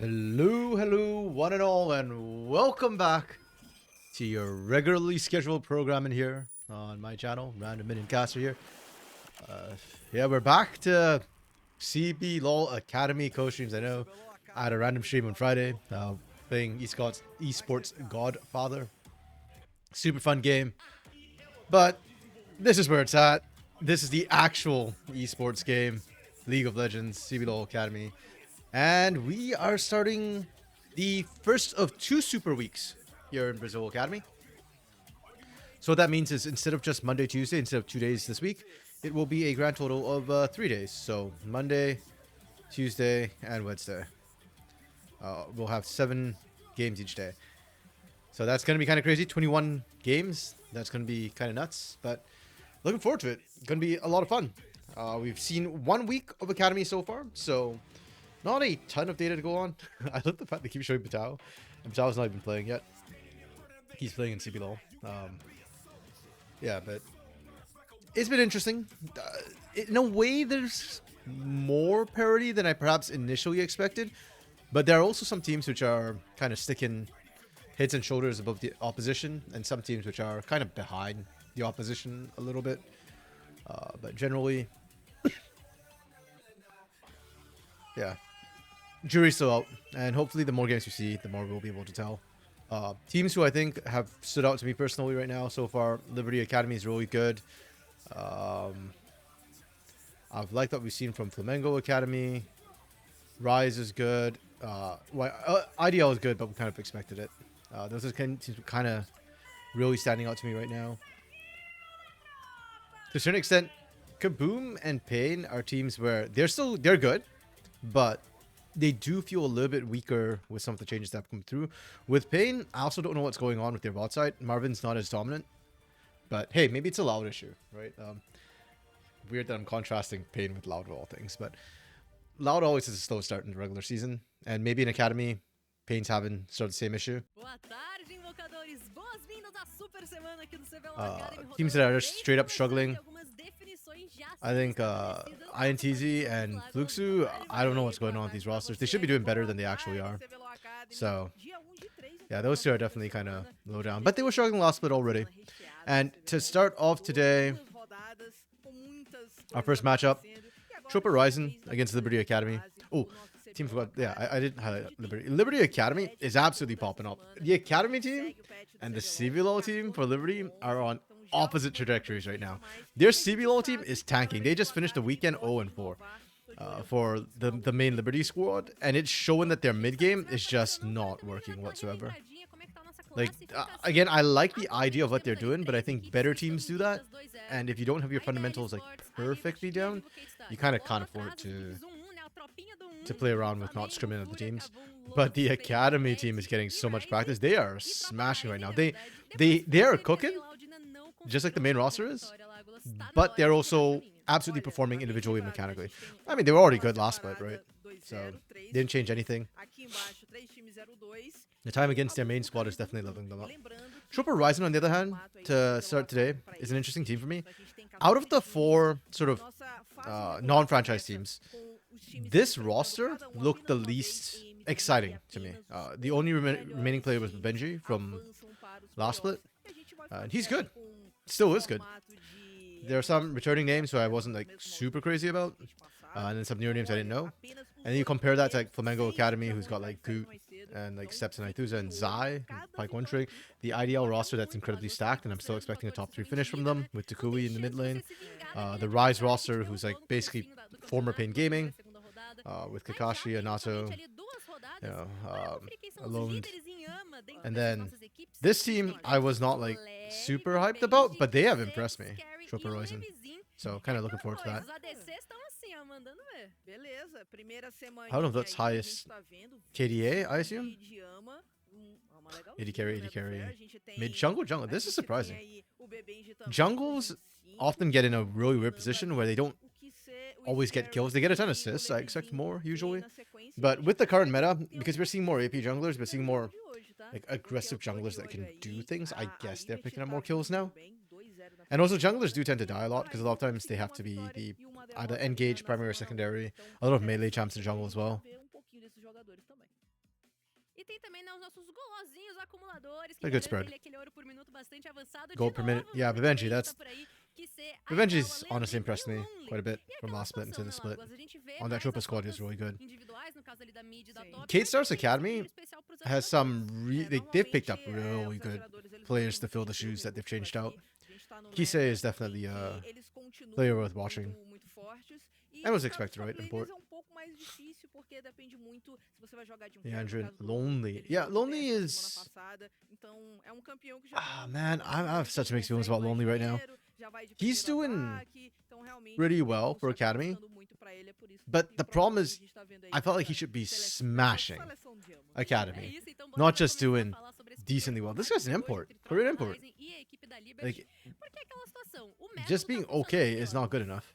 Hello, one and all, and welcome back to your regularly scheduled programming here on my channel, Random Minion Caster here. Uh, yeah, we're back to CBLOL Academy co-streams. I know I had a random stream on Friday playing esports Godfather. Super fun game, but this is where it's at. This is the actual esports game, League of Legends, CBLOL Academy. And we are starting the first of two super weeks here in Brazil Academy. So what that means is instead of just Monday, Tuesday, instead of 2 days this week, it will be a grand total of 3 days. So Monday, Tuesday, and Wednesday. We'll have 7 games each day. So that's going to be kind of crazy. 21 games. That's going to be kind of nuts. But looking forward to it. Going to be a lot of fun. We've seen 1 week of Academy so far. So not a ton of data to go on. I love the fact they keep showing Patao. And Patao's not even playing yet. He's playing in CBLOL. Yeah, but it's been interesting. In a way, there's more parity than I perhaps initially expected. But there are also some teams which are kind of sticking heads and shoulders above the opposition. And some teams which are kind of behind the opposition a little bit. But generally, yeah. Jury's still out, and hopefully the more games we see, the more we'll be able to tell. Teams who I think have stood out to me personally right now so far, Liberty Academy is really good. I've liked what we've seen from Flamengo Academy. Rise is good. IDL is good, but we kind of expected it. Those are teams kind of really standing out to me right now. To a certain extent, Kaboom and Pain are teams where they're good, but they do feel a little bit weaker with some of the changes that have come through. With Pain, I also don't know what's going on with their bot side. Marvin's not as dominant. But hey, maybe it's a Loud issue, right? Weird that I'm contrasting Pain with Loud of all things. But Loud always has a slow start in the regular season. And maybe in Academy, Pain's having sort of the same issue. Teams that are just straight up struggling. I think INTZ and Fluxu, I don't know what's going on with these rosters. They should be doing better than they actually are. So, yeah, those two are definitely kind of low down. But they were struggling last split already. And to start off today, our first matchup, Triple Ryzen against Liberty Academy. Oh, team forgot. Yeah, I didn't highlight Liberty. Liberty Academy is absolutely popping up. The Academy team and the CBLOL team for Liberty are on opposite trajectories right now. Their CBLOL team is tanking. They just finished the weekend 0-4 for the main Liberty squad, and it's showing that their mid game is just not working whatsoever. Like, again, I like the idea of what they're doing, but I think better teams do that. And if you don't have your fundamentals like perfectly down, you kind of can't afford to play around with not scrimming at the teams. But the Academy team is getting so much practice. They are smashing right now. They are cooking, just like the main roster is. But they're also absolutely performing individually and mechanically. I mean, they were already good last split, right? So they didn't change anything. The time against their main squad is definitely leveling them up. Triple Ryzen, on the other hand, to start today, is an interesting team for me. Out of the 4 sort of non-franchise teams, this roster looked the least exciting to me. The only remaining player was Benji from last split. And he's good. Still is good. There are some returning names who I wasn't like super crazy about. And then some newer names I didn't know. And then you compare that to like Flamengo Academy, who's got like Goot and like Steps and Aithuza and Zai, Pike One Trig. The IDL roster that's incredibly stacked, and I'm still expecting a top 3 finish from them with Takui in the mid lane. The Rise roster, who's like basically former Pain Gaming, with Kakashi, Anato, you know, Alone. And then this team I was not like super hyped about, but they have impressed me. Triple Ryzen. So kind of looking forward to that. I don't know if that's highest KDA, I assume. AD carry. Mid jungle. This is surprising. Jungles often get in a really weird position where they don't always get kills. They get a ton of assists. I expect more usually. But with the current meta, because we're seeing more AP junglers, we're seeing more like aggressive junglers that can do things. I guess they're picking up more kills now. And also junglers do tend to die a lot because a lot of times they have to be the either engage primary or secondary. A lot of melee champs in jungle as well. tem também, né, os nossos golozinhos acumuladores, A good spread. aquele ouro por minuto bastante avançado. Gold per minute. Yeah, Vivenji, that's... Vivenji's Vivenji's honestly impressed me quite a bit from last split into this split. On that triple squad, he's really good. Kate Star's Academy has some... they've picked up really good players to fill the shoes that they've changed out. Kisei is definitely a player worth watching. And was expected, right? Import. Yeah, Andrew, Lonely. Yeah, Lonely is... Ah, man, I have such mixed feelings about Lonely right now. He's doing pretty well for Academy. But the problem is, I felt like he should be smashing Academy. Not just doing decently well. This guy's an import. Korean import. Like, just being okay is not good enough.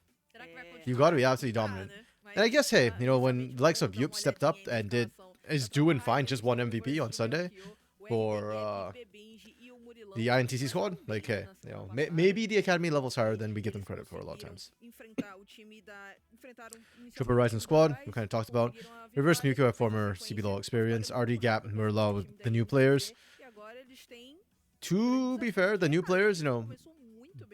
You got to be absolutely dominant. And I guess, hey, you know, when the likes of Yup stepped up and is doing fine, just won MVP on Sunday for the INTC squad, like, hey, you know, maybe the Academy level's higher than we give them credit for a lot of times. Triple Rising squad, we kind of talked about. Reverse Mukyo have former CBLOL experience. RD Gap and Merla with the new players. To be fair, the new players, you know,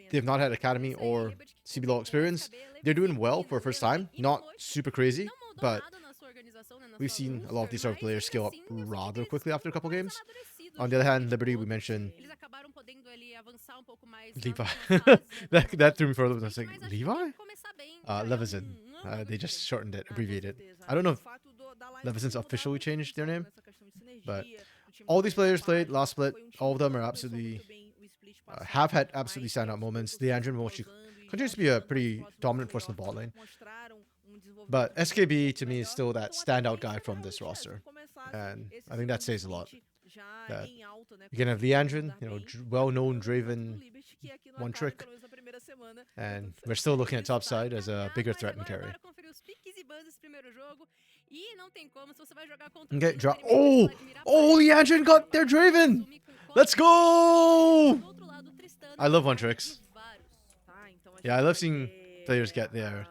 they've not had Academy or CBLOL experience. They're doing well for a first time. Not super crazy, but we've seen a lot of these sort of players scale up rather quickly after a couple games. On the other hand, Liberty, we mentioned Levi. that threw me for a little bit. I was like, Levi? Levison. They just shortened it, abbreviated. I don't know if Levison's officially changed their name, but all these players played last split. All of them are absolutely have had absolutely standout moments. The Andrew Mochi continues to be a pretty dominant force in the bot lane. But SKB to me is still that standout guy from this roster. And I think that says a lot. That you can have Leandrin, you know, well-known Draven one trick. And we're still looking at topside as a bigger threat in carry. Okay, drop. Oh, Leandrin got their Draven. Let's go. I love one tricks. Yeah, I love seeing players get their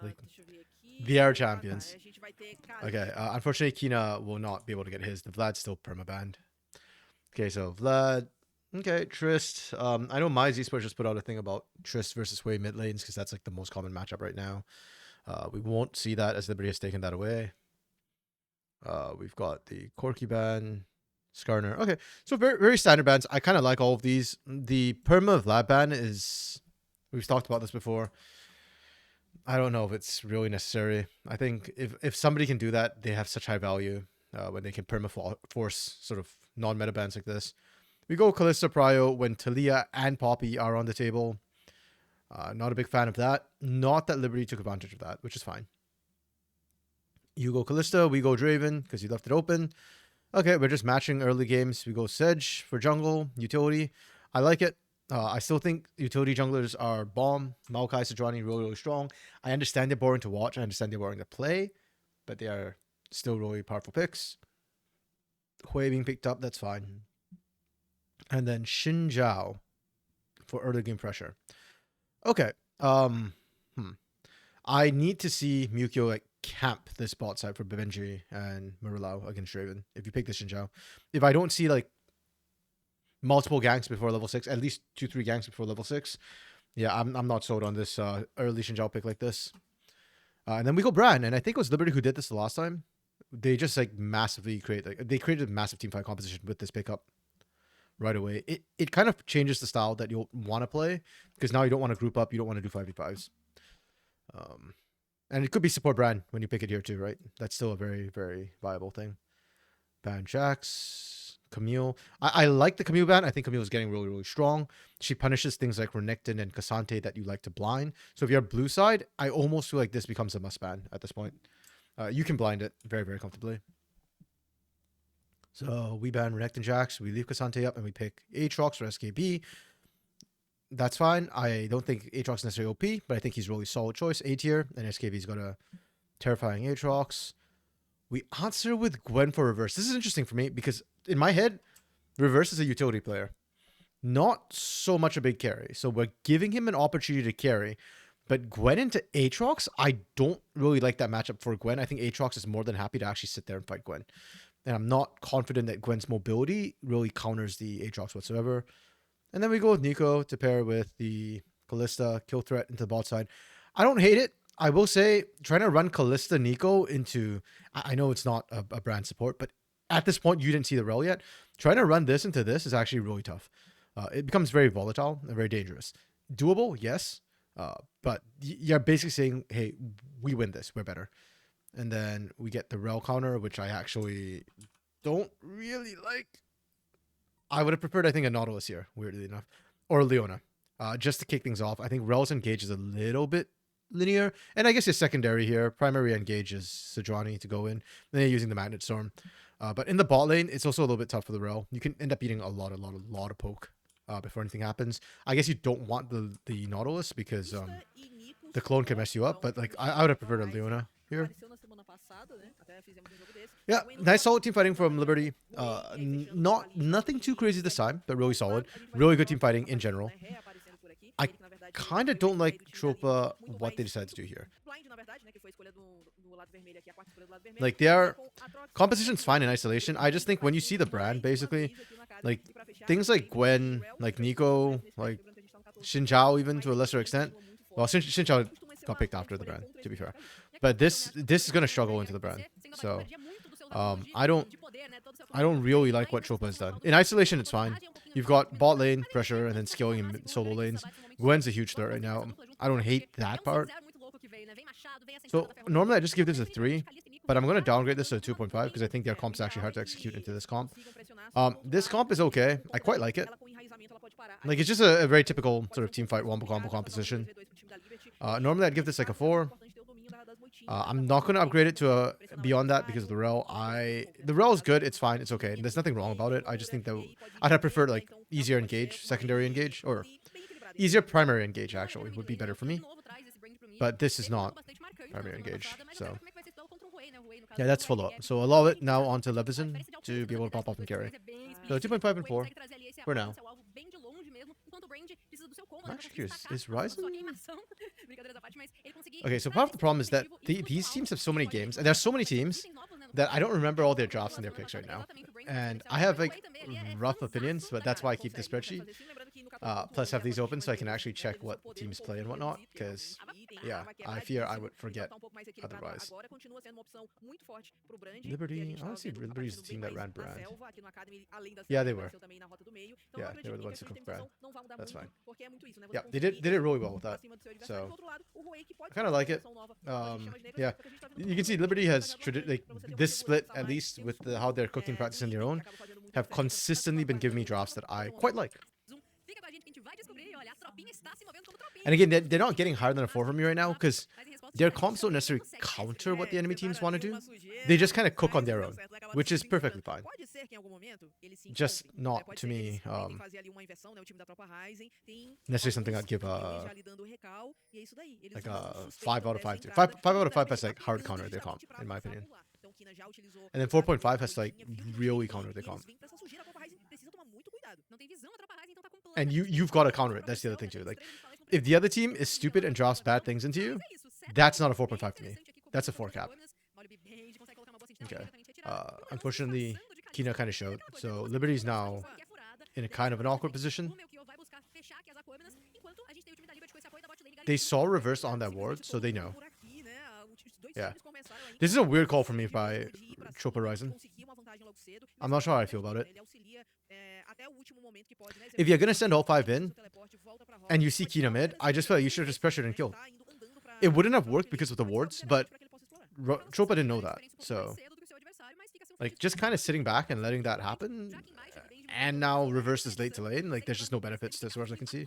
their champions. Okay, unfortunately, Kina will not be able to get his. The Vlad's still permabanned. Okay, so Vlad. Okay, Trist. I know my Z-Sport just put out a thing about Trist versus Hui mid lanes because that's like the most common matchup right now. We won't see that as Liberty has taken that away. We've got the Corky ban, Skarner. Okay, so very, very standard bans. I kind of like all of these. The perma Vlad ban is... We've talked about this before. I don't know if it's really necessary. I think if somebody can do that, they have such high value when they can perma-force sort of non-meta bans like this. We go Kalista Prio when Talia and Poppy are on the table. Not a big fan of that. Not that Liberty took advantage of that, which is fine. You go Kalista, we go Draven because you left it open. Okay, we're just matching early games. We go Sedge for jungle, utility. I like it. I still think utility junglers are bomb. Maokai, Sejuani, really, really strong. I understand they're boring to watch. I understand they're boring to play. But they are still really powerful picks. Hui being picked up, that's fine. And then Xin Zhao for early game pressure. Okay. I need to see Mukyo like camp this bot side for Bivenji and Murilao against Draven. If you pick this Xin Zhao. If I don't see like multiple ganks before level 6, at least 2-3 ganks before level 6. Yeah, I'm not sold on this early Xin Zhao pick like this. And then we go Bran, and I think it was Liberty who did this the last time. They just like massively they created a massive teamfight composition with this pickup right away. It kind of changes the style that you'll want to play because now you don't want to group up, you don't want to do 5v5s. And it could be support Bran when you pick it here too, right? That's still a very, very viable thing. Ban Jax. Camille. I like the Camille ban. I think Camille is getting really, really strong. She punishes things like Renekton and Cassante that you like to blind. So if you're blue side, I almost feel like this becomes a must ban at this point. You can blind it very, very comfortably. So we ban Renekton Jax. We leave Cassante up and we pick Aatrox for SKB. That's fine. I don't think Aatrox is necessarily OP, but I think he's a really solid choice. A tier. And SKB's got a terrifying Aatrox. We answer with Gwen for reverse. This is interesting for me because in my head, reverse is a utility player. Not so much a big carry. So we're giving him an opportunity to carry. But Gwen into Aatrox, I don't really like that matchup for Gwen. I think Aatrox is more than happy to actually sit there and fight Gwen. And I'm not confident that Gwen's mobility really counters the Aatrox whatsoever. And then we go with Nico to pair with the Kalista kill threat into the bot side. I don't hate it. I will say trying to run Kalista Nico into, I know it's not a brand support, but at this point you didn't see the rel yet. Trying to run this into this is actually really tough. It becomes very volatile and very dangerous. Doable, yes, but you're basically saying, hey, we win this, we're better. And then we get the rel counter, which I actually don't really like. I would have preferred, I think, a Nautilus here, weirdly enough, or Leona, just to kick things off. I think rel's engage is a little bit linear, and I guess your secondary here, primary engage is Sejuani to go in. Then you're using the Magnet Storm, but in the bot lane, it's also a little bit tough for the rel. You can end up eating a lot of poke before anything happens. I guess you don't want the Nautilus because the clone can mess you up, but like I would have preferred a Leona here. Yeah, nice solid team fighting from Liberty. Nothing too crazy this time, but really solid. Really good team fighting in general. I kind of don't like Tropa what they decided to do here. Like their composition's fine in isolation. I just think when you see the brand, basically, like things like Gwen, like Nico, like Xin Zhao, even to a lesser extent. Well, Xin Zhao got picked after the brand, to be fair. But this is gonna struggle into the brand. So I don't really like what Tropa has done. In isolation, it's fine. You've got bot lane pressure and then scaling in solo lanes. Gwen's a huge threat right now. I don't hate that part. So normally I just give this a 3, but I'm gonna downgrade this to a 2.5 because I think their comp's actually hard to execute into this comp. This comp is okay. I quite like it. Like it's just a very typical sort of team fight wombo combo composition. Normally I'd give this like a 4. I'm not going to upgrade it to a beyond that because of the rel. The rel is good. It's fine. It's okay. There's nothing wrong about it. I just think that I'd have preferred like easier engage, secondary engage, or easier primary engage actually would be better for me. But this is not primary engage. So yeah, that's full up. So allow it now onto Levison to be able to pop off and carry. So 2.5 and 4 for now. I'm actually curious, is Ryzen? Okay, so part of the problem is that these teams have so many games, and there's so many teams that I don't remember all their drafts and their picks right now. And I have like rough opinions, but that's why I keep the spreadsheet. Plus have these open so I can actually check what teams play and whatnot, because yeah, I fear I would forget otherwise. Liberty, honestly, Liberty's the team that ran brand. Yeah, they were. Yeah, they were the ones who cooked brand. That's fine. Yeah, they did it really well with that. So I kind of like it. Yeah, you can see Liberty has like this split, at least with how they're cooking practice in their own, have consistently been giving me drafts that I quite like. And again, they're not getting higher than a 4 from me right now because their comps don't necessarily counter what the enemy teams want to do. They just kind of cook on their own, which is perfectly fine. Just not, to me, necessarily something I'd give like a 5 out of 5 to. 5 out of 5 has like hard counter their comp, in my opinion. And then 4.5 has like really counter their comp. And you've got to counter it. That's the other thing too. Like, if the other team is stupid and drops bad things into you, that's not a 4.5 for me. That's a 4 cap. Okay. Unfortunately, Kina kind of showed. So Liberty's now in a kind of an awkward position. They saw reverse on that ward, so they know. Yeah. This is a weird call for me by Tropa Ryzen. I'm not sure how I feel about it. If you're going to send all 5 in, and you see Kina mid, I just feel like you should have just pressured and killed. It wouldn't have worked because of the wards, but Tropa didn't know that. So, like, just kind of sitting back and letting that happen, and now reverse is late to lane, like, there's just no benefits to as far as I can see.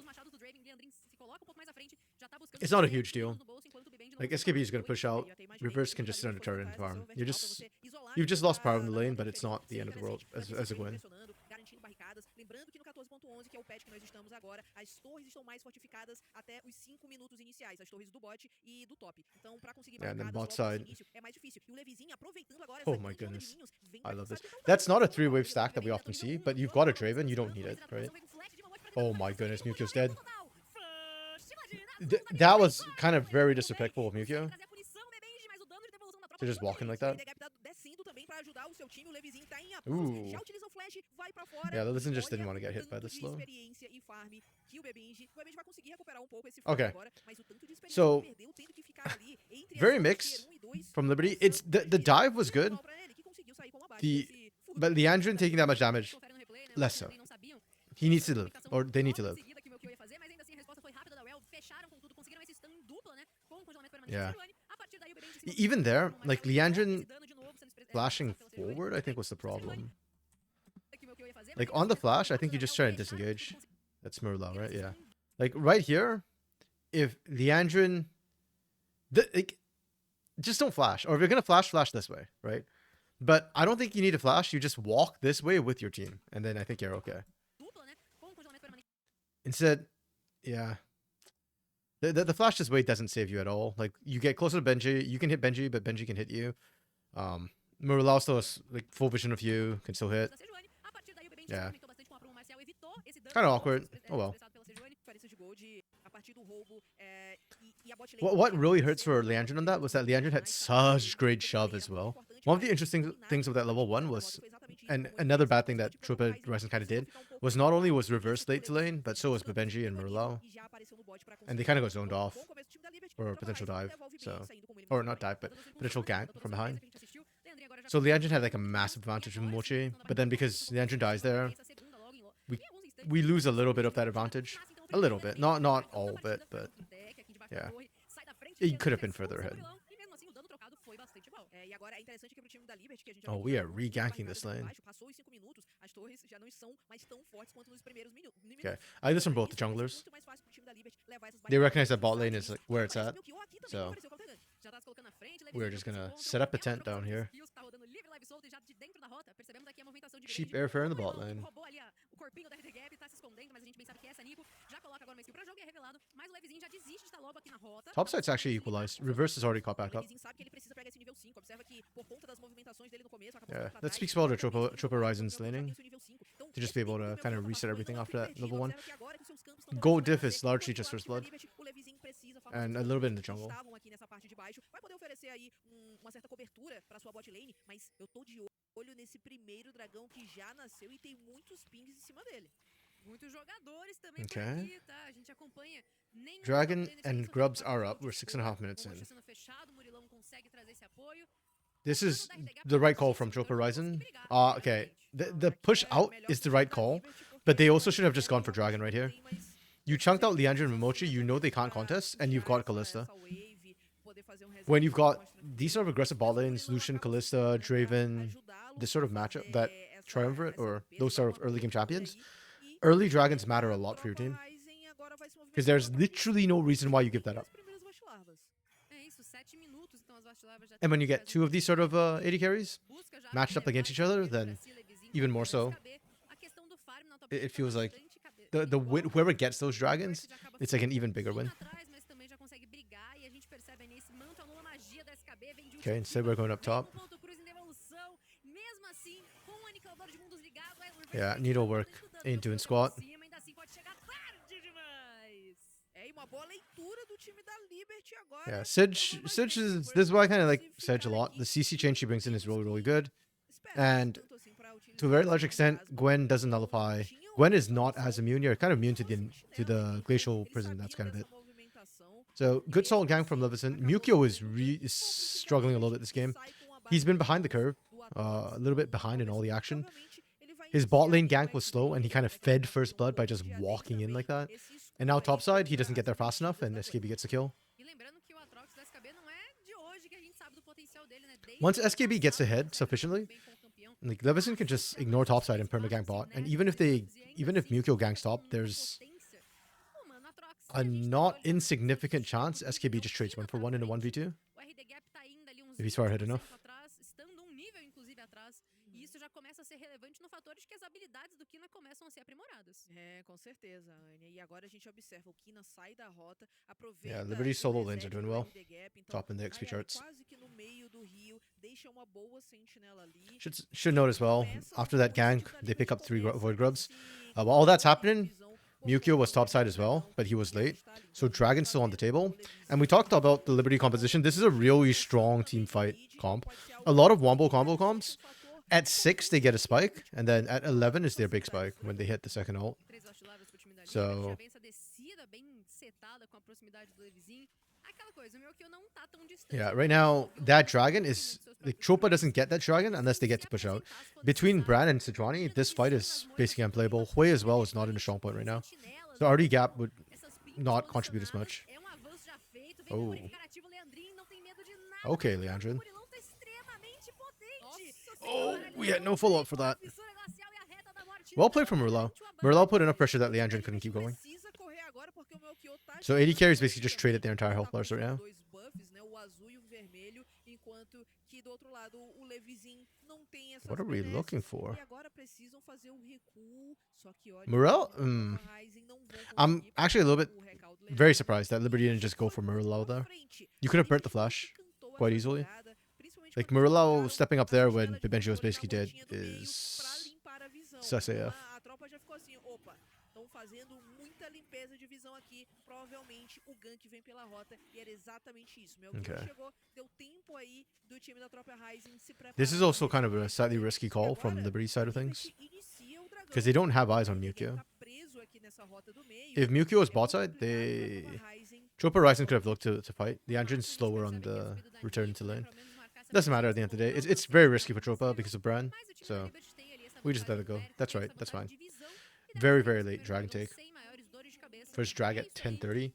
It's not a huge deal. Like, SKB is going to push out. Reverse can just sit on the turret and farm. You've just lost power in the lane, but it's not the end of the world as a win. Lembrando que no 14.11, que é o patch que nós estamos agora, as torres estão mais fortificadas até os 5 minutos iniciais, as torres do bot e do top. Então, para conseguir barricadas logo no início é mais difícil. E o Levizinho aproveitando agora essa my goodness. I love this. That's not a 3-wave stack that we often see, but you've got a Draven, you don't need it, right? Oh my goodness, Mukyo's dead. That was kind of very disrespectful of Mukyo. To just walk in like that. Ooh. Yeah, Listen just didn't want to get hit by the slow. Okay. So, very mixed from Liberty. It's the dive was good. But Leandrin taking that much damage, less so. He needs to live, or they need to live. Yeah. Even there, like Leandrin flashing forward, I think was the problem. Like on the flash, I think you just try to disengage. That's Murlow, right? Yeah. Like right here, if Leandrin, like, just don't flash. Or if you're gonna flash this way, right? But I don't think you need to flash. You just walk this way with your team, and then I think you're okay. Instead, yeah. The flash this way doesn't save you at all. Like, you get closer to Benji, you can hit Benji, but Benji can hit you. Murlow still has, like, full vision of you, can still hit. Yeah. Kind of awkward. Oh well. What really hurts for Leandrin on that was that Leandrin had such great shove as well. One of the interesting things of that level 1 was, and another bad thing that Trooper Ryzen kind of did, was not only was reverse late to lane, but so was Benji and Murlow. And they kind of got zoned off for potential dive. So, or not dive, but potential gank from behind. So Leandrin had like a massive advantage with Mochi, but then because Leandrin dies there, we lose a little bit of that advantage. A little bit, not all of it, but yeah, it could have been further ahead. Oh, we are re-ganking this lane. Okay, I like this from both the junglers. They recognize that bot lane is like where it's at, so we're just gonna set up a tent down here. Cheap airfare in the bot lane. Top side's actually equalized. Reverse is already caught back up. Yeah, that speaks well to Trooper Ryzen's laning. To just be able to kind of reset everything after that level 1. Gold diff is largely just First Blood. And a little bit in the jungle. Okay. Dragon and Grubs are up. We're 6.5 minutes in. This is the right call from Trooper Ryzen. Okay. The push out is the right call, but they also should have just gone for Dragon right here. You chunked out Leandrin and Momochi, you know they can't contest, and you've got Kalista. When you've got these sort of aggressive bot lanes, Lucian, Kalista, Draven, this sort of matchup, that triumvirate, or those sort of early game champions, early Dragons matter a lot for your team. Because there's literally no reason why you give that up. And when you get 2 of these sort of AD carries matched up against each other, then even more so, it feels like whoever gets those dragons, it's like an even bigger win. Okay, instead we're going up top. Yeah, needle work. Ain't doing squat. Yeah, Sedge is, this is why I kind of like Sedge a lot. The CC chain she brings in is really, really good. And to a very large extent, Gwen doesn't nullify. Gwen is not as immune. You're kind of immune to the glacial prison. That's kind of it. So good solid gang from Leveson. Mukio is struggling a little bit this game. He's been behind the curve, a little bit behind in all the action. His bot lane gank was slow, and he kind of fed First Blood by just walking in like that. And now topside, he doesn't get there fast enough, and SKB gets the kill. Once SKB gets ahead sufficiently, like Leveson can just ignore topside and permagank bot. And even if Mukio ganks top, there's a not insignificant chance SKB just trades 1-for-1 in a 1v2. If he's far ahead enough. Yeah, Liberty solo lanes are doing well. Top in the XP charts. Should note as well, after that gank, they pick up 3 Void Grubs. While all that's happening, Mukio was topside as well, but he was late. So Dragon's still on the table. And we talked about the Liberty composition. This is a really strong team fight comp. A lot of wombo combo comps. At 6, they get a spike. And then at 11 is their big spike when they hit the second ult. So... yeah, right now, that dragon is... like, Tropa doesn't get that dragon unless they get to push out. Between Bran and Sejuani, this fight is basically unplayable. Hui as well is not in a strong point right now. So RD gap would not contribute as much. Oh. Okay, Leandrin. Oh, we had no follow-up for that. Well played from Merlau. Merlau put enough pressure that Leandrin couldn't keep going. So AD carries basically just traded their entire health bars right now. What are we looking for? Morel? I'm actually a little bit very surprised that Liberty didn't just go for Morello there. You could have burnt the flash quite easily. Like, Morello stepping up there when Bibenji was basically dead is sus AF. Estão fazendo muita limpeza de visão aqui. Provavelmente o gank vem pela rota e era exatamente isso. Meu chegou, deu tempo aí do time da tropa Rising se preparar. This is also kind of a slightly risky call from Liberty's side of things. Because they don't have eyes on Mukio. If Mukio was bot side, they... Tropa Rising could have looked to fight. The engine's slower on the return to lane. Doesn't matter at the end of the day. It's very risky for Tropa because of Bran. So, we just let it go. That's right. That's fine. Very, very late dragon take. First drag at 10:30.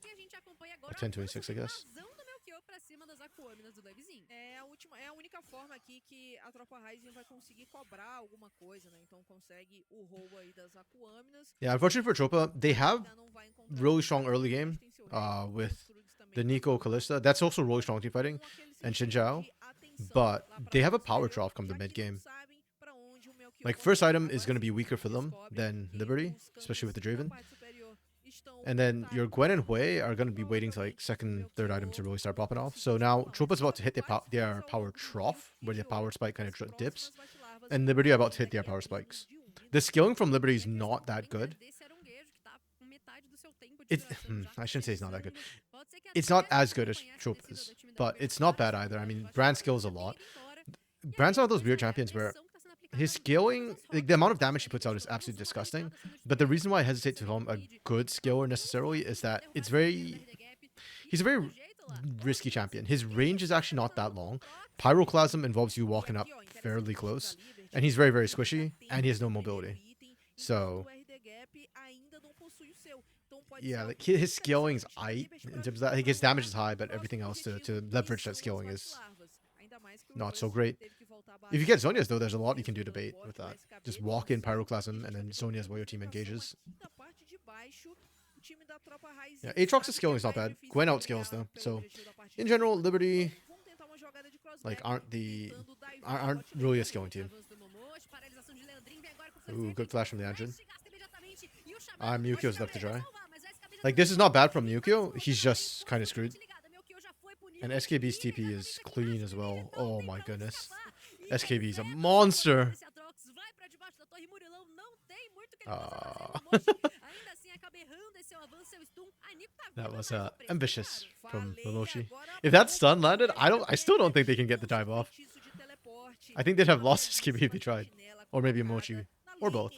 Or 10:26, I guess. É a única forma aqui que a tropa Rising vai conseguir cobrar alguma coisa, né? Então consegue o roubo aí das Aquâminas. Yeah, unfortunately for Tropa, they have really strong early game with the Nico Kalista. That's also really strong team fighting. And Xin Zhao. But they have a power trough come the mid game. Like, first item is going to be weaker for them than Liberty, especially with the Draven. And then your Gwen and Hui are going to be waiting to, like, second, third item to really start popping off. So now Tropa's about to hit their power trough, where their power spike kind of dips. And Liberty are about to hit their power spikes. The skilling from Liberty is not that good. I shouldn't say it's not that good. It's not as good as Tropa's, but it's not bad either. I mean, Brand skills a lot. Brand's one of those weird champions where his scaling, like, the amount of damage he puts out is absolutely disgusting. But the reason why I hesitate to call him a good skiller necessarily is that he's a very risky champion. His range is actually not that long. Pyroclasm involves you walking up fairly close. And he's very, very squishy. And he has no mobility. So, yeah, like, his scaling is aight in terms of that. Like, his damage is high, but everything else to leverage that scaling is not so great. If you get Zhonya's, though, there's a lot you can do to bait with that. Just walk in Pyroclasm, and then Zhonya's while your team engages. Yeah, Aatrox's scaling is not bad. Gwen outscales, though. So, in general, Liberty, like, aren't really a scaling team. Ooh, good flash from the engine. Mukio's left to dry. Like, this is not bad from Mukio. He's just kind of screwed. And SKB's TP is clean as well. Oh my goodness. SKB's a monster. That was ambitious from Momochi. If that stun landed, I still don't think they can get the dive off. I think they'd have lost SKB if they tried. Or maybe Momochi. Or both.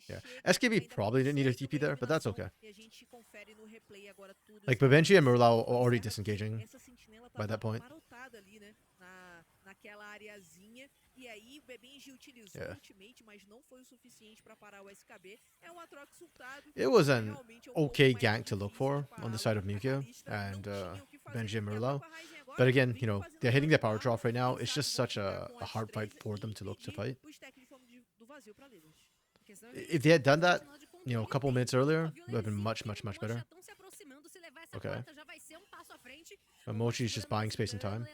Yeah, SKB probably didn't need a TP there, but that's okay. Like, Bibenji and Merlau are already disengaging by that point. Yeah. It was an okay gank to look for on the side of Mukio and Benji and Merlau. But again, you know, they're hitting their power trough right now. It's just such a hard fight for them to look to fight. If they had done that, you know, a couple minutes earlier, it would have been much, much, much better. Okay. Mochi's just buying space and time.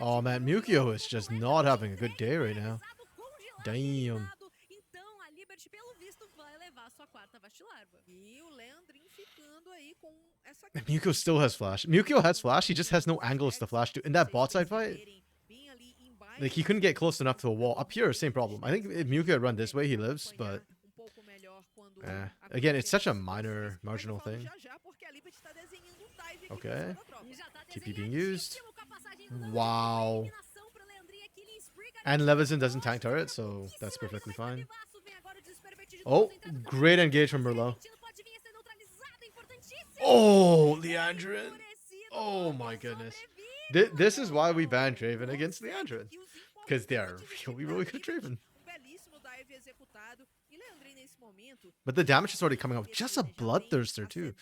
Oh man, Mukio is just not having a good day right now. Damn. Mukio still has flash. Mukio has flash, he just has no angles to flash to. In that bot side fight, Like, he couldn't get close enough to a wall. Up here, same problem. I think if Mewtwo had run this way, he lives, but... Again, it's such a minor, marginal thing. Okay. TP being used. Wow. And Leveson doesn't tank turret, so that's perfectly fine. Oh, great engage from Merlot. Oh, Leandrin. Oh my goodness. This is why we banned Draven against Leandrin. Because they are really, really good Draven. But the damage is already coming up. Just a Bloodthirster too.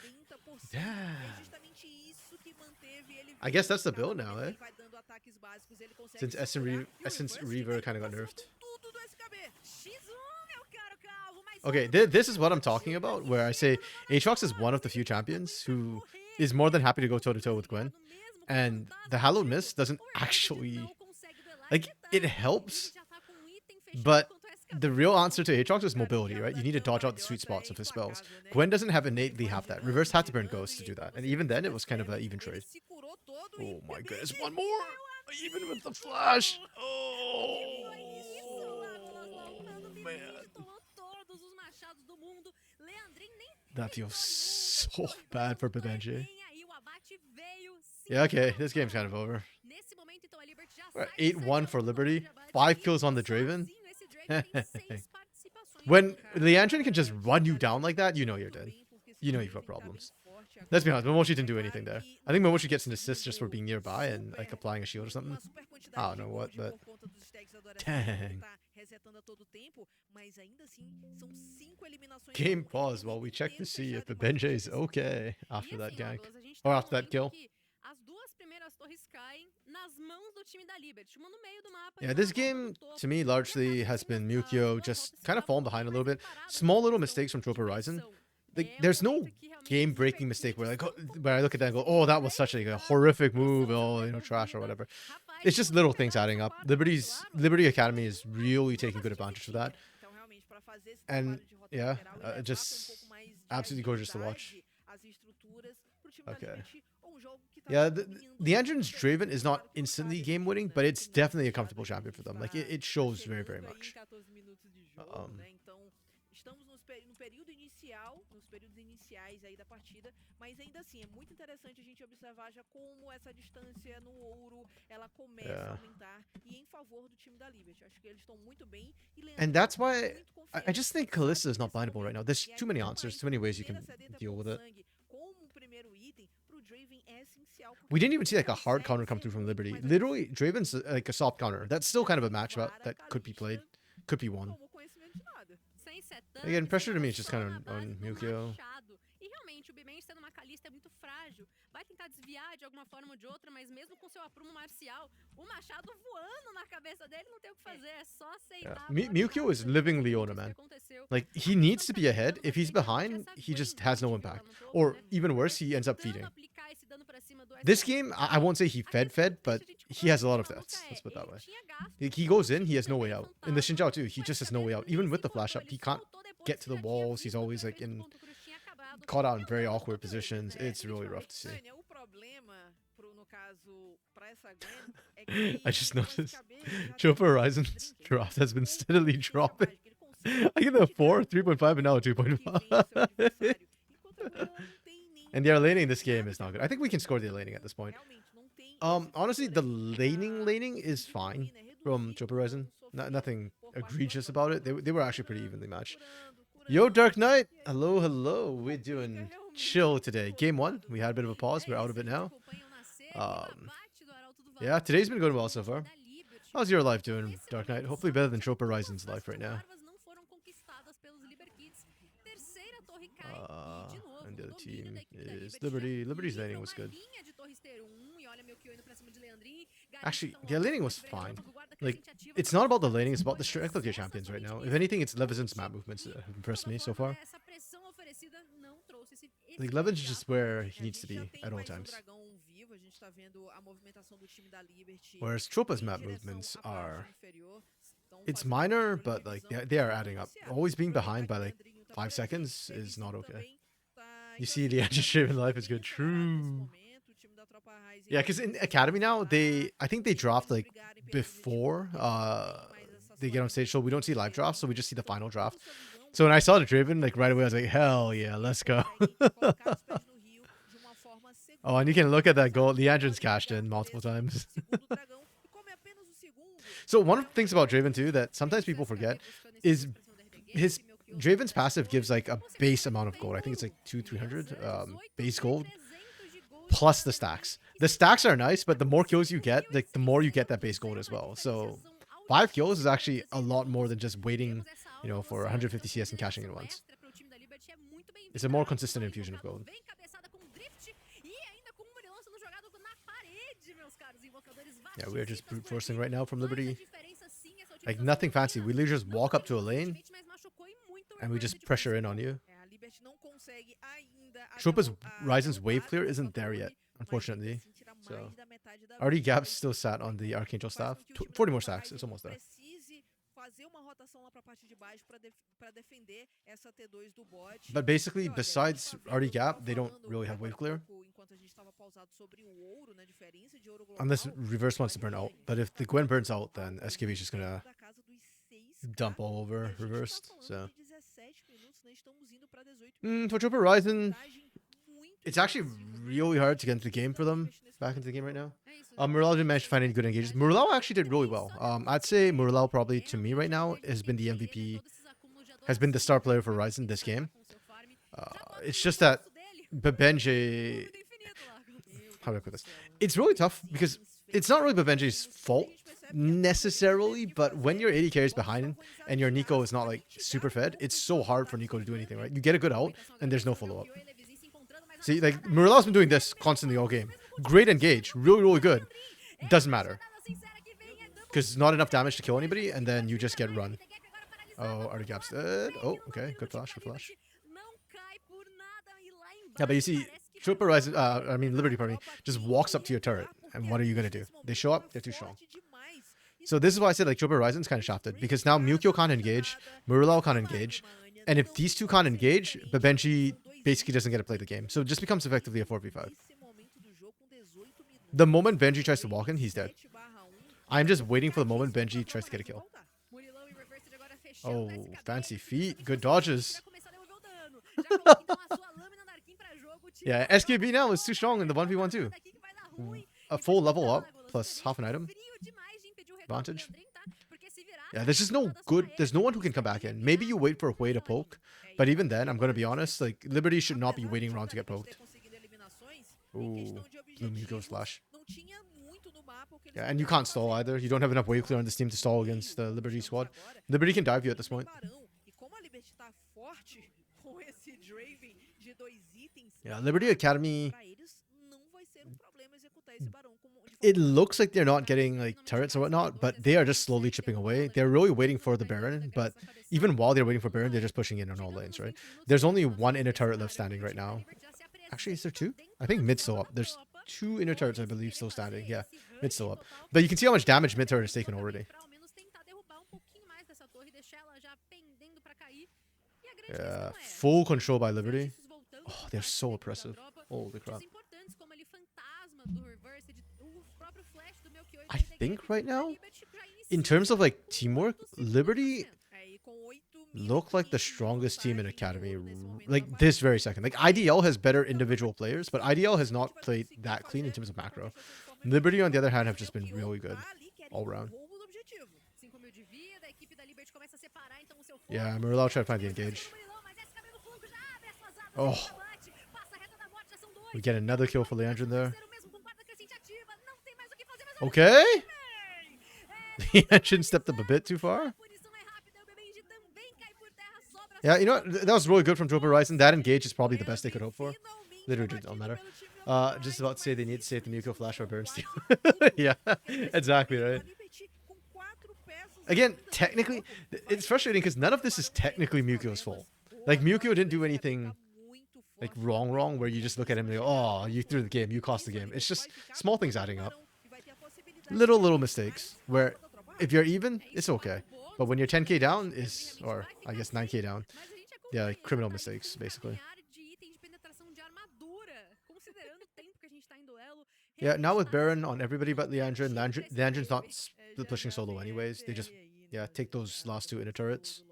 Damn. I guess that's the build now, eh? Since Essence Reaver kind of got nerfed. Okay, this is what I'm talking about, where I say Aatrox is one of the few champions who is more than happy to go toe-to-toe with Gwen. And the Hallowed Mist doesn't actually... Like, it helps, but the real answer to Aatrox is mobility, right? You need to dodge out the sweet spots of his spells. Gwen doesn't innately have that. Reverse had to burn Ghost to do that. And even then, it was kind of an even trade. Oh my goodness, one more! Even with the flash! Oh, man. That feels so bad for Babenji. Yeah, okay, this game's kind of over. We're 8-1 for Liberty. 5 kills on the Draven. When Leandrin can just run you down like that, you know you're dead. You know you've got problems. Let's be honest, Momoshi didn't do anything there. I think Momoshi gets an assist just for being nearby and like applying a shield or something. I don't know what, but... Dang. Game pause while we check to see if Babenji is okay after that gank. Or after that kill. Yeah, this game, to me, largely has been Mewtwo just kind of falling behind a little bit. Small little mistakes from Trope Horizon. Like, there's no game-breaking mistake where, like, where I look at that and go, oh, that was such a horrific move, oh, you know, trash or whatever. It's just little things adding up. Liberty Academy is really taking good advantage of that. And, yeah, just absolutely gorgeous to watch. Okay. Yeah, the engine's Draven is not instantly game-winning, but it's definitely a comfortable champion for them. Like, it shows very, very much. No período inicial, nos períodos iniciais aí da partida, mas ainda assim é muito interessante a gente observar já como essa distância no ouro ela começa a aumentar e em favor do time da Liberty. Acho que eles estão muito bem. And that's why I just think Kalista is not bindable right now. There's too many answers, too many ways you can deal with it. We didn't even see like a hard counter come through from Liberty. Literally, Draven's like a soft counter. That's still kind of a match that could be played, could be won. Again, pressure to me is just kind of on Mewtwo. E realmente, o Bimen sendo uma Kalista é muito frágil. Vai tentar desviar de alguma forma ou de outra, mas mesmo com seu aprumo marcial, o machado voando na cabeça dele, não tem o que fazer, é só aceitar. Mewtwo is living Leona, man. Like, he needs to be ahead. If he's behind, he just has no impact. Or, even worse, he ends up feeding. This game, I won't say he fed, but he has a lot of deaths. Let's put it that way. Like, he goes in, he has no way out. In the Xinjiao too, he just has no way out. Even with the flash up, he can't get to the walls. He's always like caught out in very awkward positions. It's really rough to see. I just noticed Tropa Horizon's draft has been steadily dropping. I get a 4, 3.5, and now a 2.5. And the laning in this game is not good. I think we can score the laning at this point. Honestly, the laning is fine from Tropa Horizon. Nothing egregious about it. They were actually pretty evenly matched. Yo, Dark Knight! Hello, hello. We're doing chill today. Game 1. We had a bit of a pause. We're out of it now. Yeah, today's been going well so far. How's your life doing, Dark Knight? Hopefully better than Tropa Horizon's life right now. And the other team is Liberty. Liberty's laning was good. Actually, the laning was fine. Like, it's not about the laning, it's about the strength of your champions right now. If anything, it's Levison's map movements that have impressed me so far. Like, Levin's just where he needs to be at all times. Whereas Tropa's map movements are... It's minor, but like, they are adding up. Always being behind by like 5 seconds is not okay. You see the Anti-Shaven life is good. True. Yeah, because in Academy now, I think they draft like before they get on stage, so we don't see live drafts, so we just see the final draft. So when I saw the Draven, like right away, I was like, hell yeah, let's go. Oh, and you can look at that goal. Leandrin's cashed in multiple times. So one of the things about Draven too that sometimes people forget is his Draven's passive gives like a base amount of gold. I think it's like 200-300 base gold plus the stacks. The stacks are nice, but the more kills you get, like the more you get that base gold as well. So 5 kills is actually a lot more than just waiting, you know, for 150 CS and cashing in once. It's a more consistent infusion of gold. Yeah, we're just brute forcing right now from Liberty. Like nothing fancy. We literally just walk up to a lane and we just pressure in on you. Chopa's Ryzen's wave clear isn't there yet, unfortunately. So already Gap's still sat on the Archangel staff. 40 more stacks. It's almost there. But basically, besides already Gap, they don't really have wave clear. Unless Reverse wants to burn out. But if the Gwen burns out, then SKB is just going to dump all over Reversed. So for Chopa Ryzen, it's actually really hard to get into the game for them. Back into the game right now. Murlau didn't manage to find any good engages. Murlau actually did really well. I'd say Murlau probably, to me right now, has been the MVP, has been the star player for Ryzen this game. It's just that Babenji... How do I put this? It's really tough because it's not really Babenji's fault necessarily, but when your 80 carries behind and your Nico is not like super fed, it's so hard for Nico to do anything, right? You get a good out and there's no follow-up. See, like, Murlau's been doing this constantly all game. Great engage. Really, really good. Doesn't matter. Because not enough damage to kill anybody, and then you just get run. Oh, Artie Gap's dead. Oh, okay. Good flash, good flash. Yeah, but you see, Chopa Ryzen, Liberty, pardon me, just walks up to your turret. And what are you going to do? They show up, they're too strong. So this is why I said, like, Chopa Ryzen's kind of shafted. Because now Mukyo can't engage, Murlau can't engage. And if these two can't engage, Babenji basically doesn't get to play the game. So it just becomes effectively a 4v5. The moment Benji tries to walk in, he's dead. I'm just waiting for the moment Benji tries to get a kill. Oh, fancy feet. Good dodges. Yeah, SKB now is too strong in the 1v1 too. A full level up plus half an item. Advantage. Yeah, there's just no good... There's no one who can come back in. Maybe you wait for a way to poke. But even then, I'm going to be honest, like, Liberty should not be waiting around to get poked. Ooh, Blue Mukyo's flash. Yeah, and you can't stall either. You don't have enough wave clear on this team to stall against the Liberty squad. Liberty can dive you at this point. Yeah, Liberty Academy... It looks like they're not getting like turrets or whatnot, but they are just slowly chipping away. They're really waiting for the Baron, but even while they're waiting for Baron, they're just pushing in on all lanes, right? There's only one inner turret left standing right now. Actually, is there two? I think mid's still up. There's 2 inner turrets, I believe, still standing. Yeah, mid's still up. But you can see how much damage mid turret has taken already. Yeah, full control by Liberty. Oh, they're so oppressive. Holy crap. I think right now, in terms of like teamwork, Liberty look like the strongest team in Academy, like this very second. Like IDL has better individual players, but IDL has not played that clean in terms of macro. Liberty, on the other hand, have just been really good all around. Yeah, Murlau trying to find the engage. Oh, we get another kill for Leandrin there. Okay. Leandrin stepped up a bit too far. Yeah, you know what? That was really good from Chopa Ryzen. That engage is probably the best they could hope for. Literally don't matter. Just about to say they need to save the Mukyo flash or burn steal. Yeah, exactly right. Again, technically, it's frustrating because none of this is technically Mukyo's fault. Like, Mukyo didn't do anything like wrong where you just look at him and go, oh, you threw the game, you cost the game. It's just small things adding up. Little mistakes where if you're even, it's okay. But when you're 10k down is, or I guess 9k down, yeah, like criminal mistakes, basically. Yeah, now with Baron on everybody but Leandrin, Leandrin's not split pushing solo anyways. They just, yeah, take those last two inner turrets.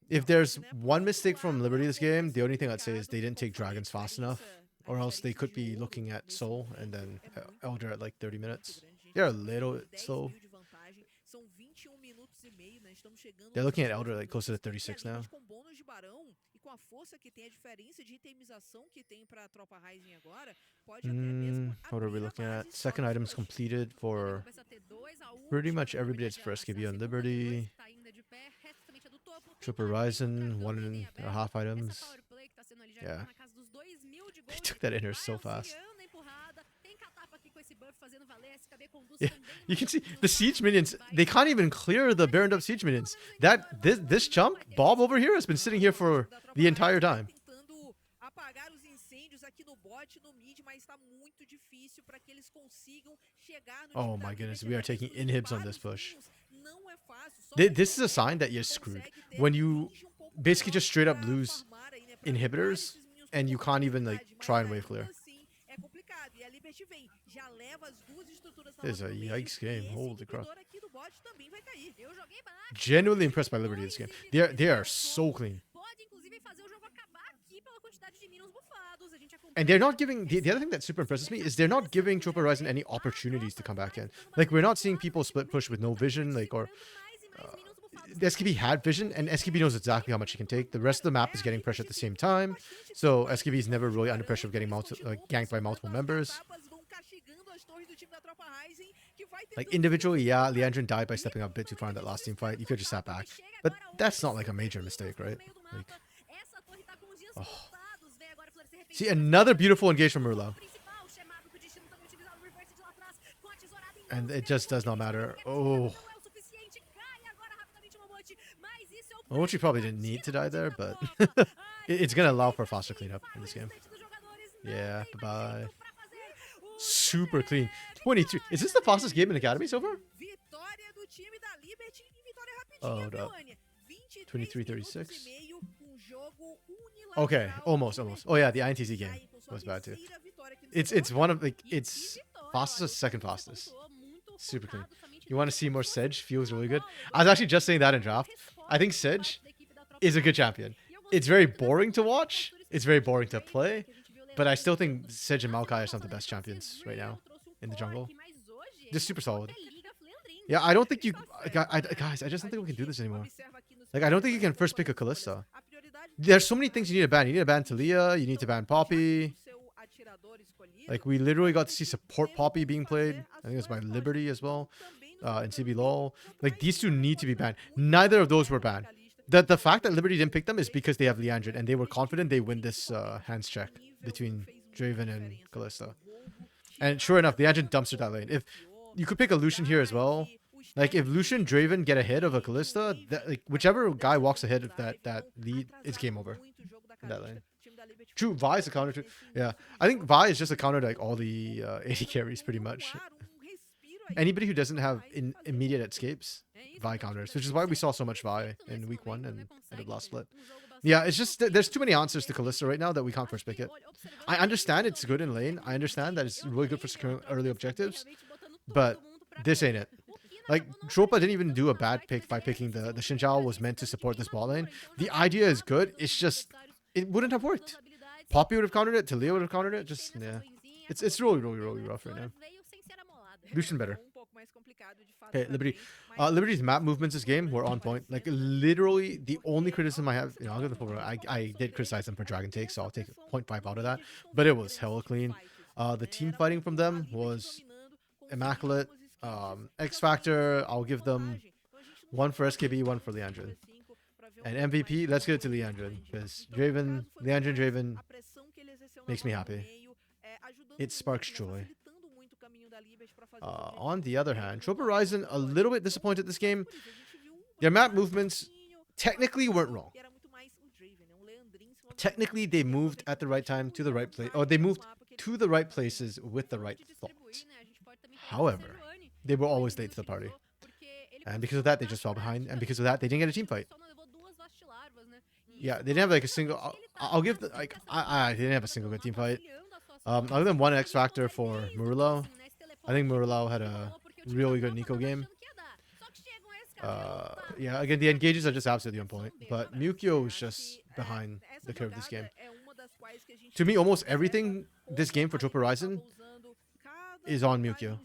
If there's one mistake from Liberty this game, the only thing I'd say is they didn't take Dragons fast enough. Or else they could be looking at Soul and then Elder at like 30 minutes. They're a little slow. They're looking at Elder like closer to 36 now. What are we looking at? Second items completed for pretty much everybody that's for SKB on Liberty. Triple Horizon, 1.5 items. Yeah. They took that inner so fast. Yeah, you can see the siege minions, they can't even clear the Baroned up siege minions. This chump, Bob over here, has been sitting here for the entire time. Oh my goodness, we are taking inhibs on this push. This is a sign that you're screwed. When you basically just straight up lose inhibitors and you can't even like try and wave clear. This is a yikes game. Holy crap. Genuinely impressed by Liberty this game. They are so clean. And they're not giving, the other thing that super impresses me is they're not giving Triple Horizon any opportunities to come back in. Like, we're not seeing people split push with no vision, like, or the SKB had vision, and SKB knows exactly how much he can take. The rest of the map is getting pressure at the same time, so SKB is never really under pressure of getting ganked by multiple members. Like, individually, yeah, Leandrin died by stepping up a bit too far in that last team fight. You could just sat back. But that's not like a major mistake, right? Like, oh. See, another beautiful engage from Murlow. And it just does not matter. Oh. Ochi probably didn't need to die there, but it's going to allow for a faster cleanup in this game. Yeah, bye-bye. Super clean. 22. Is this the fastest game in Academy so far? Oh, no. 23-36. Okay, almost. Oh yeah, the INTZ game was bad too. It's one of like it's fastest or second fastest. Super clean. You want to see more Sedge? Feels really good. I was actually just saying that in draft. I think Sedge is a good champion. It's very boring to watch. It's very boring to play. But I still think Sedge and Maokai are some of the best champions right now in the jungle. Just super solid. Yeah, I don't think you guys, I just don't think we can do this anymore. Like, I don't think you can first pick a Kalista. There's so many things you need to ban. You need to ban Talia. You need to ban Poppy. Like, we literally got to see support Poppy being played. I think it was by Liberty as well. In CBLOL. Like, these two need to be banned. Neither of those were banned. The fact that Liberty didn't pick them is because they have Leandrin. And they were confident they win this hands check between Draven and Kalista. And sure enough, Leandrin dumpstered that lane. If you could pick a Lucian here as well. Like, if Lucian Draven get ahead of a Kalista, like, whichever guy walks ahead of that lead, it's game over in that lane. True, Vi is a counter to... Yeah, I think Vi is just a counter to like all the AD carries, pretty much. Anybody who doesn't have immediate escapes, Vi counters, which is why we saw so much Vi in week 1 and in the last split. Yeah, it's just, there's too many answers to Kalista right now that we can't first pick it. I understand it's good in lane. I understand that it's really good for securing early objectives, but this ain't it. Like, Tropa didn't even do a bad pick by picking the Xin Zhao was meant to support this bot lane. The idea is good. It's just, it wouldn't have worked. Poppy would have countered it. Talia would have countered it. Just, yeah. It's really rough right now. Lucian better. Okay, Liberty. Liberty's map movements this game were on point. Like, literally, the only criticism I have, I'll give the I did criticize them for Dragon Take, so I'll take 0.5 out of that. But it was hella clean. The team fighting from them was immaculate. X Factor, I'll give them 1 for SKB, 1 for Leandrin. And MVP, let's get it to Leandrin, because Leandrin Draven makes me happy. It sparks joy. On the other hand, Tropa Horizon, a little bit disappointed this game. Their map movements technically weren't wrong. Technically, they moved at the right time to the right place, or they moved to the right places with the right thoughts. However, they were always late to the party. And because of that, they just fell behind. And because of that, they didn't get a team fight. Yeah, they didn't have like a single... I'll give the... Like, I didn't have a single good team fight. Other than one X factor for Murilo, I think Murilo had a really good Nico game. Yeah, again, the engages are just absolutely on point, but Mukio is just behind the curve this game. To me, almost everything this game for Troop Horizon is on Mukio.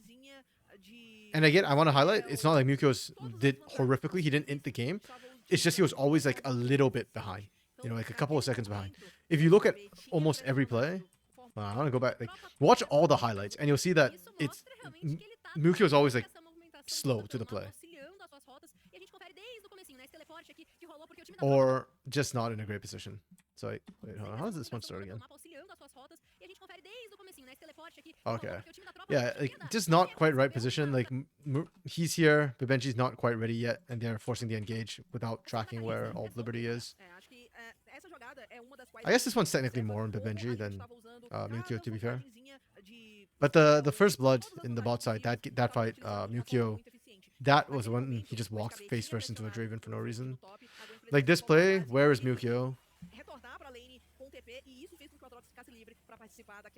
And again, I want to highlight, it's not like Mukio did horrifically. He didn't int the game. It's just he was always like a little bit behind. You know, like a couple of seconds behind. If you look at almost every play, I want to go back, like watch all the highlights, and you'll see that it's Mukio is always like slow to the play, or just not in a great position. So wait, hold on, how does this one start again? Okay, yeah, like just not quite right position. Like he's here, but Benji's not quite ready yet, and they're forcing the engage without tracking where all Liberty is. I guess this one's technically more on Benji than Mukio, to be fair. But the first blood in the bot side, that fight, Mukio, that was when he just walked face first into a Draven for no reason. Like this play, where is Mukio?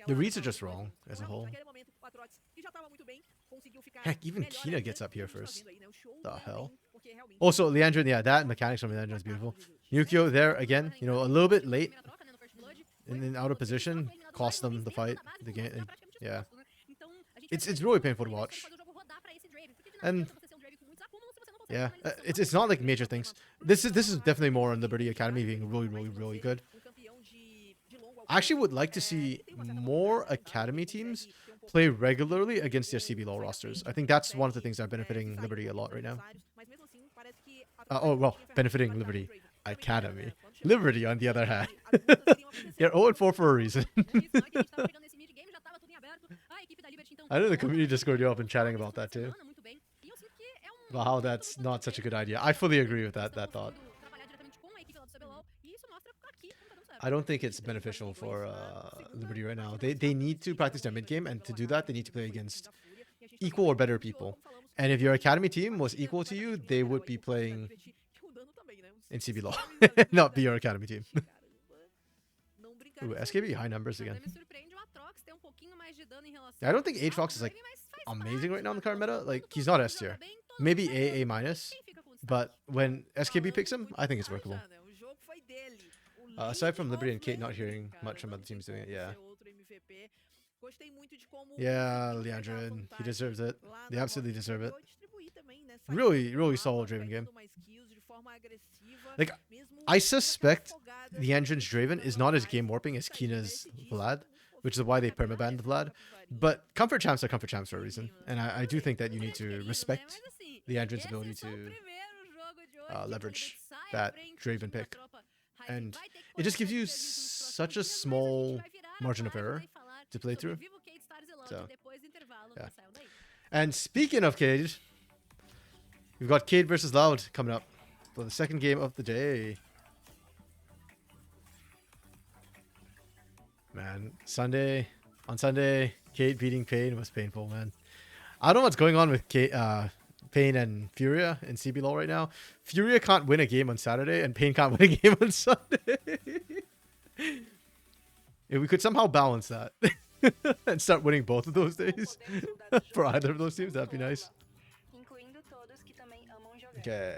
The reads are just wrong as a whole. Heck, even Kina gets up here first. The hell? Also, Leandrin, yeah, that mechanics from Leandrin is beautiful. Mukio there again, you know, a little bit late and out of position, cost them the fight, the game. Yeah, it's really painful to watch. And yeah, it's not like major things. This is definitely more on Liberty Academy being really good. I actually would like to see more Academy teams play regularly against their CBLOL rosters. I think that's one of the things that are benefiting Liberty a lot right now. Oh, well, benefiting Liberty Academy. Liberty, on the other hand, they're 0-4 for a reason. I know the community Discord, you're up and chatting about that too. About how that's not such a good idea. I fully agree with that thought. I don't think it's beneficial for Liberty right now. They need to practice their mid game, and to do that, they need to play against equal or better people. And if your Academy team was equal to you, they would be playing in CBLOL, not be your Academy team. Ooh, SKB high numbers again. Yeah, I don't think Aatrox is like amazing right now in the current meta. Like he's not S tier, maybe A minus, but when SKB picks him, I think it's workable. Aside from Liberty and Kate not hearing much from other teams doing it, yeah. Yeah, Leandrin, he deserves it. They absolutely deserve it. Really solid Draven game. Like, I suspect Leandrin's Draven is not as game warping as Kina's Vlad, which is why they permabanned Vlad. But comfort champs are comfort champs for a reason, and I do think that you need to respect Leandrin's ability to leverage that Draven pick. And it just gives you such a small margin of error to play through. So, yeah. And speaking of Cade, we've got Cade versus Loud coming up for the second game of the day. Man, on Sunday, Cade beating Pain was painful, man. I don't know what's going on with Pain and Furia in CBLOL right now. Furia can't win a game on Saturday, and Pain can't win a game on Sunday. If we could somehow balance that and start winning both of those days for either of those teams, that'd be nice. Okay.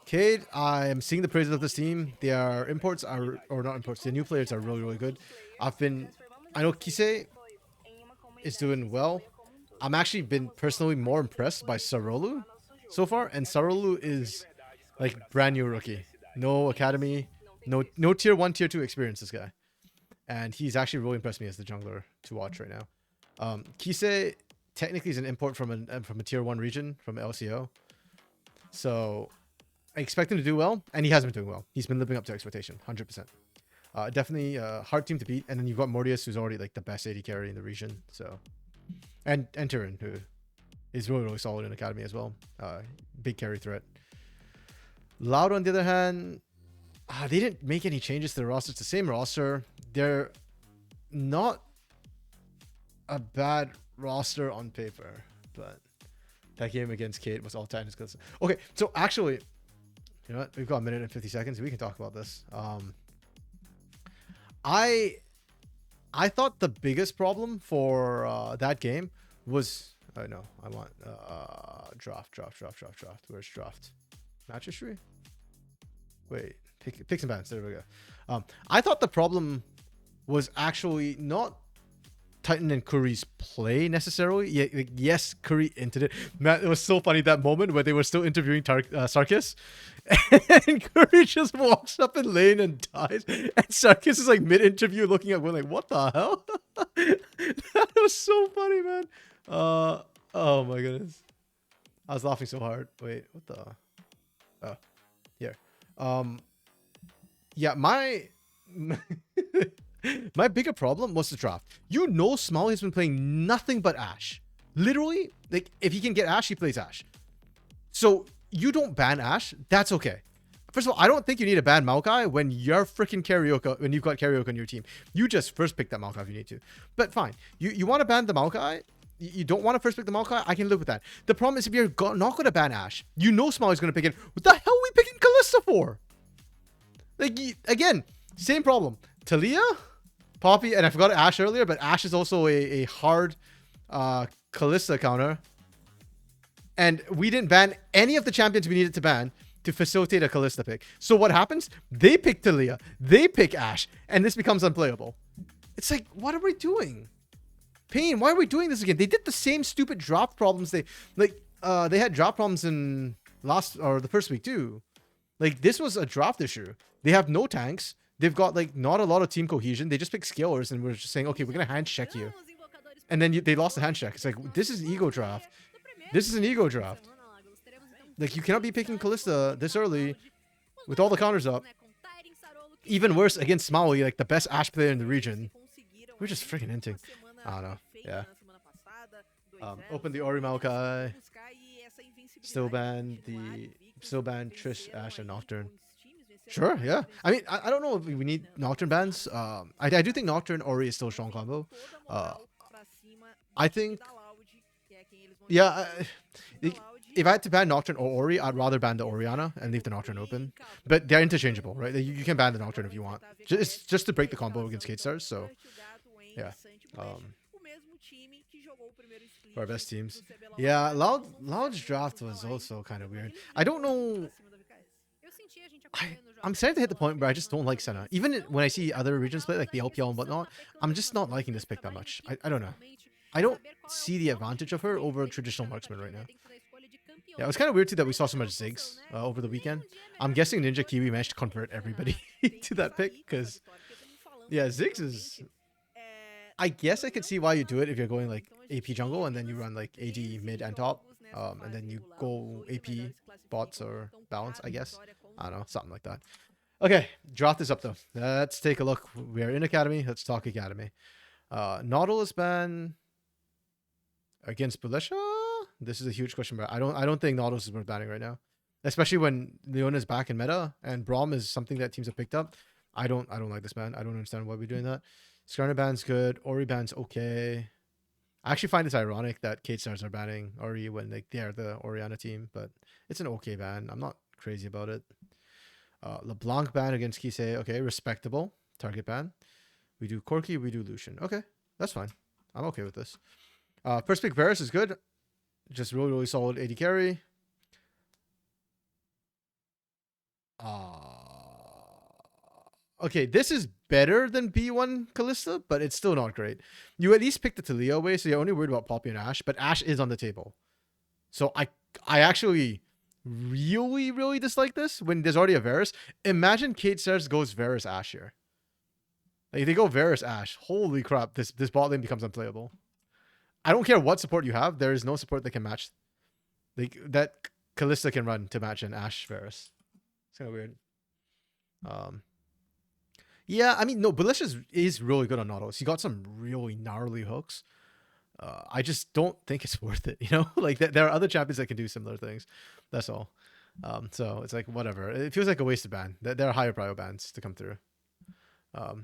Cade, I am seeing the praises of this team. Their imports are, or not imports, their new players are really good. I know Kisei is doing well. I'm actually been personally more impressed by Sarolu so far, and Sarolu is like brand new rookie. No academy, no tier 1, tier 2 experience, this guy. And he's actually really impressed me as the jungler to watch right now. Kisei technically is an import from a tier 1 region, from LCO. So I expect him to do well, and he has been doing well. He's been living up to expectation, 100%. Definitely a hard team to beat. And then you've got Mortius, who's already like the best AD carry in the region. So, and Turin, who is really solid in academy as well. Big carry threat. Loud, on the other hand, they didn't make any changes to the roster. It's the same roster. They're not a bad roster on paper, but that game against Kate was all time. Okay, so actually, you know what? We've got a minute and 50 seconds. We can talk about this. I thought the biggest problem for that game was no, I want draft. Where's draft? Match history? Wait, picks and bans. There we go. I thought the problem was actually not Titan and Curry's play necessarily. Yeah, like, yes, Curry entered it. Man, it was so funny that moment where they were still interviewing Sarkis, and Curry just walks up in lane and dies, and Sarkis is like mid-interview looking at, we're like, what the hell? That was so funny, man. Oh my goodness, I was laughing so hard. Wait, what the? Oh, here. Yeah, my my bigger problem was the draft. You know, Smalley has been playing nothing but Ashe. Literally, like, if he can get Ashe, he plays Ashe. So you don't ban Ashe, that's okay. First of all, I don't think you need to ban Maokai when you're freaking Karaoke, when you've got Karaoke on your team. You just first pick that Maokai if you need to. But fine, you want to ban the Maokai, you don't want to first pick the Maokai, I can live with that. The problem is if you're not going to ban Ashe, you know Smalley's going to pick it. What the hell are we picking Kalista for? Like, again, same problem. Talia, Poppy, and I forgot Ashe earlier, but Ashe is also a hard Kalista counter. And we didn't ban any of the champions we needed to ban to facilitate a Kalista pick. So what happens? They pick Talia, they pick Ashe, and this becomes unplayable. It's like, what are we doing? Pain, why are we doing this again? They did the same stupid drop problems. They had drop problems in the first week too. Like, this was a draft issue. They have no tanks. They've got, like, not a lot of team cohesion. They just pick skillers, and we're just saying, okay, we're going to hand check you. And then they lost the hand check. It's like, this is an ego draft. This is an ego draft. Like, you cannot be picking Kalista this early with all the counters up. Even worse against Smalley, like, the best Ashe player in the region. We're just freaking hinting. I don't know. Yeah. Open the Ori Maokai. Still ban Trish, Ashe, and Nocturne. Sure, yeah. I mean, I don't know if we need Nocturne bans. I do think Nocturne Ori is still a strong combo. I think, yeah. If I had to ban Nocturne or Ori, I'd rather ban the Orianna and leave the Nocturne open. But they're interchangeable, right? You can ban the Nocturne if you want. It's just to break the combo against Kate Stars. So, yeah. For our best teams. Yeah, Loud's draft was also kind of weird. I don't know. I'm starting to hit the point where I just don't like Senna. Even when I see other regions play, like the LPL and whatnot, I'm just not liking this pick that much. I don't know. I don't see the advantage of her over a traditional marksman right now. Yeah, it was kind of weird too that we saw so much Ziggs over the weekend. I'm guessing Ninja Kiwi managed to convert everybody to that pick because, yeah, Ziggs is... I guess I could see why you do it if you're going like AP jungle and then you run like AD mid and top, and then you go AP bots or balance, I guess. I don't know, something like that. Okay, draft is up though. Let's take a look. We are in Academy. Let's talk Academy. Nautilus ban against Belisha? This is a huge question mark. I don't think Nautilus is worth banning right now, especially when Leona's back in meta and Braum is something that teams have picked up. I don't like this ban. I don't understand why we're doing that. Skarner ban's good. Ori ban's okay. I actually find it's ironic that Kate Stars are banning Ori when like they're the Orianna team, but it's an okay ban. I'm not crazy about it. LeBlanc ban against Kisei. Okay, respectable. Target ban. We do Corki, we do Lucian. Okay, that's fine. I'm okay with this. First pick Varus is good. Just really solid AD carry. Okay, this is better than B1 Kalista, but it's still not great. You at least pick the Talia away, so you're only worried about Poppy and Ashe, but Ashe is on the table. So I actually really dislike this when there's already a Varus. Imagine Kate Stars goes Varus Ashe here. Like, if they go Varus Ashe, holy crap, this bot lane becomes unplayable. I don't care what support you have, there is no support that can match. Like, that Kalista can run to match an Ashe Varus. It's kind of weird. Yeah, I mean, no, Belisha is really good on Nautilus. He got some really gnarly hooks. I just don't think it's worth it, you know? Like, there are other champions that can do similar things. That's all. So it's like, whatever. It feels like a wasted ban. There are higher prio bans to come through.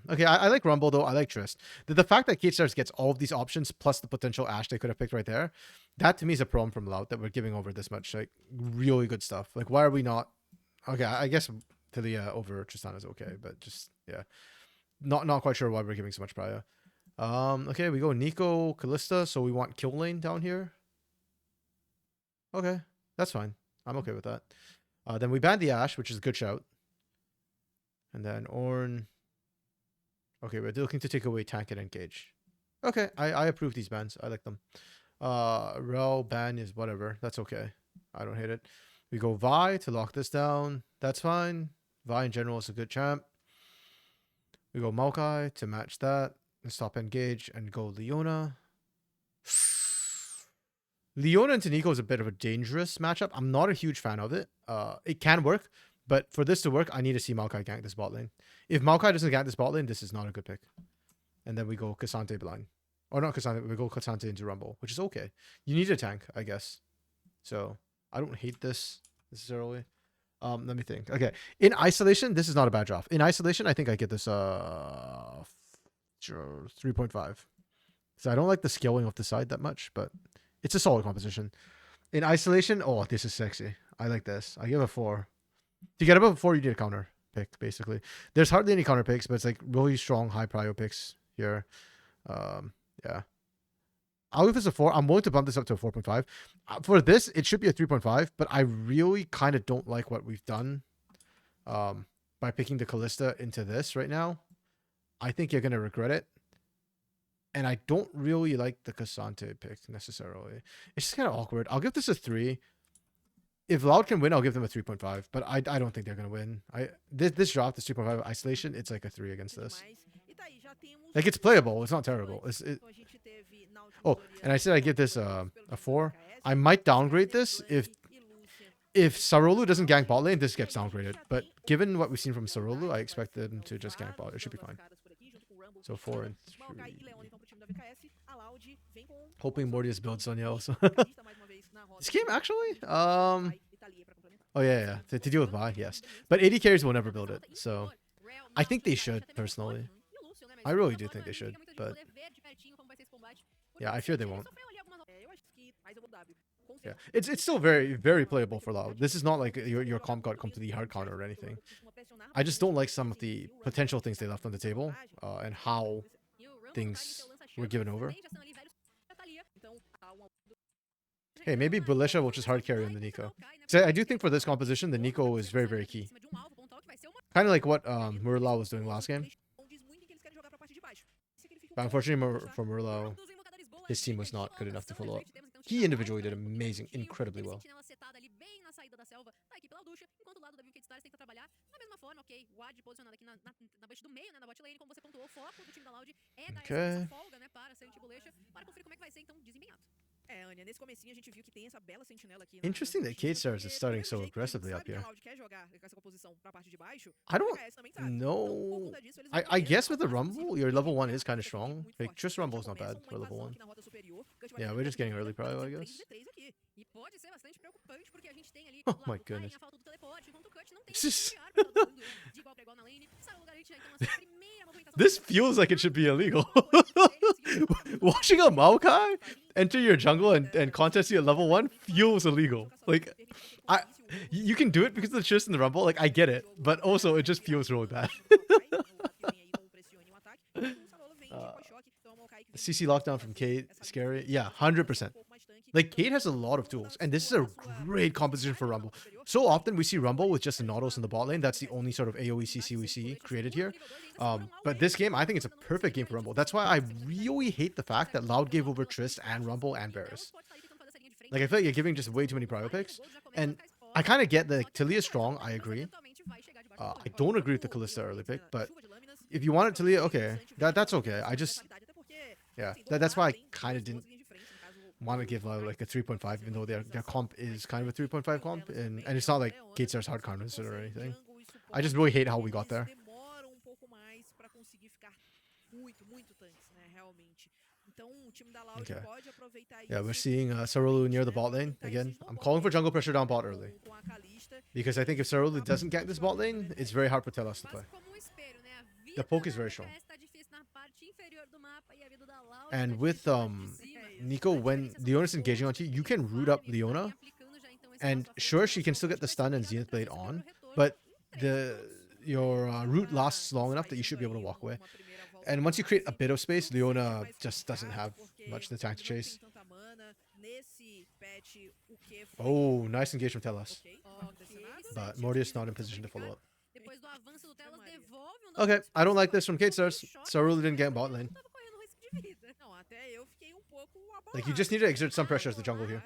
Okay, I like Rumble, though. I like Trist. The fact that Kate Stars gets all of these options, plus the potential Ashe they could have picked right there, that to me is a problem from Loud that we're giving over this much. Like, really good stuff. Like, why are we not... Okay, I guess Talia over Tristan is okay, but just, yeah. not quite sure why we're giving so much prio. Okay, we go Nico, Callista, so we want kill lane down here. Okay, that's fine. I'm okay with that. Then we ban the Ashe, which is a good shout. And then Ornn. Okay, we're looking to take away tank and engage. Okay, I approve these bans. I like them. Rel ban is whatever. That's okay. I don't hate it. We go Vi to lock this down. That's fine. Vi in general is a good champ. We go Maokai to match that. And stop engage and go Leona. Leona into Nico is a bit of a dangerous matchup. I'm not a huge fan of it. It can work, but for this to work, I need to see Maokai gank this bot lane. If Maokai doesn't gank this bot lane, this is not a good pick. And then we go Cassante blind. Or not Cassante, we go Cassante into Rumble, which is okay. You need a tank, I guess. So, I don't hate this necessarily. Let me think. Okay, in isolation, this is not a bad draft. In isolation, I think I get this 3.5. So I don't like the scaling of the side that much, but it's a solid composition. In isolation, oh, this is sexy. I like this. I give a 4. To get above 4, you need a counter pick, basically. There's hardly any counter picks, but it's like really strong high prio picks here. Yeah. I'll give this a 4. I'm willing to bump this up to a 4.5. For this, it should be a 3.5, but I really kind of don't like what we've done by picking the Callista into this right now. I think you're going to regret it. And I don't really like the Cassante pick necessarily. It's just kind of awkward. I'll give this a 3. If Loud can win, I'll give them a 3.5. But I don't think they're going to win. This draft, this 3.5 isolation, it's like a 3 against this. Like, it's playable. It's not terrible. Oh, and I said I give this a 4. I might downgrade this if Sarolu doesn't gank bot lane, this gets downgraded. But given what we've seen from Sarolu, I expect them to just gank bot. It should be fine. So 4 and 3. Hoping Mortius builds Sonya also. This game actually? Oh yeah. To deal with Vi, yes. But AD carries will never build it. So I think they should, personally. I really do think they should, but yeah, I fear they won't. Yeah, it's still very, very playable for Loud. This is not like your comp got completely hard counter or anything. I just don't like some of the potential things they left on the table and how things were given over. Hey, maybe Belisha will just hard carry on the Nico. So I do think for this composition, the Nico is very, very key. Kind of like what Murlau was doing last game. But unfortunately for Murlau, his team was not good enough to follow up. He individually did amazing, incredibly well. Okay. Interesting that K-Stars is starting so aggressively up here. I don't know. I guess with the Rumble, your level 1 is kind of strong. Like, just Rumble is not bad for level 1. Yeah, we're just getting early probably, I guess. Oh my goodness. This feels like it should be illegal. Watching a Maokai enter your jungle and contest you at level 1 feels illegal. Like, you can do it because of the Tris in the Rumble. Like, I get it, but also it just feels really bad. CC lockdown from Kate, scary. Yeah, 100%. Like, Kate has a lot of tools, and this is a great composition for Rumble. So often we see Rumble with just a Nautilus in the bot lane. That's the only sort of AoE CC we see created here. But this game, I think it's a perfect game for Rumble. That's why I really hate the fact that Loud gave over Trist and Rumble and Varus. Like, I feel like you're giving just way too many prio picks. And I kind of get that Talia is strong. I agree. I don't agree with the Callista early pick, but if you wanted Talia, okay. That's okay. I just... Yeah, that's why I kind of didn't want to give like a 3.5, even though their comp is kind of a 3.5 comp, and it's not like K-Star's hard counters or anything. I just really hate how we got there. Okay. Yeah, we're seeing Sarolu near the bot lane again. I'm calling for jungle pressure down bot early, because I think if Sarolu doesn't gank this bot lane, it's very hard for Telos to play. The poke is very strong. And with Nico, when Leona's engaging onto you, you can root up Leona. And sure, she can still get the stun and Zenith Blade on, but your route lasts long enough that you should be able to walk away. And once you create a bit of space, Leona just doesn't have much in the tank to chase. Oh, nice engage from Telas. But Mortius not in position to follow up. Depois do avanço do Telas, devolve Okay, I don't like this from Kate Stars. So really didn't get bot lane. Tava correndo risco de vida. Like, you just need to exert some pressure as the jungle here.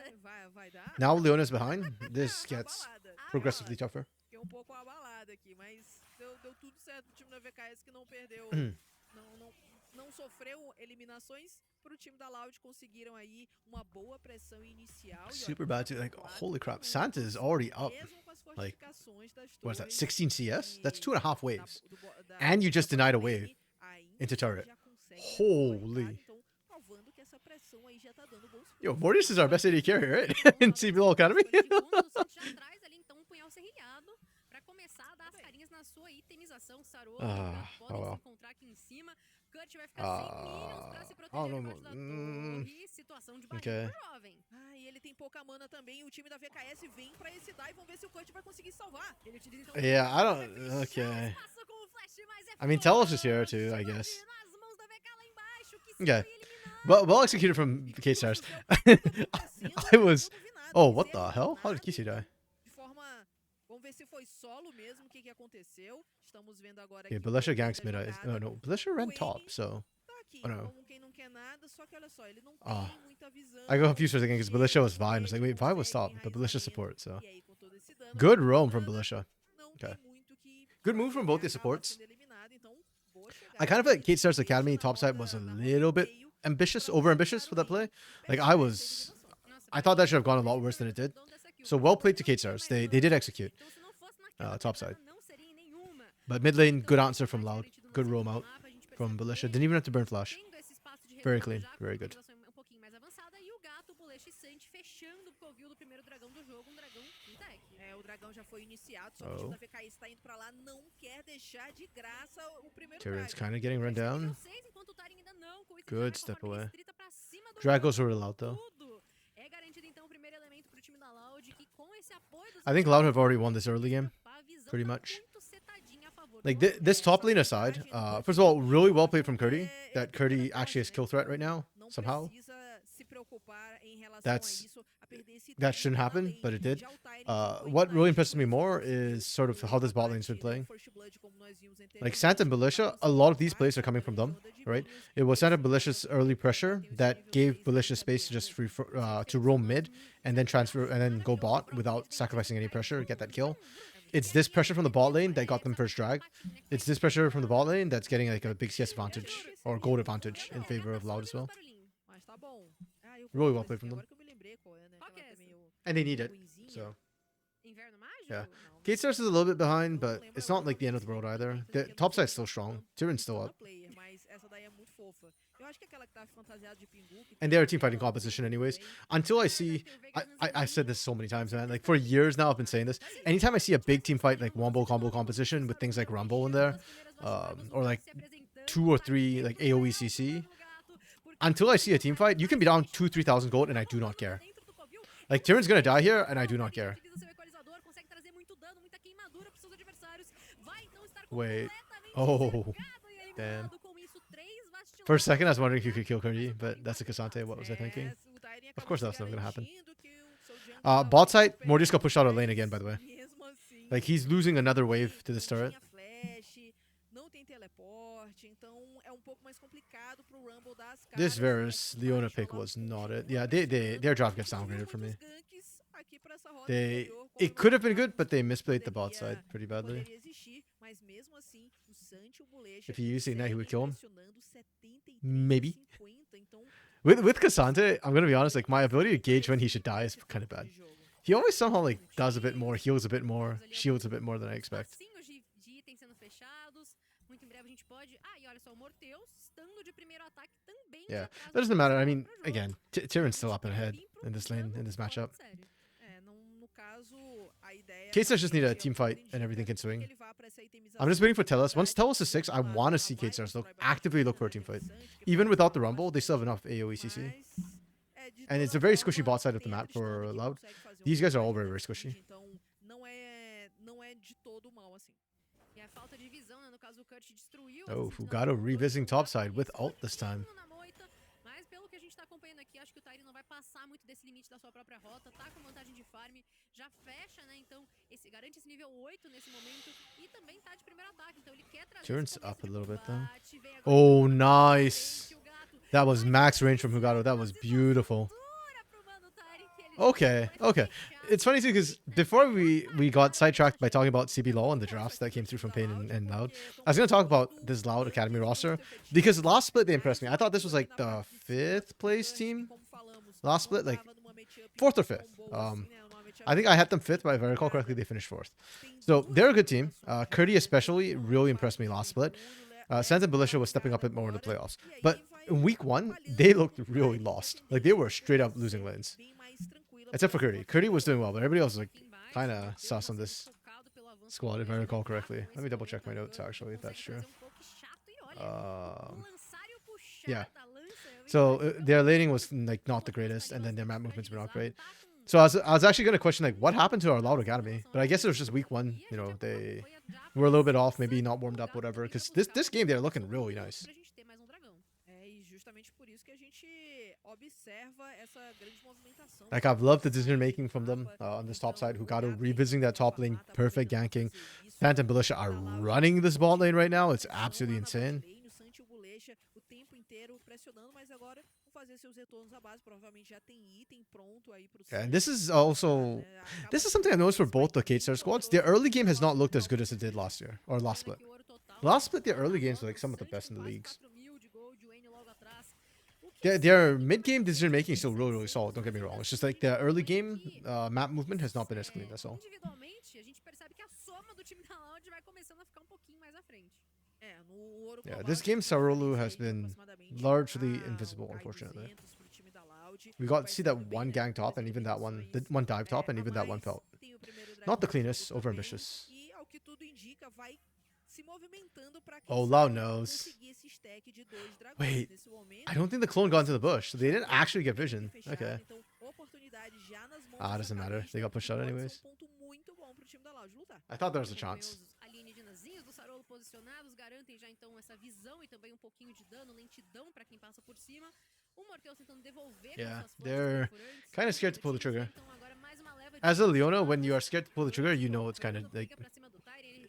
Now Leona's behind. This gets progressively tougher. Fiquei pouco abalada aqui, mas deu tudo certo pro time da VKS que não perdeu, não sofreu eliminações. Pro time da Loud conseguiram aí uma boa pressão inicial. Super bad too. Like, holy crap, Santa is already up. Like, what is that, 16 CS? That's 2.5 waves. And you just denied a wave into turret. Holy. Yo, Mortius is our best AD carry, right? In CBLOL Academy. Wow. Okay. E ele tem pouca mana também. O time da VKS vem pra esse dive. Vamos ver se o Kurt vai conseguir salvar. Yeah, I don't. Okay. I mean, Telos is here too, I guess. Okay. Well executed from Kate Stars. I was. Oh, what the hell? How did Kissy die? Vamos ver se foi solo mesmo, o que aconteceu. Estamos vendo agora Yeah, Belisha ganks mid. Oh no, Belisha ran top, so. Oh no. I got confused for a second because Belisha was Vi. I was like, wait, Vi was top, but Belisha support, so. Good roam from Belisha. Okay. Good move from both the supports. I kind of feel like Kate Stars Academy topside was a little bit ambitious, over ambitious for that play. Like, I thought that should have gone a lot worse than it did. So well played to Kate Stars. They did execute topside. But mid lane, good answer from Loud. Good roam out from Belisha. Didn't even have to burn flash. Very clean. Very good. Oh. Tyrion's kind of getting run down. Good step away. Drago's really loud though. I think Loud have already won this early game, pretty much. Like, this top lane aside, first of all, really well played from Curdy. That Curdy actually has kill threat right now, somehow. That shouldn't happen, but it did. What really impresses me more is sort of how this bot lane's been playing. Like, Santa and Belisha, a lot of these plays are coming from them, right? It was Santa and Belisha's early pressure that gave Belisha space to just to roam mid and then transfer and then go bot without sacrificing any pressure, get that kill. It's this pressure from the bot lane that got them first drag. It's this pressure from the bot lane that's getting like a big CS advantage or gold advantage in favor of Loud as well. Really well played from them. And they need it, so. Yeah. Kate Stars is a little bit behind, but it's not like the end of the world either. The top side's still strong. Tyrion's still up. And they're a team fighting composition anyways. Until I see... I've said this so many times, man. Like, for years now, I've been saying this. Anytime I see a big team fight, like, wombo combo composition with things like Rumble in there, or like 2 or 3, like, AoE CC, until I see a team fight, you can be down 2,000-3,000 gold, and I do not care. Like, Tyrion's gonna die here, and I do not care. Wait. Oh. Damn. For a second, I was wondering if you could kill Curdy, but that's a Cassante. What was I thinking? Of course, that's never gonna happen. Bot side, Mortius got pushed out of lane again, by the way. Like, he's losing another wave to this turret. This Varus Leona pick was not it. Yeah, their draft gets downgraded for me. It could have been good, but they misplayed the bot side pretty badly. If he used Ignite, he would kill him. Maybe. With Cassante, I'm gonna be honest, like, my ability to gauge when he should die is kind of bad. He always somehow like does a bit more, heals a bit more, shields a bit more than I expect. Yeah, that doesn't matter. I mean, again, Tyrion's still up and ahead in this lane, in this matchup. K-Stars just need a team fight and everything can swing. I'm just waiting for Telos. Once Telos is 6, I want to see K-Stars actively look for a team fight. Even without the Rumble, they still have enough AoE CC. And it's a very squishy bot side of the map for Loud. These guys are all very, very squishy. falta de visão, né? No caso, o Kurt destruiu. Oh, Fugado revisiting topside with ult this time. Mas pelo que a gente tá acompanhando aqui, acho que o Tyreen não vai passar muito desse limite da sua própria rota, tá com vantagem de farm, já fecha, né? Então, garante esse nível 8 nesse momento e também tá de primeiro ataque, então ele quer trazer Turns esse up a começo de little bit though. combate, vem agora Oh, com a nice. frente, o gato That was vai max fazer range from Fugado. That was beautiful. dura pro mano Tyreen, que ele Okay, já vai okay. fechar. It's funny too because before we got sidetracked by talking about CBLOL and the drafts that came through from Pain and Loud, I was gonna talk about this Loud Academy roster because last split they impressed me. I thought this was like the 5th place team. Last split, like 4th or 5th. I think I had them 5th, but if I recall correctly, they finished 4th. So they're a good team. Curdy especially really impressed me last split. Santa and Belisha was stepping up a bit more in the playoffs. But in week 1, they looked really lost. Like they were straight up losing lanes. Except for Curdy. Curdy was doing well, but everybody else was like kind of sus on this squad, if I recall correctly. Let me double check my notes actually, if that's true. Yeah. So their laning was like not the greatest, and then their map movements were not great. So I was actually gonna question like what happened to our Loud Academy, but I guess it was just week 1. You know, they were a little bit off, maybe not warmed up, whatever. Because this game they're looking really nice. Justamente por isso que a gente observa essa grande movimentação. Like I've loved the decision making from them on this top side. Hugado revisiting that top lane, perfect ganking. Phantom and Belisha are running this bot lane right now. It's absolutely insane. O tempo inteiro pressionando, mas agora vão fazer seus retornos à base. Provavelmente já tem item pronto aí pro. And this is something I noticed for both the K-Star squads. Their early game has not looked as good as it did last year or last split. Last split, their early games were like some of the best in the leagues. Their mid-game decision-making is still really, really solid, don't get me wrong. It's just like their early game map movement has not been as clean, that's all. Yeah, this game Sarulu has been largely invisible, unfortunately. We got to see that one gang top and even that one, the one dive top and even that one felt not the cleanest, over-ambitious. Oh, Loud knows. Wait, I don't think the clone got into the bush. So they didn't actually get vision. Okay. Doesn't matter. They got pushed out anyways. I thought there was a chance. Yeah, they're kind of scared to pull the trigger. As a Leona, when you are scared to pull the trigger, you know it's kind of like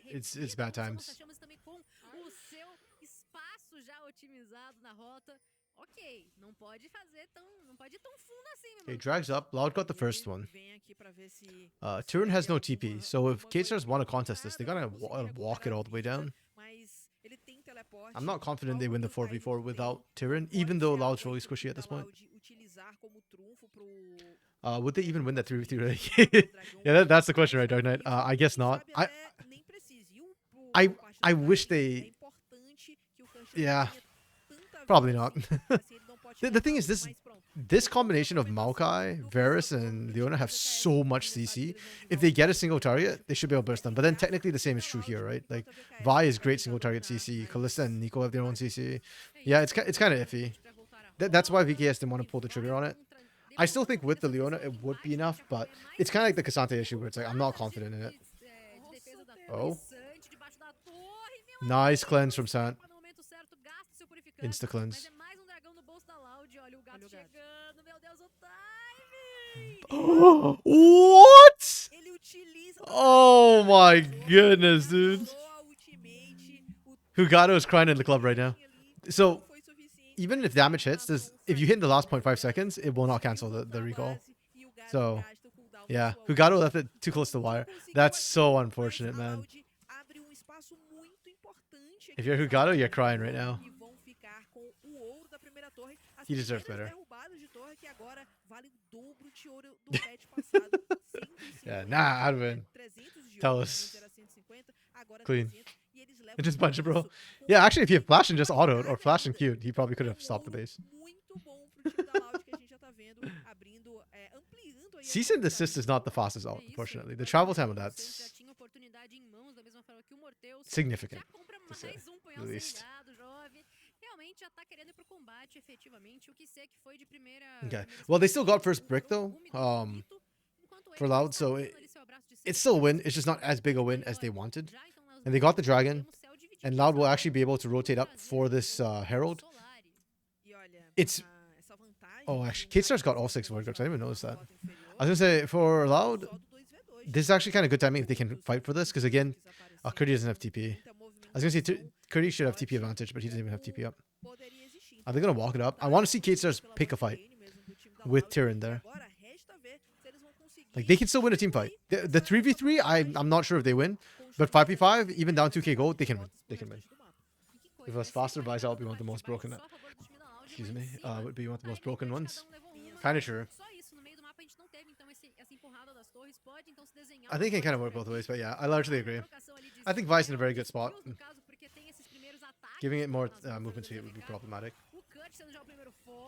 it's bad times. Okay, drags up. Loud got the first one. Turin has no TP, so if K-Stars want to contest this, they gotta walk it all the way down. I'm not confident they win the 4v4 without Tyrion, even though Loud's really squishy at this point. Would they even win that 3v3? Yeah, that's the question, right, Dark Knight? I guess not. I wish they... Yeah, probably not. The thing is, this combination of Maokai, Varus, and Leona have so much CC. If they get a single target, they should be able to burst them. But then technically the same is true here, right? Like Vi is great single target CC. Kalista and Nico have their own CC. Yeah, it's kind of iffy. That's why VKS didn't want to pull the trigger on it. I still think with the Leona it would be enough, but it's kind of like the Cassante issue where it's like I'm not confident in it. Oh, nice cleanse from Sant. Insta cleanse. What? Oh my goodness, dude. Hugado is crying in the club right now. So even if damage hits, if you hit in the last 0.5 seconds, it will not cancel the recall. So yeah, Hugado left it too close to the wire. That's so unfortunate, man. If you're Hugado, you're crying right now. He deserves better. Yeah, nah, I'd win. Tell us. Clean. Just punch it, bro. Yeah, actually, if you have flash and just autoed or flash and queued, he probably could have stopped the base. Cease and desist is not the fastest ult, unfortunately. The travel time of that's significant, to say the least. Okay. Well, they still got first brick though. For Loud, so it's still a win. It's just not as big a win as they wanted. And they got the dragon. And Loud will actually be able to rotate up for this Herald. E olha, It's... essa vantagem Oh, do actually, K-Star's got all 6 Warcrafts. I didn't even notice that. I was going to say, for Loud, só do 2v2. this is actually kind of good timing if they can fight for this. Because again, Curdy doesn't have TP. Muita I was going to say, movimentação Curdy should have TP advantage, but he doesn't even have TP up. poderia existir. Are they going to walk it up? I want to see K-Stars pick a fight with Tyrion there. Agora resta ver se eles vão conseguir Like, they can still win a team fight. The 3v3, I'm not sure if they win. But 5v5, even down 2k gold, they can win. They can win. If it was faster, buys out, we want the most broken. Excuse me. Would be one of the most broken ones. Kind of sure. I think it can kind of work both ways, but yeah, I largely agree. I think Vi's in a very good spot. Giving it more movement speed would be problematic.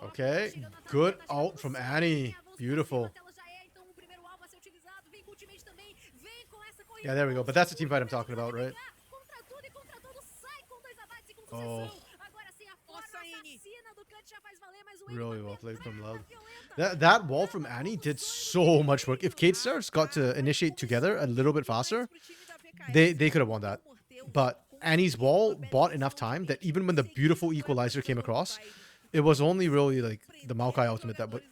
Okay, good ult from Annie. Beautiful. Yeah, there we go. But that's the team fight I'm talking about, right? Oh. Really well played from Loud. That wall from Annie did so much work. If Kate Stars got to initiate together a little bit faster, they could have won that. But Annie's wall bought enough time that even when the beautiful equalizer came across, it was only really like the Maokai ultimate that would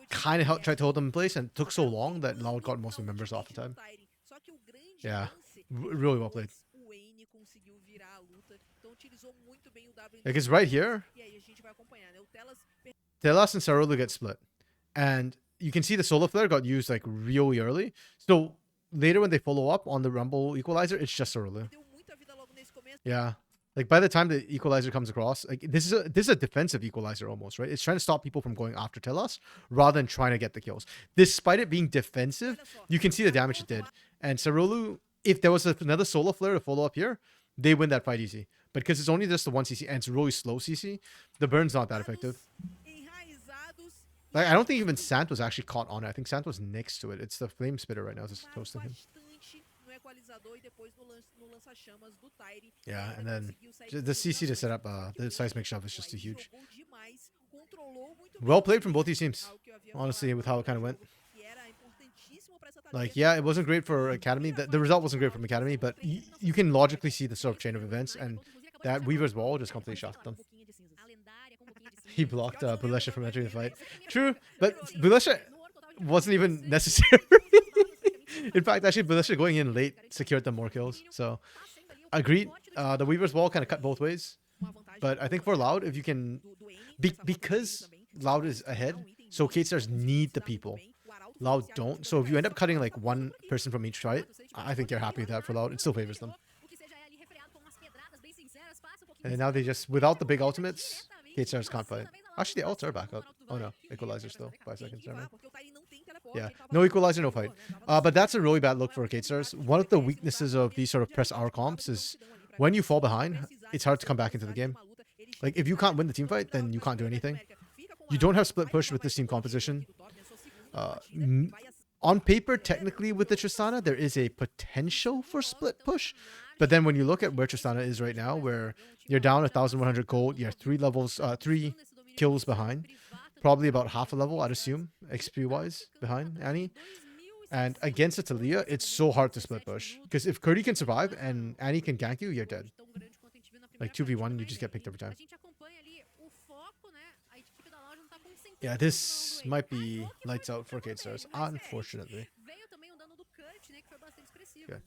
kind of tried to hold them in place, and it took so long that Loud got most of the members off the time. Yeah, really well played. Because right here, Telas and Sarulu get split. And you can see the Solar Flare got used like really early. So later when they follow up on the Rumble Equalizer, it's just Sarulu. Yeah. Like by the time the Equalizer comes across, like this is a defensive Equalizer almost, right? It's trying to stop people from going after Telas rather than trying to get the kills. Despite it being defensive, you can see the damage it did. And Sarulu, if there was another Solar Flare to follow up here, they win that fight easy. But because it's only just the 1 CC and it's really slow CC, the burn's not that effective. Like, I don't think even Sant was actually caught on it. I think Sant was next to it. It's the Flame Spitter right now just toasting him. Yeah, and then the CC to set up the seismic shove is just too huge. Well played from both these teams, honestly, with how it kind of went. Like, yeah, it wasn't great for Academy. The result wasn't great from Academy, but you can logically see the sort of chain of events, and that Weaver's wall just completely shocked them. He blocked Bulesha from entering the fight. True, but Bulesha wasn't even necessary. In fact, actually, Bulesha going in late secured them more kills. So, agreed. The Weaver's wall kind of cut both ways. But I think for Loud, if you can... because Loud is ahead, so K-Stars need the people. Loud don't. So if you end up cutting like one person from each fight, I think you're happy with that for Loud. It still favors them. And now they just, without the big ultimates, K-Stars can't fight. Actually, the ults are back up. Oh no, Equalizer still. 5 seconds. Never mind. Yeah, no Equalizer, no fight. But that's a really bad look for K-Stars. One of the weaknesses of these sort of press R comps is when you fall behind, it's hard to come back into the game. Like, if you can't win the team fight, then you can't do anything. You don't have split push with this team composition. On paper, technically with the Tristana, there is a potential for split push. But then when you look at where Tristana is right now, where you're down 1,100 gold, you're 3 kills behind. Probably about half a level, I'd assume, XP-wise, behind Annie. And against a Talia, it's so hard to split push. Because if Curdy can survive and Annie can gank you, you're dead. Like 2v1, you just get picked every time. Yeah, this might be lights out for K-Stars, unfortunately. Okay.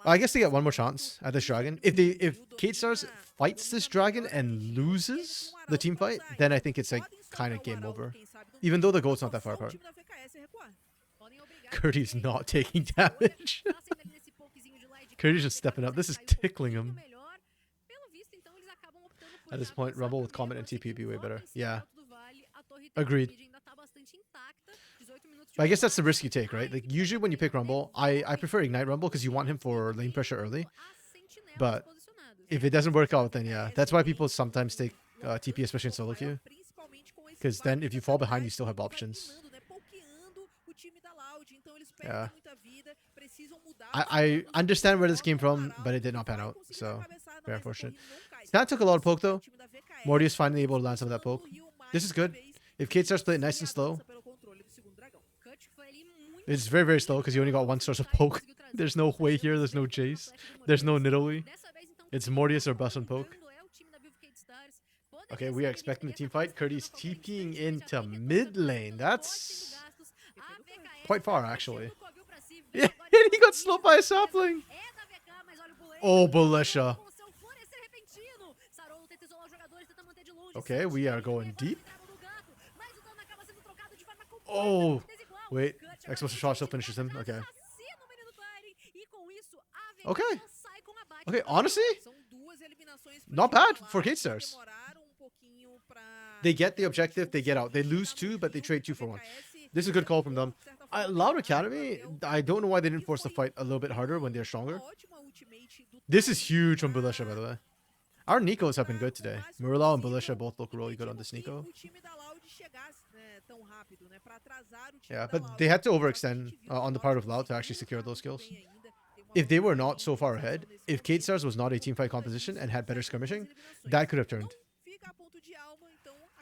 I guess they get one more chance at this dragon. If K-Stars fights this dragon and loses the team fight, then I think it's like kind of game over. Even though the goal's not that far apart. Curdy's not taking damage. Curdy's just stepping up. This is tickling him. At this point, Rumble with Comet and TP would be way better. Yeah. Agreed. But I guess that's the risk you take, right? Like, usually when you pick Rumble, I prefer Ignite Rumble because you want him for lane pressure early. But if it doesn't work out, then yeah. That's why people sometimes take TP, especially in solo queue. Because then if you fall behind, you still have options. Yeah. I understand where this came from, but it did not pan out. So, very unfortunate. That took a lot of poke, though. Morty finally able to land some of that poke. This is good. If Kate starts playing nice and slow. It's very, very slow because you only got one source of poke. There's no way here. There's no chase. There's no Nidalee. It's Mortius or Bus and Poke. Okay, we are expecting the team fight. Curdy's TPing into mid lane. That's quite far, actually. Yeah, and he got slowed by a sapling. Oh, Belisha. Okay, we are going deep. Oh, wait. Explosive shot still finishes him. Okay. Okay. Okay, honestly, not bad for Kate Stars. They get the objective, they get out. They lose 2, but they trade 2 for 1. This is a good call from them. Loud Academy, I don't know why they didn't force the fight a little bit harder when they're stronger. This is huge from Belisha, by the way. Our Nikos have been good today. Murlau and Belisha both look really good on this Nico. Yeah, but they had to overextend on the part of Loud to actually secure those kills. If they were not so far ahead, if Kate Stars was not a teamfight composition and had better skirmishing, that could have turned.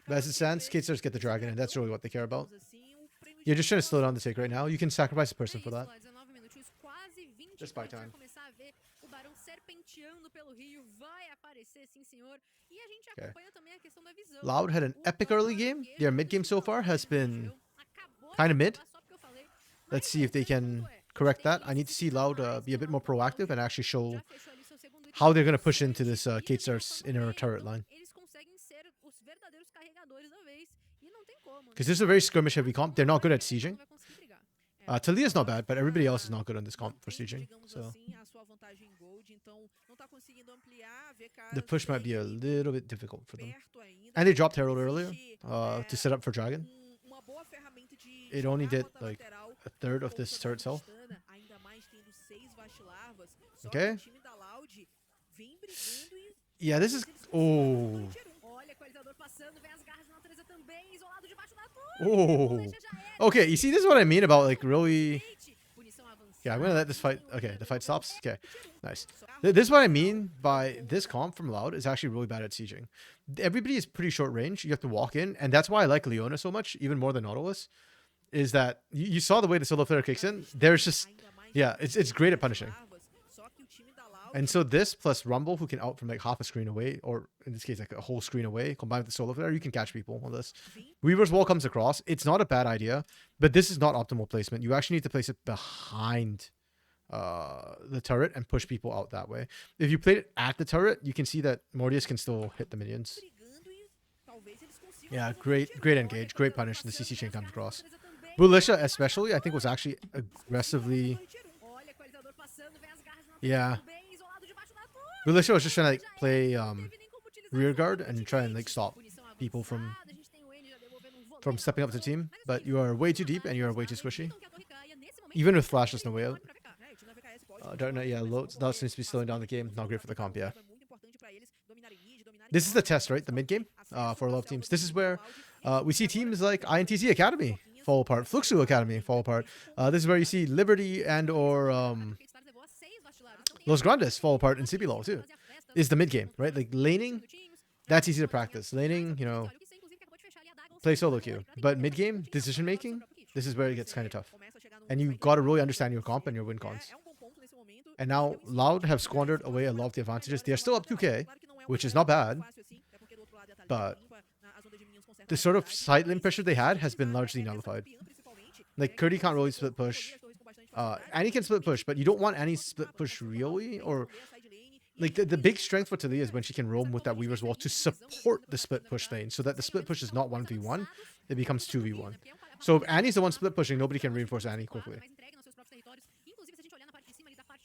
But as it stands, Kate Stars get the dragon, and that's really what they care about. You're just trying to slow down the take right now. You can sacrifice a person for that. Just by time. Okay. Loud had an epic early game. Their mid game so far has been kind of mid. Let's see if they can correct that. I need to see Loud be a bit more proactive and actually show how they're going to push into this Kate Stars inner turret line. Because this is a very skirmish heavy comp. They're not good at sieging. Talia's not bad, but everybody else is not good on this comp for sieging. So the push might be a little bit difficult for them. And they dropped Herald earlier to set up for Dragon. It only did like a third of this turret health. Okay. Yeah, this is... Oh. Oh. Okay, you see, this is what I mean about like really... Yeah, I'm gonna let this fight... Okay, the fight stops. Okay, nice. This is what I mean by this comp from Loud is actually really bad at sieging. Everybody is pretty short range. You have to walk in, and that's why I like Leona so much, even more than Nautilus, is that you saw the way the solo flare kicks in. There's just... Yeah, it's great at punishing. And so this plus Rumble, who can out from like half a screen away, or in this case, like a whole screen away, combined with the solo flare, you can catch people on this. Weaver's Wall comes across. It's not a bad idea, but this is not optimal placement. You actually need to place it behind the turret and push people out that way. If you played it at the turret, you can see that Mortius can still hit the minions. Yeah, great engage, great punish. The CC chain comes across. Belisha especially, I think, was actually aggressively... Yeah. Belisha was just trying to like play rear guard and try and like stop people from stepping up to the team, but you are way too deep and you are way too squishy. Even with flash, there's no way out. Dark Knight, yeah, that seems to be slowing down the game. Not great for the comp, yeah. This is the test, right? The mid game for a lot of teams. This is where we see teams like INTZ Academy fall apart, Fluxu Academy fall apart. This is where you see Liberty and or Los Grandes fall apart in CBLOL too. Is the mid game, right? Like laning, that's easy to practice. Laning, you know, play solo queue. But mid game, decision making, this is where it gets kind of tough. And you got to really understand your comp and your win cons. And now Loud have squandered away a lot of the advantages. They're still up 2k, which is not bad. But the sort of side lane pressure they had has been largely nullified. Like Curdy can't really split push. Annie can split push, but you don't want Annie split push really, or like the big strength for Talia is when she can roam with that Weaver's Wall to support the split push lane, so that the split push is not 1v1, it becomes 2v1. So if Annie's the one split pushing, nobody can reinforce Annie quickly.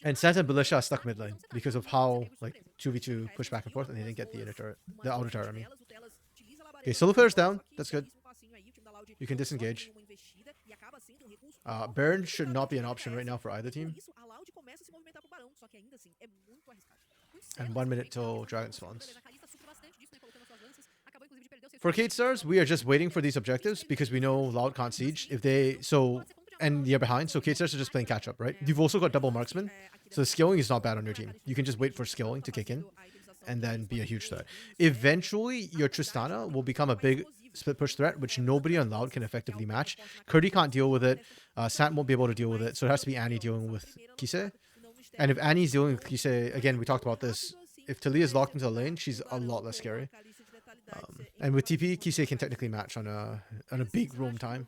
And Santa and Belisha are stuck mid lane because of how like 2v2 push back and forth, and they didn't get the inner turret, the outer turret. I mean, okay, solo flare's down. That's good. You can disengage. Baron should not be an option right now for either team. And 1 minute till Dragon spawns. For Kate Stars, we are just waiting for these objectives because we know Loud can't siege. If they and they're behind, so Kate Stars are just playing catch up, right? You've also got double marksman, so the skilling is not bad on your team. You can just wait for skilling to kick in and then be a huge threat. Eventually, your Tristana will become a big split push threat, which nobody on Loud can effectively match. Curdy can't deal with it. Sant won't be able to deal with it, so it has to be Annie dealing with Kise. And if Annie's dealing with Kise, again, we talked about this. If Talia's locked into a lane, she's a lot less scary. And with TP, Kise can technically match on a big roam time.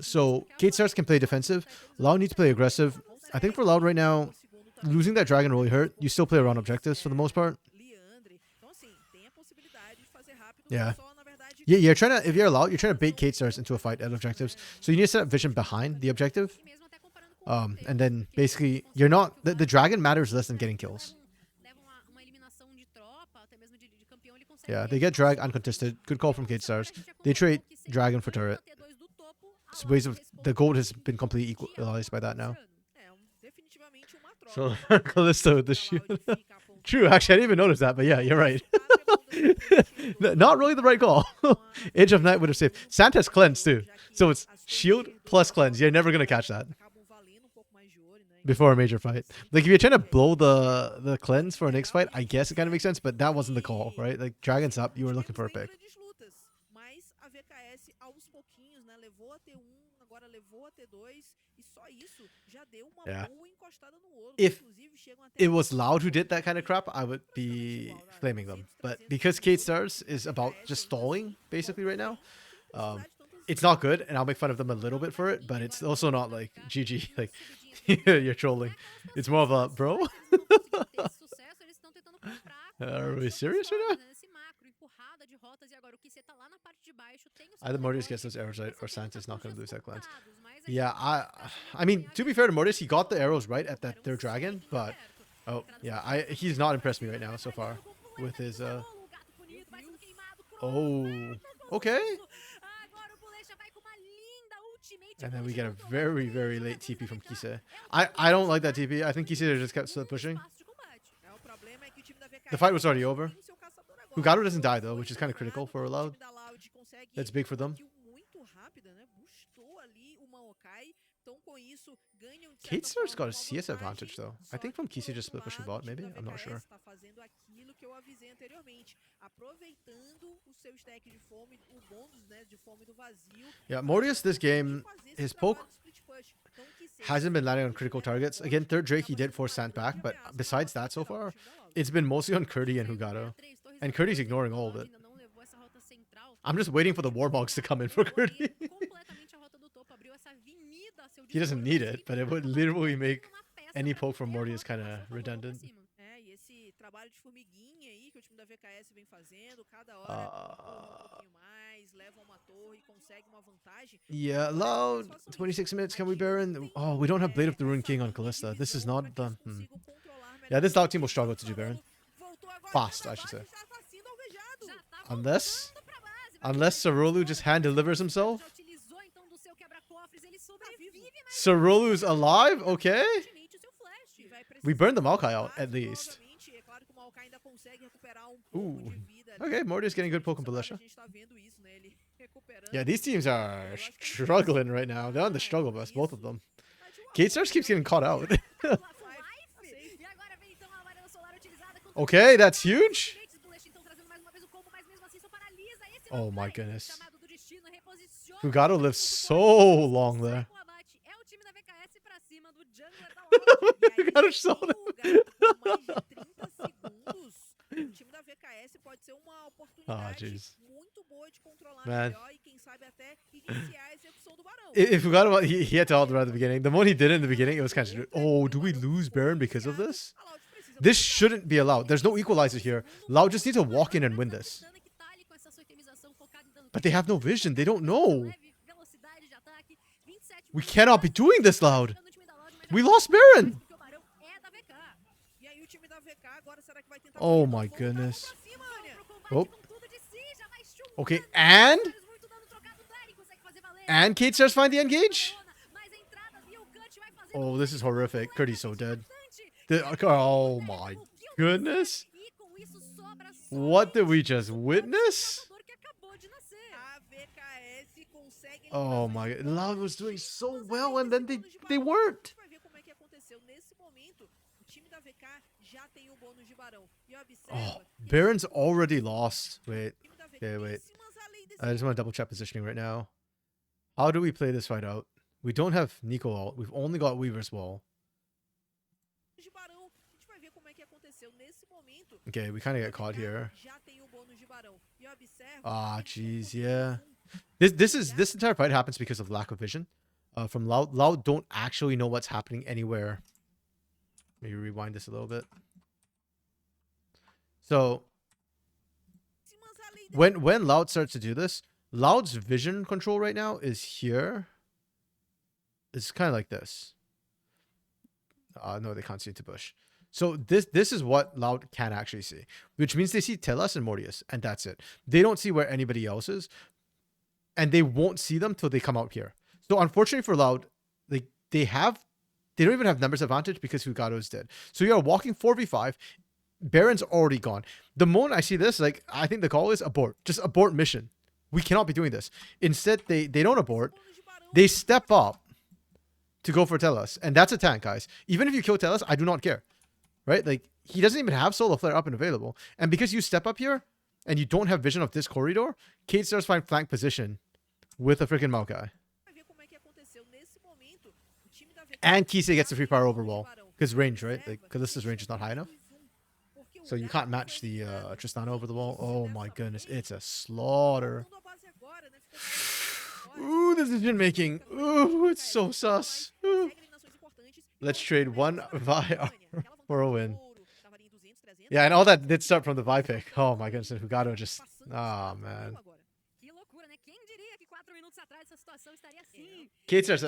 So Kate Stars can play defensive. Loud needs to play aggressive. I think for Loud right now, losing that dragon really hurt. You still play around objectives for the most part. Yeah. Yeah, you're trying to, if you're Loud, you're trying to bait Kate Stars into a fight at objectives. So you need to set up vision behind the objective. And then basically, you're not, the dragon matters less than getting kills. Yeah, they get drag uncontested. Good call from Kate Stars. They trade dragon for turret. So the gold has been completely equalized by that now. So Kalista with the shield. True, actually, I didn't even notice that, but yeah, you're right. Not really the right call. Edge of Night would have saved. Santa's cleanse too. So it's shield plus cleanse. You're never going to catch that before a major fight. Like if you're trying to blow the cleanse for a next fight, I guess it kind of makes sense, but that wasn't the call, right? Like Dragon's up, you were looking for a pick. Yeah. If it was Loud who did that kind of crap, I would be flaming them. But because Kate Stars is about just stalling basically right now, it's not good, and I'll make fun of them a little bit for it, but it's also not like GG, like you're trolling. It's more of a bro. Are we serious right now? Either Mortius gets those arrows right, or Santa's not going to lose that cleanse. Yeah, I mean, to be fair to Mortius, he got the arrows right at that their dragon, but yeah, he's not impressed me right now so far with his oh, okay. And then we get a very, very late TP from Kise. I don't like that TP. I think Kise just kept pushing. The fight was already over. Hugado doesn't die though, which is kind of critical for Loud. That's big for them. Kate Star's got a CS advantage though. I think from Kise just split pushing bot, maybe? I'm not sure. Yeah, Mortius this game, his poke hasn't been landing on critical targets. Again, third Drake he did force Sant back, but besides that so far, it's been mostly on Curdy and Hugado. And Curdy's ignoring all of it. I'm just waiting for the Warmogs to come in for Curdy. He doesn't need it, but it would literally make any poke from Mortius kind of redundant. Yeah, Loud. 26 minutes. Can we Baron? Oh, we don't have Blade of the Ruined King on Kalista. This is not the... Yeah, this Loud team will struggle to do Baron. Fast, I should say. Unless Sarolu just hand delivers himself. Sarolu's alive? Okay. We burned the Maokai out, at least. Ooh. Okay, Mortius getting good poke on Belisha. Yeah, these teams are struggling right now. They're on the struggle bus, both of them. Kate Stars keeps getting caught out. Okay, that's huge. Oh my goodness. Hugado lives so long there. Hugado saw that. Oh, jeez. Man. If Hugado, he had to ult right at the beginning. The one he did in the beginning, it was kind of... Oh, do we lose Baron because of this? This shouldn't be allowed. There's no equalizer here. Loud just need to walk in and win this. But they have no vision. They don't know. We cannot be doing this, Loud. We lost Baron. Oh my goodness. Oh. Okay, and Kate Stars find the engage? Oh, this is horrific. Curdy's so dead. Oh my goodness. What did we just witness? Oh my god. Loud was doing so well and then they weren't. Oh, Baron's already lost. Wait. I just want to double check positioning right now. How do we play this fight out? We don't have Nico ult. We've only got Weaver's wall. De Barão, a gente vai ver como é que aconteceu nesse momento. Okay, we kind of get caught here. Já tem o bônus de Barão. E observa. Ah, jeez, yeah. This entire fight happens because of lack of vision. From Loud. Loud don't actually know what's happening anywhere. Maybe rewind this a little bit. So when Loud starts to do this, Loud's vision control right now is here. It's kind of like this. No, they can't see into bush. So this is what Loud can actually see, which means they see Telas and Mortius, and that's it. They don't see where anybody else is, and they won't see them till they come out here. So unfortunately for Loud, they don't even have numbers advantage because Hugado is dead. So you are walking 4v5. Baron's already gone. The moment I see this, like, I think the call is abort. Just abort mission. We cannot be doing this. Instead, they don't abort. They step up to go for Telas. And that's a tank, guys. Even if you kill Telas, I do not care. Right? Like, he doesn't even have Solar Flare up and available. And because you step up here, and you don't have vision of this corridor, Kate starts find flank position with a freaking Maokai. And Kisei gets the free power over wall. Because range, right? Like, Callista's range is not high enough. So you can't match the Tristana over the wall. Oh my goodness, it's a slaughter. Ooh, decision making. Ooh, it's so sus. Ooh. Let's trade one Vi for a win. Yeah, and all that did start from the Vi pick. Oh my goodness, and Hugado just... Oh man. Kate Stars...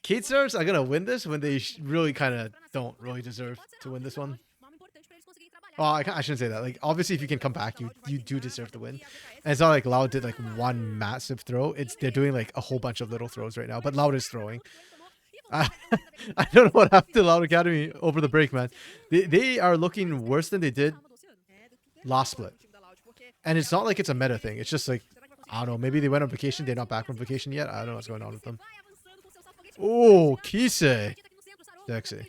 Kate Stars are gonna win this when they really kind of don't really deserve to win this one. Oh, I shouldn't say that. Like, obviously, if you can come back, you do deserve to win. And it's not like Loud did like one massive throw. They're doing like a whole bunch of little throws right now. But Loud is throwing. I don't know what happened to Loud Academy over the break, man. They are looking worse than they did last split. And it's not like it's a meta thing. It's just like, I don't know. Maybe they went on vacation. They're not back from vacation yet. I don't know what's going on with them. Oh, Kisei. Sexy.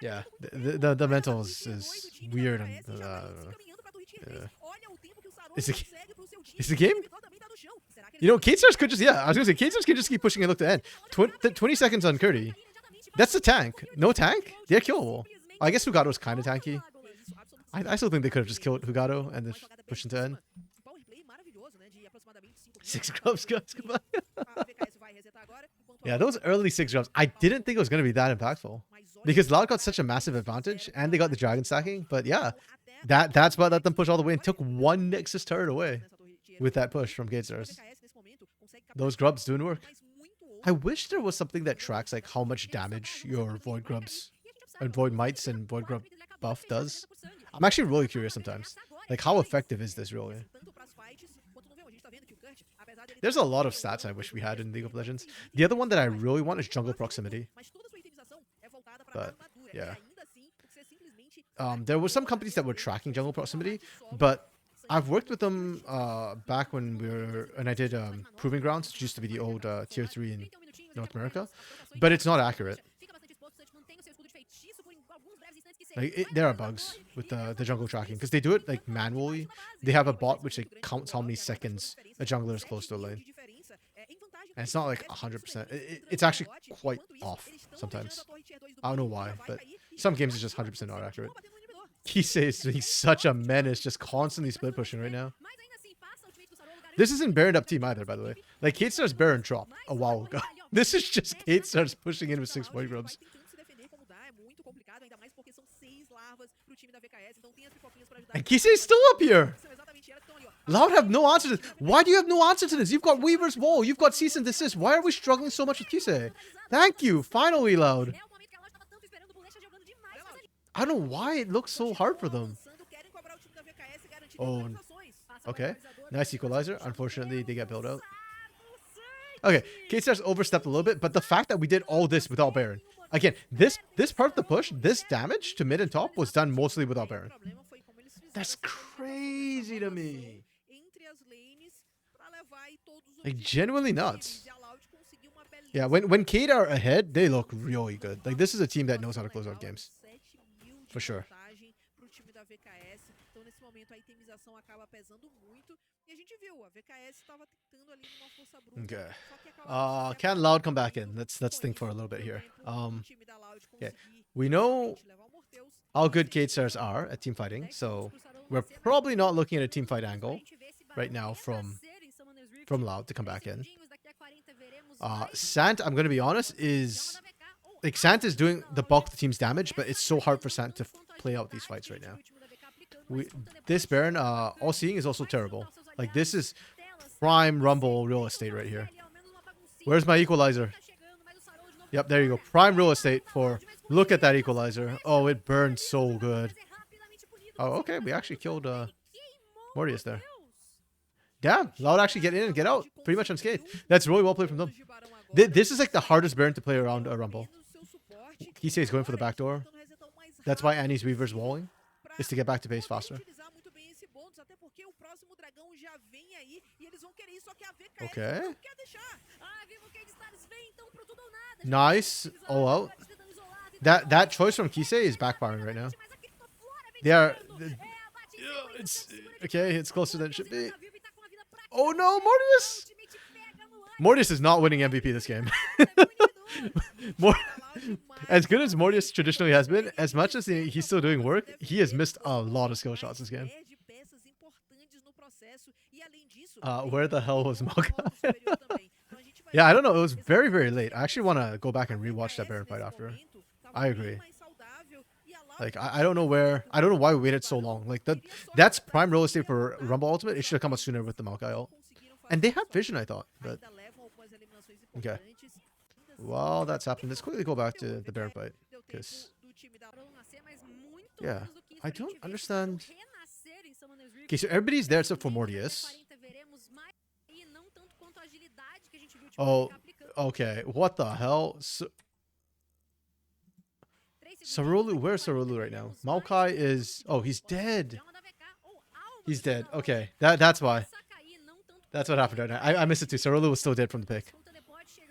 Yeah, the mental is weird. And, yeah. Is the game? You know, Kate Stars could just, yeah, I was going to say, Kate Stars can just keep pushing and look to end. 20 seconds on Curdy. That's the tank. No tank? They're killable. I guess Hugado's kind of tanky. I still think they could have just killed Hugado and then pushed into end. 6 grubs, guys. Goodbye. Yeah, those early 6 grubs, I didn't think it was going to be that impactful. Because Loud got such a massive advantage, and they got the dragon stacking. But yeah, that's what let them push all the way and took one Nexus turret away with that push from Kate Stars. Those grubs doing work. I wish there was something that tracks like how much damage your Void grubs and Void mites and Void grub buff does. I'm actually really curious sometimes. Like, how effective is this really? There's a lot of stats I wish we had in League of Legends. The other one that I really want is jungle proximity. But yeah, there were some companies that were tracking jungle proximity, but I've worked with them back when I did Proving Grounds, which used to be the old tier 3 in North America, but it's not accurate. Like, there are bugs with the jungle tracking because they do it like manually. They have a bot which like, counts how many seconds a jungler is close to a lane. And it's not like 100%. It's actually quite off sometimes. I don't know why, but some games it's just 100% not accurate. Kisei is being such a menace, just constantly split pushing right now. This isn't Baron up team either, by the way. Like, Kate Stars Baron dropped a while ago. This is just Kate Stars pushing in with 6 Void grubs. And Kisei is still up here. Loud have no answer to this. Why do you have no answer to this? You've got Weaver's Wall. You've got Cease and Desist. Why are we struggling so much with Kisei? Thank you. Finally, Loud. I don't know why it looks so hard for them. Oh, okay. Nice equalizer. Unfortunately, they get built out. Okay, K-Stars overstepped a little bit, but the fact that we did all this without Baron. Again, this part of the push, this damage to mid and top was done mostly without Baron. That's crazy to me. Like, genuinely nuts. Yeah, when Kate are ahead, they look really good. Like, this is a team that knows how to close out games. For sure. momento a itemização acaba pesando muito. E a gente viu, a VKS estava tentando ali numa força bruta. Okay. Só que acabava Can Loud come back in? Let's think for a little bit here. Yeah. We know how good K-Stars are at team fighting, so we're probably not looking at a team fight angle right now from Loud to come back in. Sant, I'm going to be honest, is... Like, Sant is doing the bulk of the team's damage, but it's so hard for Sant to play out these fights right now. This Baron, All Seeing is also terrible. Like, this is prime Rumble real estate right here. Where's my equalizer? Yep, there you go. Prime real estate for... Look at that equalizer. Oh, it burned so good. Oh, okay. We actually killed Mortius there. Damn. Loud actually get in and get out. Pretty much unscathed. That's really well played from them. This is like the hardest Baron to play around a Rumble. Kisei is going for the back door. That's why Annie's Weaver's walling. Is to get back to base faster. Okay. Nice. All out. That choice from Kisei is backfiring right now. They are... It's... Okay, it's closer than it should be. Oh no, Mortius! Mortius is not winning MVP this game. As good as Mortius traditionally has been, as much as he's still doing work, he has missed a lot of skill shots this game. Where the hell was Maokai? Yeah, I don't know. It was very, very late. I actually want to go back and rewatch that Baron fight after. I agree. Like, I don't know where... I don't know why we waited so long. Like, that's prime real estate for Rumble Ultimate. It should have come out sooner with the Maokai ult. And they have vision, I thought. But... Okay. While that's happening, let's quickly go back to the Baron fight. Because... Yeah. I don't understand... Okay, so everybody's there except for Mortius. Oh, okay. What the hell? Sarulu, where's Sarulu right now? Maokai is... Oh, he's dead. He's dead. Okay, that's why. That's what happened right now. I missed it too. Sarulu was still dead from the pick.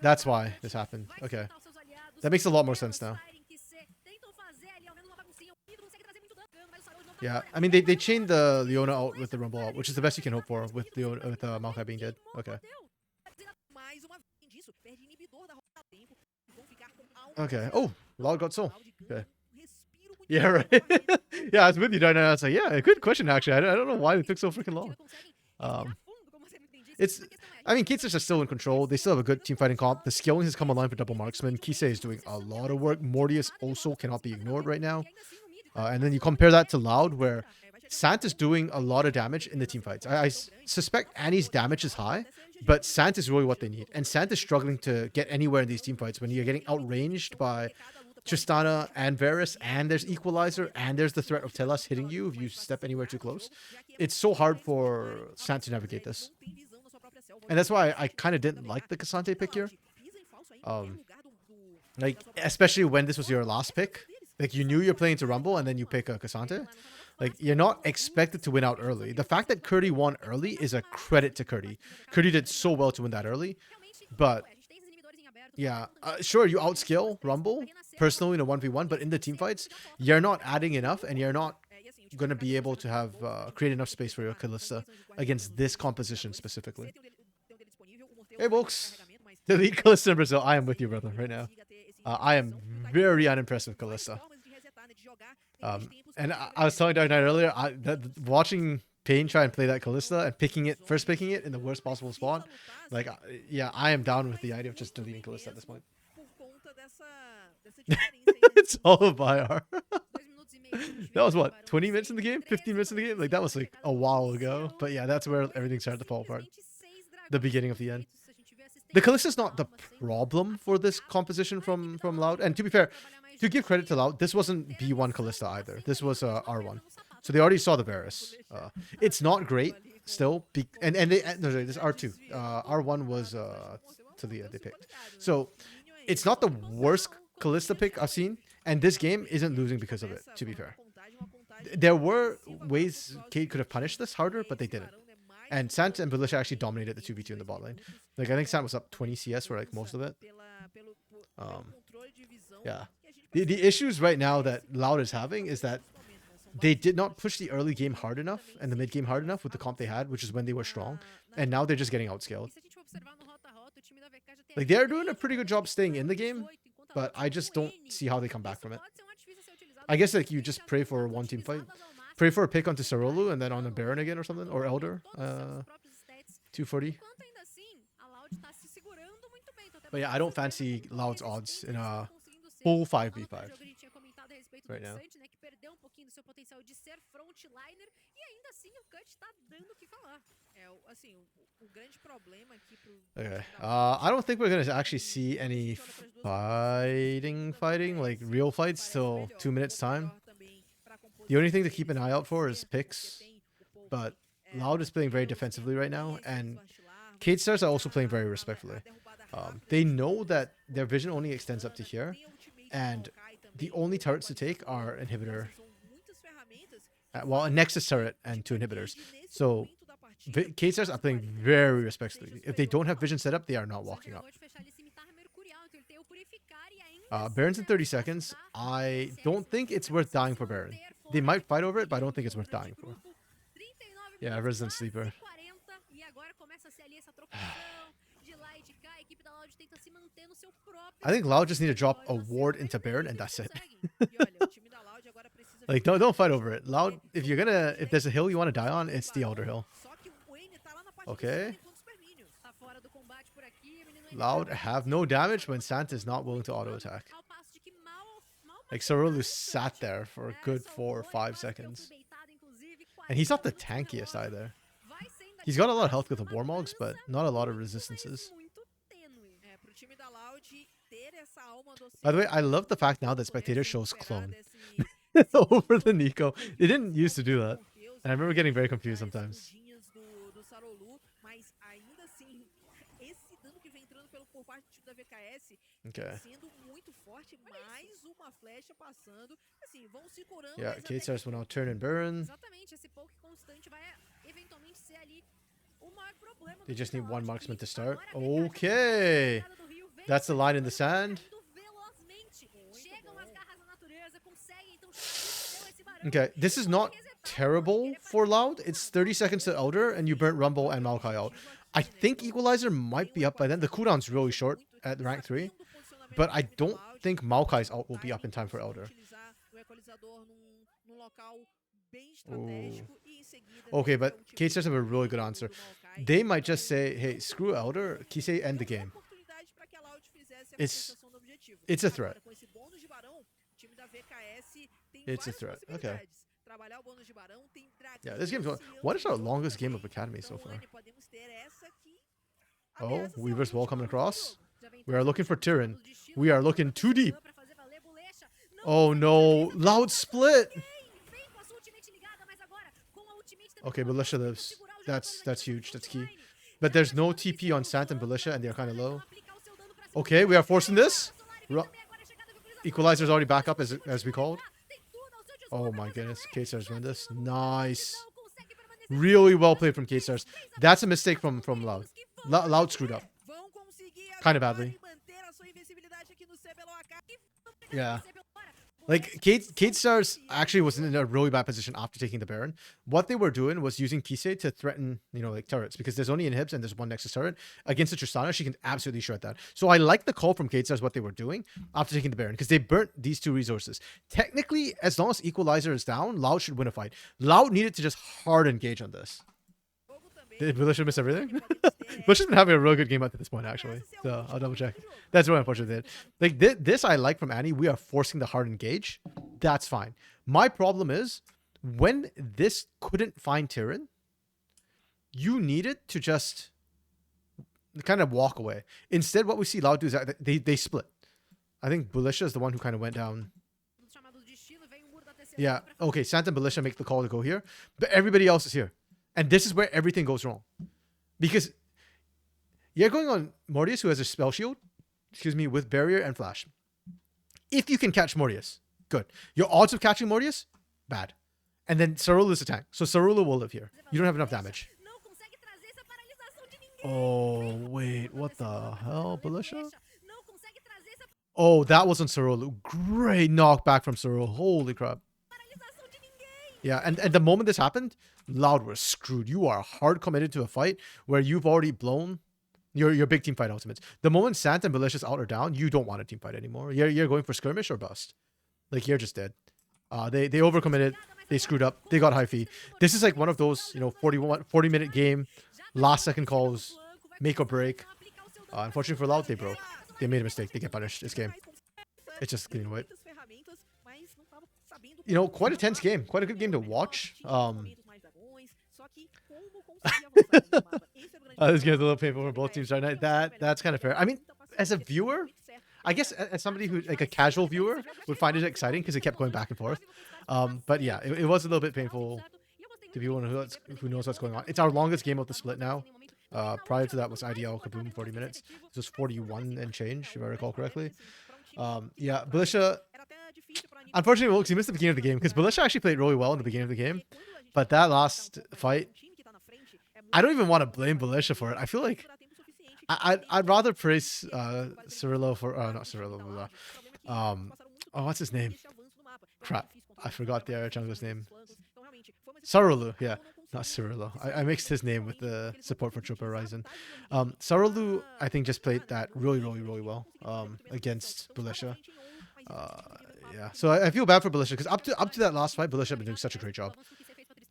That's why this happened. Okay. That makes a lot more sense now. Yeah, I mean, they chained the Leona out with the Rumble out, which is the best you can hope for with Maokai being dead. Okay. Okay. Oh, Loud got soul. Okay. Yeah, right. Yeah, I was with you right now. I was like, yeah, good question, actually. I don't know why it took so freaking long. I mean, Keats are still in control. They still have a good team fighting comp. The scaling has come online for double marksman. Kisei is doing a lot of work. Mortius also cannot be ignored right now. And then you compare that to Loud, where Sant is doing a lot of damage in the team fights. I suspect Annie's damage is high, but Sant is really what they need. And Sant is struggling to get anywhere in these team fights when you're getting outranged by Tristana and Varus, and there's Equalizer, and there's the threat of Telas hitting you if you step anywhere too close. It's so hard for Sant to navigate this. And that's why I kind of didn't like the Cassante pick here. Like, especially when this was your last pick. Like, you knew you're playing to Rumble, and then you pick a Cassante. Like, you're not expected to win out early. The fact that Curdy won early is a credit to Curdy. Curdy did so well to win that early. But, yeah, sure, you outskill Rumble, personally in a 1v1, but in the team fights, you're not adding enough, and you're not going to be able to have create enough space for your Kalista against this composition specifically. Hey, folks. Delete Kalista in Brazil. I am with you, brother, right now. I am very unimpressed with Kalista. And I was telling Dark Knight earlier, watching Pain try and play that Kalista and first picking it in the worst possible spot, like, yeah, I am down with the idea of just deleting Kalista at this point. It's all of IR. That was what, 20 minutes in the game? 15 minutes in the game? Like, that was like a while ago. But yeah, that's where everything started to fall apart. The beginning of the end. The Kalista's not the problem for this composition from Loud. And to be fair, to give credit to Loud, this wasn't B1 Kalista either. This was R1. So they already saw the Varus. It's not great still. No, sorry, this is R2. R1 was Talia they picked. So it's not the worst Kalista pick I've seen. And this game isn't losing because of it, to be fair. There were ways Cade could have punished this harder, but they didn't. And Sant and Belisha actually dominated the 2v2 in the bot lane. Like, I think Sant was up 20 CS for like most of it. Yeah. The issues right now that Loud is having is that they did not push the early game hard enough and the mid game hard enough with the comp they had, which is when they were strong. And now they're just getting outscaled. Like, they're doing a pretty good job staying in the game, but I just don't see how they come back from it. I guess like you just pray for a one team fight. Pray for a pick onto Sarolu and then on a Baron again or something. Or Elder. 240. But yeah, I don't fancy Loud's odds in a full 5v5 right now. Okay. I don't think we're gonna actually see any fighting, like real fights till 2 minutes time. The only thing to keep an eye out for is picks, but Loud is playing very defensively right now, and Kate Stars are also playing very respectfully. They know that their vision only extends up to here, and the only turrets to take are inhibitor, well, a Nexus turret and 2 inhibitors. So Kate Stars are playing very respectfully. If they don't have vision set up, they are not walking up. Baron's in 30 seconds. I don't think it's worth dying for Baron. They might fight over it, but I don't think it's worth dying for. Yeah, Resident Sleeper. I think Loud just need to drop a ward into Baron and that's it. Like, don't fight over it. Loud, if there's a hill you want to die on, it's the Elder Hill. Okay. Loud have no damage when Sant is not willing to auto attack. Like, Sarolu sat there for a good 4 or 5 seconds. And he's not the tankiest either. He's got a lot of health with the Warmogs, but not a lot of resistances. By the way, I love the fact now that Spectator shows clone over the Nico. It didn't used to do that. And I remember getting very confused sometimes. Okay. Yeah, Kate Stars will now turn and burn. They just need one marksman to start. Okay. That's the line in the sand. Okay, this is not terrible for Loud. It's 30 seconds to Elder, and you burnt Rumble and Maokai out. I think Equalizer might be up by then. The cooldown's really short at rank 3. But I don't think Maokai's ult will be up in time for Elder. Ooh. Okay, but Kate Stars have a really good answer. They might just say, hey, screw Elder. Kisei, end the game. It's a threat. It's a threat. Okay. Yeah, this game's going. What is our longest game of Academy so far? Oh, Weaver's Wall coming across. We are looking for Tyrion. We are looking too deep. Oh no, Loud split. Okay, Militia lives. That's huge. That's key. But there's no TP on Sant and Militia, and they're kind of low. Okay, we are forcing this. Equalizer's already back up as we called. Oh my goodness, K-Stars win this. Nice. Really well played from K-Stars. That's a mistake from Loud. Loud screwed up. Kind of badly. Yeah. Like, Kate Stars actually was in a really bad position after taking the Baron. What they were doing was using Kisei to threaten, like, turrets. Because there's only inhibs and there's one Nexus turret. Against the Tristana, she can absolutely shred that. So I like the call from Kate Stars what they were doing after taking the Baron. Because they burnt these 2 resources. Technically, as long as Equalizer is down, Loud should win a fight. Loud needed to just hard engage on this. Did Militia miss everything? Militia's been having a really good game up to this point, actually. So I'll double check. That's really unfortunate. Like, this I like from Annie. We are forcing the hard engage. That's fine. My problem is, when this couldn't find Tyrion, you needed to just kind of walk away. Instead, what we see Loud do is that they split. I think Militia is the one who kind of went down. Yeah, okay, Santa and Militia make the call to go here. But everybody else is here. And this is where everything goes wrong. Because you're going on Mortius, who has a spell shield, with barrier and flash. If you can catch Mortius, good. Your odds of catching Mortius, bad. And then Sarula is a tank. So Sarula will live here. You don't have enough damage. Oh, wait. What the hell, Militia? Oh, that was on Sarulu. Great knockback from Sarulu. Holy crap. Yeah, and the moment this happened, Loud was screwed. You are hard committed to a fight where you've already blown your big team fight ultimates. The moment Sant and Malicious out or down, you don't want a team fight anymore. You're going for skirmish or bust. Like, you're just dead. They overcommitted. They screwed up. They got high fee. This is like one of those, 40-minute game, last second calls, make or break. Unfortunately for Loud, they broke. They made a mistake. They get punished this game. It's just getting away. Quite a tense game. Quite a good game to watch. This game's a little painful for both teams right now. That's kind of fair. I mean, as a viewer, I guess as somebody who, like a casual viewer, would find it exciting because it kept going back and forth. But yeah, it was a little bit painful to people who knows what's going on. It's our longest game of the split now. Prior to that was IDL Kaboom 40 minutes. This was 41 and change, if I recall correctly. Yeah, Belisha, unfortunately, Wilkes, he missed the beginning of the game because Belisha actually played really well in the beginning of the game. But that last fight, I don't even want to blame Belisha for it. I feel like I'd rather praise Cirillo for not Cirillo. Oh, what's his name? Crap, I forgot the jungler's name. Sarulu, yeah, not Cirillo. I mixed his name with the support for Trooper Horizon. Sarulu, I think, just played that really well against Belisha. Yeah, so I feel bad for Belisha because up to that last fight, Belisha had been doing such a great job.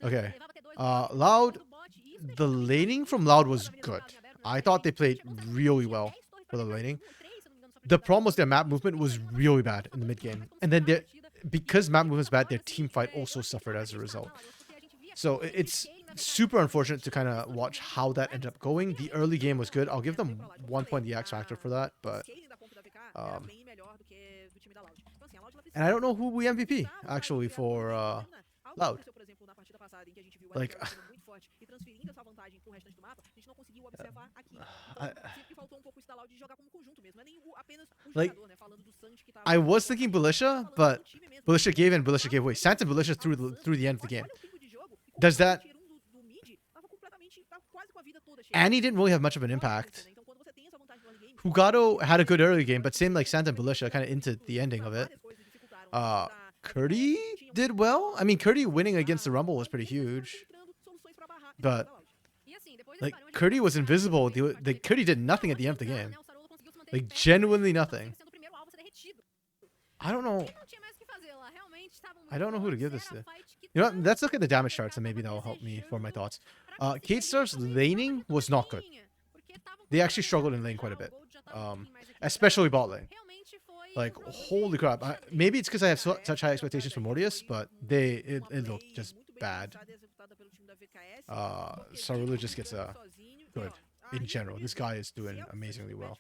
Okay, Loud, the laning from Loud was good. I thought they played really well for the laning. The problem was their map movement was really bad in the mid game, and then because map movement was bad, their team fight also suffered as a result. So it's super unfortunate to kind of watch how that ended up going. The early game was good. I'll give them 1 point the X Factor for that, but and I don't know who we MVP actually for Loud. Like, I was thinking Belisha, but Belisha gave in, Belisha gave away. Santa Belisha through the end of the game. Does that? Annie didn't really have much of an impact. Hugato had a good early game, but same like Santa and Belisha, kind of into the ending of it. Curdy did well. I mean, Curdy winning against the Rumble was pretty huge. But like, Curdy was invisible. Curdy did nothing at the end of the game. Like, genuinely nothing. I don't know. I don't know who to give this to. You know what? Let's look at the damage charts and maybe that'll help me form my thoughts. K-Star's laning was not good. They actually struggled in lane quite a bit. Especially bot lane. Like, holy crap. Maybe it's because I have such high expectations for Mortius, but it looked just bad. Sarulu just gets good in general. This guy is doing amazingly well.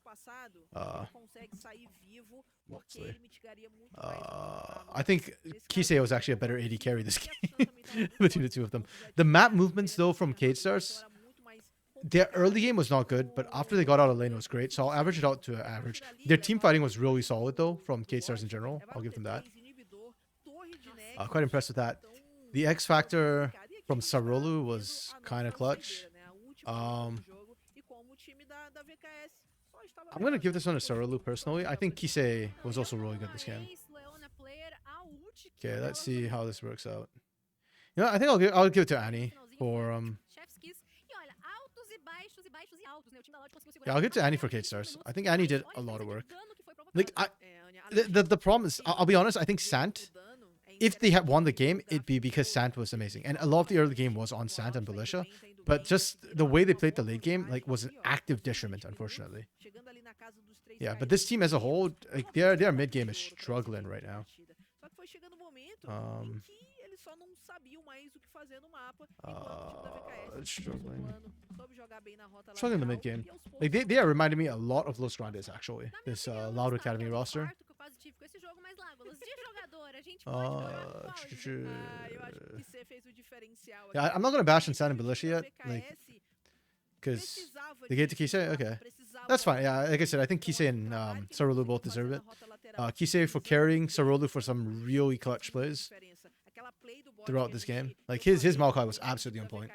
I think Kisei was actually a better AD carry this game between the two of them. The map movements though from K-Stars, their early game was not good, but after they got out of lane it was great. So I'll average it out to an average. Their team fighting was really solid though from K-Stars in general. I'll give them that. Quite impressed with that. The X Factor from Sarulu was kind of clutch. I'm going to give this one to Sarulu personally. I think Kisei was also really good this game. Okay, let's see how this works out. You know, I think I'll give it to Annie for yeah, I'll give it to Annie for K-Stars. I think Annie did a lot of work. Like, the problem is, I'll be honest, I think Sant, if they had won the game, it'd be because Sant was amazing. And a lot of the early game was on Sant and Belisha. But just the way they played the late game, like, was an active detriment, unfortunately. Yeah, but this team as a whole, like, their mid game is struggling right now. Struggling in the mid game. Like, they are reminding me a lot of Los Grandes actually. This Loud Academy roster. Yeah, I'm not gonna bash on Sant and Belisha yet, like, because they gave it to Kisei. Okay, that's fine. Yeah, like I said, I think Kisei and Sarulu both deserve it. Kisei for carrying, Sarulu for some really clutch plays throughout this game. Like, his Maokai was absolutely on point.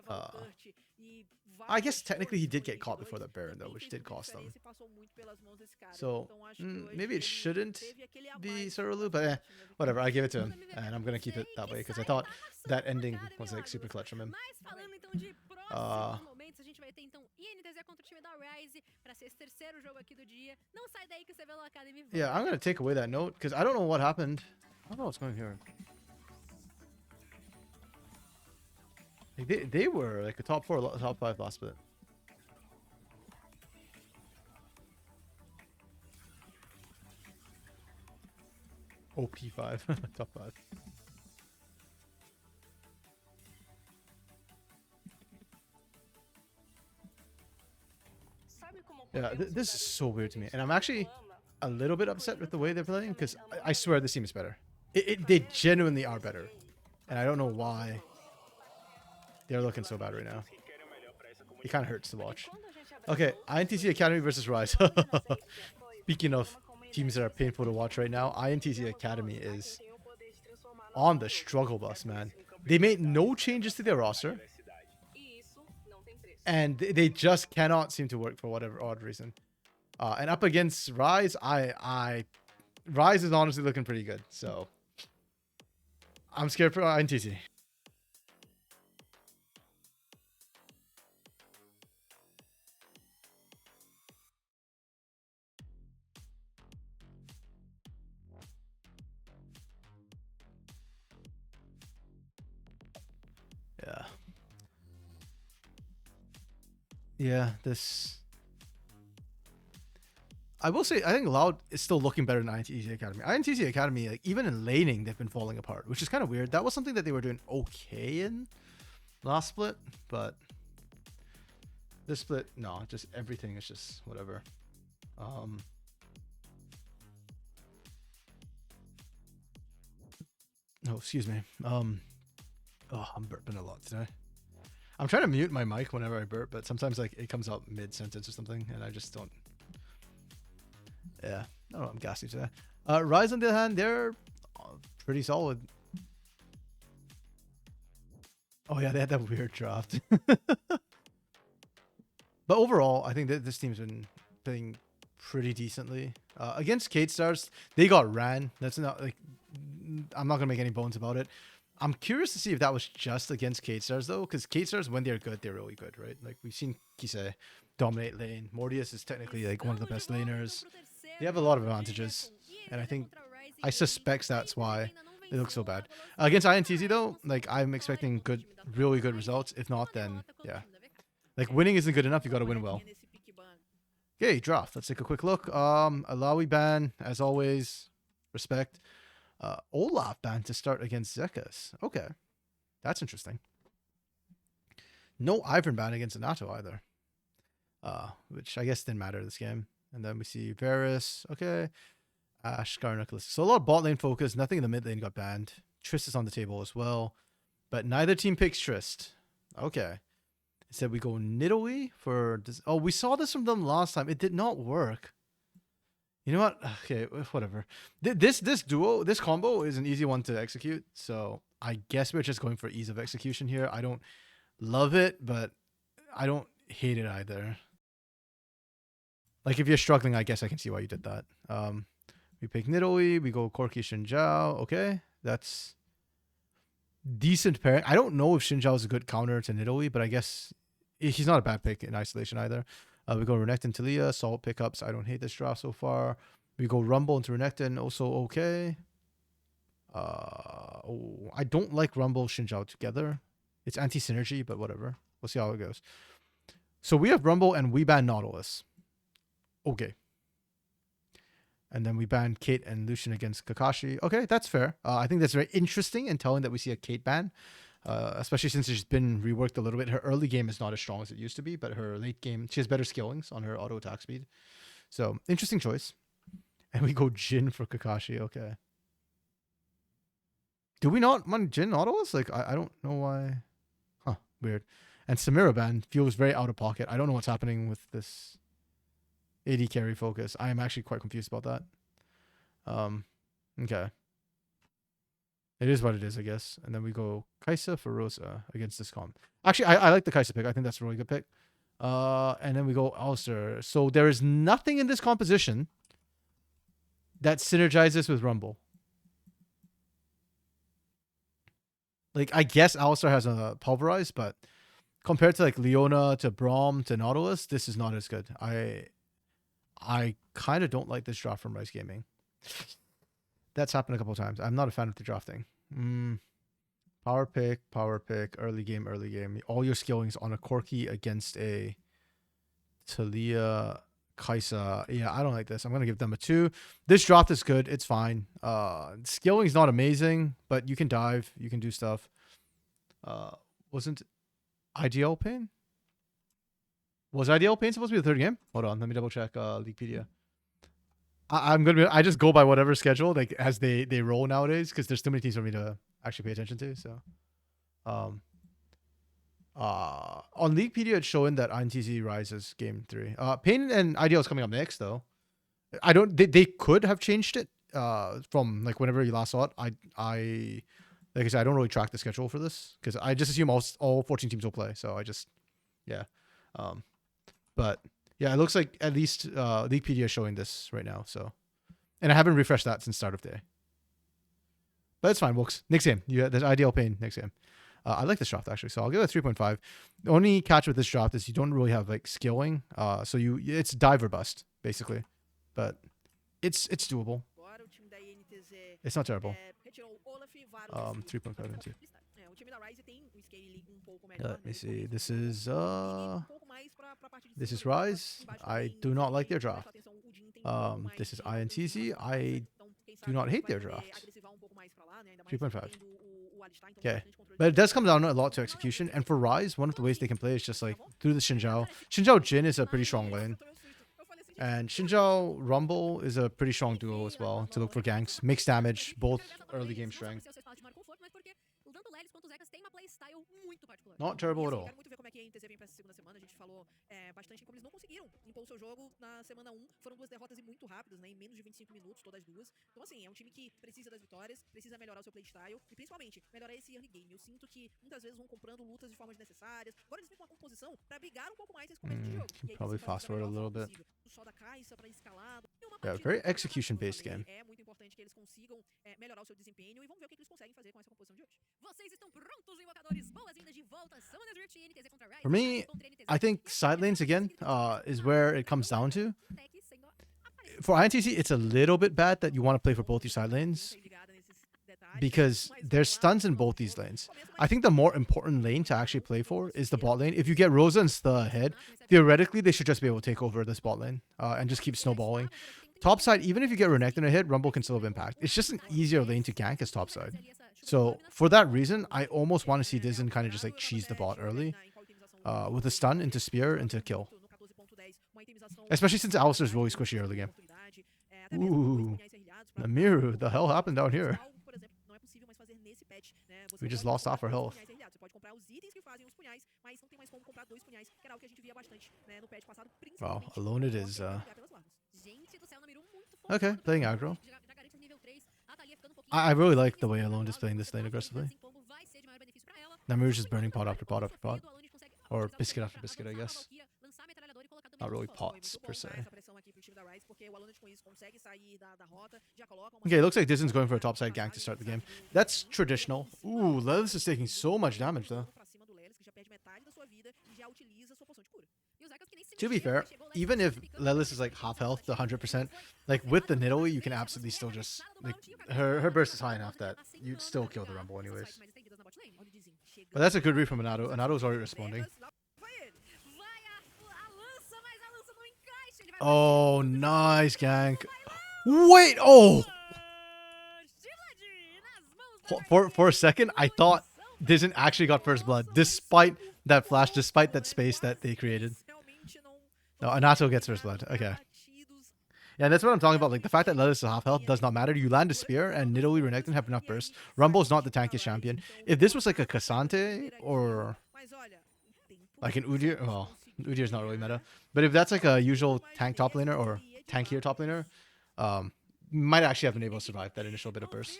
levar o Kurt e I guess várias technically he torres did no get caught before Div that Baron, though, também which fez did muita cost them. diferença e passou muito pelas mãos desse cara. So, Então acho que hoje maybe it ele shouldn't teve aquele a be mais Sorolu, pra but parte, né, do whatever. I que give it to him, Vamos ver, and I'm não gonna keep sei it that way que because I sai thought tá na that sua ending cara, was like super Milagros. clutch from him. Mas falando então de próximos momentos, a gente vai ter então INTZ contra o time da Rise pra ser esse terceiro jogo aqui do dia. Não sai daí que o CBLOL Academy vai. Yeah, I'm gonna take away that note because I don't know what happened. I don't know what's going here. Like they were like a top 4, top 5 last split. OP5, top 5. Yeah, this is so weird to me, and I'm actually a little bit upset with the way they're playing because I swear this team is better. They genuinely are better, and I don't know why they're looking so bad right now. It kind of hurts to watch. Okay, INTC Academy versus Rise. Speaking of teams that are painful to watch right now, INTC Academy is on the struggle bus, man. They made no changes to their roster, and they just cannot seem to work for whatever odd reason. And up against Rise, Rise is honestly looking pretty good, so I'm scared for INTC. Yeah. Yeah, this... I will say, I think Loud is still looking better than INTC Academy. INTC Academy, like, even in laning, they've been falling apart, which is kind of weird. That was something that they were doing okay in last split, but this split, no, just everything is just whatever. Oh, excuse me. Oh, I'm burping a lot today. I'm trying to mute my mic whenever I burp, but sometimes like it comes out mid-sentence or something, and I just don't. Yeah, I don't know. I'm gassy today. Rise on the other hand, they're pretty solid. Oh yeah, they had that weird draft. But overall, I think that this team's been playing pretty decently. Against Kate Stars, they got ran. That's not like, I'm not gonna make any bones about it. I'm curious to see if that was just against Kate Stars though, because Kate Stars, when they're good, they're really good, right? Like we've seen Kisei dominate lane. Mortius is technically like one of the best laners. They have a lot of advantages, and I think I suspect that's why they look so bad. Against INTZ though, like I'm expecting good, really good results. If not, then yeah, like winning isn't good enough. You got to win well. Okay, draft. Let's take a quick look. Alawi ban as always. Respect. Olaf ban to start against Zekas. Okay, that's interesting. No Ivern ban against Anato either. Which I guess didn't matter this game. And then we see Varus. Okay. Ash, Scar, Nicholas. So a lot of bot lane focus. Nothing in the mid lane got banned. Trist is on the table as well. But neither team picks Trist. Okay. It said we go Nidalee for this. Oh, we saw this from them last time. It did not work. You know what? Okay, whatever. This duo, this combo is an easy one to execute. So I guess we're just going for ease of execution here. I don't love it, but I don't hate it either. Like if you're struggling, I guess I can see why you did that. We pick Nidalee, we go Corki Shinjao. Okay, that's decent pairing. I don't know if Shinjao is a good counter to Nidalee, but I guess he's not a bad pick in isolation either. We go Renekton Talia, Salt pickups. I don't hate this draft so far. We go Rumble into Renekton, also okay. Oh, I don't like Rumble Shinjao together. It's anti-synergy, but whatever. We'll see how it goes. So we have Rumble and we ban Nautilus. Okay. And then we ban Kate and Lucian against Kakashi. Okay, that's fair. I think that's very interesting and telling that we see a Kate ban. Especially since she's been reworked a little bit. Her early game is not as strong as it used to be, but her late game, she has better skillings on her auto attack speed. So, interesting choice. And we go Jin for Kakashi. Okay. Do we not want Jin Nautilus? Like, I don't know why. Huh, weird. And Samira ban feels very out of pocket. I don't know what's happening with this AD carry focus. I am actually quite confused about that. Okay. It is what it is, I guess. And then we go Kaisa for Rosa against this comp. Actually, I like the Kaisa pick. I think that's a really good pick. And then we go Ulster. So there is nothing in this composition that synergizes with Rumble. Like, I guess Alistar has a Pulverize, but compared to like Leona to Braum to Nautilus, this is not as good. I kind of don't like this draft from Rice Gaming. That's happened a couple of times. I'm not a fan of the drafting. Power pick, early game. All your skillings on a Corki against a Talia, Kaisa. Yeah, I don't like this. I'm going to give them a 2. This draft is good. It's fine. Skilling's not amazing, but you can dive. You can do stuff. Wasn't IDL Pain? Was IDL Pain supposed to be the third game? Hold on. Let me double check Leaguepedia. I just go by whatever schedule like as they roll nowadays because there's too many teams for me to actually pay attention to. So, on Leaguepedia it's showing that INTZ rises game 3. Pain and IDL is coming up next though. They could have changed it from like whenever you last saw it. I like I said I don't really track the schedule for this because I just assume all 14 teams will play. So I just but. Yeah, it looks like at least Leaguepedia is showing this right now. So, and I haven't refreshed that since start of day. But it's fine, Wilkes. Next game, there's Ideal Pain next game. I like this draft actually, so I'll give it a 3.5. The only catch with this draft is you don't really have like skilling, so it's dive or bust basically, but it's doable. It's not terrible. 3.5 into. Let me see. This is Rise. I do not like their draft. This is INTZ. I do not hate their draft. 3.5. Okay. But it does come down a lot to execution. And for Rise, one of the ways they can play is just like through the Xinjiao. Xinjiao Jin is a pretty strong lane. And Xinjiao Rumble is a pretty strong duo as well to look for ganks. Mixed damage, both early game strength. Not terrible at all. Bastante como eles não conseguiram impor o seu jogo na semana 1. Foram 2 derrotas e muito rápidas, né? Em menos de 25 minutos, todas duas. Então, assim, é um time que precisa das vitórias, precisa melhorar o seu playstyle e, principalmente, melhorar esse early game. Eu sinto que muitas vezes vão comprando lutas de formas desnecessárias. Agora eles vêm com uma composição pra brigar um pouco mais nesse começo de jogo. Probably fast forward a little bit. Só da Kaisa pra escalado. Yeah, very execution-based game. É muito importante que eles consigam melhorar o seu desempenho e vamos ver o que eles conseguem fazer com essa composição de hoje. Vocês estão prontos, invocadores? Boas-vindas de volta. Summoners Rift NTZ contra Rise. For me, I think side lanes again is where it comes down to. For INTC, it's a little bit bad that you want to play for both your side lanes because there's stuns in both these lanes. I think the more important lane to actually play for is the bot lane. If you get Rosa and Sta ahead, theoretically, they should just be able to take over this bot lane and just keep snowballing. Topside, even if you get Renekton ahead, Rumble can still have impact. It's just an easier lane to gank as topside. So for that reason, I almost want to see Dizen kind of just like cheese the bot early with a stun into spear into kill. Especially since Alistar is really squishy early game. Ooh, Namiru, the hell happened down here? We just lost off our health. Wow, alone it is. Okay, playing aggro. I really like the way Alone is playing this lane aggressively. Namiru's just burning pot after pot after pot. Or biscuit after biscuit, I guess. Not really pots, per se. Okay, looks like Dizen's going for a topside gank to start the game. That's traditional. Ooh, Lelis is taking so much damage, though. To be fair, even if Lelis is like half health to 100%, like with the Nidalee, you can absolutely still just... like her burst is high enough that you'd still kill the Rumble anyways. But that's a good read from Anato. Anato's already responding. Oh, nice gank. Wait, oh! For a second, I thought Dizen actually got first blood, despite that flash, despite that space that they created. No, Anato gets first blood. Okay. Yeah, that's what I'm talking about. Like, the fact that Lelis is half health does not matter. You land a spear, and Nidalee Renekton have enough burst. Rumble's not the tankiest champion. If this was like a Cassante or like an Udyr, well, Udyr's not really meta. But if that's like a usual tank top laner or tankier top laner, might actually have been able to survive that initial bit of burst.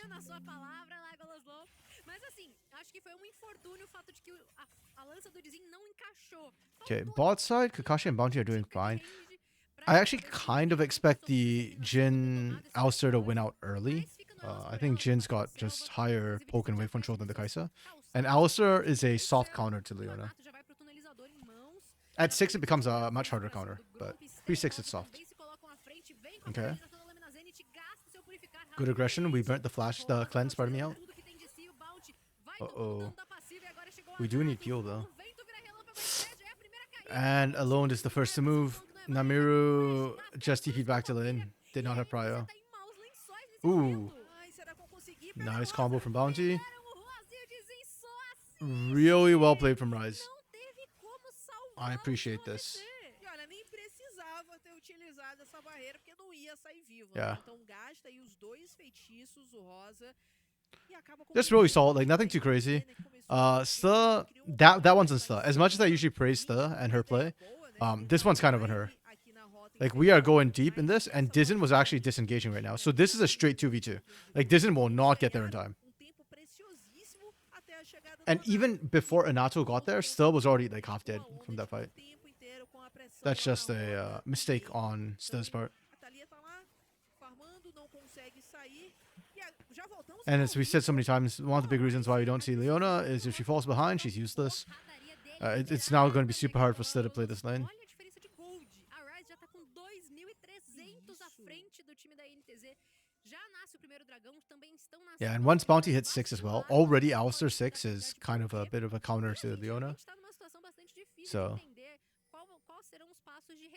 Okay, bot side, Kakashi and Bounty are doing fine. I actually kind of expect the Jin Alistair to win out early. I think Jin's got just higher poke and wave control than the Kaisa. And Alistair is a soft counter to Leona. At 6 it becomes a much harder counter, but pre-6 it's soft. Okay. Good aggression. We burnt the flash, the cleanse, pardon me, out. Uh-oh. We do need fuel though. And Alone is the first to move. Namiru just TP'd back to lane. Did not have prio. Ooh. Nice combo from Bounty. Really well played from Rise. I appreciate this. E olha, nem precisava ter utilizado essa barreira porque não ia sair vivo. Yeah. Então gasta aí os dois feitiços, o rosa. E acaba Just really solid, like nothing too crazy. Sta, that one's on Sta. As much as I usually praise Sta and her play, this one's kind of on her. Like we are going deep in this, and Dizen was actually disengaging right now. So this is a straight 2v2. Like Dizen will not get there in time. And even before Anato got there, Sta was already like half dead from that fight. That's just a mistake on Sta's part. And as we said so many times, one of the big reasons why we don't see Leona is if she falls behind, she's useless. It's now going to be super hard for Sta to play this lane. Yeah, and once Bounty hits 6 as well, already Alistair 6 is kind of a bit of a counter to Leona. So,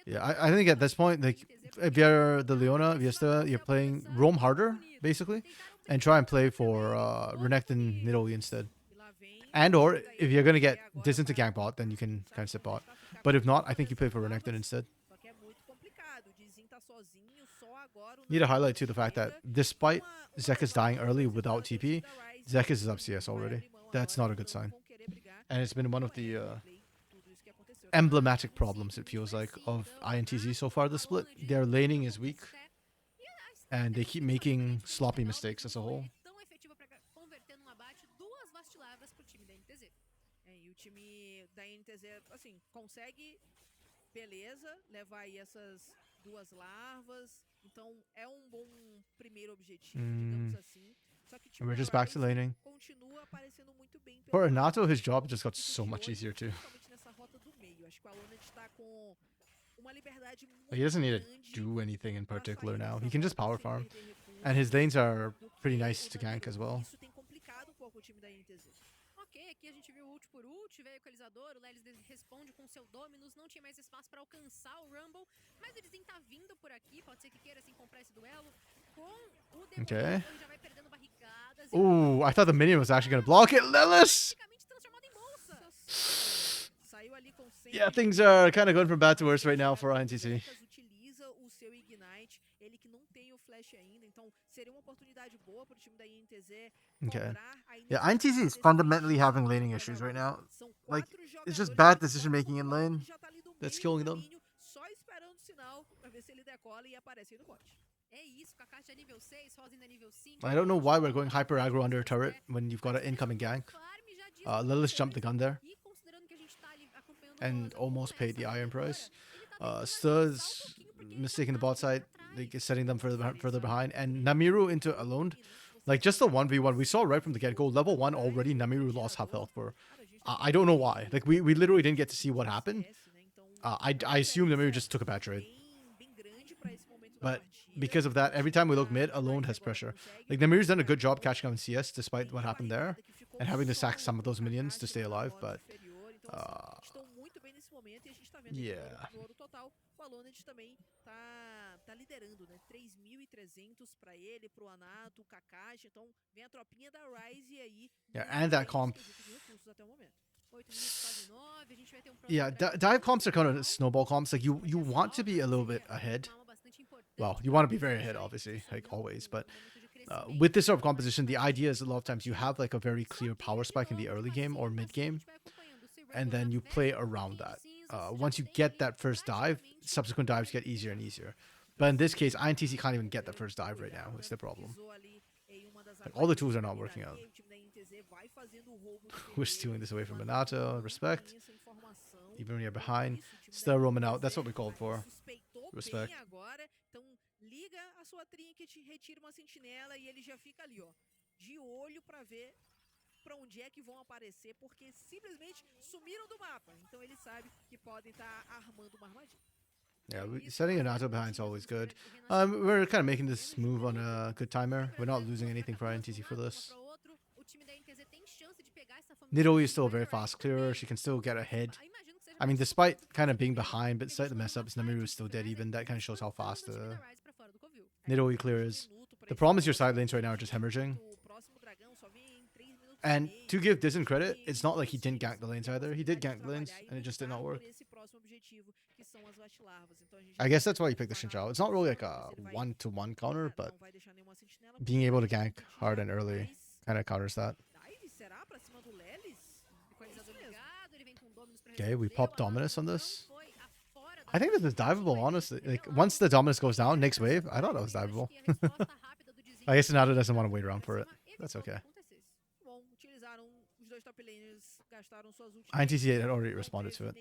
yeah, I think at this point, like, if you're the Leona, if you're still, you're playing roam harder, basically, and try and play for Renekton Nidalee instead. And or, if you're going to get Dizen to gank bot, then you can kind of sit bot. But if not, I think you play for Renekton instead. Need to highlight too the fact that despite Zekis dying early without TP, Zekis is up CS already. That's not a good sign. And it's been one of the emblematic problems, it feels like, of INTZ so far this split. Their laning is weak, and they keep making sloppy mistakes as a whole. Beleza, levar aí essas duas larvas. Então é bom primeiro objetivo, digamos assim. Só que We're just back to laning. Continua aparecendo muito bem For Anato, his job just got so much easier too. nessa rota do meio. Acho que o Alonad está com uma liberdade muito He doesn't need to do anything in particular now. He can just power farm. And his lanes are pretty nice to gank as well. Isso tem complicado um pouco o time da INTZ. Ok, aqui a gente viu ult por ult, veio o equalizador, o Lelis responde com seu Dominus, não tinha mais espaço para alcançar o Rumble, mas o Dizen tá vindo por aqui, pode ser que queira assim comprar esse duelo com o Demônio, Okay. já vai perdendo barricadas. Ooh, I thought the minion was actually going to block it. Lelis! Transformado em bolsa. Saiu ali com Yeah, things are kind of going from bad to worse right now for INTZ. Utiliza o seu Ignite, ele que não tem o flash ainda, então seria uma oportunidade boa para o time da INTZ. Okay. Yeah, INTZ is fundamentally having laning issues right now. Like, it's just bad decision making in lane that's killing them. Só esperando o sinal para ver se ele decola e aparece aí no bot. É isso, Kakashi é nível 6, Rosa ainda é nível 5. I don't know why we're going hyper aggro under a turret when you've got an incoming gank. Lilith jumped the gun there and almost paid the iron price. Stur's mistaking the bot side, like setting them further behind, and Namiru into Alone. Like just the 1v1 we saw right from the get-go. Level 1 already, Namiru lost half health for I don't know why. Like we literally didn't get to see what happened. I assume Namiru just took a bad trade. But because of that, every time we look mid, Alone has pressure. Like Namiru's done a good job catching up in CS despite what happened there, and having to sack some of those minions to stay alive, but yeah. O Alonad também tá liderando, né? 3.300 para ele, pro Anato, o Kakashi. Então, vem a tropinha da Rise aí. Yeah, and that comp. Até o momento. 8 minutos, quase 9, a gente vai ter Yeah, dive comps are kind of snowball comps. Like you want to be a little bit ahead. Well, you want to be very ahead, obviously, like always. But with this sort of composition, the idea is a lot of times you have like a very clear power spike in the early game or mid game, and then you play around that. Once you get that first dive, subsequent dives get easier and easier. But in this case, INTZ can't even get that first dive right now. It's the problem. Like, all the tools are not working out. vai fazendo o roubo do We're Ferreira, stealing this away from mandando Minato. muito Respect. bem essa informação. Even when you're Então, behind. isso, o time Still da roaming out. NTZ That's what we called for. suspeitou Respect. bem agora. Então, liga a sua trinket, retira uma sentinela e ele já fica ali, ó, de olho pra ver pra onde é que vão aparecer, porque simplesmente sumiram do mapa. Então ele sabe que podem estar armando uma armadilha. Yeah, setting Minato behind is always good. We're kind of making this move on a good timer. We're not losing anything for INTZ for this. Nidoii is still a very fast clearer. She can still get ahead. I mean, despite kind of being behind, but despite the mess ups, Namiru is still dead even. That kind of shows how fast Nidoii clear is. The problem is your side lanes right now are just hemorrhaging. And to give Dizen credit, it's not like he didn't gank the lanes either. He did gank the lanes, and it just did not work. I guess that's why you picked the Shinjao. It's not really like a one-to-one counter, but being able to gank hard and early kind of counters that. Okay, we popped Dominus on this. I think this is diveable, honestly. Like, once the Dominus goes down, next wave, I thought that was diveable. I guess Nado doesn't want to wait around for it. That's okay. INTZ had already responded to it.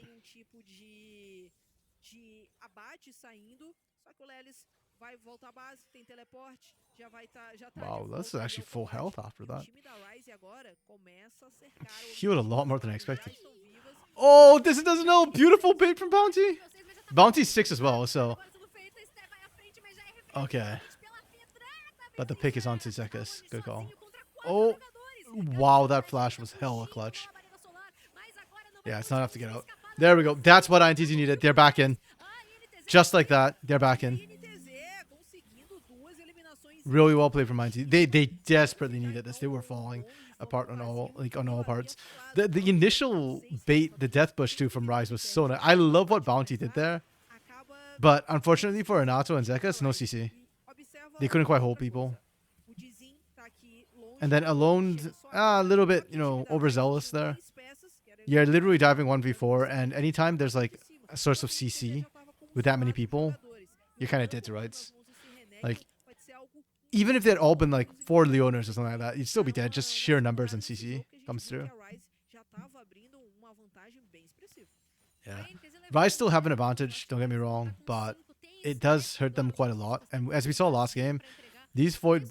Wow, that's actually full health after that. Healed a lot more than I expected. Oh, this doesn't know. Beautiful bait from Bounty. Bounty's 6 as well, so. Okay. But the pick is onto Zekas. Good call. Oh, wow, that flash was hella clutch. Yeah, it's not enough to get out. There we go. That's what INTZ needed. They're back in. Just like that, they're back in. Really well played from INTZ. They desperately needed this. They were falling apart on all parts. The initial bait, the death bush too from Rise was so nice. I love what Bounty did there. But unfortunately for Renato and Zekas, no CC. They couldn't quite hold people. And then Alone, a little bit, overzealous there. You're literally diving 1v4, and anytime there's like a source of CC with that many people, you're kind of dead to rights. Like, even if they'd all been like 4 Leoners or something like that, you'd still be dead. Just sheer numbers and CC comes through. Yeah. Rise still have an advantage, don't get me wrong, but it does hurt them quite a lot. And as we saw last game, these 5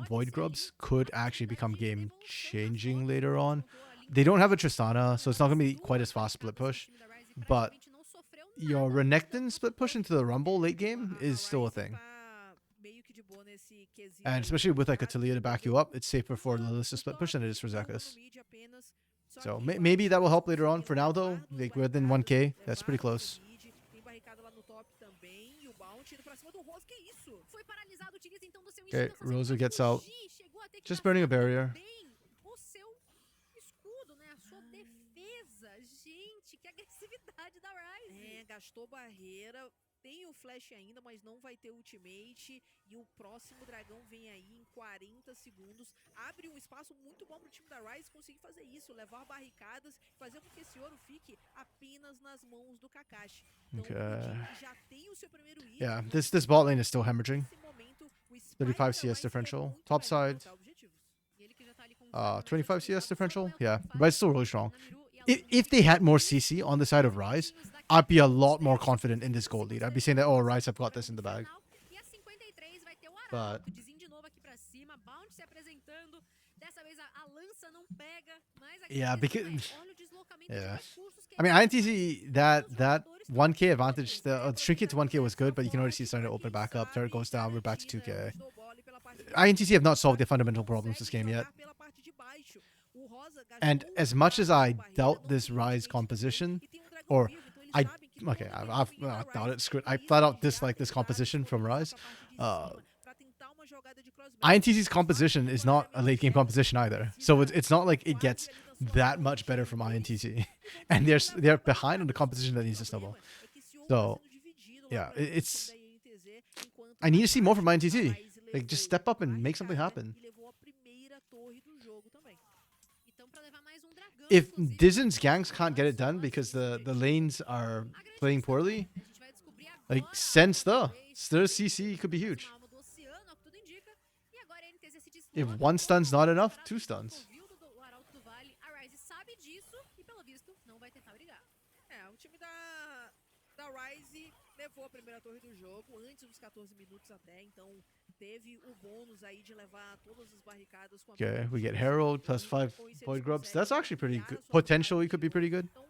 Void Grubs could actually become game-changing later on. They don't have a Tristana, so it's not going to be quite as fast split push. But your Renekton split push into the Rumble late game is still a thing. And especially with like a Talia to back you up, it's safer for Lilith to split push than it is for Zekas. So maybe that will help later on. For now, though, like we're within 1k. That's pretty close. Okay, Rosa gets out. Just burning a barrier. Gastou barreira, tem o flash ainda, mas não vai ter ultimate. E o próximo dragão vem aí em 40 segundos. Abre um espaço muito bom pro time da Rise conseguir fazer isso, levar barricadas, fazer com que esse ouro fique apenas nas mãos do Kakashi. Então, o já tem o seu primeiro hit. Yeah, this bot lane is still hemorrhaging. 35 CS differential. Top side. 25 CS differential. Yeah, but it's still really strong. If they had more CC on the side of Rise, I'd be a lot more confident in this gold lead. I'd be saying that, oh, Rise have got this in the bag. But yeah, because I mean, INTZ that 1k advantage, the shrink to 1k was good, but you can already see it's starting to open back up. Turret goes down, we're back to 2k. INTZ have not solved their fundamental problems this game yet. And as much as I doubt this Rise composition, or I doubt it. Screw it. I flat out dislike this composition from Rise. INTZ's composition is not a late game composition either, so it's not like it gets that much better from INTZ, and they're behind on the composition that needs to snowball. So yeah, it's I need to see more from INTZ. Like, just step up and make something happen. If Dizen's ganks can't get it done because the lanes are playing poorly, like, send Stir CC could be huge. If 1 stun's not enough, 2 stuns. Ryze levou a primeira torre do jogo antes dos 14 minutos até, então teve o bônus aí de levar todas as barricadas com a Okay, we get torre. Herald plus 5 Com isso, void eles grubs. conseguem That's actually pretty ampliar good. a sua Potentially vantagem could de be pretty novo. good. Então,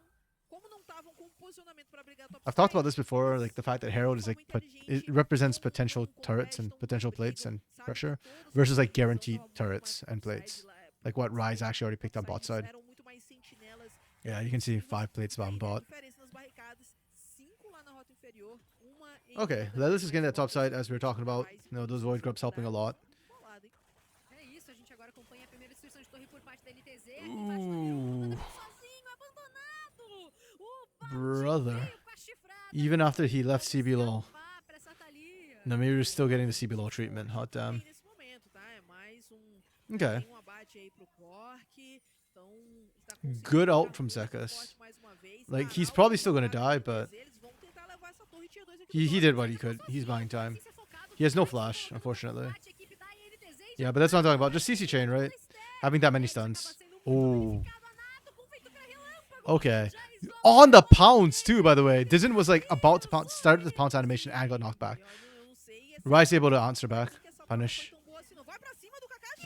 como não estavam com posicionamento para brigar top I've talked side, about this before, eles, like the fact that Herald de is like forma it inteligente, represents não potential turrets and contestam, não potential plates brigam, and sabe que pressure todos os versus like players estão guaranteed muito mais turrets pro and top side plates, lá, like pro what top Rise side. actually already picked on Top bot sides side. eram muito mais sentinelas Yeah, you can see defensivas, 5 plates e tá on aí, né, a bot. diferença nas barricadas, 5 lá na rota inferior, uma em Okay, rotas Lelis is mais getting that top fortes side as we were do talking time da about. Ryze. You know, those void grubs helping a lot. Bolado, hein? É isso, a gente agora acompanha a primeira destruição de torre por parte da NTZ. Aqui embaixo no Miru, manda sozinho, abandonado. O Bout Brother. veio com a chifrada. Even after he left Vamos CBLOL, salvar pra essa Thalia. Namir is still getting the CBLOL treatment. Hot Também damn. nesse momento, tá? É mais Okay. tem um abate aí pro Cork. Então, está conseguindo Good ficar ult from muito Zekas. forte mais uma vez. Like, he's Arauto probably still gonna jogado die, no but NTZ, eles vão tentar levar essa torre tier 2 aqui he do did Dodge. what he could. He's buying time. Precisa ser focado, He has no vai flash, desenvolvendo unfortunately. combate, a equipe da NTZ e Yeah, já but that's what I'm vai talking about. Just CC chain, right? Having that many stuns. Oh. Okay. On the pounce too, by the way. Dizen was like about to pounce, started the pounce animation and got knocked back. Rise able to answer back. Punish.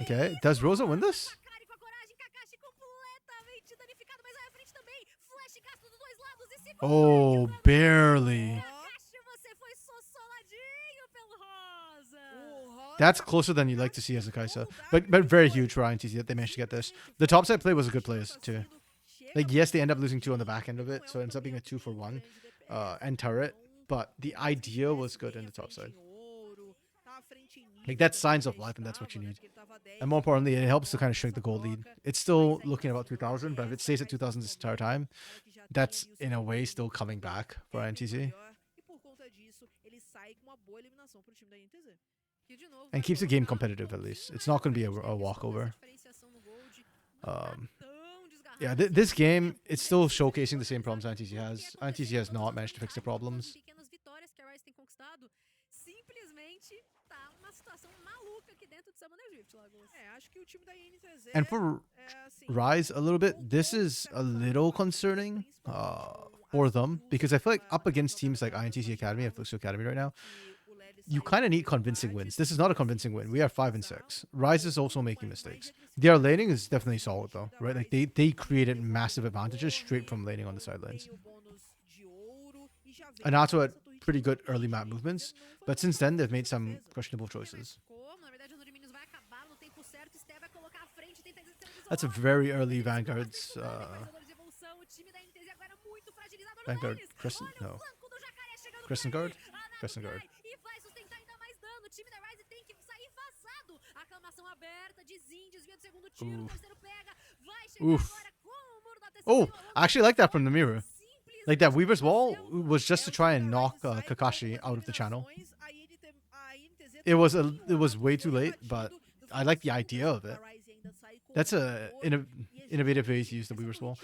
Okay. Does Rosa win this? Sakari com a coragem, Kakashi completamente danificado, mas aí à frente também. Flash gasto dos dois lados e segura. Oh, barely. Kakashi, você foi sossoladinho pelo Rosa. That's closer than you'd like to see as a Kaisa. But very huge for INTZ that they managed to get this. The topside play was a good play too. Like, yes, they end up losing 2 on the back end of it, so it ends up being a 2 for 1 and turret. But the idea was good in the top side. Like, that's signs of life, and that's what you need. And more importantly, it helps to kind of shrink the goal lead. It's still looking about 2,000, but if it stays at 2,000 this entire time, that's in a way still coming back for INTZ. And keeps the game competitive at least. It's not going to be a walkover. Yeah, this game, it's still showcasing the same problems INTZ has. INTZ has not managed to fix the problems. Pequenas vitórias que a Rice tem conquistado, simplesmente tá uma situação maluca aqui dentro de Summoner Rift, Lagos. Acho que o time da INTZ And for Rise, a little bit, this is a little concerning for them, because I feel like up against teams like INTZ Academy and Fluxo Academy right now, you kind of need convincing wins. This is not a convincing win. We are 5 and 6. Rise is also making mistakes. Their laning is definitely solid though, right? Like they created massive advantages straight from laning on the sidelines. Anato had pretty good early map movements, but since then they've made some questionable choices. That's a very early Vanguard's Vanguard Crescent? No. Crescent Guard? Crescent Guard. Oof. Oh, I actually like that from the mirror. Like that Weaver's Wall was just to try and knock Kakashi out of the channel. It was way too late, but I like the idea of it. That's a innovative way to use the Weaver's Wall.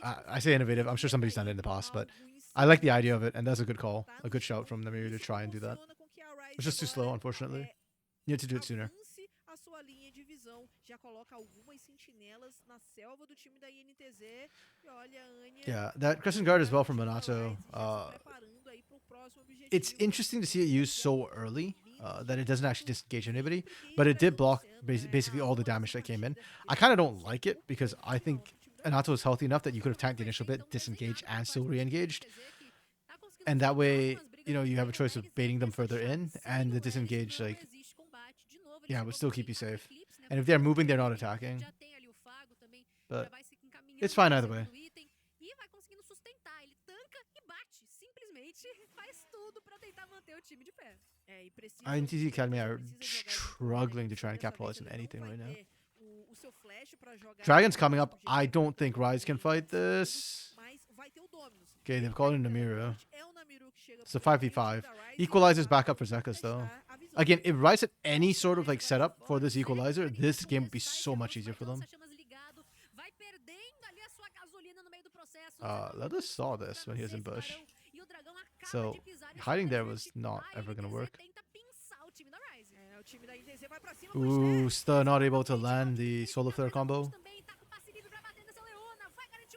I say innovative. I'm sure somebody's done it in the past, but I like the idea of it, and that's a good call, a good shout from the mirror to try and do that. It's just too slow, unfortunately. You had to do it sooner. Yeah, that Crescent Guard as well from Minato. It's interesting to see it used so early that it doesn't actually disengage anybody, but it did block basically all the damage that came in. I kind of don't like it because I think Anato is healthy enough that you could have tanked the initial bit, disengaged, and still re-engaged. And that way, you know, you have a choice of baiting them further in, and the disengage, like, yeah, would still keep you safe. And if they're moving, they're not attacking. But it's fine either way. INTZ Academy are struggling to try and capitalize on anything right now. Dragon's coming up. I don't think Rise can fight this. Okay, they've called in Namiru. It's a 5v5. Equalizer's back up for Zekas though. Again, if Rise had any sort of like setup for this equalizer, this game would be so much easier for them. Lelis saw this when he was in bush. So hiding there was not ever gonna work. Ooh, still not able to land the solo flare combo.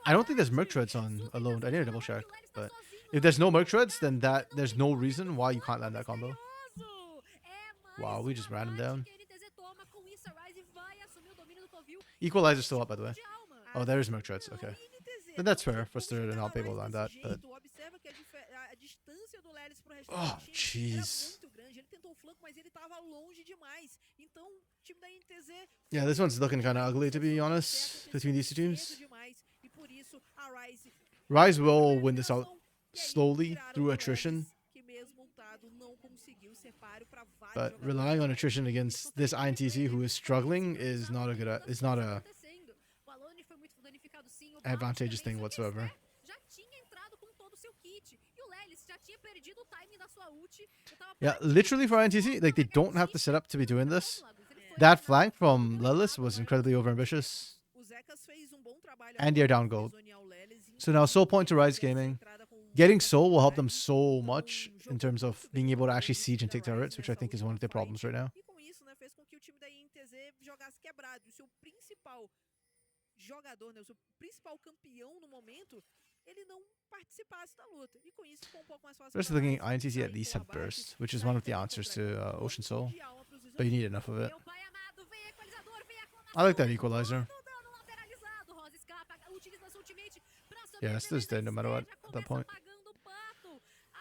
I don't think there's Merc Treads on alone. I need to double check, but If there's no Merc Shreds, then there's no reason why you can't land that combo. Wow, we just ran him down. Equalizer's still up, by the way. Oh, there's Merc Shreds. Okay. Then that's fair for us to not be able to land that, but... Oh, jeez. Yeah, this one's looking kind of ugly, to be honest, between these two teams. Rise will win this out slowly through attrition. But relying on attrition against this INTZ who is struggling is not a advantageous thing whatsoever. Yeah, literally for INTZ, like they don't have to set up to be doing this. That flank from Lelis was incredibly overambitious. And they're down gold. So now Soul point to Rise Gaming. Getting Soul will help them so much in terms of being able to actually siege and take turrets, which I think is one of their problems right now. Just looking at INTZ at least have burst, which is one of the answers to Ocean Soul, but you need enough of it. I like that equalizer. Yeah, it's just dead no matter what at that point.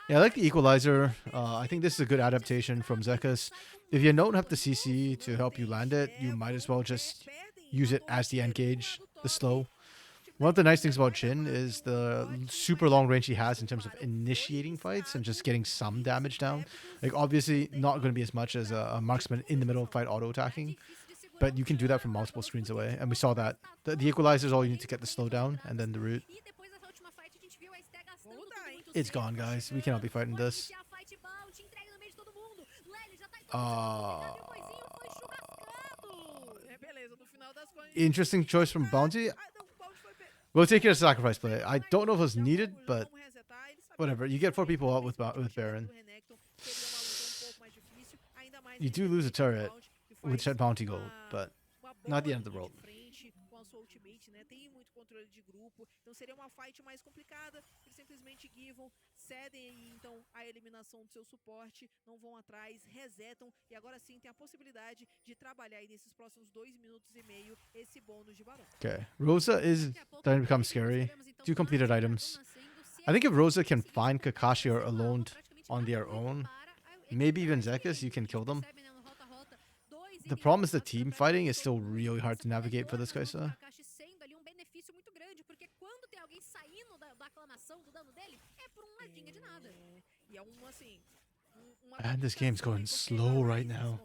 Yeah, I like the equalizer. I think this is a good adaptation from Zekas. If you don't have the CC to help you land it, you might as well just use it as the end gauge, the slow. One of the nice things about Jhin is the super long range he has in terms of initiating fights and just getting some damage down. Like, obviously, not going to be as much as a marksman in the middle of fight auto-attacking, but you can do that from multiple screens away. And we saw that. The equalizer is all you need to get the slowdown and then the root. It's gone, guys. We cannot be fighting this. Interesting choice from Bounty. We'll take it as a sacrifice play. I don't know if it was needed, but whatever. You get 4 people out with Baron. You do lose a turret with that Bounty gold, but not the end of the world. Então seria uma fight mais complicada. Eles simplesmente givam, cedem aí então a eliminação do seu suporte, não vão atrás, resetam e agora sim tem a possibilidade de trabalhar aí nesses próximos 2 minutos e meio esse bônus de Barão. Okay, Rosa is starting to become scary. 2 completed items. I think if Rosa can find Kakashi or Alone on their own, maybe even Zekas, you can kill them. The problem is the team fighting is still really hard to navigate for this Kai'Sa. And this game's going slow right now.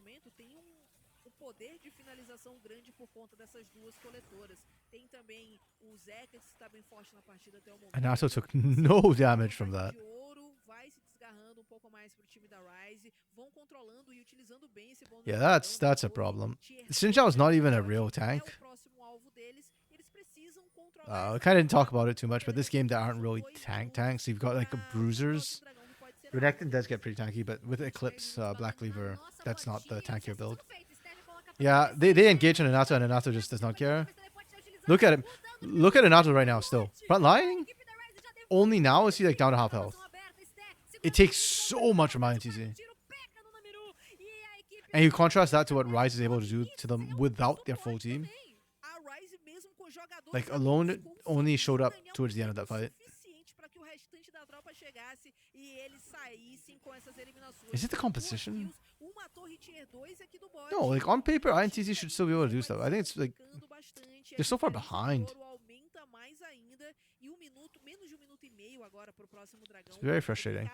And Nato took no damage from that. Yeah, that's a problem. Xin Zhao's not even a real tank. I kind of didn't talk about it too much, but this game, there aren't really tanks. You've got like bruisers. Renekton does get pretty tanky, but with Eclipse, Black Cleaver, that's not the tankier build. Yeah, they engage on Anato, and Anato just does not care. Look at him. Look at Anato right now still. Front line? Only now is he like down to half health. It takes so much from INTZ. And you contrast that to what Rise is able to do to them without their full team. Like, Alone only showed up towards the end of that fight. Is it the composition? No, like on paper, INTZ should still be able to do stuff. I think it's like they're so far behind. It's very frustrating.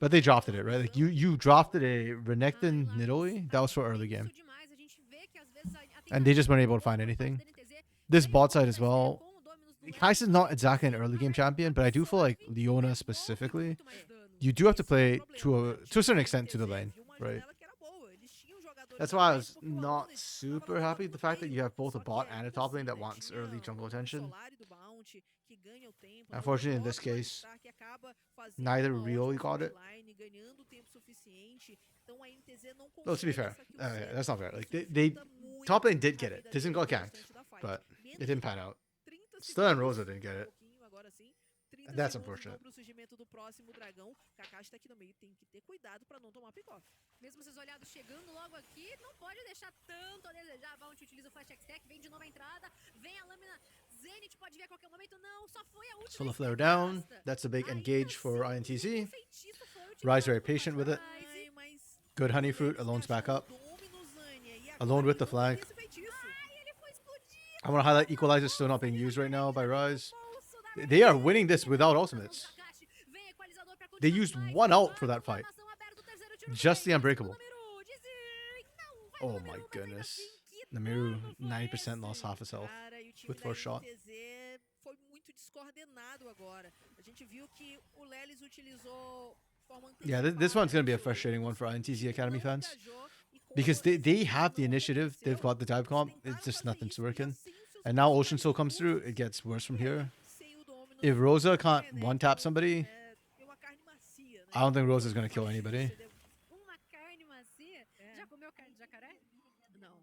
But they drafted it, right? Like you drafted a Renekton Nidalee. That was for early game. And they just weren't able to find anything. This bot side as well. Kai'Sa's not exactly an early game champion, but I do feel like Leona specifically, you do have to play to a certain extent to the lane, right? That's why I was not super happy with the fact that you have both a bot and a top lane that wants early jungle attention. Unfortunately, in this case, neither really got it. Well, to be fair, that's not fair. Like they top lane did get it. This didn't got ganked, but it didn't pan out. Stun Rosa didn't get it. pouquinho, agora sim. 30 That's segundos, unfortunate. então, pro surgimento do próximo dragão. Kakashi tá aqui no meio, tem que ter cuidado pra não tomar pick-off. Mesmo esses olhados chegando logo aqui, não pode deixar tanto a desejar. Bounty utiliza o Flash X-Tech, vem de novo a entrada, vem a lâmina. Zenith pode vir a qualquer momento, não, só foi a última. Solar Flare down. That's a big engage for INTZ. Rise very patient with it. Ai, mas Good honey fruit. Alone's back up. domínio, Zânia, e Alone agora with the ele não flag. tem esse feitiço. Ele foi explodir. I want to highlight Equalizer still not being used right now by Rise. They are winning this without ultimates. They used one ult for that fight. Just the Unbreakable. Oh my goodness. Namiru, 90% lost half his health. Cara, e o time with da first shot. INTZ foi muito descoordenado agora. A gente viu que o Lelis utilizou forma Yeah, this one's going to be a frustrating one for INTZ Academy não fans. engajou, e com Because o they have the não initiative, they've aconteceu. got the dive comp, Eles it's just tentaram nothing's fazer isso, working. já sem os seus And now Ocean personagens Soul comes through, puros, it gets worse from e aí, here. sem o Dominus, If Rosa can't né, one-tap então, somebody, tem uma carne macia, né? I don't think Rosa's going to kill anybody. Uma carne macia? É. Já comeu carne de jacaré? Não.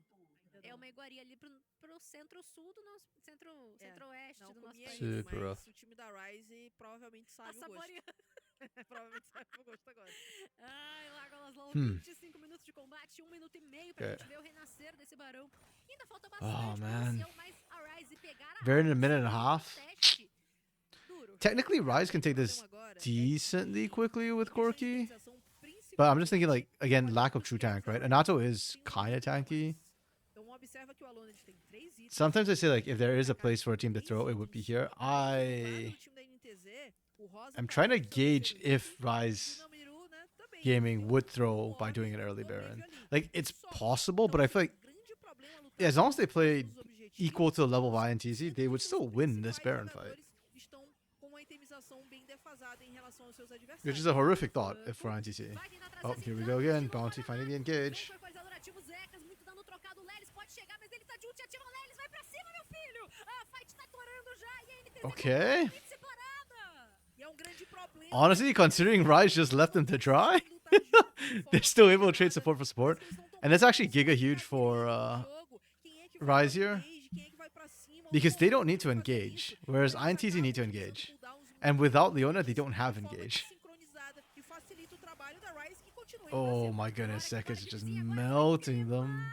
Ainda É não. uma iguaria ali pro centro-sul do nosso... Centro-oeste Não do nosso comi país. ainda, Super mas rough. o time da Rise provavelmente Tá sabe o gosto. saboreando. Provavelmente sabe o gosto agora. Ai, larga elas lá, Hmm. 25 minutos de combate, 1 minuto e meio pra Okay. gente ver o renascer desse barão. Ainda falta Oh, bastante man. potencial, mas a Rise pegar a They're in a arma, minute and a fazer um half. teste duro. Technically, Rise can take this decently quickly with Corki. But I'm just thinking, like, again, lack of true tank, right? Anato is kind of tanky. Então observa que o Alone tem 3 itens. Sometimes I say, like, if there is a place for a team to throw, it would be here. I'm trying to gauge if Rise Gaming would throw by doing an early Baron. Like, it's possible, but I feel like as long as they play equal to the level of INTZ, they would still win this Baron fight. Which is a horrific thought if for INTZ. Oh, here we go again. Bounty finding the engage. Foi equalizador, ativa o Zecas, muito dano trocado, o Lelis pode chegar, mas ele tá de ult, ativa o Lelis, vai pra cima, meu filho! A fight tá torando já, e a NTZ Okay. completamente separada. E é um grande problema. Honestly, considering Rise just left them to dry, they're still able to trade support for support. And that's actually giga huge for Rise here. Because they don't need to engage, whereas INTZ need to engage. And without Leona, they don't have engage. Oh my goodness, Zekas is just melting them.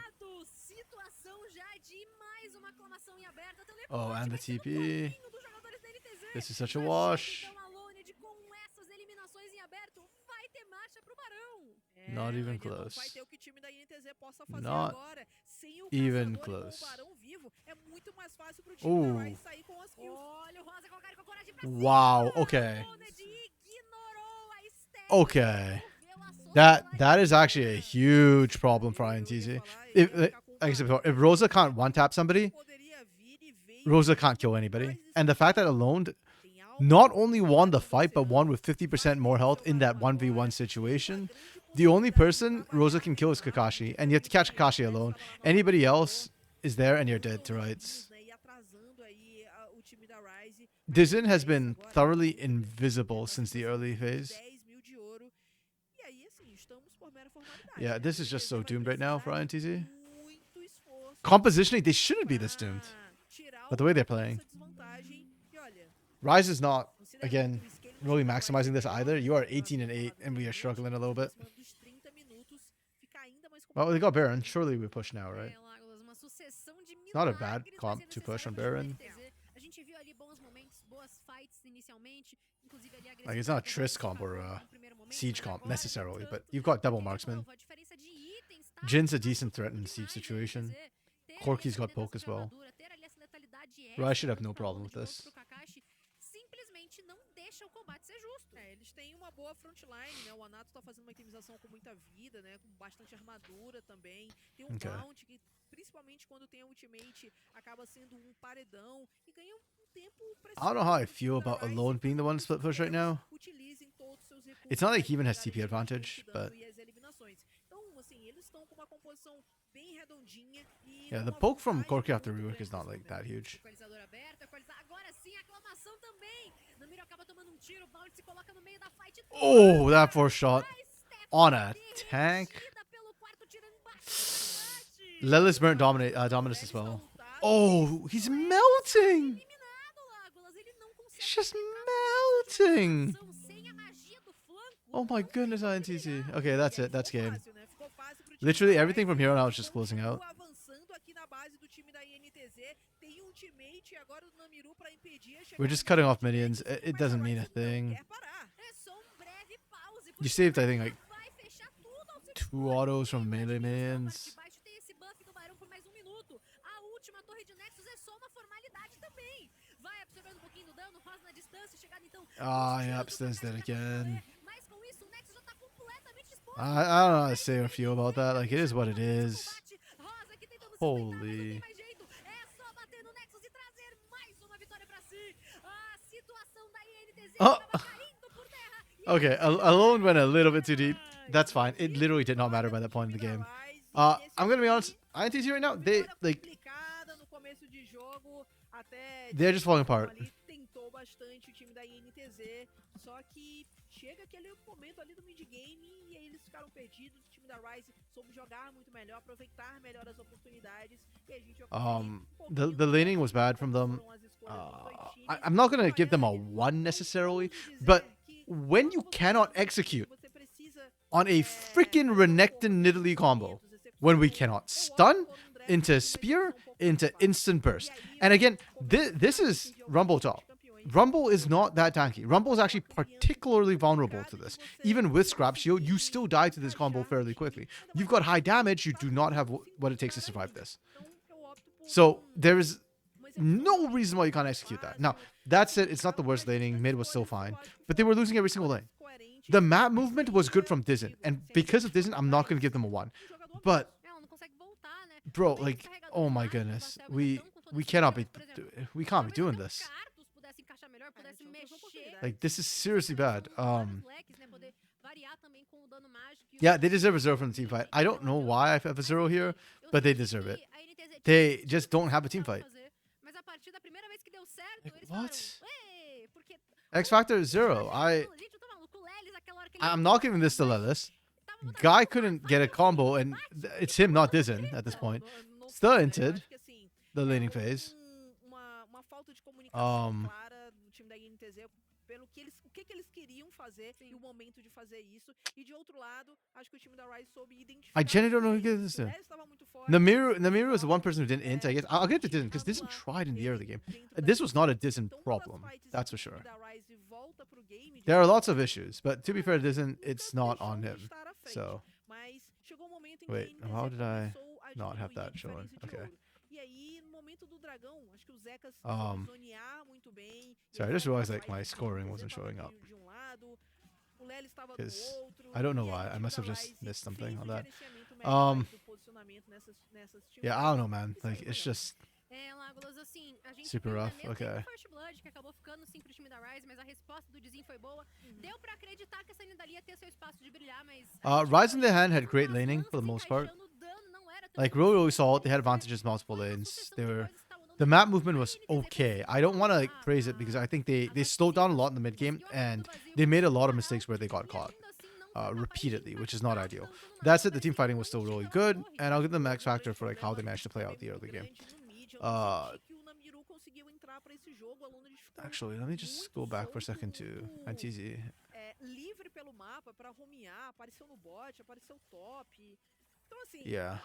Situação já de mais uma aclamação em aberta. Oh, and the Vai ser no TP. caminho dos jogadores da NTZ. This is such a Já wash. chega, então, a Loned com essas eliminações em aberto, vai ter marcha pro Barão. Not even Não close. vai ter o que o time da INTZ possa fazer Not agora. Sem o even caçador e close. com o Barão vivo, é muito mais fácil pro time da Rise sair com as kills. Olha o Rosa com a cara e com a coragem pra Wow, cima. okay. A Loned ignorou a Steph. Okay. Moveu a Soul That is actually a huge problem for INTZ. If, like I said before, if Rosa can't one-tap somebody, Poderia vir e veio. Rosa can't kill anybody. And the fact that Alone not only won the fight, but won with 50% more health in that 1v1 situation. The only person Rosa can kill is Kakashi, and you have to catch Kakashi alone. Anybody else is there, and you're dead to rights. E atrasando aí o time da Rise. Dizin has been thoroughly invisible since the early phase. 10.000 de ouro. E aí, assim, estamos por mera formalidade. Yeah, this is just so doomed right now for INTZ. Muito esforço Compositionally, they shouldn't be this doomed. pra tirar But the way they're essa playing. desvantagem. E olha, Rise is not, considerando again, que o scale really do maximizing this Rise either. You are tá 18 and 8, and we are struggling a little bit. acima dos 30 minutos, fica ainda mais Well, they complicado. got Baron. Surely we push now, right? É, Lagos, uma sucessão de Not a bad milagres comp vai ser to push on necessário pra Baron. NTZ. A gente viu ali bons momentos, boas fights inicialmente, inclusive ali Like, it's not a agressividade Triss comp or no a primeiro momento, Siege mas comp agora, necessarily, no but entanto, you've got double de marksman. novo, a diferença de itens tá Jin's a decent threat in the siege demais situation. NTZ. Ter ali Corki's essa got poke liderança as de well. armadura, ter ali essa letalidade Rise should have extra, no tanto pra problem Loned with quanto this. pro Kakashi, simplesmente não deixa o combate ser justo. Eles têm uma boa frontline, né? O Anato tá fazendo uma itemização com muita vida, né? Com bastante armadura também. Tem um Okay. bounty que, principalmente quando tem a ultimate, acaba sendo um paredão e ganha um tempo I don't know how I precioso feel pra about Rise Alone being the one to split push right now. Utilizem todos os seus recursos It's not like pra he even has garantir TP advantage, esse dano but- e as eliminações. Então, assim, eles estão com uma composição bem redondinha e Yeah, the numa poke from vantagem Corki after muito rework grande is not nesse like that momento. huge. Equalizador aberto, equalizar. Agora sim, aclamação também. Namiro acaba tomando um tiro, o Bounty se coloca no meio da fight. Oh, that first shot on a tank. Derretida pelo quarto tiro embaixo do combate. Lelis burnt dominate, Dominus as well. Oh, he's melting! Eliminado. não consegue It's just penetrar no melting. ação sem a magia do flanco. Oh my Não goodness, tem como INTZ. brilhar. Okay, that's E aí it. That's ficou game. fácil, né? Ficou fácil pro time Literally da everything from Ryze. here on out is just closing out. Continua avançando aqui na base do time da INTZ. Tem ultimate agora do Namiru pra impedir a chegada We're just desse cutting off ultimate, minions. It mas doesn't a mean a Ryze thing. não quer parar. É só breve pause. You saved, I think, Porque like vai fechar tudo ao seu 2 dispor. autos from E melee pode vir a minions. parte de baixo, tem esse buff do Barão por mais 1 minuto. A última torre de Nexus é só uma formalidade também. Vai absorvendo um pouquinho do dano, Rosa na distância, chegada então. Ah, yep, Stan's dead again. Mas com isso o Nexus já tá completamente exposto. I don't know how to say or feel about that. Like, it is what it is. Rosa aqui tentando se Holy. sustentar, mas não tem mais jeito. É só bater no Nexus e trazer mais uma vitória pra si. A situação da INTZ Oh. estava caindo por terra. E Okay, Alone went a little bit too deep. That's fine. It literally did not matter by that point in the game. I'm gonna be honest. INTZ right now, they like complicada no começo de jogo, até they're just falling apart. ali tentou bastante o time da INTZ, só que chega aquele momento ali do mid game e aí eles ficaram perdidos. O time da Ryze soube jogar muito melhor, aproveitar melhor as oportunidades e a gente The laning was bad from them. I'm not gonna give them a 1 necessarily, but when you cannot execute on a freaking Renekton Nidalee combo, when we cannot stun into spear into instant burst, and again, this is Rumble top. Rumble is not that tanky. Rumble is actually particularly vulnerable to this. Even with Scrap Shield, you still die to this combo fairly quickly. You've got high damage, you do not have what it takes to survive this. So there is no reason why you can't execute that. Now, that said, it's not the worst laning. Mid was still fine, but they were losing every single lane. The map movement was good from Dizen, and because of Dizen, I'm not going to give them a 1. But, bro, like, oh my goodness, we cannot be, we can't be doing this. Like, this is seriously bad. Yeah, they deserve a 0 from the team fight. I don't know why I have a 0 here, but they deserve it. They just don't have a team fight. Like, what? X Factor is 0. I'm not giving this to Lelis. Guy couldn't get a combo, and it's him, not Dizen, at this point. Still entered the laning phase. Pelo que o que eles queriam fazer e o momento de fazer isso. E de outro lado, acho que o time da Ryze soube identificar. I genuinely don't know who to give this to. Namiru was the one person who didn't int, I guess. I'll get to Dizen, because Dizen tried in the early game. This was not a Dizen problem, that's for sure. There are lots of issues, but to be fair to Dizen, it's not on him. So, wait, how did I not have that showing? Okay. Sorry, I just realized like my scoring wasn't showing up. Because I don't know why. I must have just missed something on that. Yeah, I don't know, man. Like, it's just super rough. Okay. Rise in the hand had great laning for the most part. Like, really solid. They had advantages multiple lanes. The map movement was okay. I don't want to like praise it because I think they slowed down a lot in the mid game and they made a lot of mistakes where they got caught repeatedly, which is not ideal. That's it. The team fighting was still really good, and I'll give them X Factor for like how they managed to play out the early game. Actually, let me just go back for a second to INTZ. Yeah.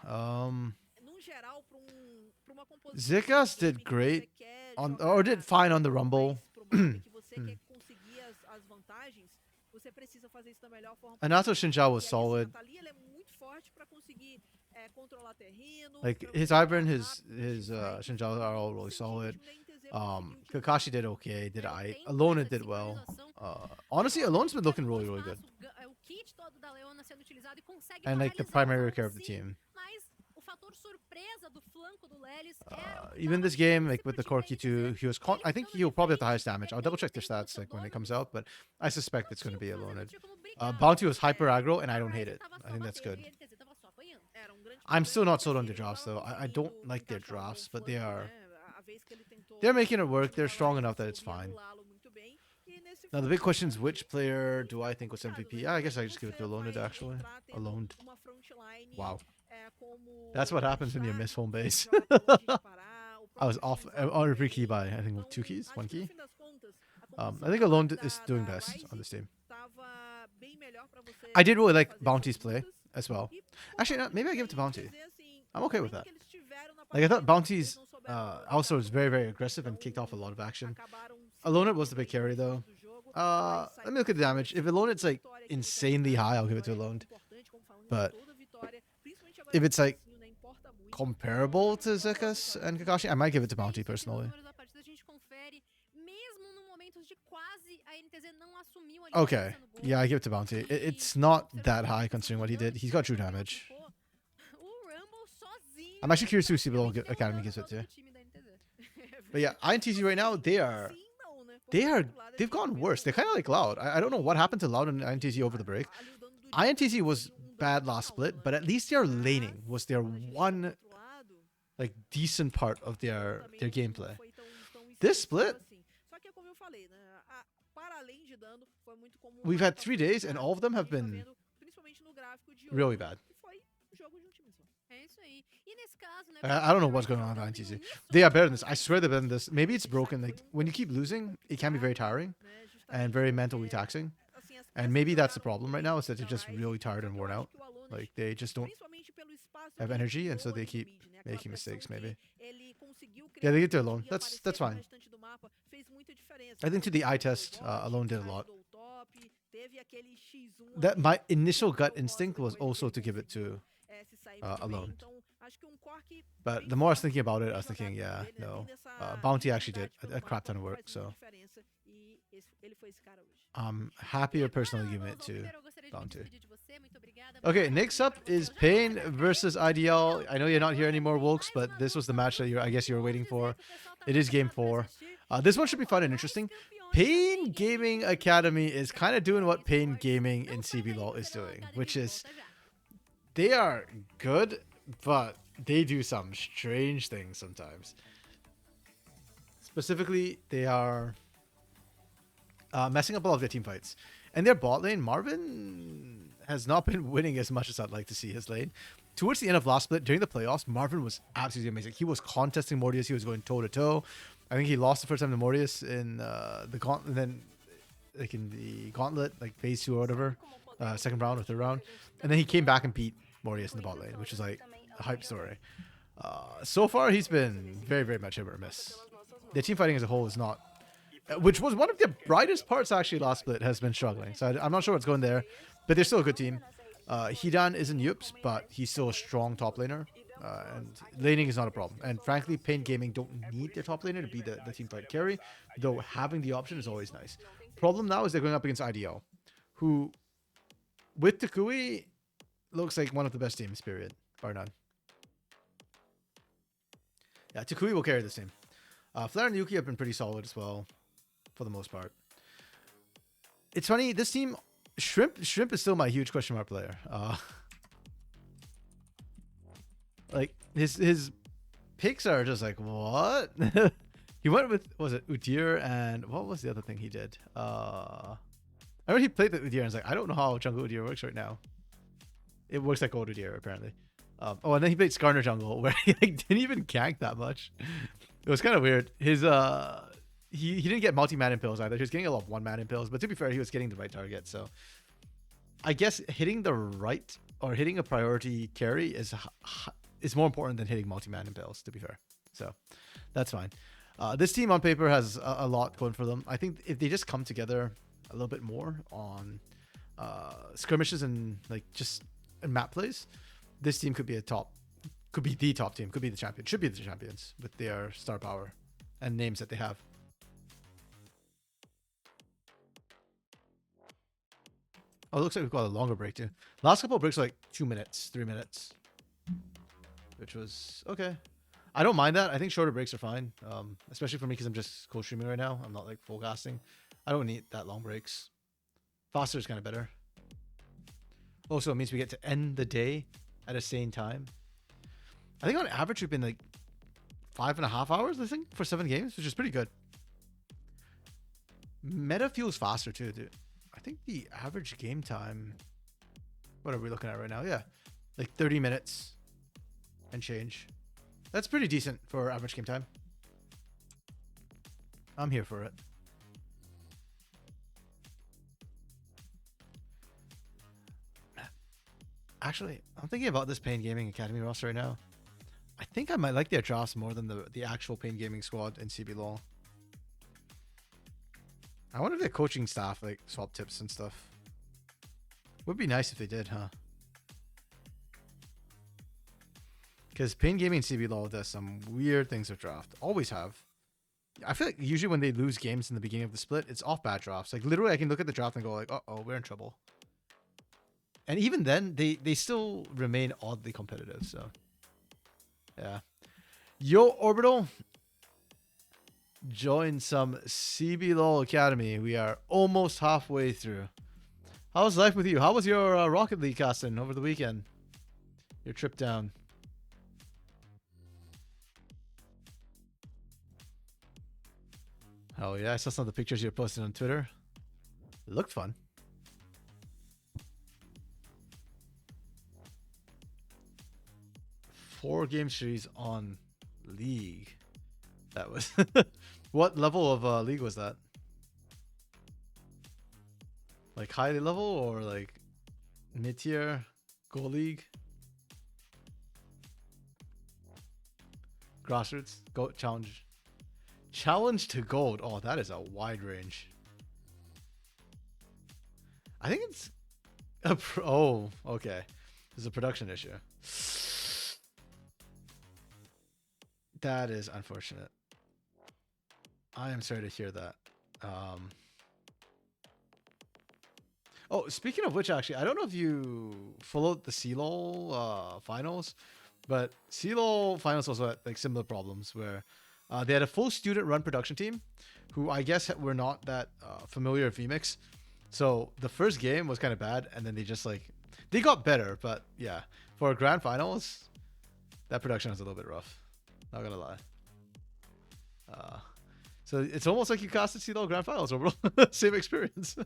Zekas did great or did fine on the Rumble. Anato Shinja was solid. Like his Ivern, his Shinja are all really solid. Kakashi did okay. Alona did well. Honestly, Alona's been looking really, really good. And like the primary care of the team. Even this game, like with the Corki 2, I think he'll probably have the highest damage. I'll double check their stats like when it comes out, but I suspect it's going to be Alona. Bounty was hyper aggro, and I don't hate it. I think that's good. I'm still not sold on their drafts though. I don't like their drafts, but they're making it work. They're strong enough that it's fine. Now the big question is, which player do I think was MVP? I guess I just give it to Alone actually. Alone. Wow. That's what happens when you miss home base. I was off on a free key by I think 2 keys, 1 key. como I think você Alone falar is doing best on this team. tava bem melhor pra você I did really like fazer Bounty's essas play lutas. as well. E Actually, no, concordo maybe I com give it to quem Bounty. dizer assim, I'm okay o with momento that. que eles tiveram na Like I thought partida, Bounty's eles não souberam also aproveitar was muito very, bem. very aggressive and kicked off a Então, lot of action. acabaram se Alone it was the perdendo big aí carry nos though. momentos do jogo, mas Let saiu me look at the damage. If Alone it's like vitória aqui no insanely campeonato, high, I'll give it to vitória Alone. importante, como falamos, But toda vitória, principalmente agora if no it's like comecinho, né, importa muito. comparable to Zekas and Kakashi, I might give it to Bounty Aqui nos personally. números da partida a gente confere, mesmo no momentos de quase a NTZ não assumiu a Okay, liderança no gol. yeah, I give it to Bounty. It's not that high considering what he did. He's got true damage. O Rumble sozinho. I'm actually curious who CBLOL praticamente Academy derrotando gives it todo to. o time da NTZ. But yeah, INTZ right now, Sim, não, né? Porque, they've por outro lado, a gente gotten vê worse. They're kind of like Loud. I don't know what happened to Loud and INTZ over the break. ali o dano do INTZ Dino was foi um dano bad muito last alto, split, né? but at least their Mas, laning was their quando a gente one olha pro outro lado, like decent part of their também não gameplay. foi tão This expressivo split, assim. Só que é como eu falei, né? Para além de dano, foi muito como o we've Mario had 3 passou days de and fase, all of them a have gente tá been vendo, principalmente no gráfico de really hoje, bad. que foi um jogo de um time só. É isso aí. E nesse caso, né? I don't know what's going on with INTZ. They are better than this. I swear they're better than this. Maybe it's broken. Like when you keep losing, it can be very tiring Né? and Justamente very porque, mentally taxing. assim, And essa maybe that's the jogaram problem right now is that they're da just Ryze, really tired só and que eu worn acho out. que o Alones, Like they just don't principalmente pelo espaço have que ele energy, and so criou they ali no keep mid, né? Aquela making pressão mistakes. que Maybe. ele conseguiu Yeah, criar, they get to conseguia Alone. That's aparecer no fine. restante do mapa, fez muita diferença. I think to the eye test, Foi o bot, Alone did a lot. ajudou o top, teve aquele X1 That ali, my initial que gut ajudou o boss instinct was depois, also ele to give it to conseguiu, se sair muito bem. Alone. Então, acho que um Cork But bem the more I was forte, thinking about it, I bem was thinking, jogado yeah, dele, né? no. Tendo essa Bounty actually did agilidade pelo a crap ton of mapa, work, faz muita so diferença, e ele foi esse cara hoje. I'm happier personally giving it to Bounty. Okay, next up is Pain versus IDL. I know you're not here anymore, Wilkes, but this was the match that I guess you were waiting for. It is game 4. This one should be fun and interesting. Pain Gaming Academy is kind of doing what Pain Gaming in CBLOL is doing, which is they are good, but they do some strange things sometimes. Specifically, they are messing up a lot of their team fights. And their bot lane, Marvin has not been winning as much as I'd like to see his lane. Towards the end of last split, during the playoffs, Marvin was absolutely amazing. He was contesting Mortius. He was going toe-to-toe. I think he lost the first time to Mortius in the gauntlet, and then like in the gauntlet, like phase 2 or whatever, second round or third round. And then he came back and beat Mortius in the bot lane, which is like a hype story. So far, he's been very, very much hit or miss. The team fighting as a whole is not, which was one of the brightest parts actually last split, has been struggling. So I'm not sure what's going there, but they're still a good team. Hidan isn't Yups, but he's still a strong top laner. And laning is not a problem. And frankly, Pain Gaming don't need their top laner to be the team fight carry, though having the option is always nice. Problem now is they're going up against IDL, who, with Takui, looks like one of the best teams, period. Bar none. Yeah, Takui will carry this team. Flare and Yuki have been pretty solid as well, for the most part. It's funny, this team, Shrimp is still my huge question mark player. Like, his picks are just like, what? He went with, was it Udyr, and what was the other thing he did? I remember he played the Udyr and was like, I don't know how jungle Udyr works right now. It works like old Udyr, apparently. Oh, and then he played Skarner jungle, where he like, didn't even gank that much. It was kind of weird. His he didn't get multi-man impales either. He was getting a lot of one-man impales, but to be fair, he was getting the right target. So I guess hitting the right or hitting a priority carry is more important than hitting multi-man impales, to be fair. So that's fine. This team on paper has a lot going for them. I think if they just come together a little bit more on skirmishes and like just map plays, this team could be the top team, could be the champion, should be the champions with their star power and names that they have. Oh, it looks like we've got a longer break too. Last couple of breaks were like 2 minutes, 3 minutes, which was okay. I don't mind that. I think shorter breaks are fine, especially for me because I'm just co-streaming right now. I'm not like full casting. I don't need that long breaks. Faster is kind of better. Also, it means we get to end the day at a sane time. I think on average we've been like 5.5 hours, I think, for 7 games, which is pretty good. Meta feels faster too, dude. I think the average game time, what are we looking at right now? Yeah, like 30 minutes and change. That's pretty decent for average game time. I'm here for it. Actually, I'm thinking about this Pain Gaming Academy roster right now. I think I might like their drafts more than the actual Pain Gaming squad in CBLOL. I wonder if their coaching staff like swap tips and stuff. Would be nice if they did, huh? Because Pain Gaming CBLOL does some weird things with draft. Always have. I feel like usually when they lose games in the beginning of the split, it's off bad drafts. Like literally I can look at the draft and go like, uh-oh, we're in trouble. And even then, they still remain oddly competitive, so. Yeah. Yo, Orbital. Join some CBLOL Academy. We are almost halfway through. How's life with you? How was your Rocket League casting over the weekend? Your trip down. Oh yeah, I saw some of the pictures you posted on Twitter. It looked fun. Four game series on League. That was what level of League was that? Like high level or like mid tier Gold League? Grassroots Gold Challenge. Challenge to Gold. Oh, that is a wide range. I think it's a oh, okay. There's a production issue. That is unfortunate. I am sorry to hear that. Oh, speaking of which, actually, I don't know if you followed the CBLOL finals, but CBLOL finals also had like similar problems where they had a full student-run production team, who I guess were not that familiar with VMix. So the first game was kind of bad, and then they got better, but yeah, for grand finals, that production was a little bit rough. Not gonna lie. So it's almost like you casted CBLOL grand finals overall. Same experience.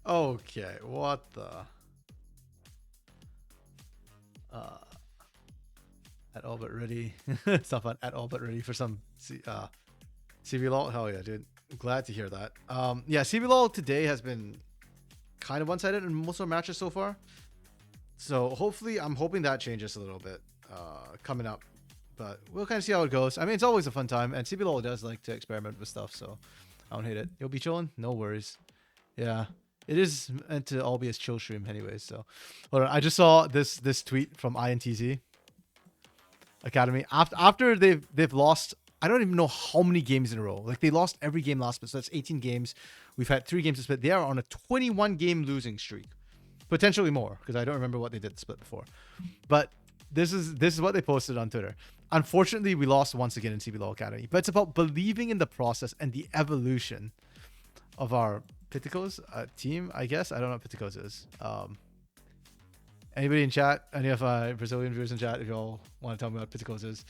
Okay, what the? At all but ready. It's not fun. At all but ready for some CBLOL. Hell yeah, dude. Glad to hear that. Yeah, CBLOL today has been kind of one-sided in most of our matches so far. So hopefully, I'm hoping that changes a little bit coming up. But we'll kind of see how it goes. I mean, it's always a fun time, and CBLOL does like to experiment with stuff, so I don't hate it. You'll be chilling? No worries. Yeah. It is meant to all be a chill stream anyways, so. Hold on, I just saw this tweet from INTZ Academy. After they've lost, I don't even know how many games in a row. Like, they lost every game last split, so that's 18 games. We've had 3 games to split. They are on a 21-game losing streak. Potentially more, because I don't remember what they did to split before. But this is what they posted on Twitter. Unfortunately, we lost once again in CBLOL Academy. But it's about believing in the process and the evolution of our Piticos team, I guess. I don't know what Piticos is. Anybody in chat? Any of Brazilian viewers in chat, if y'all want to tell me what Piticos is.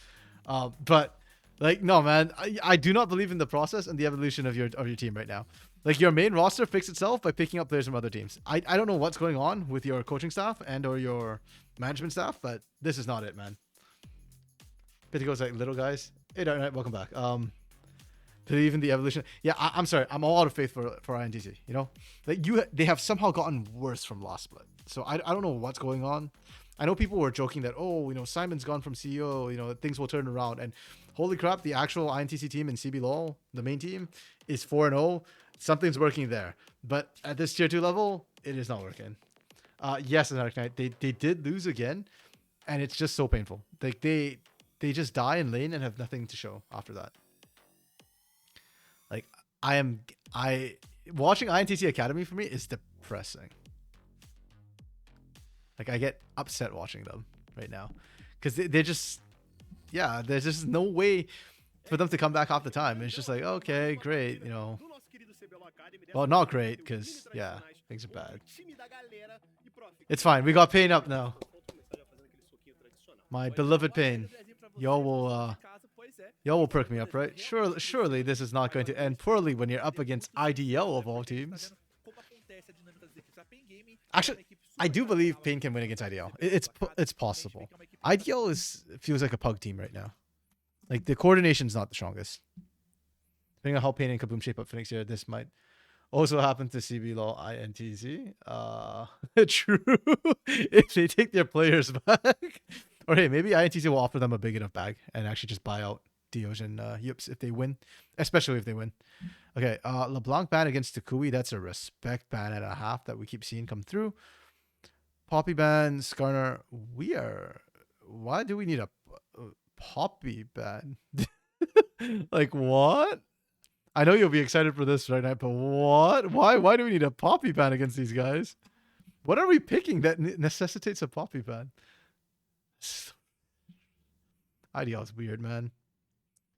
But like, no, man, I do not believe in the process and the evolution of your team right now. Like, your main roster fixed itself by picking up players from other teams. I don't know what's going on with your coaching staff and or your management staff, but this is not it, man. Piticos like little guys. Hey, Dark welcome back. Believe in the evolution. Yeah, I'm sorry. I'm all out of faith for INTZ. You know, like they have somehow gotten worse from last split. So I don't know what's going on. I know people were joking that, oh, you know, Simon's gone from CEO, you know, things will turn around. And holy crap, the actual INTZ team in CBLOL, the main team, is 4-0. Something's working there. But at this tier 2 level, it is not working. Yes, Dark Knight, they did lose again, and it's just so painful. Like they just die in lane and have nothing to show after that. Like, watching INTC Academy for me is depressing. Like, I get upset watching them right now because they're just, yeah, there's just no way for them to come back half the time. It's just like, okay, great, you know. Well, not great because, yeah, things are bad. It's fine. We got Pain up now. My beloved Pain. Y'all will perk me up, right? Surely this is not going to end poorly when you're up against IDL of all teams. Actually, I do believe Pain can win against IDL. It's possible. IDL feels like a pug team right now. Like, the coordination's not the strongest. Depending on how Pain and Kaboom shape up for next year, this might also happen to CBLOL INTZ. True. If they take their players back. Or hey, maybe INTZ will offer them a big enough bag and actually just buy out Dios and Yips if they win. Especially if they win. Okay, LeBlanc ban against Takui. That's a respect ban and a half that we keep seeing come through. Poppy ban, Skarner. Why do we need a Poppy ban? Like what? I know you'll be excited for this right now, but what? Why do we need a Poppy ban against these guys? What are we picking that necessitates a Poppy ban? IDL is weird, man.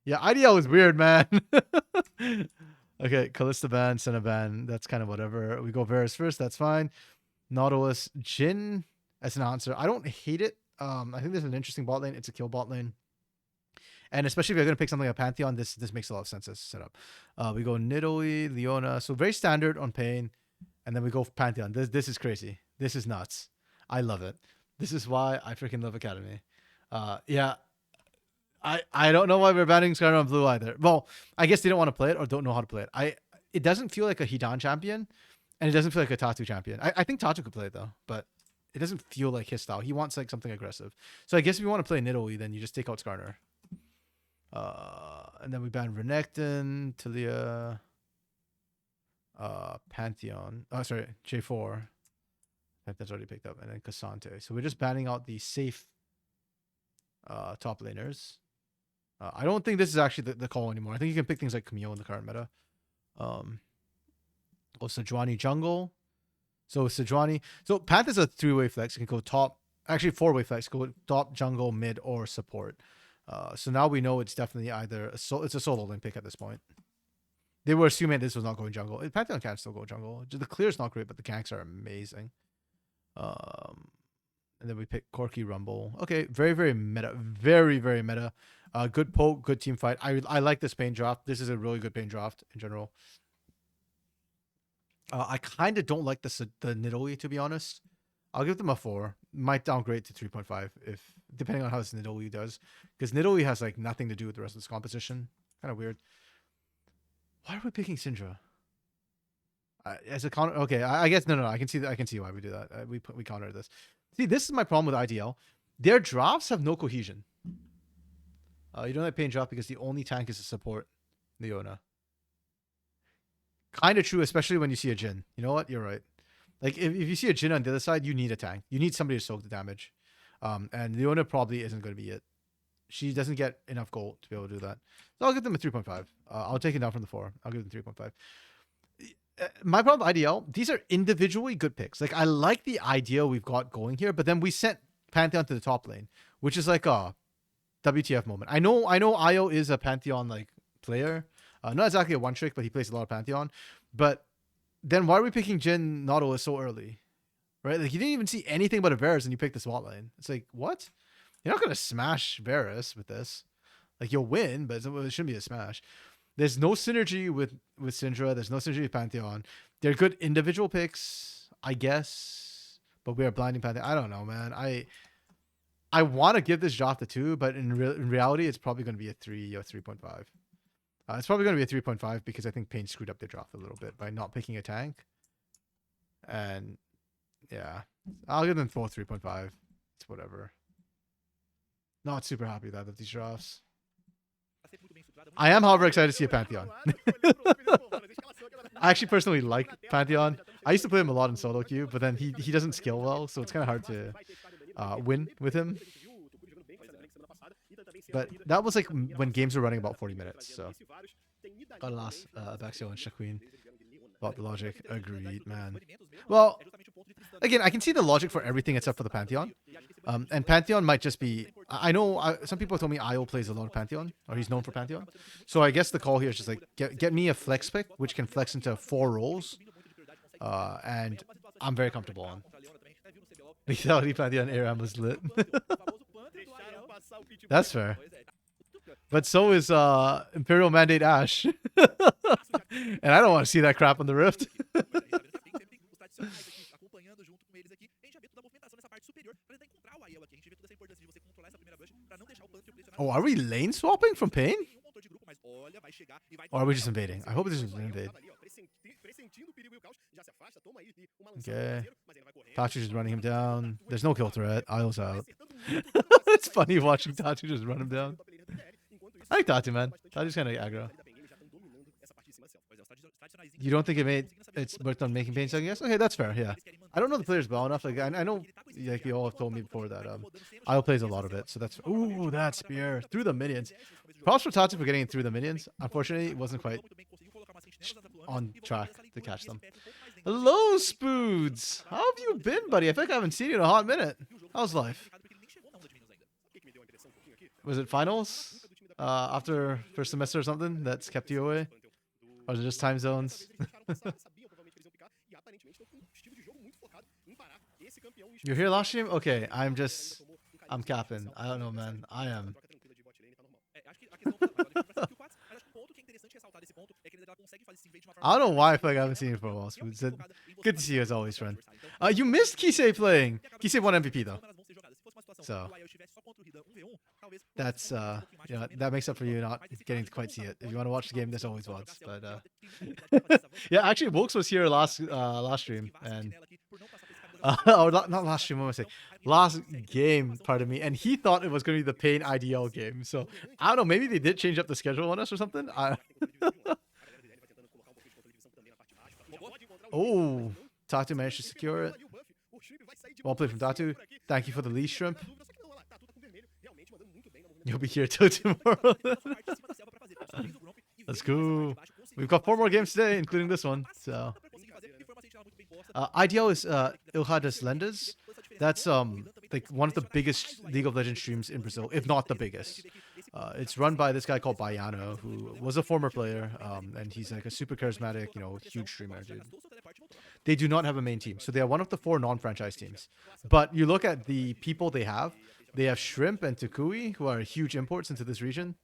Yeah, IDL is weird, man. Okay, Callista ban, Senna ban. That's kind of whatever. We go Varus first. That's fine. Nautilus, Jhin as an answer. I don't hate it. I think there's an interesting bot lane. It's a kill bot lane. And especially if you're going to pick something like Pantheon, this makes a lot of sense as setup. We go Nidalee, Leona. So very standard on Pain. And then we go Pantheon. This is crazy. This is nuts. I love it. This is why I freaking love Academy. Yeah. I don't know why we're banning Skyrim on Blue either. Well, I guess they don't want to play it or don't know how to play it. It doesn't feel like a Hidan champion. And it doesn't feel like a Tatu champion. I think Tatu could play it though. But it doesn't feel like his style. He wants like something aggressive. So I guess if you want to play Nidalee, then you just take out Skarner. And then we ban Renekton, Talia, Pantheon. Oh, sorry, J4. That's already picked up. And then Cassante. So we're just banning out the safe top laners. I don't think this is actually the call anymore. I think you can pick things like Camille in the current meta. Sejuani jungle. So Sejuani. So Panth is a 3-way flex. You can go top. Actually, 4-way flex. Go top, jungle, mid, or support. So now we know it's definitely either it's a solo lane pick at this point. They were assuming this was not going jungle. Pantheon can still go jungle. The clear's not great, but the ganks are amazing. And then we pick Corki Rumble. Okay, very, very meta. Very, very meta. Good poke, good team fight. I like this Pain draft. This is a really good Pain draft in general. I kind of don't like the Nidalee, to be honest. I'll give them a 4. Might downgrade to 3.5 if depending on how this Nidalee does. Because Nidalee has like nothing to do with the rest of this composition. Kind of weird. Why are we picking Syndra? As a counter, okay. I guess no. I can see why we do that. We counter this. See, this is my problem with IDL. Their drafts have no cohesion. You don't have Pain draft because the only tank is to support Leona. Kind of true, especially when you see a Jhin. You know what? You're right. Like if you see a Jhin on the other side, you need a tank. You need somebody to soak the damage. And Leona probably isn't going to be it. She doesn't get enough gold to be able to do that. So I'll give them a 3.5. I'll take it down from the 4. I'll give them 3.5. My problem with IDL, these are individually good picks. Like I like the idea we've got going here, but then we sent Pantheon to the top lane, which is like a WTF moment. I know Io is a Pantheon like player. Not exactly a one trick, but he plays a lot of Pantheon. But then why are we picking Jhin Nautilus so early? Right? Like you didn't even see anything but a Varus and you picked the SWAT lane. It's like, what? You're not gonna smash Varus with this. Like you'll win, but it shouldn't be a smash. There's no synergy with Syndra. There's no synergy with Pantheon. They're good individual picks, I guess. But we are blinding Pantheon. I don't know, man. I want to give this draft a 2, but in reality, it's probably going to be a 3 or 3.5. It's probably going to be a 3.5 because I think Pain screwed up their draft a little bit by not picking a tank. And yeah, I'll give them 3.5. It's whatever. Not super happy with these drafts. I am, however, excited to see a Pantheon. I actually personally like Pantheon. I used to play him a lot in solo queue, but then he doesn't skill well, so it's kind of hard to win with him. But that was like when games were running about 40 minutes, so. Alas, Baxio and Shaquin. About the logic. Agreed, man. Well, again, I can see the logic for everything except for the Pantheon. And Pantheon might just be... I know some people told me Io plays a lot of Pantheon, or he's known for Pantheon. So I guess the call here is just like, get me a flex pick, which can flex into 4 roles. And I'm very comfortable on. Lethality Pantheon ARAM was lit. That's fair. But so is Imperial Mandate Ash. And I don't want to see that crap on the Rift. Oh, are we lane swapping from Pain? Or are we just invading? I hope this is an invade. Okay. Tachi just running him down. There's no kill threat. Isle's out. It's funny watching Tachi just run him down. I like Tachi, man. Tachi's kind of aggro. You don't think it's worked on making pain second guess? Okay, that's fair. Yeah, I don't know the players well enough. Like I know, like you all have told me before that Isle plays a lot of it. So that's ooh, that spear through the minions. Props for Tachi for getting it through the minions. Unfortunately, it wasn't quite on track to catch them. Hello, Spoods. How have you been, buddy? I feel like I haven't seen you in a hot minute. How's life? Was it finals? After first semester or something that's kept you away? Or is it just time zones? You're here last stream? Okay, I'm capping. I don't know, man. I am. I don't know why I feel like I haven't seen you for a while. Good to see you as always, friend. You missed Kisei playing. Kisei won MVP though. So that's that makes up for you not getting to quite see it. If you want to watch the game, there's always VODs. But yeah, actually, Wilkes was here last stream and or not last stream. What am I saying? Last game, pardon me, and he thought it was going to be the Pain IDL game. So I don't know. Maybe they did change up the schedule on us or something. Oh, Tatu managed to secure it. Well played from Tatu. Thank you for the leash, Shrimp. You'll be here till tomorrow. Let's go. We've got 4 more games today, including this one. So, IDL is Ilhadas Lendas. That's like one of the biggest League of Legends streams in Brazil, if not the biggest. It's run by this guy called Baiano, who was a former player, and he's like a super charismatic, huge streamer, dude. They do not have a main team, so they are one of the 4 non-franchise teams. But you look at the people they have Shrimp and Tukui, who are huge imports into this region.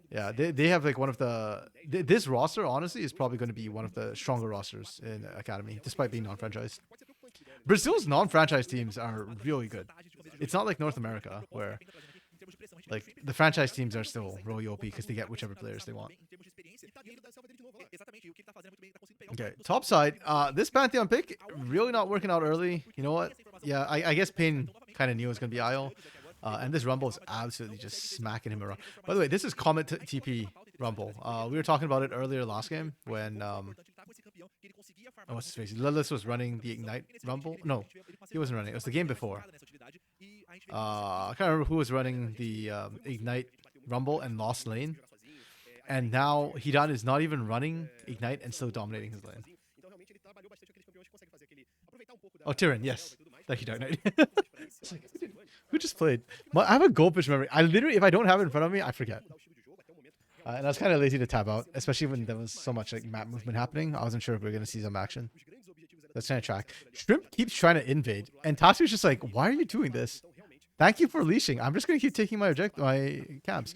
Yeah, they have like one of the... This roster, honestly, is probably going to be one of the stronger rosters in Academy, despite being non-franchised. Brazil's non-franchise teams are really good. It's not like North America, where like the franchise teams are still really OP because they get whichever players they want. Okay, top side. This Pantheon pick really not working out early. You know what? Yeah, I guess Pain kind of knew it was going to be Isle. And this Rumble is absolutely just smacking him around. By the way, this is Comet TP Rumble. We were talking about it earlier last game when what's his face? Lilith was running the Ignite Rumble. No, he wasn't running. It was the game before. I can't remember who was running the Ignite Rumble and lost lane. And now Hidan is not even running Ignite and still dominating his lane. Oh, Tyrion, yes. Thank you, Dark Knight. Who just played? I have a goldfish memory. I literally, if I don't have it in front of me, I forget. And I was kind of lazy to tab out, especially when there was so much like map movement happening. I wasn't sure if we were going to see some action. Let's try to track. Shrimp keeps trying to invade, and Tatsu's just like, "Why are you doing this? Thank you for leashing. I'm just going to keep taking my cabs."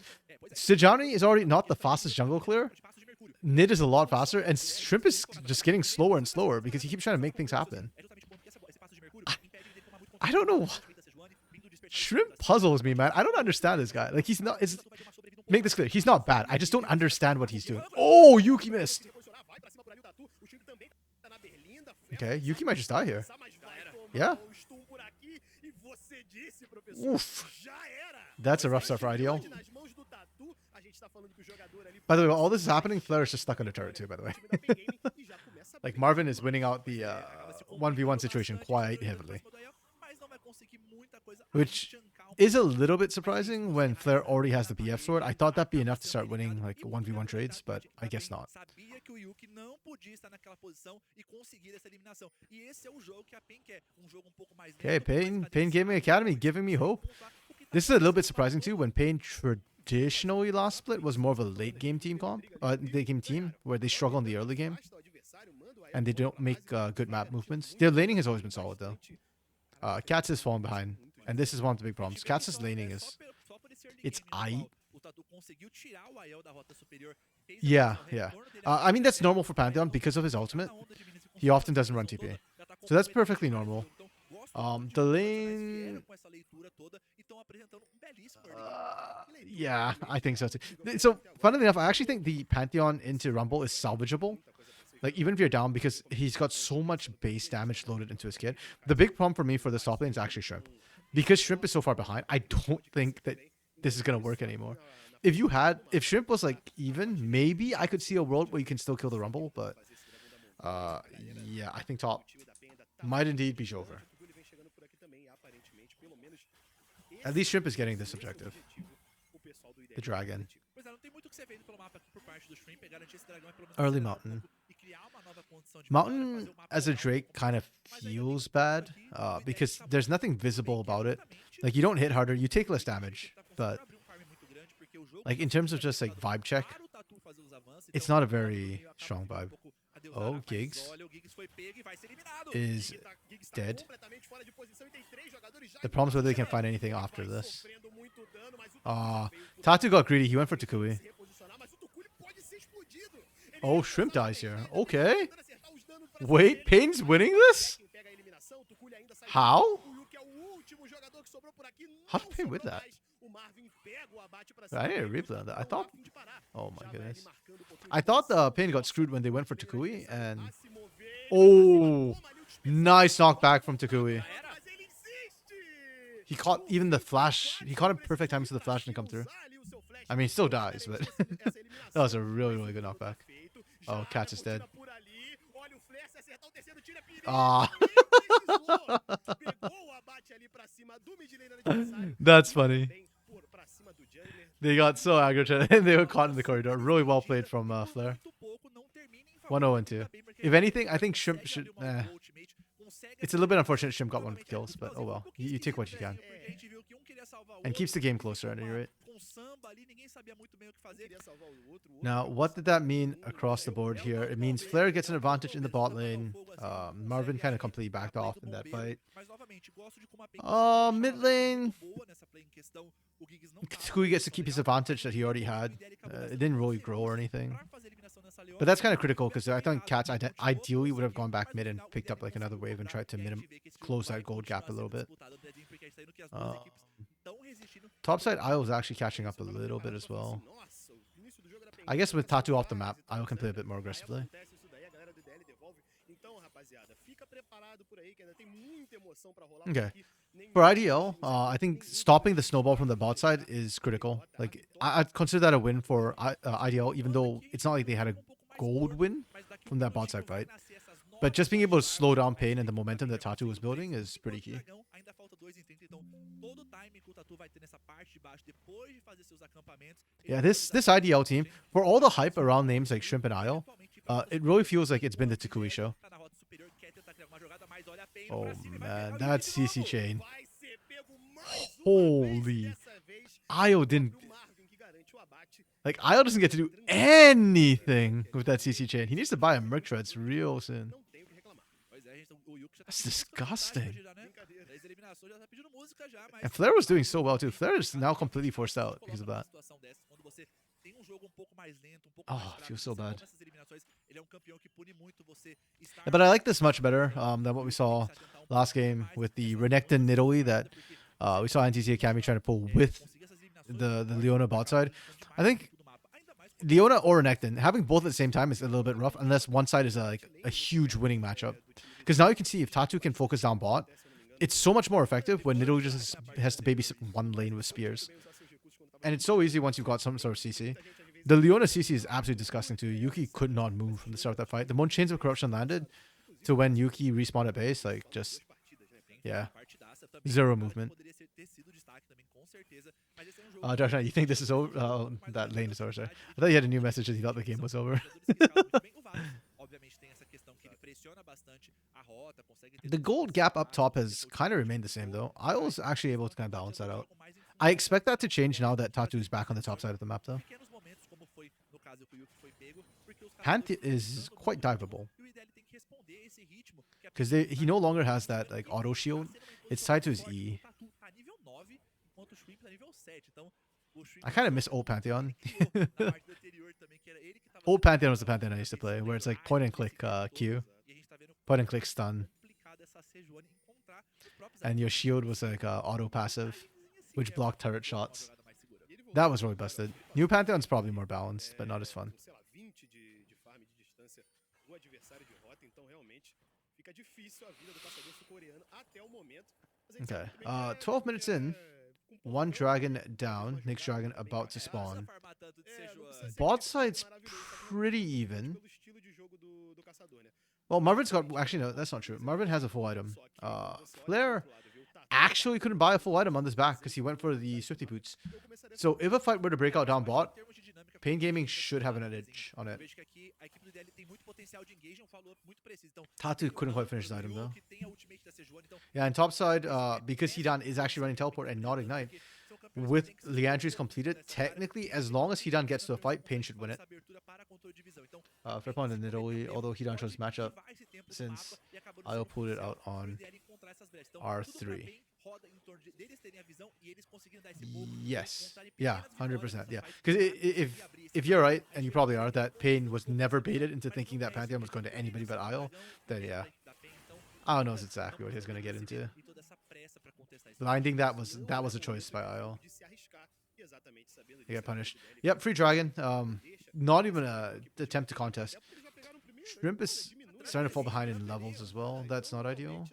Sejani is already not the fastest jungle clear. Nid is a lot faster, and Shrimp is just getting slower and slower because he keeps trying to make things happen. I don't know. Shrimp puzzles me, man. I don't understand this guy. Like, he's not... Make this clear. He's not bad. I just don't understand what he's doing. Oh, Yuki missed. Okay, Yuki might just die here. Yeah. Oof. That's a rough start for IDL. By the way, while all this is happening, Flare is just stuck on the turret too, by the way. Like, Marvin is winning out the 1v1 situation quite heavily. Which is a little bit surprising when Flare already has the BF sword. I thought that'd be enough to start winning like 1v1 trades, but I guess not. Okay, Pain Gaming Academy giving me hope. This is a little bit surprising too, when Pain traditionally last split was more of a late game team late game team where they struggle in the early game and they don't make good map movements. Their laning has always been solid though. Cats is falling behind, and this is one of the big problems. Cats' laning is... It's Yeah. I mean, that's normal for Pantheon because of his ultimate. He often doesn't run TP. So that's perfectly normal. The lane. Yeah, I think so too. So, funnily enough, I actually think the Pantheon into Rumble is salvageable. Like, even if you're down, because he's got so much base damage loaded into his kit. The big problem for me for the top lane is actually Shrimp. Because Shrimp is so far behind, I don't think that this is going to work anymore. If Shrimp was like even, maybe I could see a world where you can still kill the Rumble, but yeah, I think top might indeed be over. At least Shrimp is getting this objective. The dragon. Early Mountain. Mountain as a Drake kind of feels bad because there's nothing visible about it. Like, you don't hit harder, you take less damage, but like in terms of just like vibe check, it's not a very strong vibe. Oh, Giggs is dead. The problem is whether they can find anything after this. Tatu got greedy. He went for Takui. Oh, Shrimp dies here. Okay. Wait, Pain's winning this? How? How did Pain win that? I need a replay on that. I thought... Oh my goodness. I thought Pain got screwed when they went for Takui and... Oh! Nice knockback from Takui. He caught even the flash. He caught a perfect time so the flash didn't come through. I mean, he still dies, but... That was a really, really good knockback. Oh, Cats is dead. Ah. That's funny. They got so aggravated and they were caught in the corridor. Really well played from Flair. 1-0 and 2. If anything, I think Shrimp should... It's a little bit unfortunate Shrimp got one of the kills, but oh well. You take what you can. And keeps the game closer at any rate. Now, what did that mean across the board here? It means Flair gets an advantage in the bot lane. Marvin kind of completely backed off in that fight. Mid lane. Takui gets to keep his advantage that he already had. It didn't really grow or anything. But that's kind of critical because I think Cats ideally would have gone back mid and picked up like another wave and tried to close that gold gap a little bit. Topside, Isle is actually catching up a little bit as well. I guess with Tatu off the map, Isle can play a bit more aggressively. Okay. For IDL, I think stopping the snowball from the bot side is critical. Like, I'd consider that a win for IDL, even though it's not like they had a gold win from that bot side fight. But just being able to slow down Pain and the momentum that Tatu was building is pretty key. Yeah, this IDL team, for all the hype around names like Shrimp and Isle, it really feels like it's been the Takui show. Oh man, that CC chain. Holy. Isle didn't... Like, Isle doesn't get to do anything with that CC chain. He needs to buy a Merc Treads real soon. That's disgusting. And Flair was doing so well too. Flair is now completely forced out because of that. Oh, I feel so bad. Yeah, but I like this much better than what we saw last game with the Renekton Nidalee that we saw NTC Academy trying to pull with the Leona bot side. I think Leona or Renekton, having both at the same time is a little bit rough unless one side is a huge winning matchup. Because now you can see if Tatu can focus down bot, it's so much more effective when Nidalee just has to babysit one lane with spears. And it's so easy once you've got some sort of CC. The Leona CC is absolutely disgusting too. Yuki could not move from the start of that fight. The moment Chains of Corruption landed to when Yuki respawned at base, like, just, yeah, zero movement. Dark Knight, you think this is over? That lane is over, sorry. I thought you had a new message that you thought the game was over. The gold gap up top has kind of remained the same though. I was actually able to kind of balance that out. I expect that to change now that Tatu is back on the top side of the map though. Pant is quite diveable. Because he no longer has that like auto shield. It's tied to his E. I kind of miss old Pantheon. Old Pantheon was the Pantheon I used to play, where it's like point and click Q. Point and click stun. and your shield was like auto passive, which blocked turret shots. That was really busted. New Pantheon's probably more balanced, but not as fun. Okay, 12 minutes in, one dragon down, next dragon about to spawn. Bot side's pretty even. Well, Marvin's got, actually no, that's not true. Marvin has a full item. Flare actually couldn't buy a full item on this back because he went for the Swifty Boots. So if a fight were to break out down bot, Pain Gaming should have an edge on it. Tatu couldn't quite finish his item though. Yeah, and top side, because Hidan is actually running teleport and not ignite, with Liandry's completed, technically, as long as Hidan gets to a fight, Pain should win it. Fair point in Nidalee, although Hidan chose matchup, since I'll pull it out on R3. Yes. Yeah, 100%. Yeah. Because if you're right, and you probably are, that Pain was never baited into thinking that Pantheon was going to anybody but Isle, then yeah. I don't know exactly what he's going to get into. Blinding, that was a choice by Isle. He got punished. Yep, free dragon. Not even an attempt to contest. Shrimp is starting to fall behind in levels as well. That's not ideal.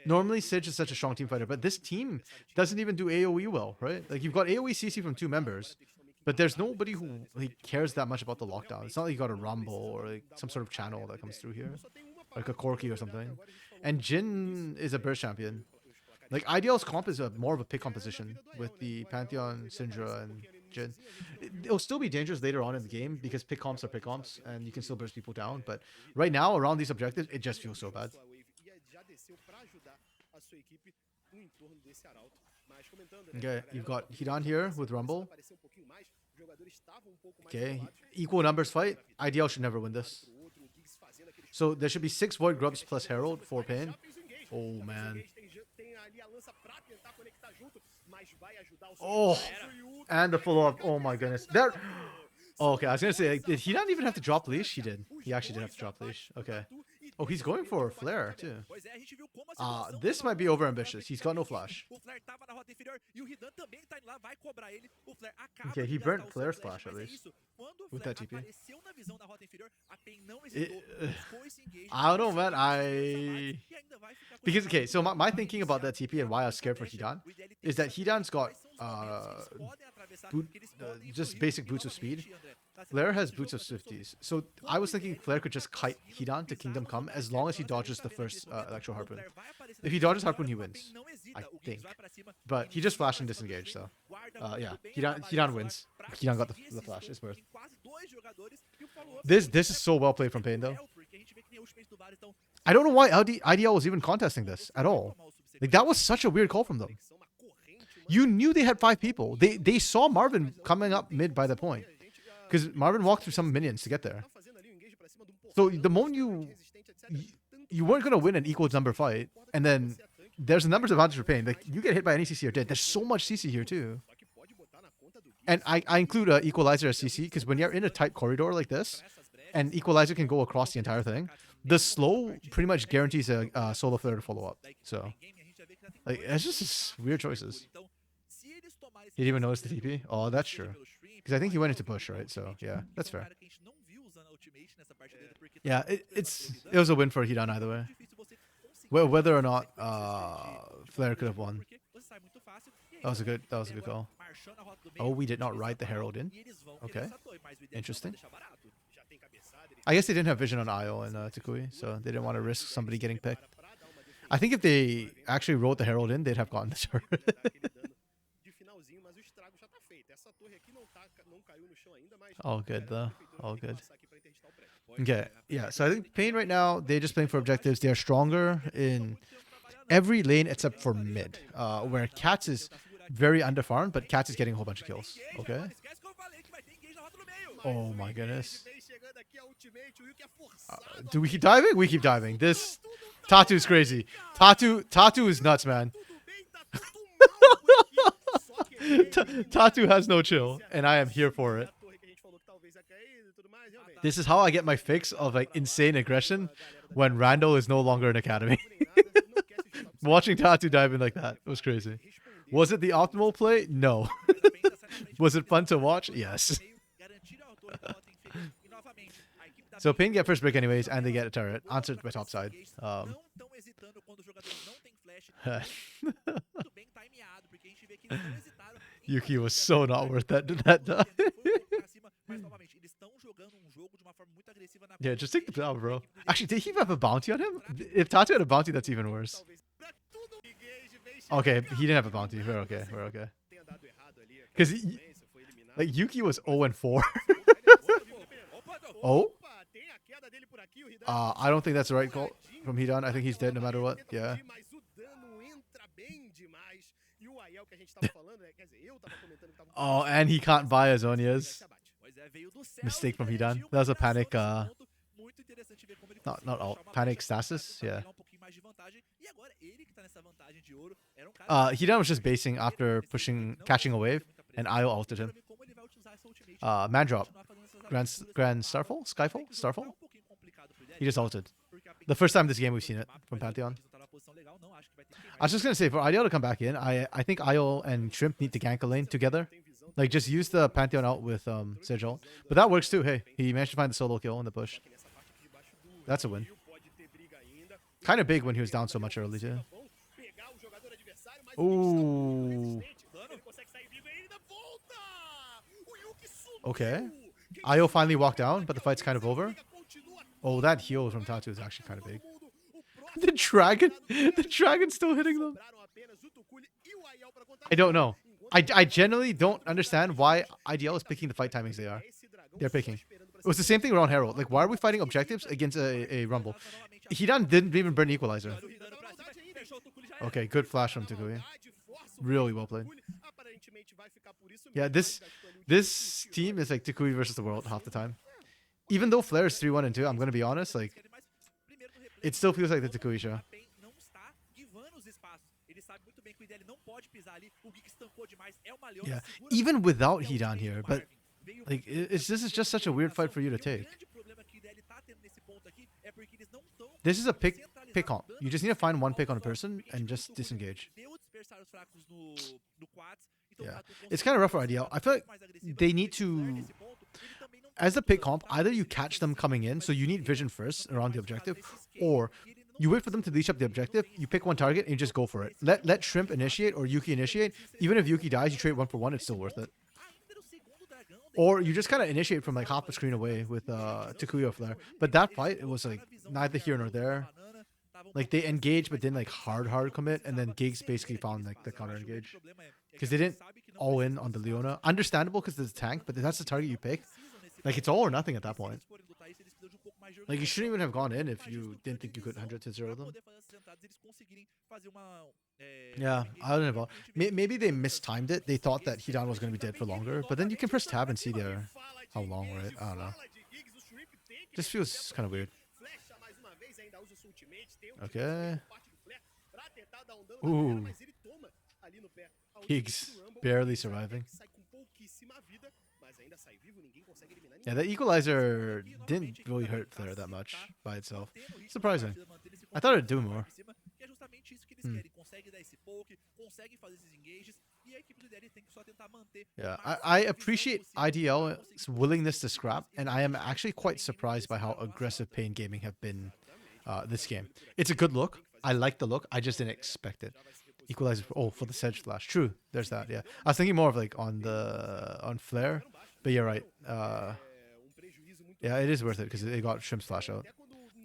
Normally, Sidge is such a strong team fighter, but this team doesn't even do AoE well, right? Like, you've got AoE CC from 2 members, but there's nobody who cares that much about the lockdown. It's not like you got a Rumble or like some sort of channel that comes through here, like a Corki or something. And Jin is a burst champion. Like, IDL's comp is more of a pick composition with the Pantheon, Syndra, and Jin. It'll still be dangerous later on in the game because pick comps are pick comps, and you can still burst people down. But right now, around these objectives, it just feels so bad. Okay, you've got Hidan here with Rumble. Okay, equal numbers fight. IDL should never win this. So there should be 6 Void Grubs plus Herald for Pain. Oh, man. Oh, and the follow-up. Oh, my goodness. There. Oh, okay, I was going to say, did he not even have to drop leash? He did. He actually did have to drop leash. Okay. Oh, he's going for a flare, too. This might be overambitious. He's got no flash. Okay, he burnt Flare's flash, at least. With that TP. I don't know, man. Because, okay, so my thinking about that TP and why I was scared for Hidan is that Hidan's got just basic boots of speed. Flare has boots of Swifties. So I was thinking Flare could just kite Hidan to Kingdom Come as long as he dodges the first Electro Harpoon. If he dodges Harpoon, he wins, I think. But he just flashed and disengaged, so yeah, Hidan wins. Hidan got the flash. It's worth. This is so well played from Pain, though. I don't know why IDL was even contesting this at all. Like, that was such a weird call from them. You knew they had 5 people. They saw Marvin coming up mid by the point. Because Marvin walked through some minions to get there. So the moment you weren't going to win an equal number fight, and then there's a numbers advantage for Pain. Like, you get hit by any CC or dead. There's so much CC here too. And I include Equalizer as CC because when you're in a tight corridor like this, and Equalizer can go across the entire thing, the slow pretty much guarantees a solo flare to follow up. So, like, it's just weird choices. He didn't even notice the TP? Oh, that's true. Because I think he went into push, right? So, yeah, that's fair. Yeah, it was a win for Hidan either way. Well, whether or not Flare could have won. That was a good call. Oh, we did not ride the Herald in? Okay. Interesting. I guess they didn't have vision on Isle and Takui, so they didn't want to risk somebody getting picked. I think if they actually rode the Herald in, they'd have gotten the turret. All good, though. All good. Okay, yeah, so I think Pain right now, they're just playing for objectives. They are stronger in every lane except for mid, where Cats is very underfarmed, but Cats is getting a whole bunch of kills. Okay. Oh my goodness. Do we keep diving? We keep diving. This Tatu is crazy. Tatu is nuts, man. Tatu has no chill, and I am here for it. This is how I get my fix of like insane aggression when Randall is no longer an academy. Watching Tatu dive in like that was crazy. Was it the optimal play? No. Was it fun to watch? Yes. So Pain get first break anyways, and they get a turret. Answered by topside. Yuki was so not worth that dive. Yeah, just take the down, bro. Actually, did he have a bounty on him? If Tatu had a bounty, that's even worse. Okay, he didn't have a bounty. We're okay. We're okay. Because like Yuki was 0-4. Oh? I don't think that's the right call from Hidan. I think he's dead no matter what. Yeah. Oh, and he can't buy his Onyas. Mistake from Hidan. That was a panic. Not all. Panic stasis. Yeah. Hidan was just basing after catching a wave, and Io altered him. Man drop. Grand Starfall? Skyfall? Starfall? He just altered. The first time this game we've seen it from Pantheon. I was just gonna say, for IDL to come back in, I think IO and Shrimp need to gank a lane together. Like, just use the Pantheon out with Sedge ult. But that works too. Hey, he managed to find the solo kill in the push. That's a win. Kind of big when he was down so much early too. Ooh. Okay. IO finally walked down, but the fight's kind of over. Oh, that heal from Tatu is actually kind of big. The dragon's still hitting them. I don't know. I generally don't understand why IDL is picking the fight timings they are. They're picking. It was the same thing around Herald. Like, why are we fighting objectives against a Rumble? Hidan didn't even burn Equalizer. Okay, good flash from Takui. Really well played. Yeah, this team is like Takui versus the world half the time. Even though Flare is 3-1 and 2, I'm gonna be honest, like, it still feels like the Takui show. Yeah, even without Hidan here, but like, this is just such a weird fight for you to take. This is a pick comp. You just need to find one pick on a person and just disengage. Yeah, it's kind of rough for IDL. I feel like they need to, as a pick comp, either you catch them coming in, so you need vision first around the objective, or you wait for them to leash up the objective, you pick one target, and you just go for it. Let Shrimp initiate or Yuki initiate. Even if Yuki dies, you trade 1-for-1, it's still worth it. Or you just kind of initiate from like half a screen away with Takuya Flare. But that fight, it was like neither here nor there. Like, they engaged but didn't like hard commit, and then Giggs basically found like the counter engage. Because they didn't all in on the Leona. Understandable because it's a tank, but that's the target you pick. Like, it's all or nothing at that point. Like, you shouldn't even have gone in if you didn't think you could 100-0 them. Yeah, I don't know. Maybe they mistimed it. They thought that Hidan was going to be dead for longer, but then you can press tab and see there how long, right? I don't know. Just feels kind of weird. Okay. Ooh. Giggs barely surviving. Yeah, the Equalizer didn't really hurt Flare that much by itself. Surprising. I thought it'd do more. Yeah, I appreciate IDL's willingness to scrap, and I am actually quite surprised by how aggressive Pain Gaming have been this game. It's a good look. I like the look. I just didn't expect it. Equalizer. Oh, for the Sedge flash. True. There's that. Yeah, I was thinking more of like on Flare, but you're right. Yeah, it is worth it because it got Shrimp's flash out.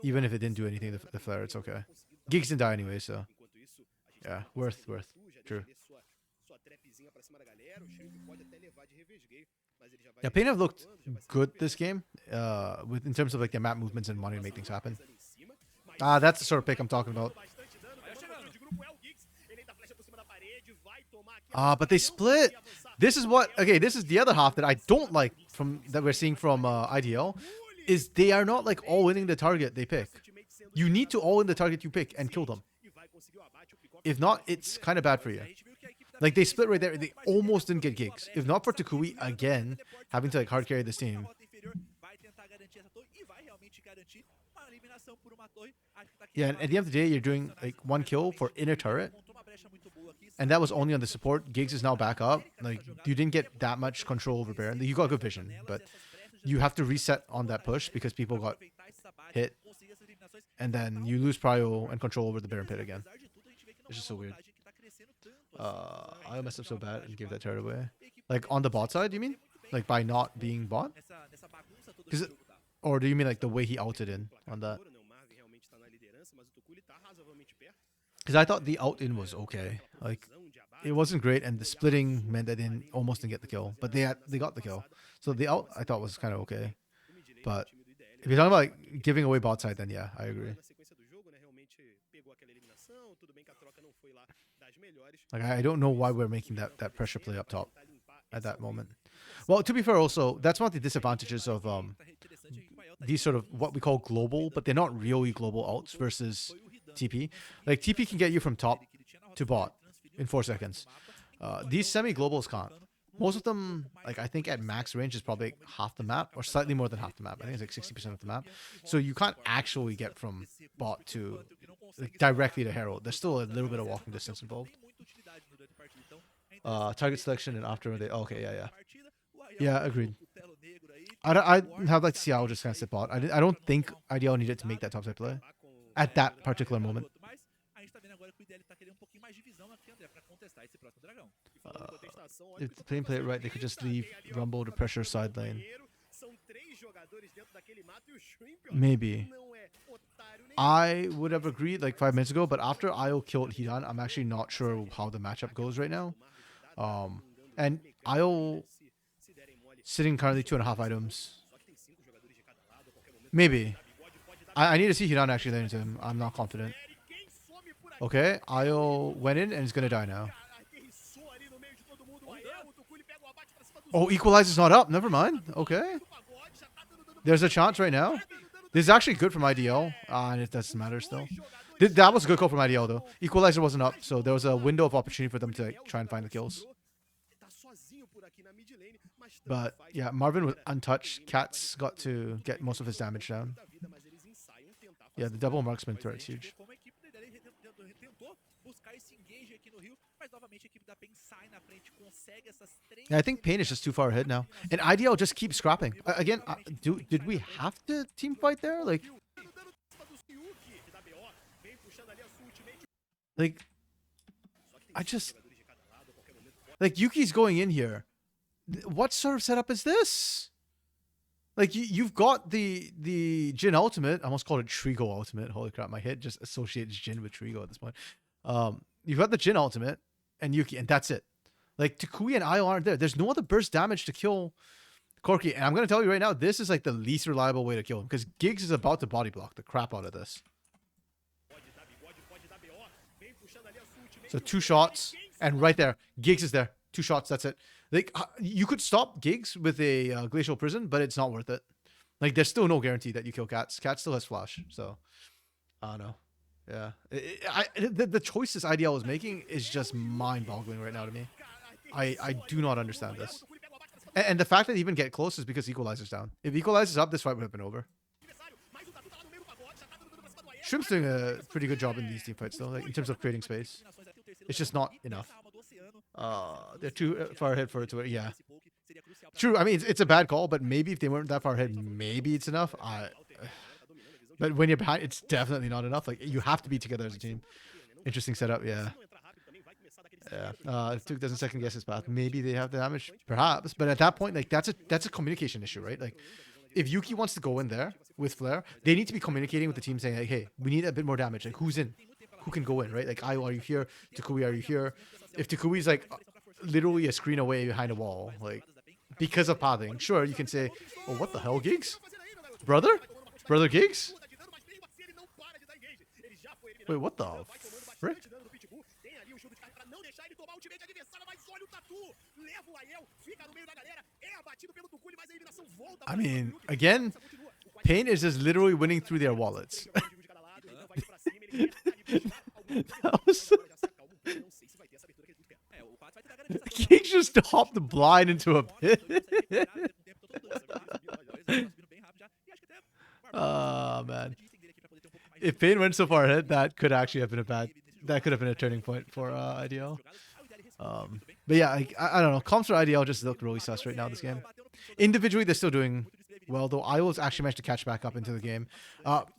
Even if it didn't do anything, the Flare, it's okay. Giggs didn't die anyway, so yeah, worth. True. Yeah, Pain have looked good this game, in terms of like their map movements and wanting to make things happen. That's the sort of pick I'm talking about. But they split. This is the other half that I don't like that we're seeing from IDL, is they are not like all winning the target they pick. You need to all win the target you pick and kill them. If not, it's kind of bad for you. Like, they split right there. They almost didn't get Giggs. If not for Takui again having to like hard carry this team. Yeah, and at the end of the day, you're doing like 1 kill for inner turret. And that was only on the support. Giggs is now back up. Like, you didn't get that much control over Baron. You got good vision, but you have to reset on that push because people got hit. And then you lose prio and control over the Baron pit again. It's just so weird. I messed up so bad and gave that turret away. Like, on the bot side, you mean? Like, by not being bot? Or do you mean like the way he ulted in on that? Because I thought the out in was okay. Like, it wasn't great, and the splitting meant that they almost didn't get the kill. But they got the kill. So the out I thought was kind of okay. But if you're talking about like, giving away bot side, then yeah, I agree. Like, I don't know why we're making that pressure play up top at that moment. Well, to be fair, also that's one of the disadvantages of these sort of what we call global, but they're not really global ults versus TP. Like, TP can get you from top to bot in 4 seconds. These semi-globals can't. Most of them, like, I think at max range is probably half the map or slightly more than half the map. I think it's like 60% of the map. So you can't actually get from bot to like, directly to Herald. There's still a little bit of walking distance involved. Target selection and after they. Okay, yeah. Yeah, agreed. I'd like to see I'll just kind of sit bot. I don't think IDL needed to make that top side play at that particular moment. If the plane play it right, they could just leave Rumble to pressure side lane. Maybe. I would have agreed like 5 minutes ago, but after IO killed Hidan, I'm actually not sure how the matchup goes right now. And IO sitting currently 2.5 items. Maybe. I need to see Hidan actually lane into him. I'm not confident. Okay, IO went in and is gonna die now. Oh, Equalizer's not up. Never mind. Okay. There's a chance right now. This is actually good from IDL. And it doesn't matter still. That was a good call from IDL though. Equalizer wasn't up, so there was a window of opportunity for them to like, try and find the kills. But yeah, Marvin was untouched. Cats got to get most of his damage down. Yeah, the double marksman threat is huge. Yeah, I think Pain is just too far ahead now. And IDL just keeps scrapping. Again, did we have to team fight there? Like, I just... Like, Yuki's going in here. What sort of setup is this? Like, you've got the Jin ultimate. I almost called it Trigo ultimate. Holy crap, my head just associates Jin with Trigo at this point. You've got the Jin ultimate and Yuki, and that's it. Like, Takui and Io aren't there. There's no other burst damage to kill Corki. And I'm going to tell you right now, this is like the least reliable way to kill him. Because Giggs is about to body block the crap out of this. So 2 shots. And right there, Giggs is there. 2 shots, that's it. Like, you could stop Giggs with a Glacial Prison, but it's not worth it. Like, there's still no guarantee that you kill Cats. Cat still has flash, so I don't know. Yeah, the choices IDL is making is just mind-boggling right now to me. I do not understand this. And the fact that they even get close is because Equalizer's down. If Equalizer's up, this fight would have been over. Shrimp's doing a pretty good job in these team fights, though, like, in terms of creating space. It's just not enough. They're too far ahead for it to... Yeah. True, I mean, it's a bad call, but maybe if they weren't that far ahead, maybe it's enough. But when you're behind, it's definitely not enough. Like, you have to be together as a team. Interesting setup, yeah. Yeah. If Duke doesn't second guess his path, maybe they have the damage, perhaps. But at that point, like, that's a communication issue, right? Like, if Yuki wants to go in there with Flare, they need to be communicating with the team saying, like, hey, we need a bit more damage. Like, who's in? Who can go in, right? Like, Io, are you here? Takui, are you here? If Takui's, like, literally a screen away behind a wall, like, because of pathing, sure, you can say, oh, what the hell, Giggs? Brother? Brother Giggs? Wait, what the frick? I mean, again, Pain is just literally winning through their wallets. That was... Giggs just hopped the blind into a pit. Oh, man. if Pain went so far ahead, that could actually have been that could have been a turning point for IDL. But yeah, I don't know. Comps for IDL just look really sus right now this game. Individually, they're still doing well, though. IO's actually managed to catch back up into the game.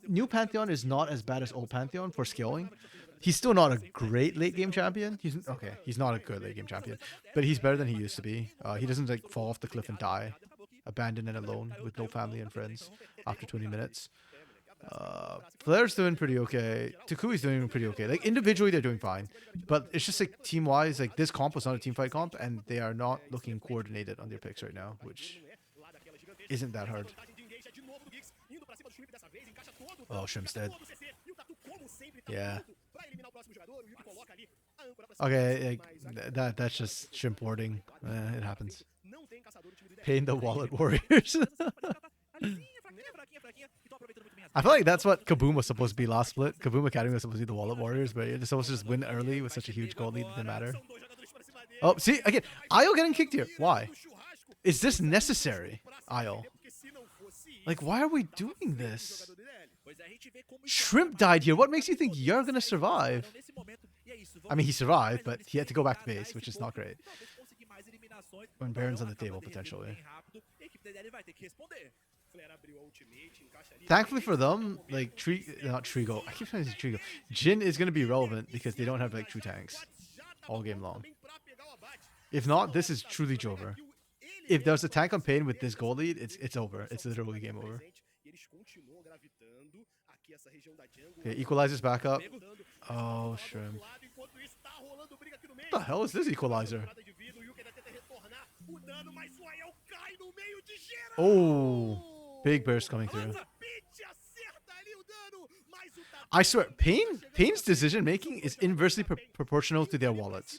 New Pantheon is not as bad as old Pantheon for skilling. He's still not a great late game champion. He's not a good late game champion, but he's better than he used to be. He doesn't like fall off the cliff and die, abandoned and alone with no family and friends after 20 minutes. Flair's doing pretty okay. Takui's doing pretty okay. Like individually, they're doing fine, but it's just like team wise, like this comp was not a team fight comp, and they are not looking coordinated on their picks right now, which isn't that hard. Oh, Shrimp's dead. Yeah. Okay, like, that's just Shrimp warding. It happens. Pain the wallet warriors. I feel like that's what Kaboom was supposed to be last split. Kaboom Academy was supposed to be the wallet warriors, but you're supposed to just win early with such a huge goal lead. It didn't matter. Oh, see, again, Io getting kicked here. Why? Is this necessary, Io? Like, why are we doing this? Shrimp died here. What makes you think you're going to survive? I mean, he survived, but he had to go back to base, which is not great. When Baron's on the table, potentially. Thankfully for them, like, not Trigo. I keep saying Trigo. Jin is going to be relevant because they don't have, like, true tanks all game long. If not, this is truly Jover. If there's a tank on Pain with this goal lead, it's over. It's literally game over. Okay, equalizer's back up. Oh, Shrimp. What the hell is this equalizer? Oh, big burst coming through. I swear, Pain's decision making is inversely proportional to their wallets.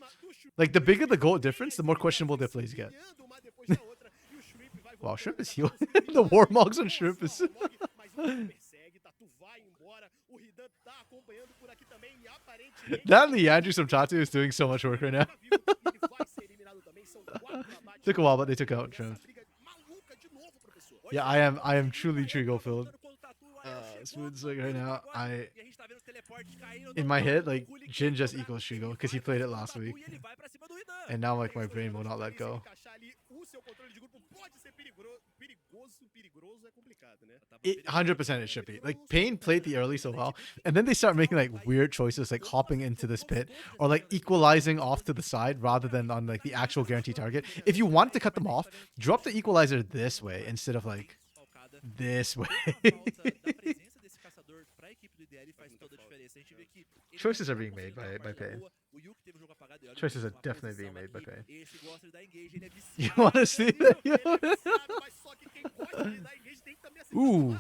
Like, the bigger the goal difference, the more questionable their plays get. Wow, Shrimp is healing. The Warmogs on Shrimp is... That Leandri from Tatu is doing so much work right now. Took a while, but they took out Shrimp. Yeah, I am truly Trigo filled. Smooth swing right now. In my head, like, Jin just equals Trigo because he played it last week. And now, like, my brain will not let go. 100% it should be. Like, Pain played the early so well, and then they start making like weird choices, like hopping into this pit or like equalizing off to the side rather than on like the actual guaranteed target. If you want to cut them off, drop the equalizer this way instead of like this way. Choices are being made by Pain. Choices are definitely being made by Pain. You want to see that? Ooh,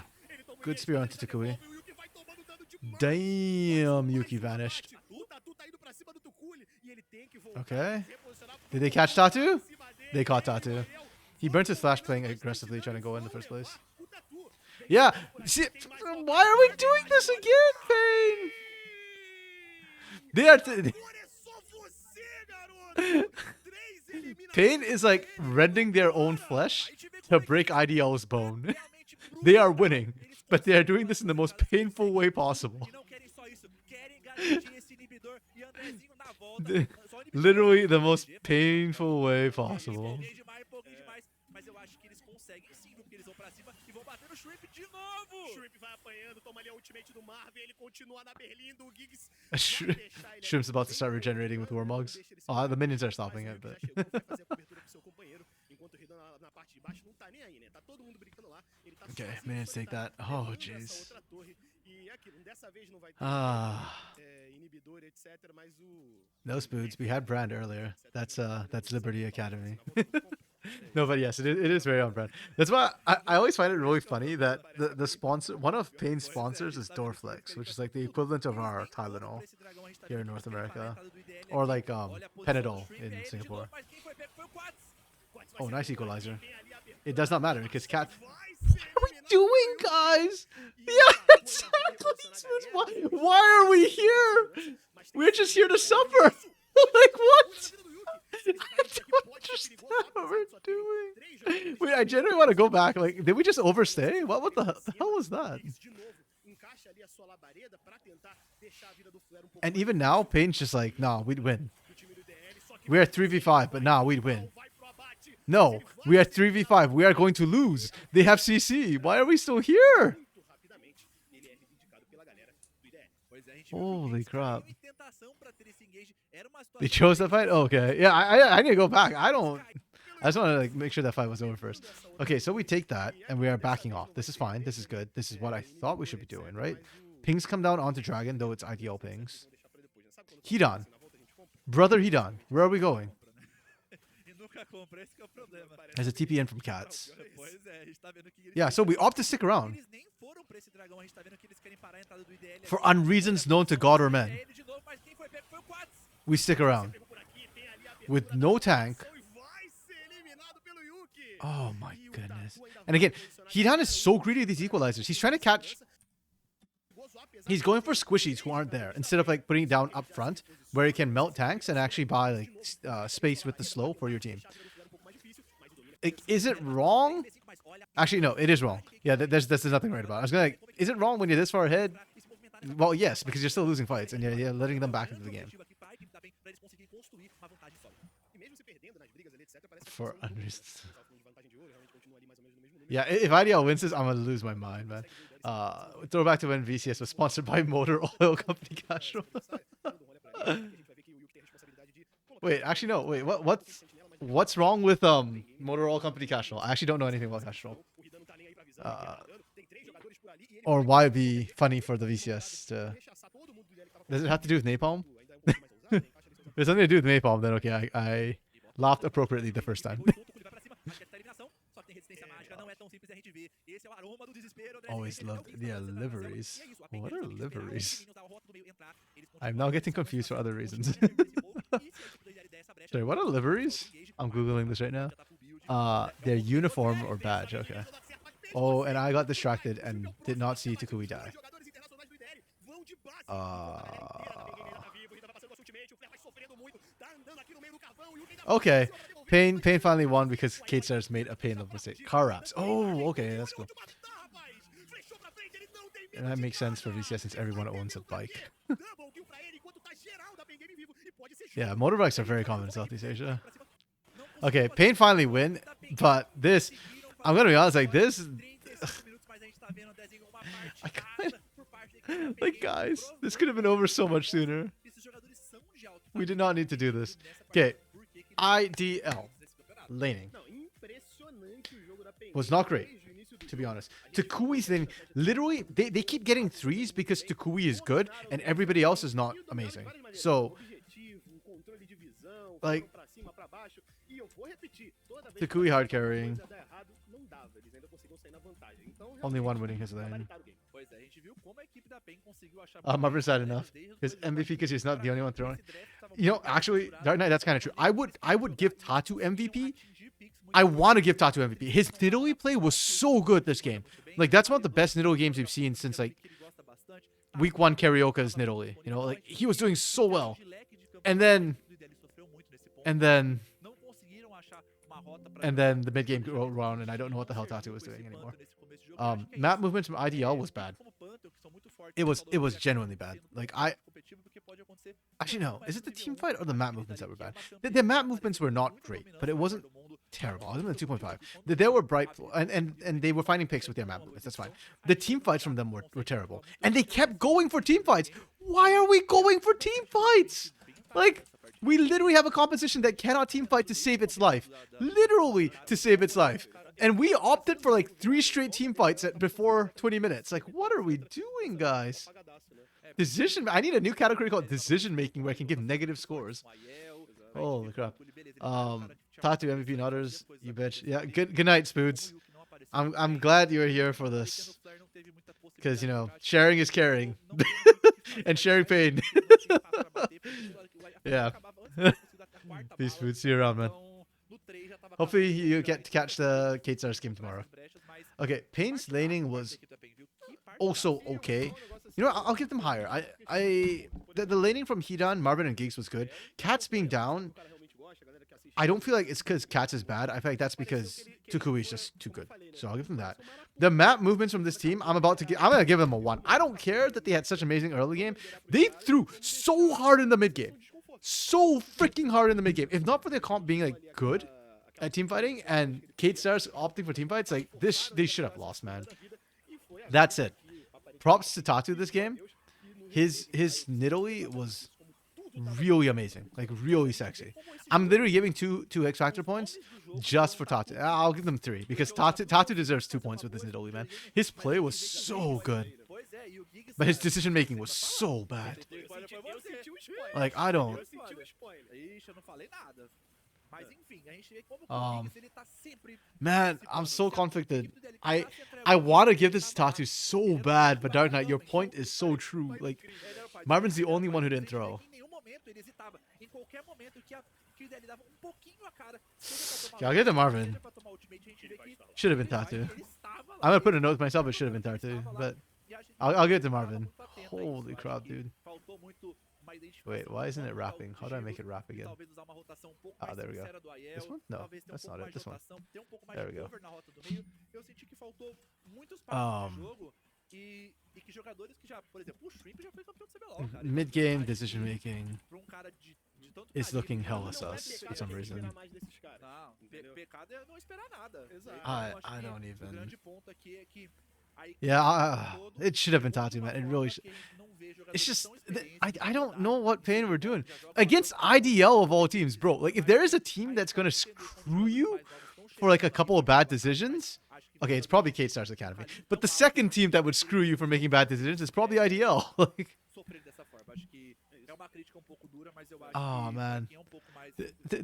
good spear onto Takui. Damn, Yuki vanished. Okay. Did they catch Tatu? They caught Tatu. He burnt his flash playing aggressively, trying to go in the first place. Yeah. See, why are we doing this again, Pain? They are... Pain is like rending their own flesh to break IDL's bone. They are winning, but they are doing this in the most painful way possible. Literally the most painful way possible. Shrimp's about to start regenerating with Warmogs. Oh, the minions are stopping it, but... Okay, minions take that. Oh, jeez. No spoods. We had Brand earlier. That's Liberty Academy. No, but yes, it is very on brand. That's why I always find it really funny that the sponsor, one of Pain's sponsors is Dorflex, which is like the equivalent of our Tylenol here in North America, or like Panadol in Singapore. Oh, nice equalizer. It does not matter because Cat. What are we doing, guys? Yeah, exactly. Why are we here? We're just here to suffer. Like what? I don't understand what we're doing. Wait, I genuinely want to go back. Like, did we just overstay? What the hell was that? And even now, Pain's just like, nah, we'd win. We're at 3v5, but nah, we'd win. No, we are 3v5. We are going to lose. They have CC. Why are we still here? Holy crap. They chose that fight? Oh, okay. Yeah, I need to go back. I just want to like make sure that fight was over first. Okay, so we take that and we are backing off. This is fine. This is good. This is what I thought we should be doing, right? Pings come down onto Dragon, though it's IDL pings. Hidan. Brother Hidan. Where are we going? There's a TPN from Cats. Yeah, so we opt to stick around. For unreasons known to God or men. We stick around. With no tank. Oh my goodness. And again, Hidan is so greedy with these equalizers. He's trying to catch... He's going for squishies who aren't there. Instead of like putting it down up front, where he can melt tanks and actually buy like space with the slow for your team. Like, is it wrong? Actually, no, it is wrong. Yeah, there's nothing right about it. I was gonna like, is it wrong when you're this far ahead? Well, yes, because you're still losing fights and you're letting them back into the game. For unreasons. Yeah, if IDL wins this, I'm gonna lose my mind, man. Throw back to when VCS was sponsored by Motor Oil Company Castro. Wait, actually no. Wait, what's wrong with Motor Oil Company Castro? I actually don't know anything about Castro. Or why it'd be funny for the VCS to... Does it have to do with napalm? If it's something to do with napalm, then okay, I laughed appropriately the first time. Always loved their liveries. What are liveries? I'm now getting confused for other reasons. Sorry, what are liveries? I'm Googling this right now. Their uniform or badge, okay. Oh, and I got distracted and did not see Takui die. Okay. Pain finally won because Kate Stars made a pain of mistake. Car wraps. Oh, okay, that's cool. And that makes sense for VCS since everyone owns a bike. Yeah, motorbikes are very common in Southeast Asia. Okay, Pain finally win, but this, I'm gonna be honest, like this, like guys, this could have been over so much sooner. We did not need to do this. Okay, IDL laning was not great, to be honest. Takui's laning, literally, they keep getting threes because Takui is good and everybody else is not amazing. So, like, Takui hard carrying. Only one winning his lane. Marvin's sad enough. His MVP because he's not the only one throwing. You know, actually, Dark Knight, that's kind of true. I would give Tatu MVP. I want to give Tatu MVP. His Nidalee play was so good this game. Like, that's one of the best Nidalee games we've seen since, like, week 1 Carioca's Nidalee. You know, like, he was doing so well. And then the mid-game rolled around, and I don't know what the hell Tatu was doing anymore. Map movements from IDL was bad. It was genuinely bad. Like, actually no, is it the team fight or the map movements that were bad? The map movements were not great, but it wasn't terrible. I was in the 2.5. They were bright, and they were finding picks with their map movements. That's fine. The team fights from them were terrible, and they kept going for team fights. Why are we going for team fights? Like, we literally have a composition that cannot team fight to save its life. Literally to save its life. And we opted for like 3 straight team fights before 20 minutes. Like, what are we doing, guys? I need a new category called decision making where I can give negative scores. Holy crap. Tatu MVP Nutters, you bitch. Yeah, good night, Spoods. I'm glad you're here for this. Because, you know, sharing is caring. And sharing pain. Yeah. Peace, Food. See you around, man. Hopefully you get to catch the Kate Stars game tomorrow. Okay, Pain's laning was also okay. You know, I'll give them higher. The laning from Hidan, Marvin, and Geeks was good. Cats being down, I don't feel like it's because Cats is bad. I feel like that's because Tukui is just too good. So I'll give them that. The map movements from this team, I'm gonna give them a 1. I don't care that they had such amazing early game. They threw so hard in the mid game. So freaking hard in the mid game. If not for their comp being like good at team fighting and Kate Stars opting for team fights, like they should have lost, man. That's it. Props to Tatu this game. His Nidalee was really amazing, like really sexy. I'm literally giving two X Factor points just for Tatu. I'll give them 3 because Tatu deserves 2 points with this Nidalee, man. His play was so good, but his decision making was so bad. Like I don't. Man, I'm so conflicted. I want to give this to Tatu so bad, but Dark Knight, your point is so true. Like Marvin's the only one who didn't throw. Yeah, I'll give it to Marvin. Should have been Tatu. I'm gonna put a note myself. It should have been Tatu, but I'll give it to Marvin. Holy crap, dude. Wait, why isn't it wrapping? How do I make it wrap again? Ah, there we go. This one? No, that's not it. This one. There we go. Mid-game decision making is looking hella sus for some reason. I don't even. Yeah, it should have been Tatu, man. It really should. It's just, I don't know what pain we're doing. Against IDL of all teams, bro. Like, if there is a team that's going to screw you for, like, a couple of bad decisions, okay, it's probably Kate Stars Academy. But the second team that would screw you for making bad decisions is probably IDL. Like, oh, man.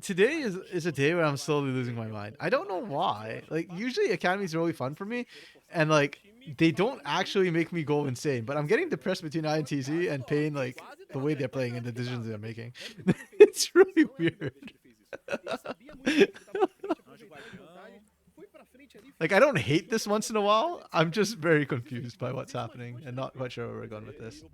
Today is a day where I'm slowly losing my mind. I don't know why. Like, usually Academies are really fun for me. And, like, they don't actually make me go insane. But I'm getting depressed between INTZ and Pain, like, the way they're playing and the decisions they're making. It's really weird. Like, I don't hate this once in a while. I'm just very confused by what's happening and not quite sure where we're going with this.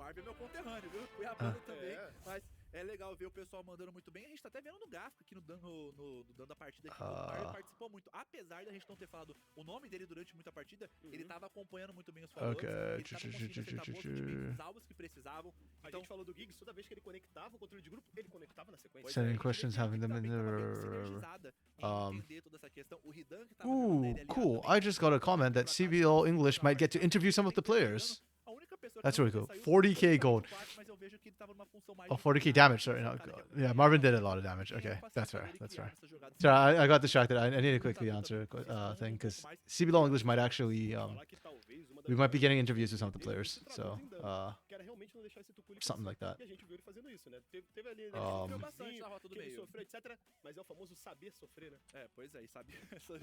É legal ver o pessoal mandando muito bem. A gente tá até vendo no gráfico aqui no dano da partida que o Mario participou muito. Apesar da gente não ter falado o nome dele durante muita partida, ele tava acompanhando muito bem os valores. Ele tava conseguindo acertar bolsas de alvos que precisavam. A gente falou do Giggs, toda vez que ele conectava o controle de grupo, ele conectava na sequência. Sending questions, having them in there. Ooh, cool. I just got a comment that CBLOL English might get to interview some of the players. That's really cool. 40k gold. Oh, 40k damage. Sorry, no. Yeah, Marvin did a lot of damage. Okay, that's fair. That's fair. Sorry, I got distracted. I need to quickly answer thing because CBLOL English might actually we might be getting interviews with some of the players. So something like that. Mas é o famoso saber sofrer, né? É, pois é,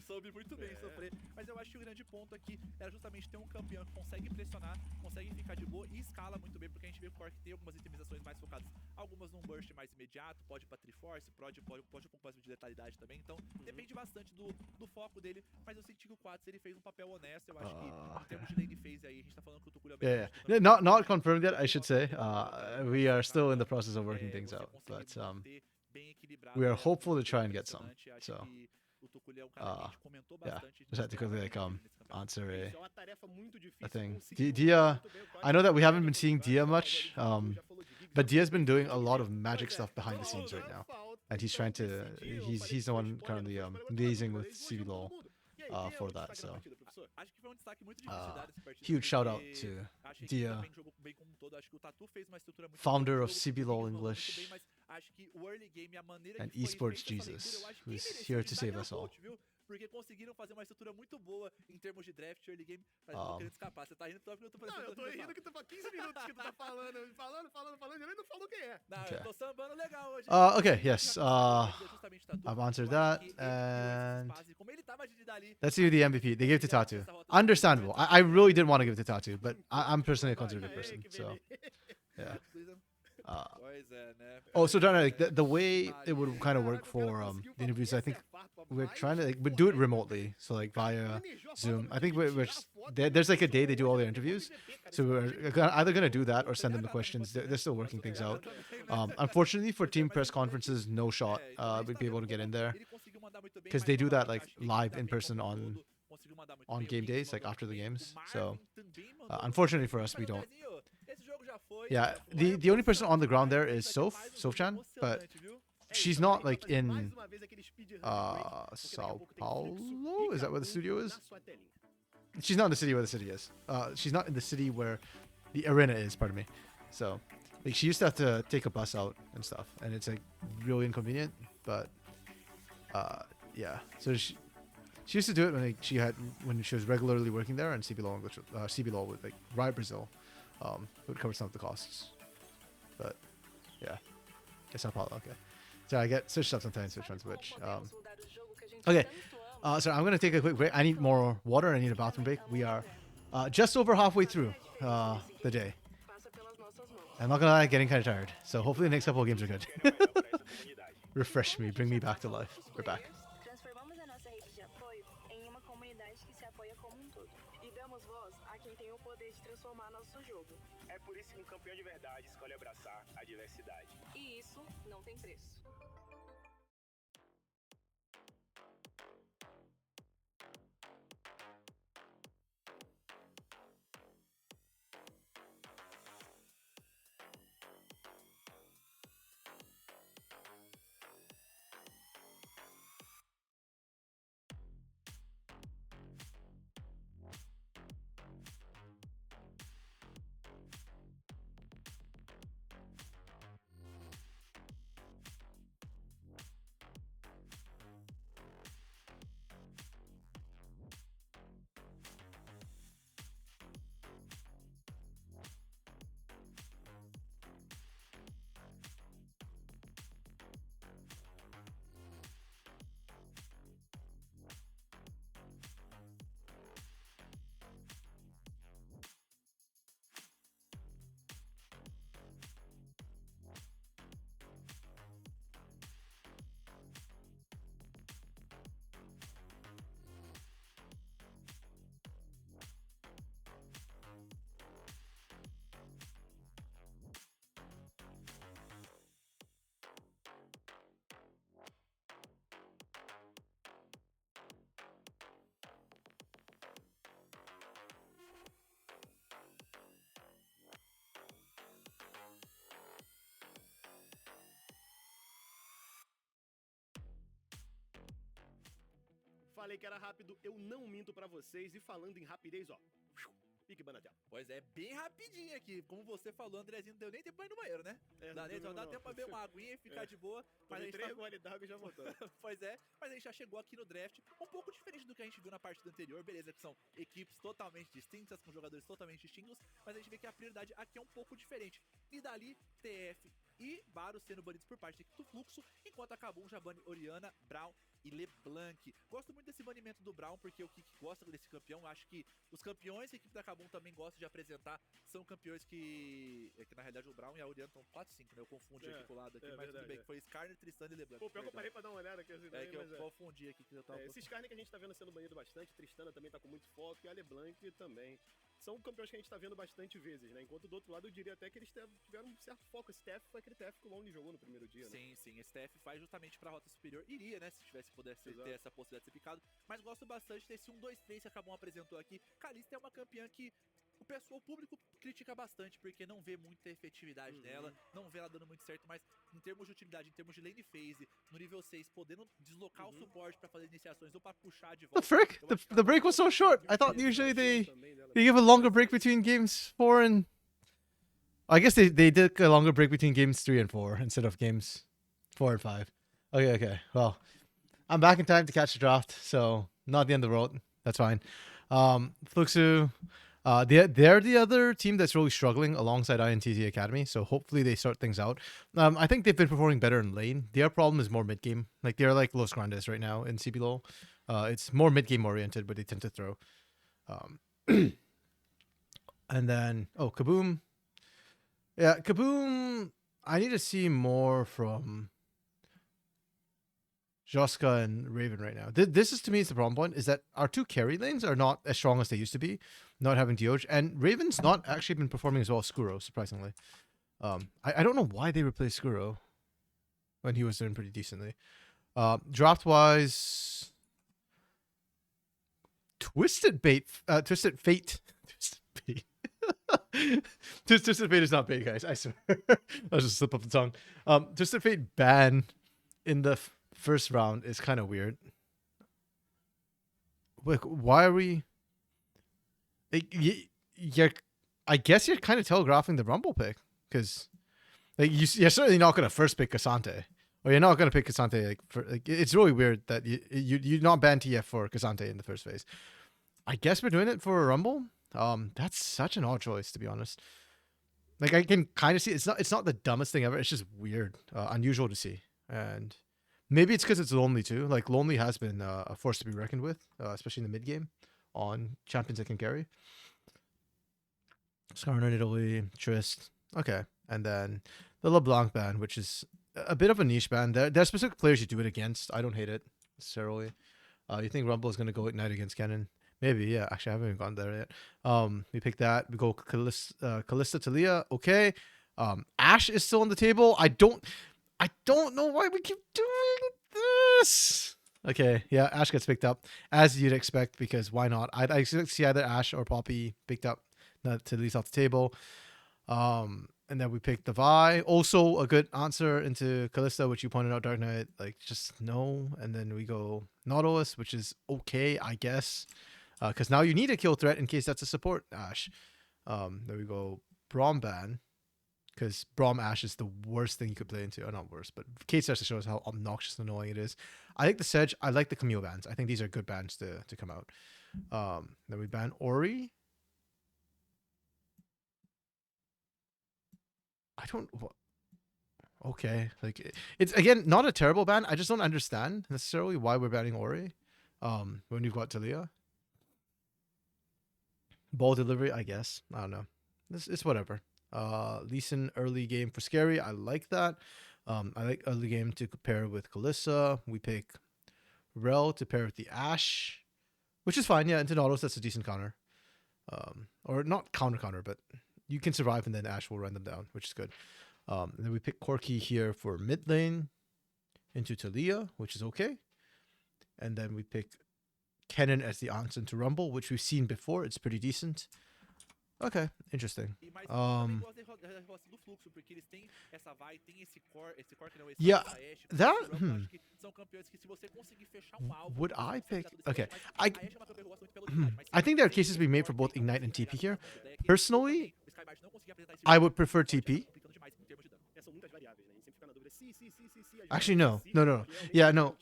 soube muito bem sofrer. Mas eu acho que o grande ponto aqui era justamente ter um campeão que consegue pressionar, consegue ficar de boa e escala muito bem, porque a gente vê que o Cork tem algumas itemizações mais focadas, algumas num burst mais imediato, pode ir pra Triforce, pode um pouco mais de letalidade também, então depende bastante do foco dele, mas eu senti que o Quats ele fez um papel honesto, eu acho que em termos de lane phase aí, a gente tá falando que o Tukulha not confirmed yet, I should say. We are still in the process of working things out, but we are hopeful to try and get some. So, yeah, just had to quickly like answer a thing. Dia, I know that we haven't been seeing Dia much, but Dia's been doing a lot of magic stuff behind the scenes right now, and he's trying to. He's the one currently liaising with CBLOL for that. So, huge shout out to Dia, founder of CBLOL English and Esports Jesus, who's here to save us all. Porque conseguiram fazer uma estrutura muito boa em termos de draft early game, mas não tô querendo escapar. Você tá rindo, eu tô parecendo. Não, eu tô rindo que tu tá 15 minutos que tu tá falando, e ele não falou quem é. Não, eu tô sambando legal hoje. Okay, yes. I've answered that, and let's see who the MVP. They gave it to Tatu. Understandable. I really didn't want to give it to Tatu, but I'm personally a conservative person, so yeah. Oh, so Darna, like the way it would kind of work for the interviews, I think we're trying to like do it remotely, so like via Zoom. I think there's like a day they do all their interviews, so we're either gonna do that or send them the questions. They're still working things out. Unfortunately, for team press conferences, no shot we'd be able to get in there because they do that like live in person on mandar muito on bem, o game Kings days, like mandou after the muito bem, games. o Marvin So também mandou unfortunately muito for bem. us, we Mas, don't. Andrezinho, esse jogo já foi, Yeah, já foi. the only person Posição on the ground there demais, is vai ter mais um jogo Sofchan, but emocionante, viu? she's então, not pra like fazer mais in uma vez aquele speedrun de break, porque daqui a Sao pouco tem Fluxo Paulo. e Is that where the Kabum studio is? na sua telinha. She's not in the city where the city is. She's not in the city where the arena is. Pardon me. So, like, she used to have to take a bus out and stuff, and it's like really inconvenient. But, yeah. So she used to do it when when she was regularly working there, and CBLOL English, CBLOL with like Riot Brazil, would cover some of the costs. But yeah, it's not Paulo. Okay. So I get switched up sometimes which one's which. Okay. So I'm gonna take a quick break. I need more water. I need a bathroom break. We are just over halfway through the day. I'm not gonna lie, getting kind of tired. So hopefully the next couple of games are good. Refresh me, bring me back to life. We're back. Transformamos a nossa rede de apoio em uma comunidade que se apoia como um todo. E damos voz a quem tem o poder de transformar nosso jogo. É por isso que um campeão de verdade escolhe abraçar a diversidade. E isso não tem preço. Falei que era rápido, eu não minto pra vocês. E falando em rapidez, ó. Pique Banadel. Pois é, bem rapidinho aqui. Como você falou, Andrezinho, não deu nem tempo pra ir no banheiro, né? Só dá tempo pra beber uma aguinha e ficar de boa. Mas a gente 3 goles d'água e já voltou. Pois é, mas a gente já chegou aqui no draft, um pouco diferente do que a gente viu na partida anterior, beleza, que são equipes totalmente distintas, com jogadores totalmente distintos, mas a gente vê que a prioridade aqui é um pouco diferente. E dali, TF e Varus sendo banidos por parte da equipe do Fluxo, enquanto a Kabum já bane Orianna, Brown e LeBlanc. Gosto muito desse banimento do Brown, porque o Kik gosta desse campeão. Acho que os campeões que a equipe da Kabum também gosta de apresentar são campeões que na realidade o Brown e a Orianna estão 4-5, né? Eu confundi aqui pro lado aqui, mas verdade, tudo bem, que foi Skarner, Tristan e LeBlanc. Pô, pior que eu parei pra dar uma olhada aqui. É que eu confundi aqui. Que eu tava esses carnes que a gente tá vendo sendo banido bastante, Tristana também tá com muito foco, e a LeBlanc também. São campeões que a gente tá vendo bastante vezes, né? Enquanto do outro lado eu diria até que eles tiveram um certo foco. Esse TF foi aquele TF que o Long jogou no primeiro dia, né? Sim, esse TF faz justamente pra rota superior. Iria, né? Se pudesse ter essa possibilidade de ser picado. Mas gosto bastante desse 1-2-3 que a Kabum apresentou aqui. Kalista é uma campeã que o público critica bastante, porque não vê muita efetividade dela, não vê ela dando muito certo, mas em termos de utilidade, em termos de lane phase, no nível 6, podendo deslocar o suporte pra fazer iniciações ou pra puxar de volta. The frick? The break was so short. I thought usually they give a longer break between games 4 and... I guess they did a longer break between games 3 and 4 instead of games 4 and 5. Okay. Well, I'm back in time to catch the draft, so not the end of the road. That's fine. Fluxu, they're the other team that's really struggling alongside INTZ Academy, so hopefully they sort things out. I think they've been performing better in lane. Their problem is more mid-game. Like, they're like Los Grandes right now in CBLOL. It's more mid-game oriented, but they tend to throw. And then, Kaboom. Yeah, Kaboom, I need to see more from Joska and Raven right now. This is, to me, is the problem point, is that our two carry lanes are not as strong as they used to be, not having Dioj, and Raven's not actually been performing as well as Skuro, surprisingly. I don't know why they replaced Skuro when he was doing pretty decently. Draft-wise, Twisted Bait, Twisted Fate. Twisted Bait. Twisted Fate is not bait, guys. I swear. I was just slip up the tongue. Twisted Fate ban in the first round is kind of weird. Like, why are we? Like, you're, I guess you're kind of telegraphing the Rumble pick, because like you're certainly not gonna first pick Cassante, or you're not gonna pick Cassante. Like, it's really weird that you not ban TF for Cassante in the first phase. I guess we're doing it for a Rumble. That's such an odd choice, to be honest. Like, I can kind of see it's not the dumbest thing ever. It's just weird, unusual to see, and maybe it's because it's Lonely too. Like, Lonely has been a force to be reckoned with, especially in the mid game on champions that can carry. Skarner in Italy, Trist, okay, and then the LeBlanc ban, which is a bit of a niche ban. There are specific players you do it against. I don't hate it necessarily. You think Rumble is gonna go Ignite against Kennen? Maybe, yeah. Actually, I haven't even gone there yet. We pick that. We go Callista Talia. Okay. Ashe is still on the table. I don't know why we keep doing this. Okay, yeah, Ashe gets picked up, as you'd expect, because why not? I expect to see either Ashe or Poppy picked up to least off the table. And then we pick the Vi. Also a good answer into Callista, which you pointed out, Dark Knight. Like, just no. And then we go Nautilus, which is okay, I guess. Because now you need a kill threat in case that's a support Ashe. There we go Braum ban. Because Braum Ashe is the worst thing you could play into. Or not worst, but case starts to show us how obnoxious and annoying it is. I like the Sedge. I like the Camille bans. I think these are good bans to come out. Then we ban Ori. I don't. Okay, like it's again not a terrible ban. I just don't understand necessarily why we're banning Ori. When you've got Talia. Ball delivery, I guess. I don't know. It's whatever. Lee Sin early game for Scary. I like that. I like early game to pair with Kalissa. We pick Rel to pair with the Ashe, which is fine. Yeah, into Nautilus, that's a decent counter. Or not counter, but you can survive and then Ashe will run them down, which is good. And then we pick Corki here for mid lane into Talia, which is okay. And then we pick Kennen as the answer into Rumble, which we've seen before. It's pretty decent. Okay, interesting. Yeah, that. Would I pick? Okay, I think there are cases to be made for both Ignite and TP here. Personally, I would prefer TP. Actually, no. Yeah, no.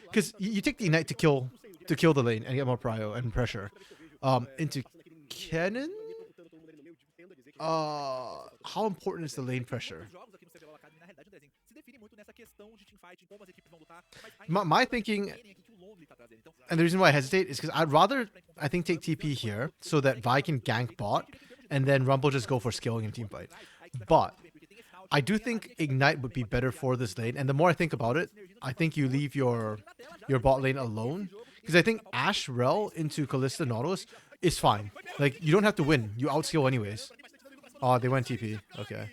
Because you take the Ignite to kill the lane and get more prio and pressure. Into Kennen? How important is the lane pressure? My thinking, and the reason why I hesitate is because I'd rather, I think, take TP here so that Vi can gank bot and then Rumble just go for skilling and teamfight. But I do think Ignite would be better for this lane, and the more I think about it, I think you leave your bot lane alone, because I think Ashe Rel into Callista Nautilus is fine. Like, you don't have to win, you outskill anyways. Oh, they went TP. Okay.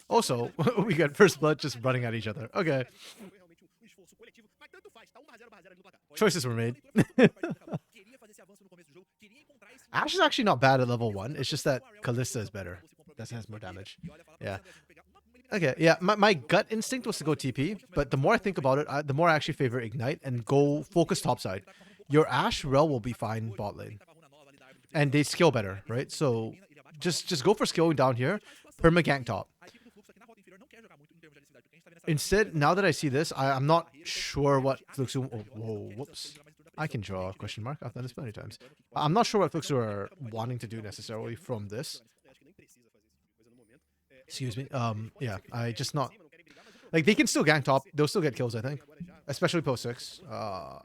Also, we got first blood just running at each other. Okay. Choices were made. Ashe is actually not bad at level 1. It's just that Callista is better. That has more damage. Yeah. Okay, yeah. My gut instinct was to go TP, but the more I think about it, the more I actually favor Ignite and go focus topside. Your Ashe Rel will be fine bot lane. And they skill better, right? So just go for skilling down here. Perma gank top. Instead, now that I see this, I'm not sure what Fluxu... Oh, whoa, whoops. I can draw a question mark. I've done this plenty of times. I'm not sure what Fluxu are wanting to do necessarily from this. Excuse me. Yeah, I just not... Like, they can still gank top. They'll still get kills, I think. Especially post 6.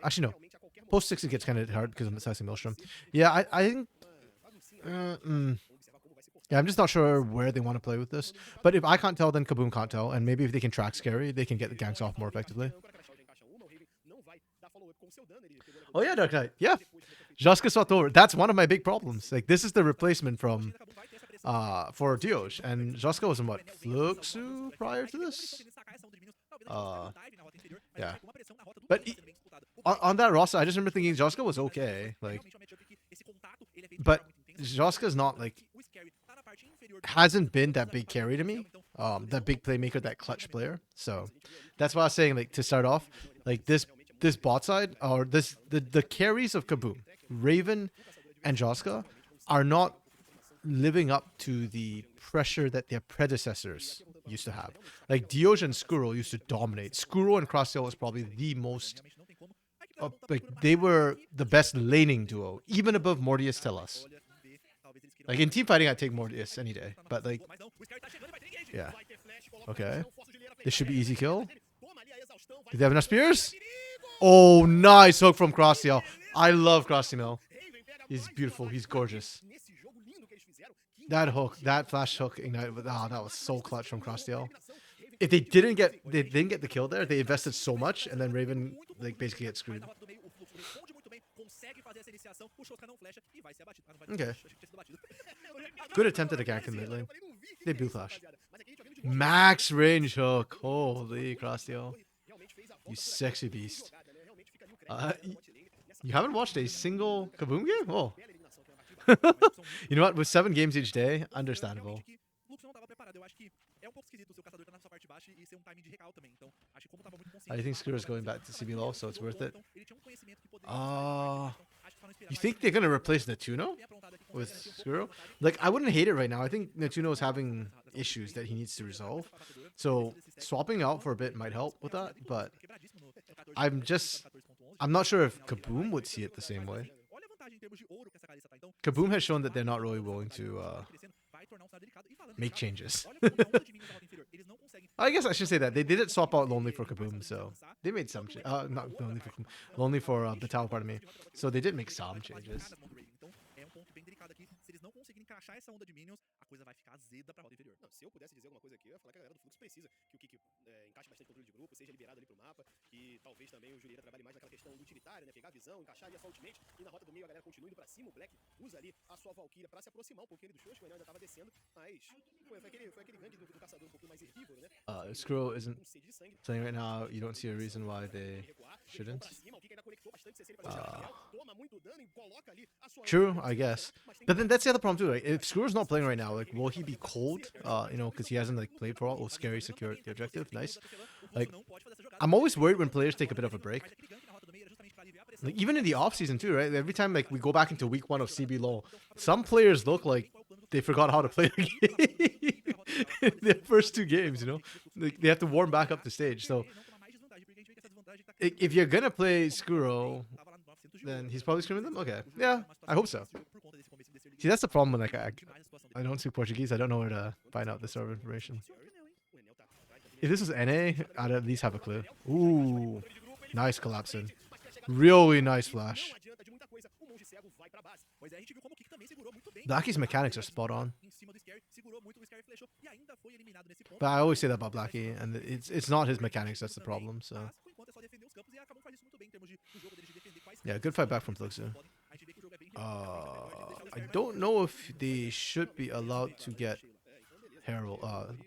Actually, no. Post 6 it gets kind of hard because of the sizing Maelstrom. Yeah, I think... Yeah, I'm just not sure where they want to play with this. But if I can't tell, then Kaboom can't tell. And maybe if they can track Scary, they can get the ganks off more effectively. Oh yeah, Dark Knight. Yeah. Jaska swapped over. That's one of my big problems. Like, this is the replacement from... for Dioj. And Jaska was in what? Fluxu prior to this? Yeah. But on that roster, I just remember thinking Joska was okay. Like, but Joska's not like hasn't been that big carry to me. That big playmaker, that clutch player. So that's why I was saying, like, to start off, like this bot side or the carries of Kaboom, Raven, and Joska are not living up to the pressure that their predecessors used to have. Like Dioj and Skuro used to dominate. Skuro and Crosstail was probably the most like they were the best laning duo, even above Mortius Tellus. Like in team fighting, I'd take Mortius any day. But like, yeah. Okay. This should be easy kill. Do they have enough spears? Oh, nice hook from Crosstail. I love Crosstail. He's beautiful. He's gorgeous. That hook, that flash hook ignite. Ah, that was so clutch from Crosstail. If they didn't get the kill there, they invested so much, and then Raven like basically gets screwed. Okay. Good attempt at a gank in mid lane. They blue flash. Max range hook. Holy Crosstail. You sexy beast. You haven't watched a single Kaboom game? Oh. You know what? With 7 games each day, understandable. I think Skuro's going back to CBLOL, so it's worth it. You think they're gonna replace Natuno with Skuro? Like, I wouldn't hate it right now. I think Natuno is having issues that he needs to resolve. So swapping out for a bit might help with that, but I'm not sure if Kaboom would see it the same way. Kaboom has shown that they're not really willing to make changes. I guess I should say that. They didn't swap out Lonely for Kaboom, so they made some changes. Not Lonely for Kaboom. Lonely for Batal, pardon me. So they did make some changes. encaixar essa onda de minions, a coisa vai ficar azeda pra rota inferior. Não, se eu pudesse dizer alguma coisa aqui, eu ia falar que a galera do Fluxo precisa que o Kiki encaixe bastante controle de grupo, seja liberado ali pro mapa, que talvez também o Julieira trabalhe mais naquela questão do utilitário, né? Pegar a visão, encaixar ali a sua ultimate, e na rota do meio a galera continua indo pra cima, o Black usa ali a sua Valkyria pra se aproximar um pouquinho do Shosh, que o Enel ainda tava descendo, mas foi aquele gank do caçador um pouquinho mais herbívoro, né? Scroll isn't playing right now. You don't see a reason why they shouldn't. True, I guess. But then that's the other problem too. Right? If Screw's not playing right now, like, will he be cold? You know, because he hasn't like played for a while. Will Scary secure the objective? Nice. Like, I'm always worried when players take a bit of a break. Like, even in the off season too, right? Every time like we go back into week 1 of CBLOL, some players look like they forgot how to play the game in their first 2 games. You know, like, they have to warm back up the stage. So if you're gonna play Skuro, then he's probably screaming them? Okay. Yeah, I hope so. See, that's the problem when, like, I don't speak Portuguese. I don't know where to find out this sort of information. If this was NA, I'd at least have a clue. Ooh, nice collapsing. Really nice flash. Blackie's mechanics are spot on. But I always say that about Blackie, and it's not his mechanics that's the problem, so... Yeah, good fight back from Fluxu. I don't know if they should be allowed to get Herald,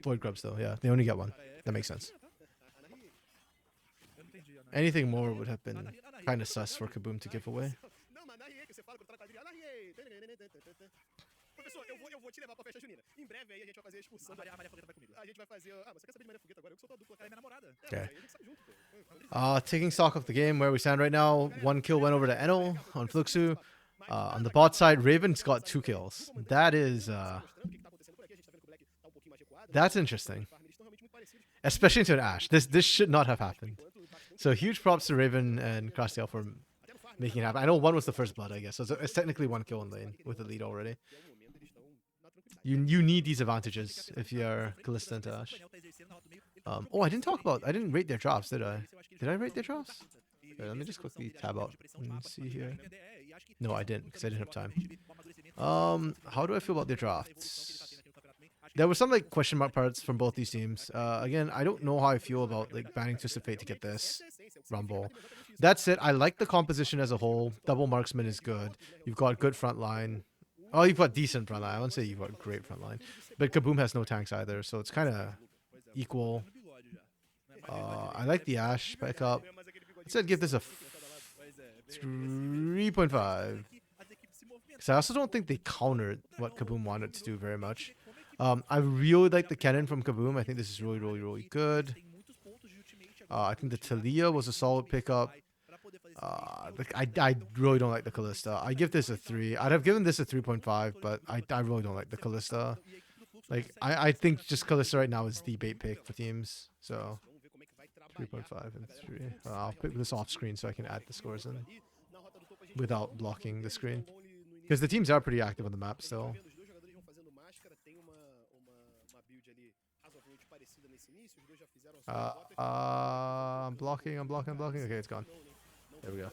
Void Grubs though. Yeah, they only get 1. That makes sense. Anything more would have been kind of sus for Kaboom to give away. Professor, eu vou te levar pra festa junina. Em breve aí a gente vai fazer a excursão. A Maria Fogueta vai comigo. A gente vai fazer... Ah, mas você quer saber de Maria Fogueta agora? Eu que sou tua dupla, cara. É minha namorada. Okay. A gente sai junto, pô. Taking stock of the game, where we stand right now. 1 kill went over to Enel on Fluxu. On the bot side, Raven's got 2 kills. That is... That's interesting. Especially into an Ashe. This should not have happened. So huge props to Raven and Crosstail for making it happen. I know 1 was the first blood, I guess. So it's technically 1 kill in lane with the lead already. You need these advantages if you're Kalista into Ashe. Oh, I didn't rate their drops, did I? Did I rate their drops? Here, let me just quickly tab out and see here. No, I didn't, because I didn't have time. How do I feel about their drafts? There were some like question mark parts from both these teams. Again, I don't know how I feel about like banning Twisted Fate to get this Rumble. That's it. I like the composition as a whole. Double marksman is good. You've got good front line. Oh, you've got decent front line. I wouldn't say you've got great front line. But Kaboom has no tanks either, so it's kind of equal. I like the Ashe pickup. I said give this a 3.5. Because I also don't think they countered what Kaboom wanted to do very much. I really like the cannon from Kaboom. I think this is really, really, really good. I think the Talia was a solid pickup. I really don't like the Callista. I give this a 3. I'd have given this a 3.5, but I really don't like the Callista. Like, I think just Callista right now is the bait pick for teams. So, 3.5 and 3. I'll pick this off screen so I can add the scores in without blocking the screen. Because the teams are pretty active on the map still. I'm blocking. Okay, it's gone. There we go.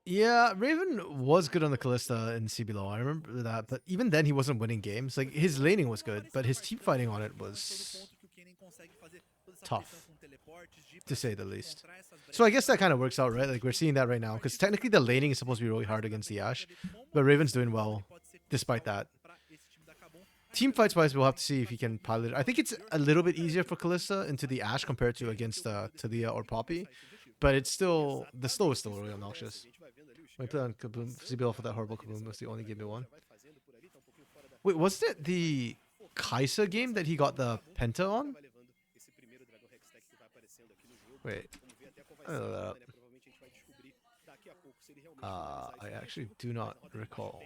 Yeah, Raven was good on the Callista in CBLOL. I remember that, but even then he wasn't winning games. Like, his laning was good, but his team fighting on it was tough, to say the least. So I guess that kind of works out, right? Like, we're seeing that right now, because technically the laning is supposed to be really hard against the Ashe, but Raven's doing well despite that. Team fights wise, we'll have to see if he can pilot it. I think it's a little bit easier for Callista into the Ashe compared to against Talia or Poppy, but it's still, the slow is still really obnoxious. When I played on Kaboom, CBL for that horrible Kaboom was the only game we won. Wait, was it the Kai'Sa game that he got the Penta on? Wait, I don't know that. I actually do not recall.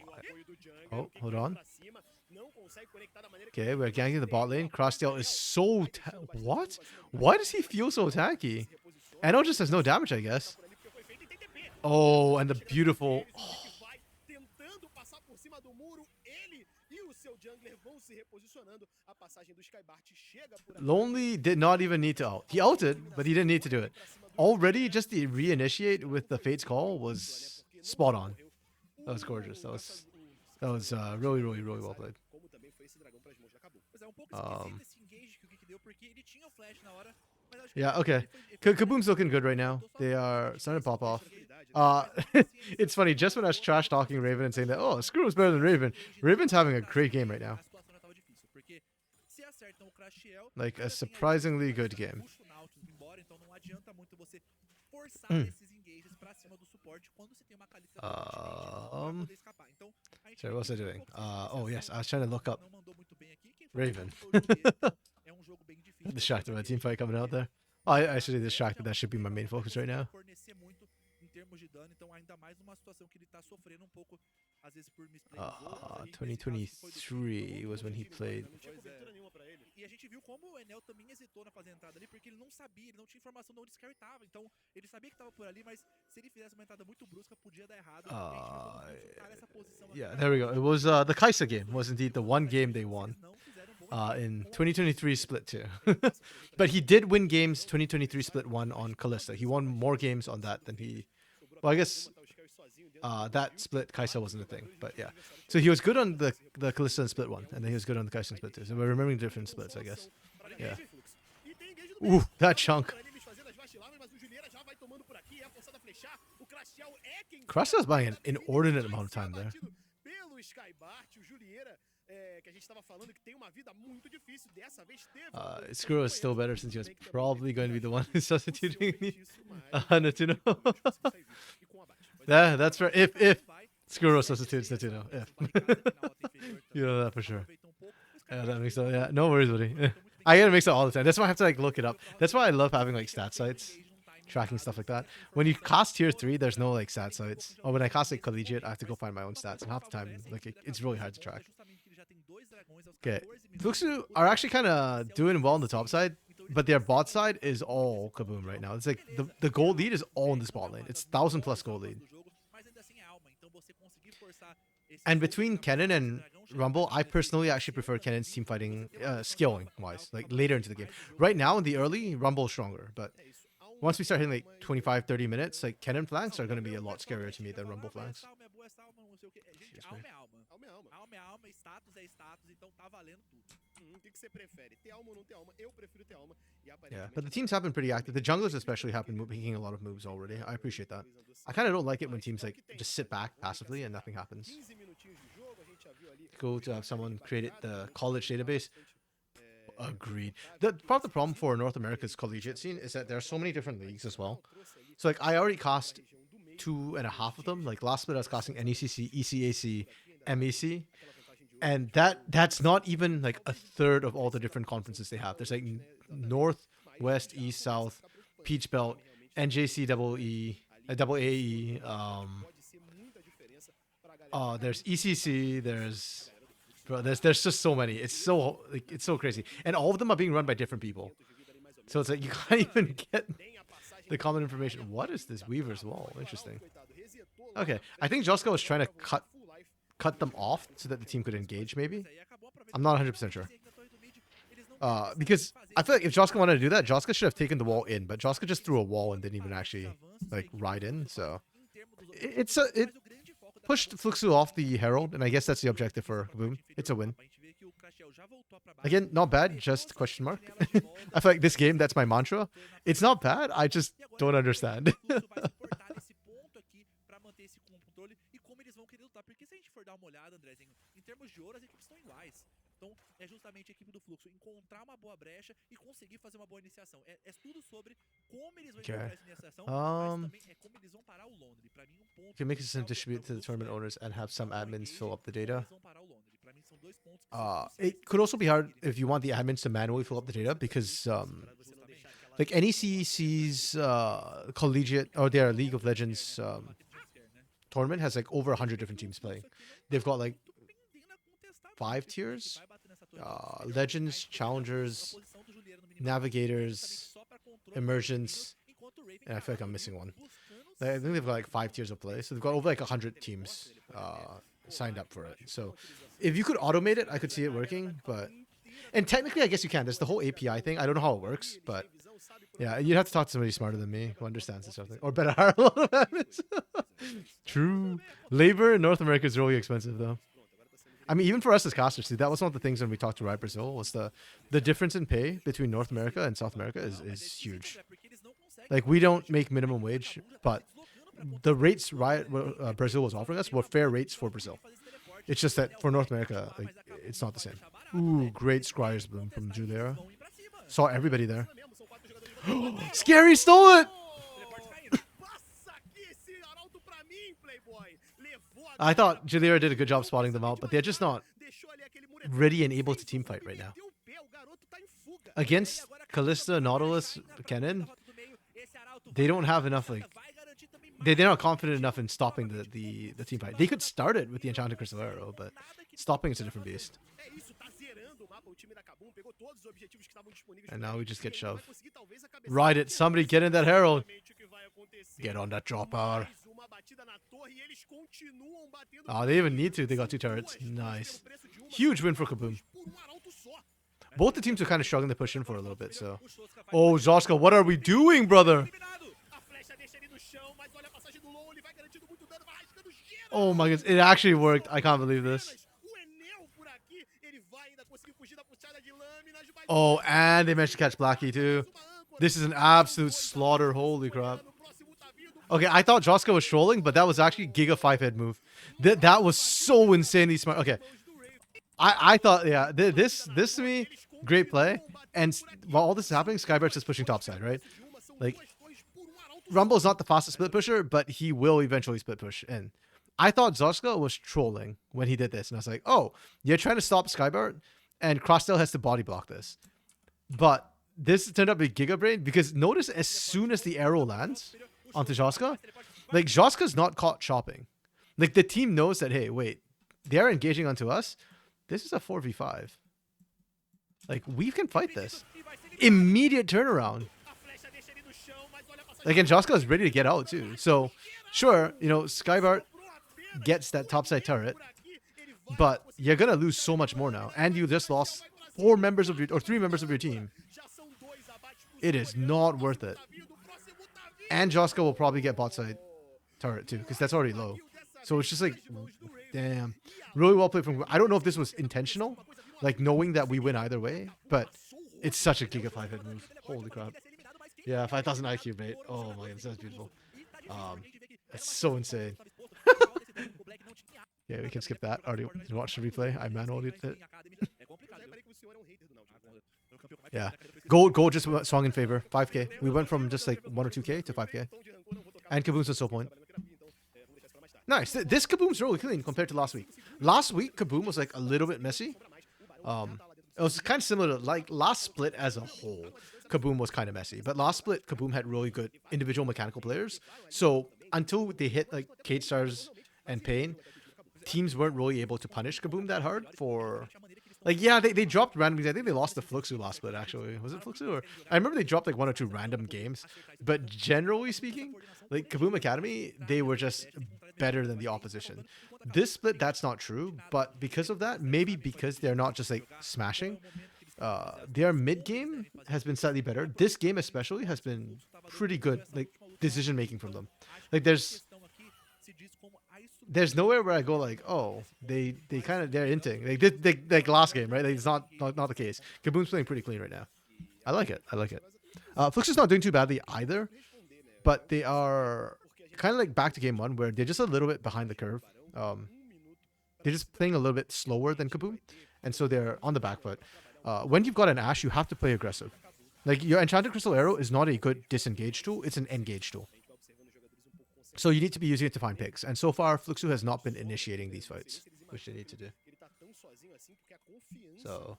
Oh, hold on. Okay, we're ganking the bot lane. Crosstail is so... What? Why does he feel so tanky? Eno just has no damage, I guess. Oh, and the beautiful... Oh. Lonely did not even need to ult. He ulted, but he didn't need to do it. Already, just the reinitiate with the Fate's Call was spot on. That was gorgeous. That was really, really, really well played. Yeah, okay. Kaboom's looking good right now. They are starting to pop off. It's funny, just when I was trash talking Raven and saying that, oh, Screw is better than Raven, Raven's having a great game right now. Like, a surprisingly good game. Sorry, what was I doing? Oh, yes, I was trying to look up Raven. Distracted by a team fight coming out there. Oh, I actually distracted. That should be my main focus right now. 2023 was when he played. E a gente viu como o Enel também hesitou na fazer a entrada ali, porque ele não sabia, ele não tinha informação de onde esse carry tava. Então, ele sabia que tava por ali, mas se ele fizesse uma entrada muito brusca, podia dar errado. Yeah, there we go. It was the Kai'Sa game. Was indeed the one game they won in 2023 Split 2. But he did win games 2023 Split 1 on Callista. He won more games on that than he... Well, I guess that split Kai'Sa wasn't a thing, but yeah. So he was good on the Callista and Split 1, and then he was good on the Kai'Sa and Split 2. So we're remembering different splits, I guess. Yeah. Ooh, that chunk. Crosstail's buying an inordinate amount of time there. Skuro is still better since he was probably going to be the one who's substituting me. Natuno. Yeah, that's right. If Skuro substitutes Natuno. If. You know that for sure. Yeah, that makes sense. Yeah, no worries, buddy. I gotta mix it all the time. That's why I have to like look it up. That's why I love having like stat sites, tracking stuff like that. When you cast tier 3, there's no like stat sites. Or when I cast like collegiate, I have to go find my own stats, and half the time like it's really hard to track. Okay, Fuxu are actually kind of doing well on the top side, but their bot side is all Kaboom right now. It's like the gold lead is all in this bot lane. It's 1,000+ gold lead. And between Kennen and Rumble, I personally actually prefer Kennen's team fighting skilling wise, like later into the game. Right now in the early, Rumble's stronger, but once we start hitting like 25-30 minutes, like Kennen flanks are going to be a lot scarier to me than Rumble flanks. Yeah, but the teams have been pretty active. The junglers especially have been making a lot of moves already. I appreciate that. I kind of don't like it when teams like just sit back passively and nothing happens. Cool to have someone create the college database. Agreed. The part of the problem for North America's collegiate scene is that there are so many different leagues as well. So like I already cast 2.5 of them. Like last split I was casting NECC, ECAC, MEC, and that's not even like a third of all the different conferences they have. There's like North, West, East, South, Peach Belt, NJC double E, double AE. There's ECC. There's just so many. It's so crazy, and all of them are being run by different people. So it's like you can't even get the common information. What is this Weaver's Wall? Interesting. Okay, I think Joska was trying to cut them off so that the team could engage. Maybe I'm not 100% sure. Because I feel like if Joska wanted to do that, Joska should have taken the wall in, but Joska just threw a wall and didn't even actually like ride in. So it pushed Fluxu off the Herald, and I guess that's the objective for Boom. It's a win. Again, not bad, just question mark. I feel like this game, that's my mantra. It's not bad, I just don't understand. Então, é justamente a equipe do Fluxo encontrar uma boa brecha e conseguir fazer uma boa iniciação. É tudo sobre como eles vão encontrar essa iniciação, mas também é como eles vão parar o Londres. Para mim, ponto. You can make a system distribute to the tournament owners and have some admins fill up the data. It could also be hard if you want the admins to manually fill up the data because like NECC's collegiate or their League of Legends tournament has like over 100 different teams playing. They've got like 5 tiers, Legends, Challengers, Navigators, Emergence, and I feel like I'm missing one. I think they've got like 5 tiers of play, so they've got over like 100 teams signed up for it. So if you could automate it, I could see it working, and technically I guess you can. There's the whole API thing. I don't know how it works, but yeah, you'd have to talk to somebody smarter than me who understands this sort of thing. Or better hire a lot of admins. True. Labor in North America is really expensive though. I mean, even for us as casters, see, that was one of the things when we talked to Riot Brazil was the difference in pay between North America and South America is huge. Like, we don't make minimum wage, but the rates Riot Brazil was offering us were fair rates for Brazil. It's just that for North America, like, it's not the same. Ooh, great Scryer's Bloom from Julia. Saw everybody there. Scary stole it! I thought Jalira did a good job spotting them out, but they're just not ready and able to teamfight right now. Against Kalista, Nautilus, Kennen, they don't have enough, like, they're not confident enough in stopping the teamfight. They could start it with the Enchanted Crystal Arrow, but stopping it's a different beast. And now we just get shoved. Ride it, somebody get in that Herald. Get on that dropper. Oh, they even need to. They got 2 turrets. Nice. Huge win for Kaboom. Both the teams are kind of struggling to push in for a little bit, so. Oh, Zoska, what are we doing, brother? Oh my goodness, it actually worked. I can't believe this. Oh, and they managed to catch Blackie too. This is an absolute slaughter. Holy crap. Okay, I thought Joska was trolling, but that was actually Giga 5-head move. That was so insanely smart. Okay. I thought, yeah, this to me, great play. And while all this is happening, Skybart's just pushing topside, right? Like, Rumble is not the fastest split pusher, but he will eventually split push in. I thought Zoska was trolling when he did this. And I was like, oh, you're trying to stop Skybart, and Crosstail has to body block this. But this turned out to be Giga Brain, because notice as soon as the arrow lands onto Joska, like, Joska's not caught chopping. Like, the team knows that, hey, wait, they're engaging onto us. This is a 4v5. Like, we can fight this. Immediate turnaround. Like, and Joska is ready to get out, too. So, sure, you know, Skybart gets that topside turret, but you're going to lose so much more now. And you just lost 3 members of your team. It is not worth it. And Joska will probably get bot side turret too, because that's already low. So it's just like, damn. Really well played from... I don't know if this was intentional, like knowing that we win either way, but it's such a Giga 5-head move. Holy crap. Yeah, 5,000 IQ, mate. Oh my god, that's beautiful. It's so insane. Yeah, we can skip that. Already watched the replay. I manually did it. Yeah. Gold just swung in favor. 5k. We went from just like 1 or 2k to 5k. And Kaboom's a soul point. Nice. This Kaboom's really clean compared to last week. Last week, Kaboom was like a little bit messy. It was kind of similar to like last split as a whole. Kaboom was kind of messy. But last split, Kaboom had really good individual mechanical players. So until they hit like Cage Stars and Pain, teams weren't really able to punish Kaboom that hard for... Like, yeah, they dropped randomly. I think they lost to Fluxu last split, actually. Was it Fluxu? Or I remember they dropped like 1 or 2 random games. But generally speaking, like Kaboom Academy, they were just better than the opposition. This split, that's not true. But because of that, maybe because they're not just like smashing, their mid game has been slightly better. This game especially has been pretty good, like decision making from them. Like there's nowhere where I go like, oh, they're inting. Like last game, right? Like, it's not the case. Kaboom's playing pretty clean right now. I like it. Flux is not doing too badly either, but they are kind of like back to game 1 where they're just a little bit behind the curve. They're just playing a little bit slower than Kaboom, and so they're on the back foot. When you've got an Ashe, you have to play aggressive. Like your Enchanted Crystal Arrow is not a good disengage tool; it's an engage tool. So you need to be using it to find picks. And so far, Fluxu has not been initiating these fights, which they need to do. So...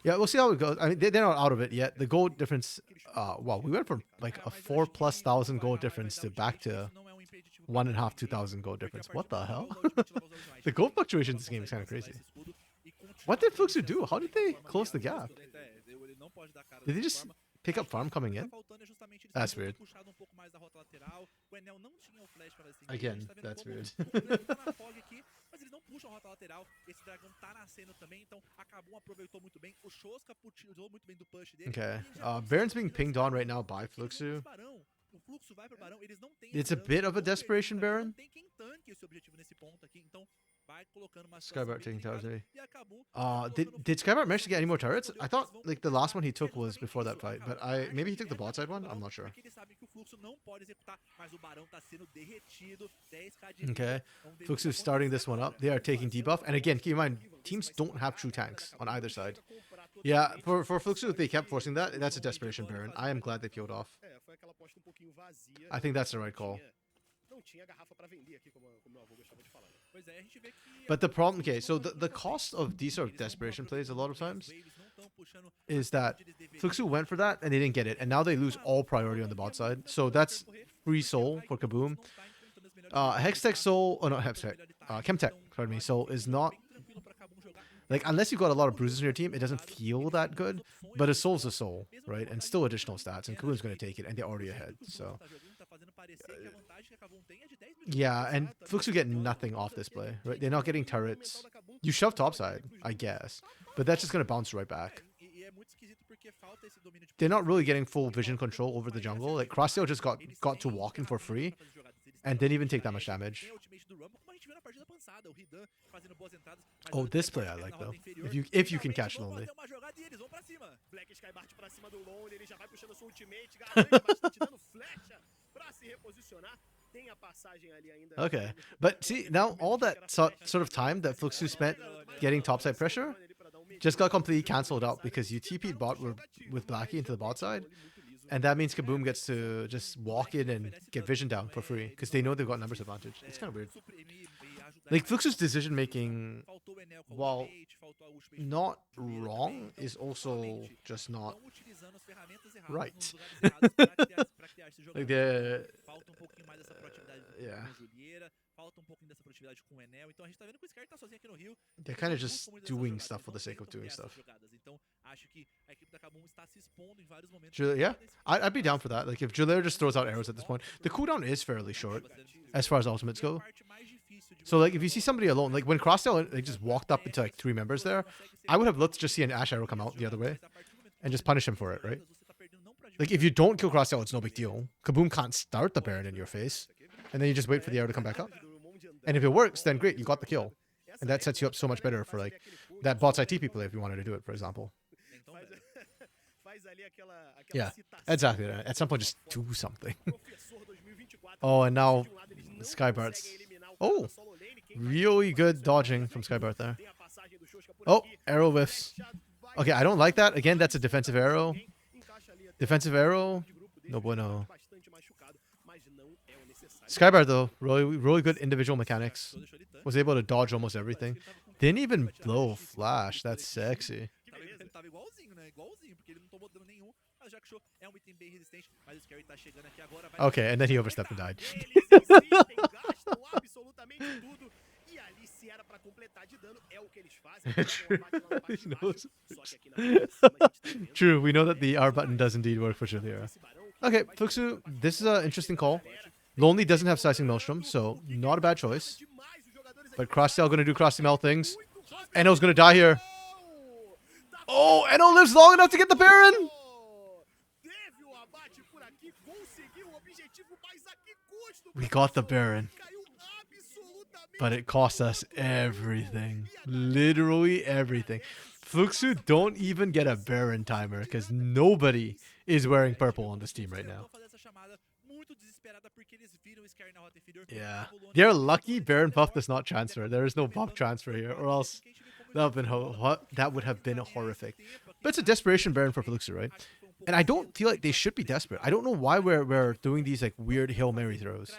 yeah, we'll see how it goes. I mean, they're not out of it yet. The gold difference... wow, we went from like a 4,000+ gold difference to back to 1,500, 2,000 gold difference. What the hell? The gold fluctuation in this game is kind of crazy. What did Fluxu do? How did they close the gap? Did they just... pick up farm coming in? That's weird. Again, that's weird. Mas eles não puxam a rota lateral, esse dragão tá nascendo também, então a Kabum aproveitou muito bem, o Shoska utilizou muito bem do push dele. Okay, Baron's being pinged on right now by Fluxu. It's a bit of a desperation Baron. Skybart taking towers maybe. Did Skybart manage to get any more turrets? I thought like the last one he took was before that fight, but maybe he took the bot side one? I'm not sure. Okay, Fluxu is starting this one up. They are taking debuff, and again, keep in mind, teams don't have true tanks on either side. Yeah, for Fluxu, if they kept forcing that, that's a desperation Baron. I am glad they peeled off. I think that's the right call. But the problem, okay, so the cost of these sort of desperation plays a lot of times is that Fluxu went for that and they didn't get it, and now they lose all priority on the bot side. So that's free soul for Kaboom. Hextech soul, oh no, Hextech, Chemtech, pardon me, soul is not, like, unless you've got a lot of bruises in your team, it doesn't feel that good, but a soul's a soul, right? And still additional stats, and Kaboom's going to take it, and they're already ahead, so... yeah, and Fluxu get nothing off this play, right? They're not getting turrets. You shove topside, I guess, but that's just going to bounce right back. They're not really getting full vision control over the jungle. Like, Crossdale just got to walk in for free, and didn't even take that much damage. Oh, this play I like though. If you can catch Lonely. Okay, but see, now all that sort of time that Fluxu spent getting topside pressure just got completely cancelled out because you TP'd bot with Blackie into the bot side. And that means Kaboom gets to just walk in and get vision down for free because they know they've got numbers advantage. It's kind of weird. Like, Fluxu's decision making, while not wrong, is also just not right. Like, they're... yeah. They're kind of just doing stuff for the sake of doing stuff. Yeah, I'd be down for that. Like, if Julair just throws out arrows at this point, the cooldown is fairly short as far as ultimates go. So, like, if you see somebody alone, like when Crossdale like just walked up into like 3 members there, I would have looked to just see an Ashe arrow come out the other way and just punish him for it, right? Like, if you don't kill Crossdale, it's no big deal. Kaboom can't start the Baron in your face, and then you just wait for the arrow to come back up. And if it works, then great, you got the kill. And that sets you up so much better for like that bot side TP play if you wanted to do it, for example. Yeah, exactly. At some point, just do something. Oh, and now Skybart's Oh, really good dodging from Skybart there. Oh, arrow whiffs. Okay, I don't like that. Again, that's a defensive arrow. Defensive arrow. No bueno. Skybart though, really good individual mechanics. Was able to dodge almost everything. Didn't even blow flash. That's sexy. Ele tava igualzinho, né? Igualzinho, porque ele não tomou dano nenhum. Mas já que show é um item bem resistente. Mas o Scary tá chegando aqui agora. Okay, and then he overstepped and died. True, we know that the R button does indeed work for Julia. Okay, Fuxu, this is an interesting call. Lonely doesn't have Slicing Maelstrom, so not a bad choice. But Crosstail gonna do Crosstail things. Eno's gonna die here. Oh, Eno lives long enough to get the Baron! We got the Baron. But it cost us everything. Literally everything. Fuxu don't even get a Baron timer because nobody is wearing purple on this team right now. Yeah. They're lucky Baron buff does not transfer. There is no buff transfer here, or else that would have been horrific. But it's a desperation Baron for Fuxu, right? And I don't feel like they should be desperate. I don't know why we're doing these like weird Hail Mary throws.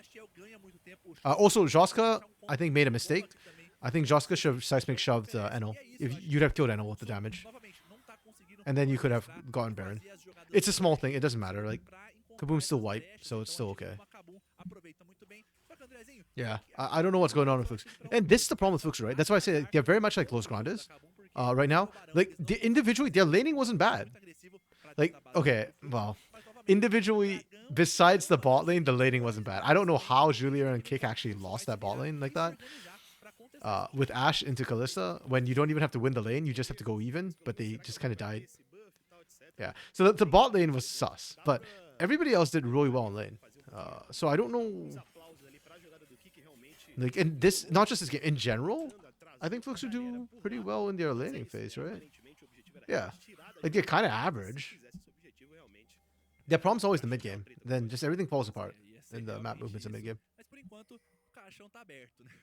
Also, Joska, I think, made a mistake. I think Joska should have seismic shoved Eno. If you'd have killed Eno with the damage. And then you could have gotten Baron. It's a small thing. It doesn't matter. Like, Kaboom's still white, so it's still okay. Yeah, I don't know what's going on with Fuxu. And this is the problem with Fuxu, right? That's why I say like, they're very much like Los Grandes right now. Like, individually, their laning wasn't bad. Like, okay, well, individually, besides the bot lane, the laning wasn't bad. I don't know how Julia and Kick actually lost that bot lane like that. With Ashe into Kalista, when you don't even have to win the lane, you just have to go even, but they just kind of died. Yeah, so the bot lane was sus, but everybody else did really well in lane. So I don't know. Like, in this, not just this game, in general, I think Fuxu do pretty well in their laning phase, right? Yeah. Like, they're kind of average. Their problem's always the mid game. Then just everything falls apart in the map movements in mid game.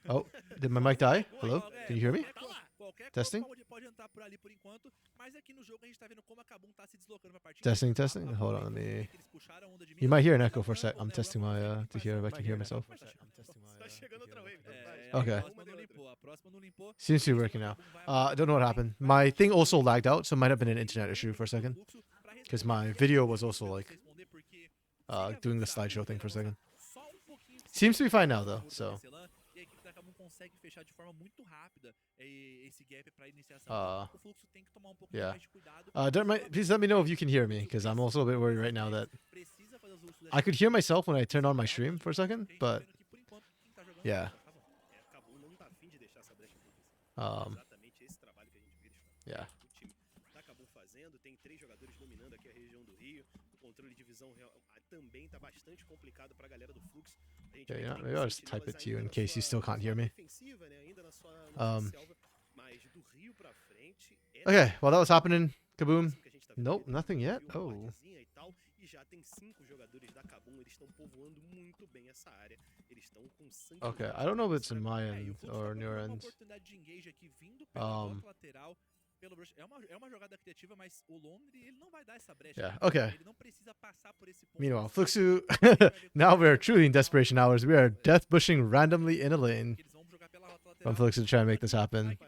Oh, did my mic die? Hello? Can you hear me? Testing? Testing, testing. Hold on, let me. You might hear an echo for a sec. I'm testing my to hear if I can hear myself. Okay. Seems to be working now. I don't know what happened. My thing also lagged out, so it might have been an internet issue for a second. Because my video was also like doing the slideshow thing for a second. Seems to be fine now though, so. Yeah. Please let me know if you can hear me, because I'm also a bit worried right now that I could hear myself when I turned on my stream for a second, but yeah. Yeah. Yeah, yeah, maybe I'll just type it to you in case you still can't hear me. Okay, while that was happening, Kaboom. Nope, nothing yet. Oh. Okay, I don't know if it's in my end or in your end. Yeah, okay. Meanwhile, Fuxu, now we're truly in desperation hours. We are death bushing randomly in a lane from Fuxu to try and make this happen.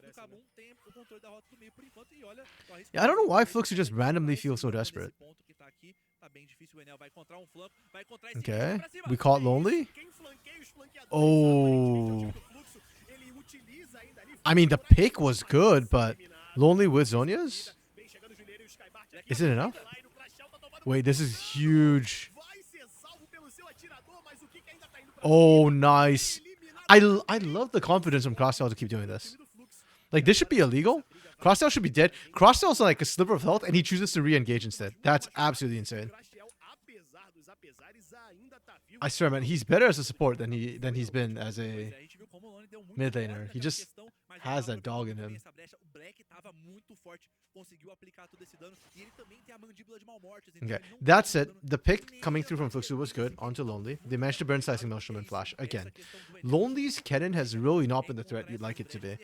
Yeah, I don't know why Fuxu just randomly feels so desperate. Okay, we caught Lonely. Oh. I mean, the pick was good, but Lonely with Zhonya's? Is it enough? Wait, this is huge. Oh, nice. I love the confidence from Crosstail to keep doing this. Like, this should be illegal. Crosstail should be dead. Crosstail's like a sliver of health, and he chooses to re-engage instead. That's absolutely insane. I swear, man, he's better as a support than he's been as a mid laner. He just has that dog in him. Black tava muito forte, conseguiu aplicar todo esse dano, e ele também tem a mandíbula de Malmortes. Okay, that said, the pick coming through from Fluxu was good onto Lonely. They managed to burn Sizing Maelstrom and Flash. Again, Lonely's Kennen has really not been the threat you'd like it to be.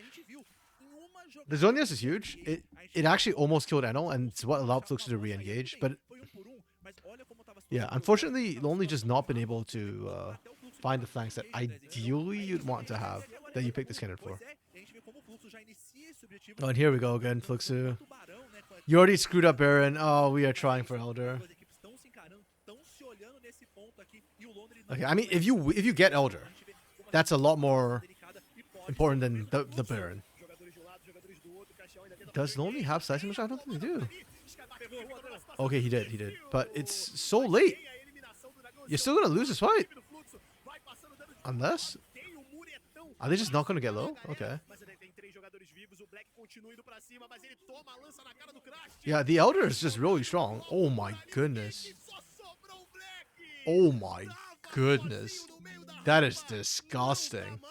The Zonias is huge. It actually almost killed Enel, and it's what allowed Fluxu to re-engage. But yeah, unfortunately, Lonely just not been able to find the flanks that ideally you'd want to have, that you picked this Kennen for. Oh, and here we go again, Fluxu. You already screwed up Baron. Oh, we are trying for Elder. Okay, I mean, if you get Elder, that's a lot more important than the Baron. Does Lonely have Slicing Machine? I don't think they do. Okay, he did. But it's so late. You're still gonna lose this fight. Unless... Are they just not gonna get low? Okay. Yeah, the Elder is just really strong. Oh my goodness. Oh my goodness. That is disgusting.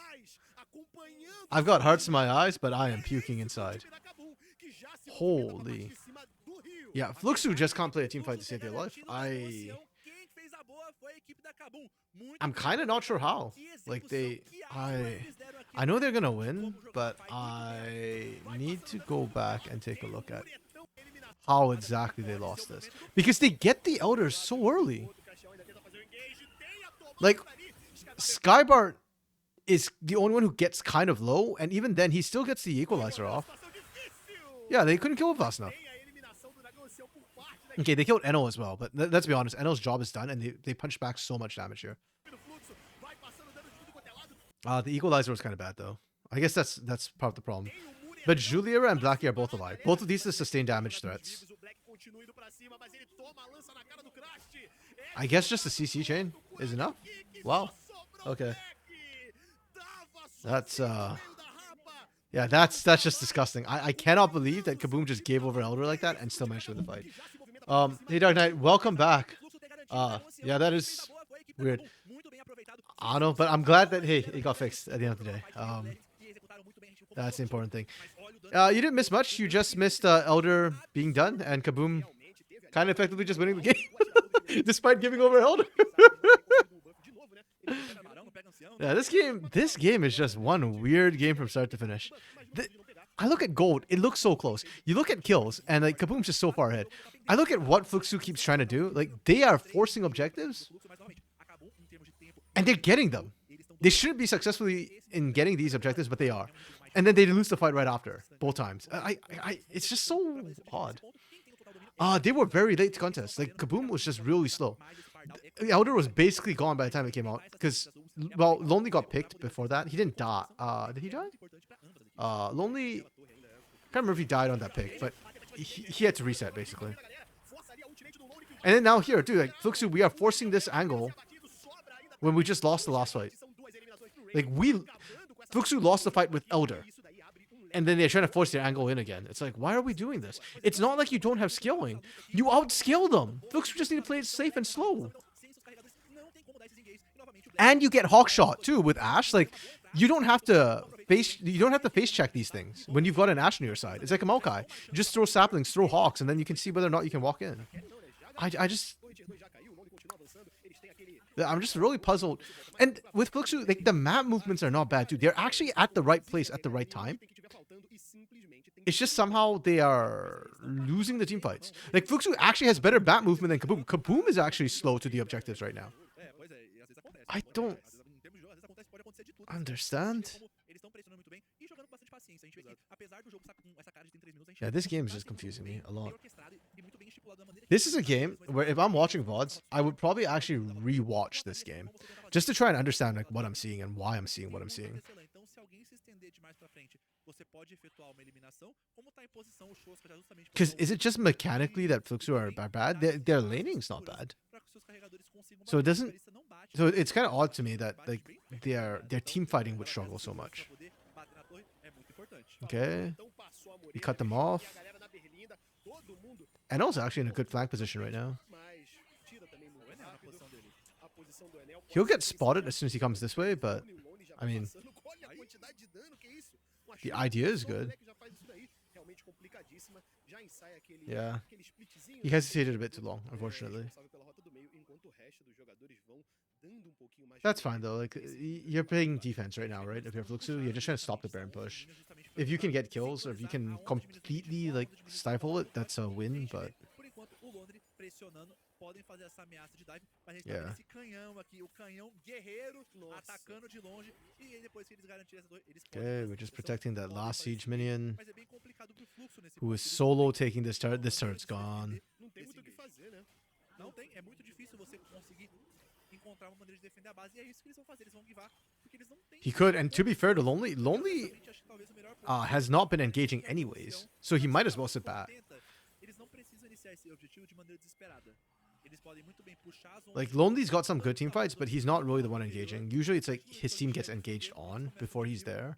I've got hearts in my eyes, but I am puking inside. Holy. Yeah, Fluxu just can't play a team fight to save their life. I'm kind of not sure how. Like, I know they're gonna win, but I need to go back and take a look at how exactly they lost this. Because they get the Elders so early. Like, Skybart is the only one who gets kind of low, and even then, he still gets the Equalizer off. Yeah, they couldn't kill him fast enough. Okay, they killed Enel as well, but let's be honest, Enel's job is done, and they punched back so much damage here. The Equalizer was kind of bad, though. I guess that's part of the problem. But Juliera and Blackie are both alive. Both of these are sustained damage threats. I guess just the CC chain is enough? Wow. Okay. That's, yeah, that's just disgusting. I cannot believe that Kaboom just gave over Elder like that and still managed to win the fight. Hey, Dark Knight, welcome back. Yeah, that is weird. I don't know, but I'm glad that, hey, it got fixed at the end of the day. That's the important thing. You didn't miss much. You just missed Elder being done and Kaboom kind of effectively just winning the game despite giving over Elder. Yeah, this game is just one weird game from start to finish. I look at gold, it looks so close. You look at kills, and like Kaboom's just so far ahead. I look at what Fluxu keeps trying to do. Like, they are forcing objectives, and they're getting them. They shouldn't be successfully in getting these objectives, but they are. And then they lose the fight right after, both times. It's just so odd. They were very late to contest. Like, Kaboom was just really slow. Elder was basically gone by the time it came out, because, well, Lonely got picked before that. He didn't die. Did he die? Lonely, I can't remember if he died on that pick, but he had to reset, basically. And then now here, dude, like, Fluxu, we are forcing this angle when we just lost the last fight. Like, Fluxu lost the fight with Elder, and then they're trying to force their angle in again. It's like, why are we doing this? It's not like you don't have skilling. You outscale them. Fluxu just need to play it safe and slow. And you get Hawkshot too with Ashe. Like, you don't have to face check these things when you've got an Ashe on your side. It's like a Maokai. You just throw saplings, throw hawks, and then you can see whether or not you can walk in. I'm just really puzzled. And with Fluxu, like, the map movements are not bad too. They're actually at the right place at the right time. It's just somehow they are losing the team fights. Like, Fluxu actually has better map movement than Kaboom. Kaboom is actually slow to the objectives right now. I don't understand. Yeah, this game is just confusing me a lot. This is a game where if I'm watching VODs, I would probably actually re-watch this game just to try and understand, like, what I'm seeing and why I'm seeing what I'm seeing. Because is it just mechanically that Fluxu are bad? Their laning's not bad. So it doesn't. So it's kind of odd to me that, like, their team fighting would struggle so much. Okay, we cut them off. Enel's actually in a good flank position right now. He'll get spotted as soon as he comes this way, but I mean, the idea is good. Yeah. He hesitated a bit too long, unfortunately. That's fine though. Like you're playing defense right now, right? If you're Fluxu, you're just trying to stop the Baron push. If you can get kills or if you can completely like stifle it, that's a win. But Por enquanto, o Londres pressionando, podem fazer essa ameaça de dive, mas a gente tá Yeah. vendo esse canhão aqui, o canhão guerreiro atacando de longe, e aí depois que eles garantirem essa torre, eles podem okay, fazer we're just essa protecting that podem last fazer siege esse minion, mas é bem complicado pro Fluxo nesse who is ponto. solo taking this turret. This turret's gone. Não tem muito o que fazer, né? Não tem, é muito difícil você conseguir encontrar uma maneira de defender a base, e é isso que eles vão fazer, eles vão givar, porque eles não têm... He could, and to be fair to Lonely Acho que talvez o melhor ponto has not been engaging anyways, so he might as well sit back. Eles não precisam iniciar esse objetivo de maneira desesperada. Eles podem muito bem puxar as ondas. Like Lonely's got some good team fights, but he's not really the one engaging. Usually it's like his team gets engaged on before he's there,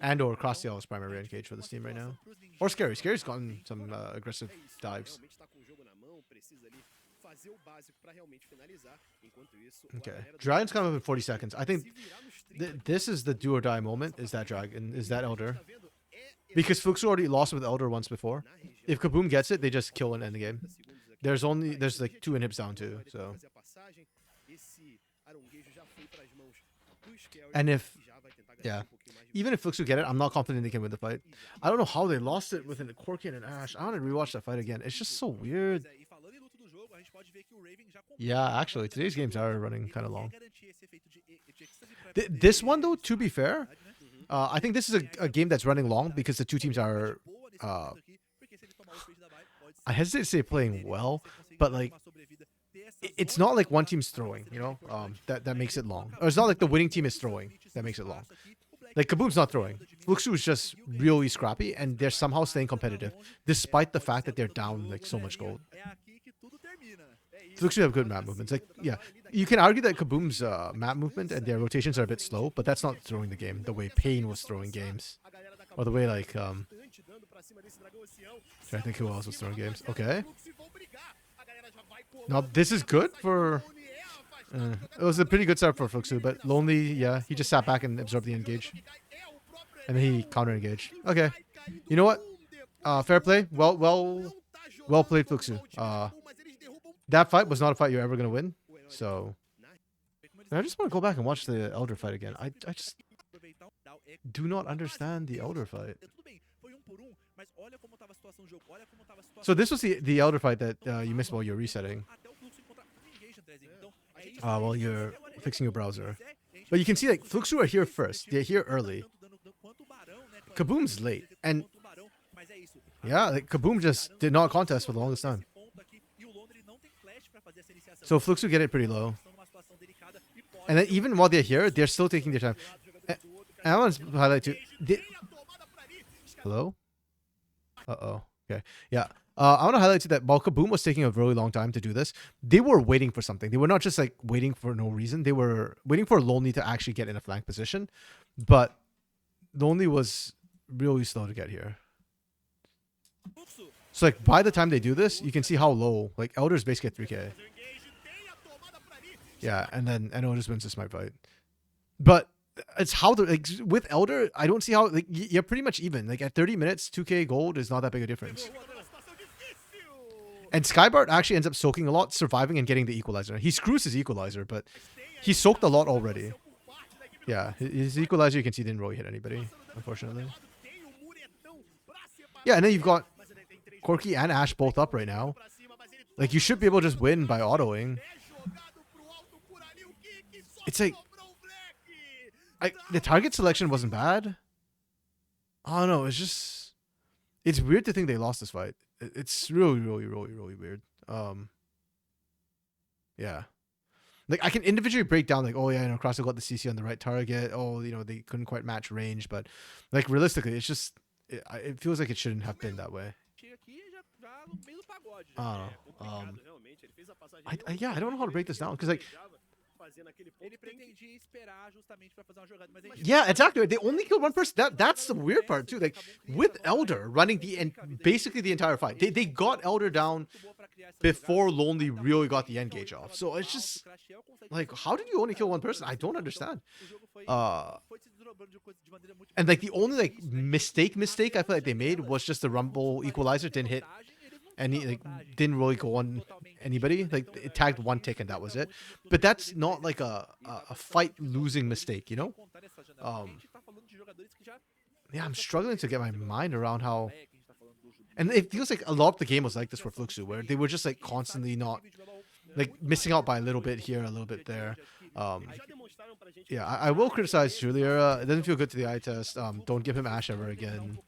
and or Crossdale is primary engaged for this team right now, or Scary. Scary's gotten some aggressive dives. Realmente tá com o jogo na mão, precisa ali fazer o básico pra realmente finalizar. Enquanto isso, Okay, Dragon's coming up in 40 seconds. I think se virar nos 30 this is the do or die moment. Is that Dragon? Is that Elder? Because Fluxu already lost with Elder once before. If Kaboom gets it, they just kill and end the game. There's like 2 inhibs down too. So, and if yeah, even if Fluxu get it, I'm not confident they can win the fight. I don't know how they lost it with a Corki and an Ash. I want to rewatch that fight again. It's just so weird. E falando em luto do jogo, a gente pode ver que o Raven já comprou. Yeah, actually, today's games are running kind of Ele long. quer garantir esse efeito de êxtase pra This one though, to be fair, I think this is a game that's running long because the two teams are. I hesitate to say playing well, but like it's not like one team's throwing, you know, that makes it long. Or it's not like the winning team is throwing that makes it long. Like Kaboom's not throwing. Fluxu is just really scrappy, and they're somehow staying competitive, despite the fact that they're down like so much gold. É aqui que tudo termina. Fluxu have good map movements. Like yeah, you can argue that Kaboom's map movement and their rotations are a bit slow, but that's not throwing the game the way Pain was throwing games, or the way like trying to think who else was throwing games. Okay. Now this is good for. It was a pretty good start for Fluxu, but Lonely, yeah, he just sat back and absorbed the engage, and then he counter engaged. Okay, you know what? Fair play. Well played, Fluxu. That fight was not a fight you're ever gonna win. So I just want to go back and watch the Elder fight again. I just do not understand the Elder fight. Tudo bem, foi por mas olha como tava a situação do jogo, olha como tava a situação. So this was the Elder fight that you missed while you're resetting. Até o Fluxo encontrar engage, Andrezinho. Então, é isso. While you're fixing your browser. But you can see like Fluxu are here first. They're here early. Kaboom's late, and yeah, like Kaboom just did not contest for the longest time. So Fluxu get it pretty low. And then even while they're here, they're still taking their time. And I want to highlight too. Hello? Uh-oh. Okay. Yeah. I want to highlight too that while Kaboom was taking a really long time to do this, they were waiting for something. They were not just like waiting for no reason. They were waiting for Lonely to actually get in a flank position. But Lonely was really slow to get here. So like by the time they do this, you can see how low. Like Elder's base get 3k. Yeah, and then Eno just wins the smite fight. But it's how the like with Elder, I don't see how like you're pretty much even. Like at 30 minutes, 2k gold is not that big a difference. And Skybart actually ends up soaking a lot, surviving and getting the equalizer. He screws his equalizer, but he soaked a lot already. Yeah, his equalizer you can see didn't really hit anybody, unfortunately. Yeah, and then you've got Corki and Ash both up right now. Like you should be able to just win by autoing. It's like the target selection wasn't bad. Oh no, it's weird to think they lost this fight. It's really weird. Yeah. Like I can individually break down like, oh yeah, you know, Crossdale got the CC on the right target. Oh, you know, they couldn't quite match range, but like realistically, it's just it feels like it shouldn't have been that way. I don't know. I don't know how to break this down because like yeah, exactly. They only killed one person. That's the weird part too. Like with Elder running basically the entire fight, they got Elder down before Lonely really got the engage off. So it's just like, how did you only kill one person? I don't understand. And like the only like mistake I feel like they made was just the rumble equalizer didn't hit any, like didn't really go on anybody. Like it tagged one tick and that was it. But that's not like a fight losing mistake, you know? Yeah, I'm struggling to get my mind around how, and it feels like a lot of the game was like this for Fluxu, where they were just like constantly not, like missing out by a little bit here, a little bit there. Yeah, I will criticize Julia. It doesn't feel good to the eye test. Don't give him Ashe ever again.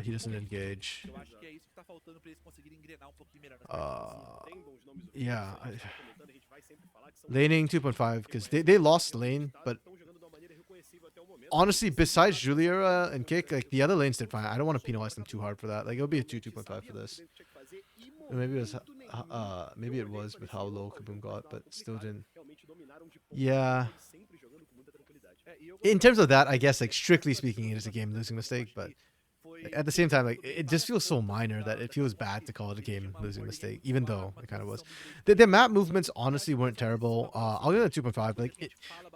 He doesn't engage. Yeah. Laning 2.5 because they lost lane, but honestly, besides Julia and Kick, like the other lanes did fine. I don't want to penalize them too hard for that. Like it'll be a 2.5 for this. Maybe it was with how low Kaboom got, but still didn't. Yeah. In terms of that, I guess like strictly speaking, it is a game losing mistake, but like, at the same time, like it just feels so minor that it feels bad to call it a game losing mistake, even though it kind of was. The map movements honestly weren't terrible. I'll give it a 2.5. Like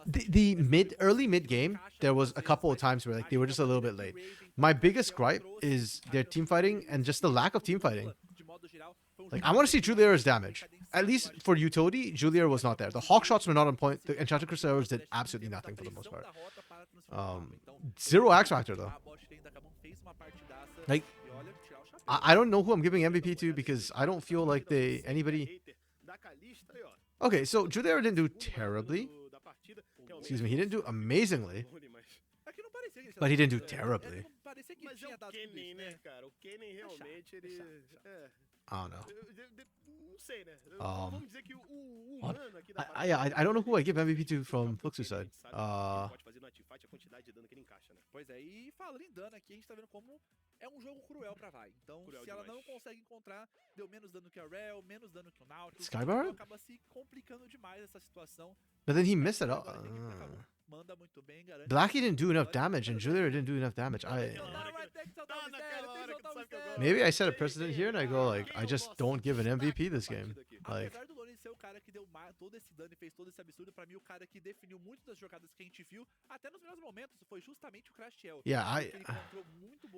the early mid game, there was a couple of times where like they were just a little bit late. My biggest gripe is their team fighting and just the lack of team fighting. Like I want to see Julia's damage. At least for utility, Julia was not there. The hawk shots were not on point. The Enchanted Crusaders did absolutely nothing for the most part. Zero X Factor though. Like I don't know who I'm giving MVP to because I don't feel like anybody. Okay, so Julia didn't do terribly. Excuse me, he didn't do amazingly. But he didn't do terribly. I don't know. What? I don't know who I give MVP to from Fluxu's side. Pois é, e falando em dano aqui, a gente tá vendo como é um jogo cruel pra VOD. Então, se ela não consegue encontrar, deu menos dano que a Rel, menos dano que o Nautilus. Skybar? Acaba se complicando demais essa situação. But then he missed it all. Manda muito bem, garante. Blackie didn't do enough damage, and Julia didn't do enough damage. Maybe I set a precedent here, and I go like, I just don't give an MVP this game. Like, Apesar do Lone ser o cara que deu todo esse dano e fez todo esse absurdo, pra mim o cara que definiu muito das jogadas que a gente viu, até nos melhores momentos, foi justamente o Crashel. yeah,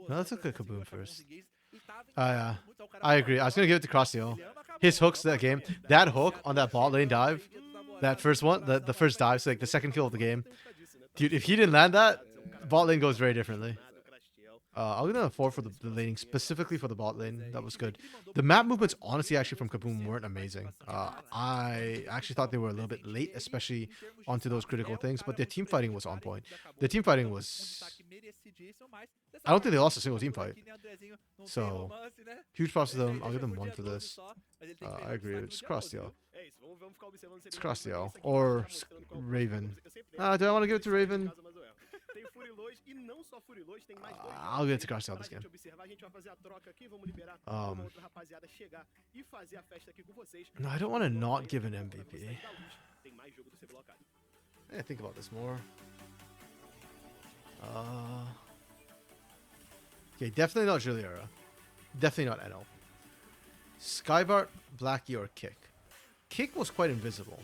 no, let's look at Kaboom Kaboom first. Yeah, I agree. I was gonna give it to Crossio. His hooks that game, that hook on that bot lane dive, that first one, the first dive, so like the second kill of the game, dude. If he didn't land that, bot lane goes very differently. I'll give them a 4 for the laning, specifically for the bot lane. That was good. The map movements, honestly, actually from Kaboom weren't amazing. I actually thought they were a little bit late, especially onto those critical things, but their team fighting was on point. Their team fighting was... I don't think they lost a single team fight. So, huge props to them. I'll give them 1 for this. I agree. It's Crossio. It's Crossio. Or Raven. Do I want to give it to Raven? I'll get to Crossio this game. No, I don't want to not give an MVP. I think about this more. Okay, definitely not Juliera. Definitely not NL. Skybart, Blackie, or Kick. Kick was quite invisible.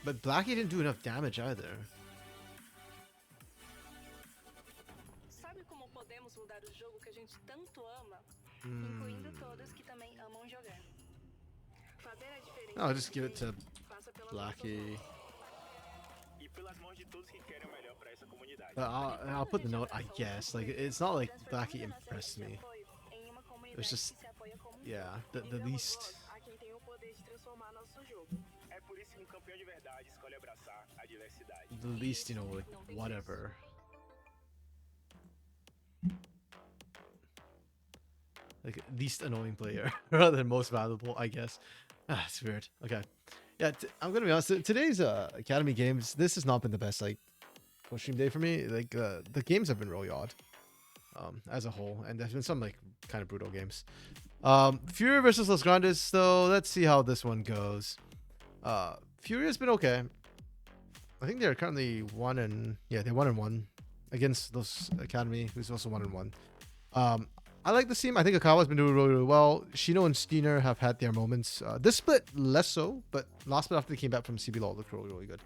But Blackie didn't do enough damage either. Sabe como podemos mudar o jogo que a gente tanto ama, incluindo todos que também amam jogar. Fazer a diferença. I'll just give it to Blackie. I'll put the note, I guess. Like, it's not like Blackie impressed me. It was just, yeah, the least. The least, you know, like, whatever. Like, least annoying player rather than most valuable, I guess. It's weird. Okay. Yeah, I'm gonna be honest. Today's Academy games, this has not been the best, like, stream day for me. Like, the games have been really odd. As a whole. And there's been some, like, kind of brutal games. Fury versus Los Grandes, so let's see how this one goes. Fury has been okay. I think they're currently 1-1 against Los Academy, who's also 1-1. I like this team. I think Akawa's been doing really, really well. Shino and Steiner have had their moments. This split, less so, but last split after they came back from CBLOL looked really, really good.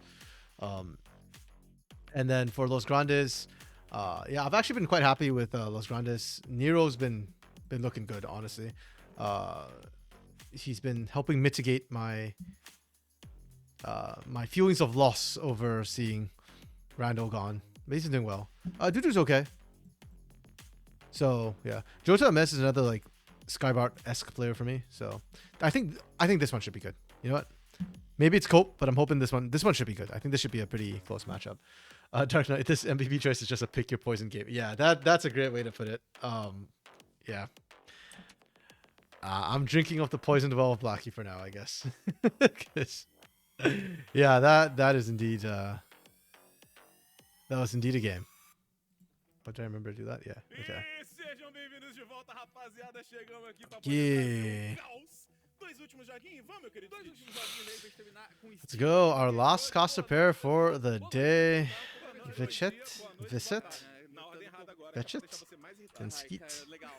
And then for Los Grandes, yeah, I've actually been quite happy with Los Grandes. Nero's been looking good, honestly. He's been helping mitigate my my feelings of loss over seeing Randall gone. But he's been doing well. Dudu's okay. So yeah, Jota MS is another like Skybart-esque player for me. So I think this one should be good. You know what? Maybe it's Cope, but I'm hoping this one should be good. I think this should be a pretty close matchup. Dark Knight, this MVP choice is just a pick your poison game. Yeah, that's a great way to put it. Yeah. I'm drinking off the poisoned well of Blackie for now, I guess. 'Cause, yeah, that is indeed that was indeed a game. But did I remember to do that? Yeah. Okay. Sejam bem-vindos de volta, rapaziada. Chegamos aqui pra Yeah. caos. Dois últimos joguinhos, vamos, meu querido. Dois últimos joguinhos aí pra gente terminar com Let's go. Our last cost pair for the day. Vichet. na ordem errada agora. Vichet. Deixar você mais irritado. And Skeet. Legal.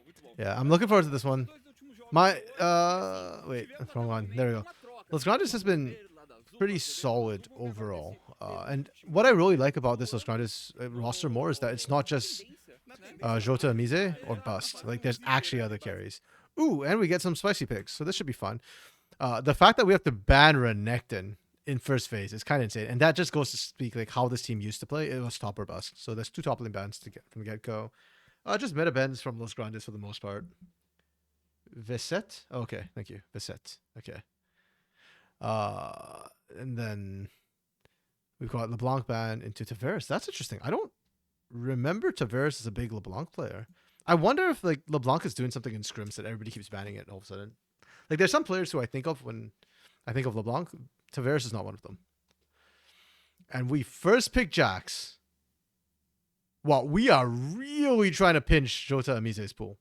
Muito bom. Yeah, I'm looking forward to this one. My wait, wrong one. There we go. Los Grandes has been pretty solid overall. And what I really like about this Los Grandes roster more is that it's not just Jota Mise or Bust. Like there's actually other carries. Ooh, and we get some spicy picks, so this should be fun. The fact that we have to ban Renekton in first phase is kind of insane, and that just goes to speak like how this team used to play. It was top or bust. So there's 2 top lane bans to get from the get-go. Just meta bans from Los Grandes for the most part. Viset? Okay, thank you. Viset. Okay. And then we've got LeBlanc ban into Tavares. That's interesting. I don't remember Tavares as a big LeBlanc player. I wonder if like LeBlanc is doing something in scrims that everybody keeps banning it all of a sudden. Like there's some players who I think of when I think of LeBlanc. Tavares is not one of them. And we first pick Jax. Wow, we are really trying to pinch Jota Amise's pool.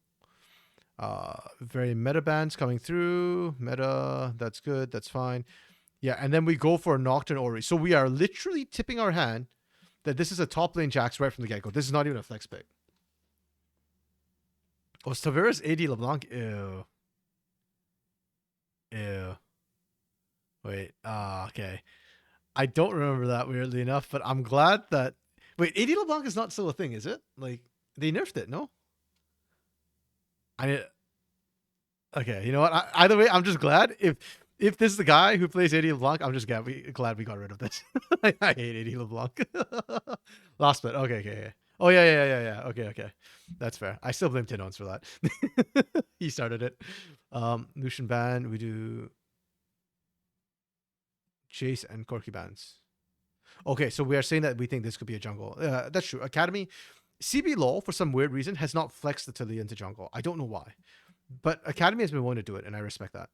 Very meta bans coming through. Meta, that's good, that's fine. Yeah, and then we go for a Nocturne Ori. So we are literally tipping our hand that this is a top lane Jax right from the get-go. This is not even a flex pick. Oh, it's Tavares AD LeBlanc? Ew. Wait, okay. I don't remember that, weirdly enough, but I'm glad that... Wait, AD LeBlanc is not still a thing, is it? Like, they nerfed it, no? Okay, you know what? Either way, I'm just glad. If this is the guy who plays AD LeBlanc, I'm just glad we got rid of this. I hate AD LeBlanc. Last bit. Okay. Oh, yeah. Okay. That's fair. I still blame Tinons for that. He started it. Lucian ban. We do Chase and Corki bans. Okay, so we are saying that we think this could be a jungle. That's true. Academy, CBLOL, for some weird reason, has not flexed the Talia into jungle. I don't know why. But Academy has been willing to do it, and I respect that.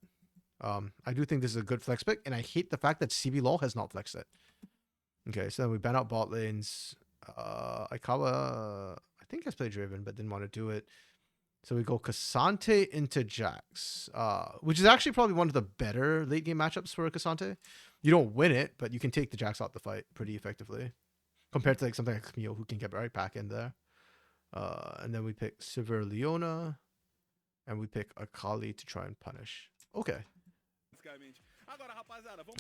I do think this is a good flex pick, and I hate the fact that CBLOL has not flexed it. Okay, so then we ban out bot lanes. Aikawa, I think has played Draven, but didn't want to do it. So we go Cassante into Jax, which is actually probably one of the better late game matchups for Cassante. You don't win it, but you can take the Jax out the fight pretty effectively compared to like something like Camille who can get right back in there. And then we pick Sivir Leona, and we pick Akali to try and punish. Okay.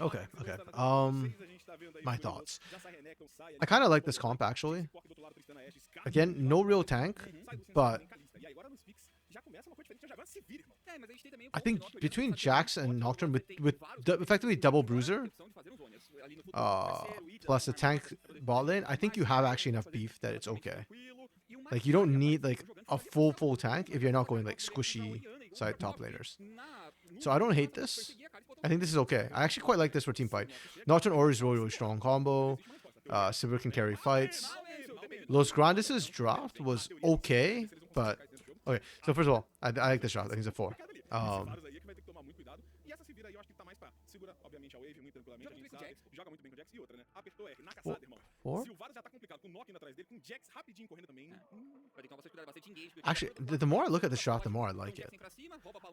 Okay. My thoughts. I kind of like this comp actually. Again, no real tank, but I think between Jax and Nocturne with effectively double bruiser, plus a tank bot lane, I think you have actually enough beef that it's okay. Like you don't need like a full tank if you're not going like squishy side top laners. So I don't hate this. I think this is okay. I actually quite like this for team fight. Nocturne Ori is really strong combo. Sivir can carry fights. Los Grandes' draft was okay, but okay. So first of all, I like this draft. I think it's a 4. Four? Actually, the more I look at this draft, the more I like it.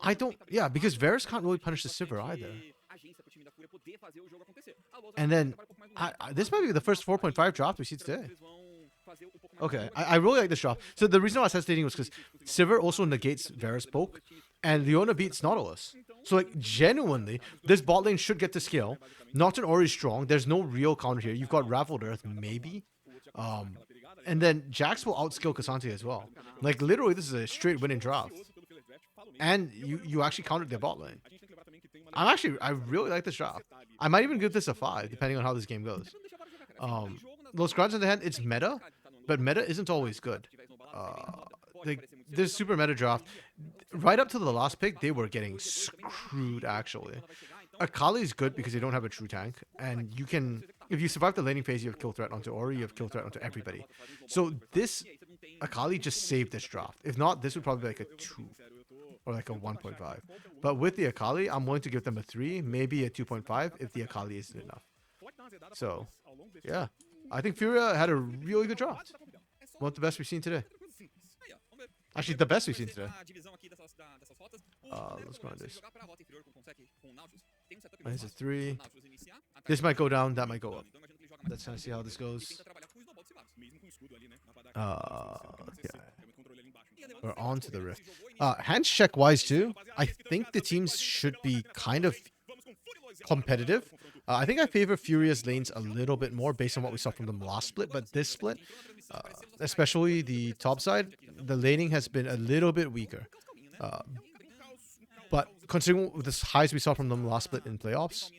I don't, yeah, because Varus can't really punish the Sivir either. And then, this might be the first 4.5 draft we see today. Okay, I really like this drop. So the reason I was hesitating was because Sivir also negates Varus poke, and Leona beats Nautilus. So like genuinely, this bot lane should get to scale. Nocturne Ori is strong. There's no real counter here. You've got Raveled Earth, maybe. And then Jax will outscale Cassandra as well. Like literally, this is a straight winning draft. And you actually countered their bot lane. I really like this draft. I might even give this a 5, depending on how this game goes. Los Grandes in the hand, it's meta, but meta isn't always good. This super meta draft, right up to the last pick, they were getting screwed actually. Akali is good because they don't have a true tank, and you can, if you survive the laning phase, you have kill threat onto Ori, you have kill threat onto everybody. So this Akali just saved this draft. If not, this would probably be like a 2 or like a 1.5. But with the Akali, I'm willing to give them a 3, maybe a 2.5 if the Akali isn't enough. So, yeah. I think Furia had a really good draft. One of the best we've seen today. Actually, the best we've seen today. Let's go on this. It's a 3. This might go down, that might go up. Let's kind of see how this goes. Yeah. We're on to the Rift. Hands check wise too, I think the teams should be kind of competitive. I think I favor Furia's lanes a little bit more based on what we saw from them last split, but this split, especially the top side, the laning has been a little bit weaker. But considering the highs we saw from them last split in playoffs,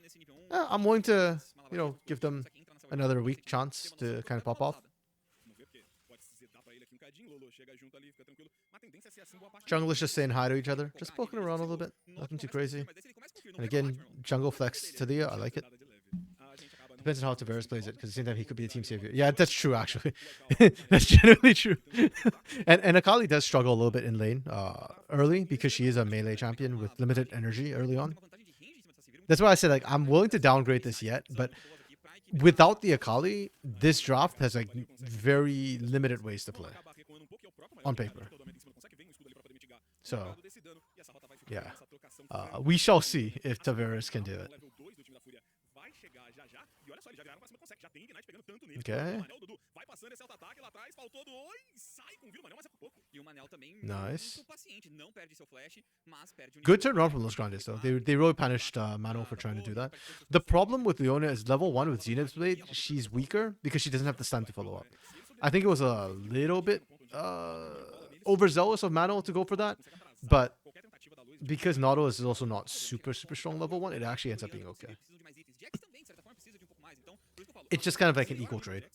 I'm willing to, give them another week chance to kind of pop off. Jungle is just saying hi to each other, just poking around a little bit, nothing too crazy. And again, jungle flex to the, I like it. Depends on how Tavares plays it, because at the same time he could be a team savior. Yeah, that's true actually. That's generally true. and Akali does struggle a little bit in lane early because she is a melee champion with limited energy early on. That's why I said like I'm willing to downgrade this yet, but without the Akali, this draft has like very limited ways to play on paper. So yeah, we shall see if Tavares can do it. Okay. Nice. Good turnaround from Los Grandes though. They really punished Mano for trying to do that. The problem with Leona is level 1 with Zenith's Blade, she's weaker because she doesn't have the stun to follow up. I think it was a little bit overzealous of Mano to go for that, but because Nautilus is also not super strong level 1, it actually ends up being okay. It's just kind of like an equal trade.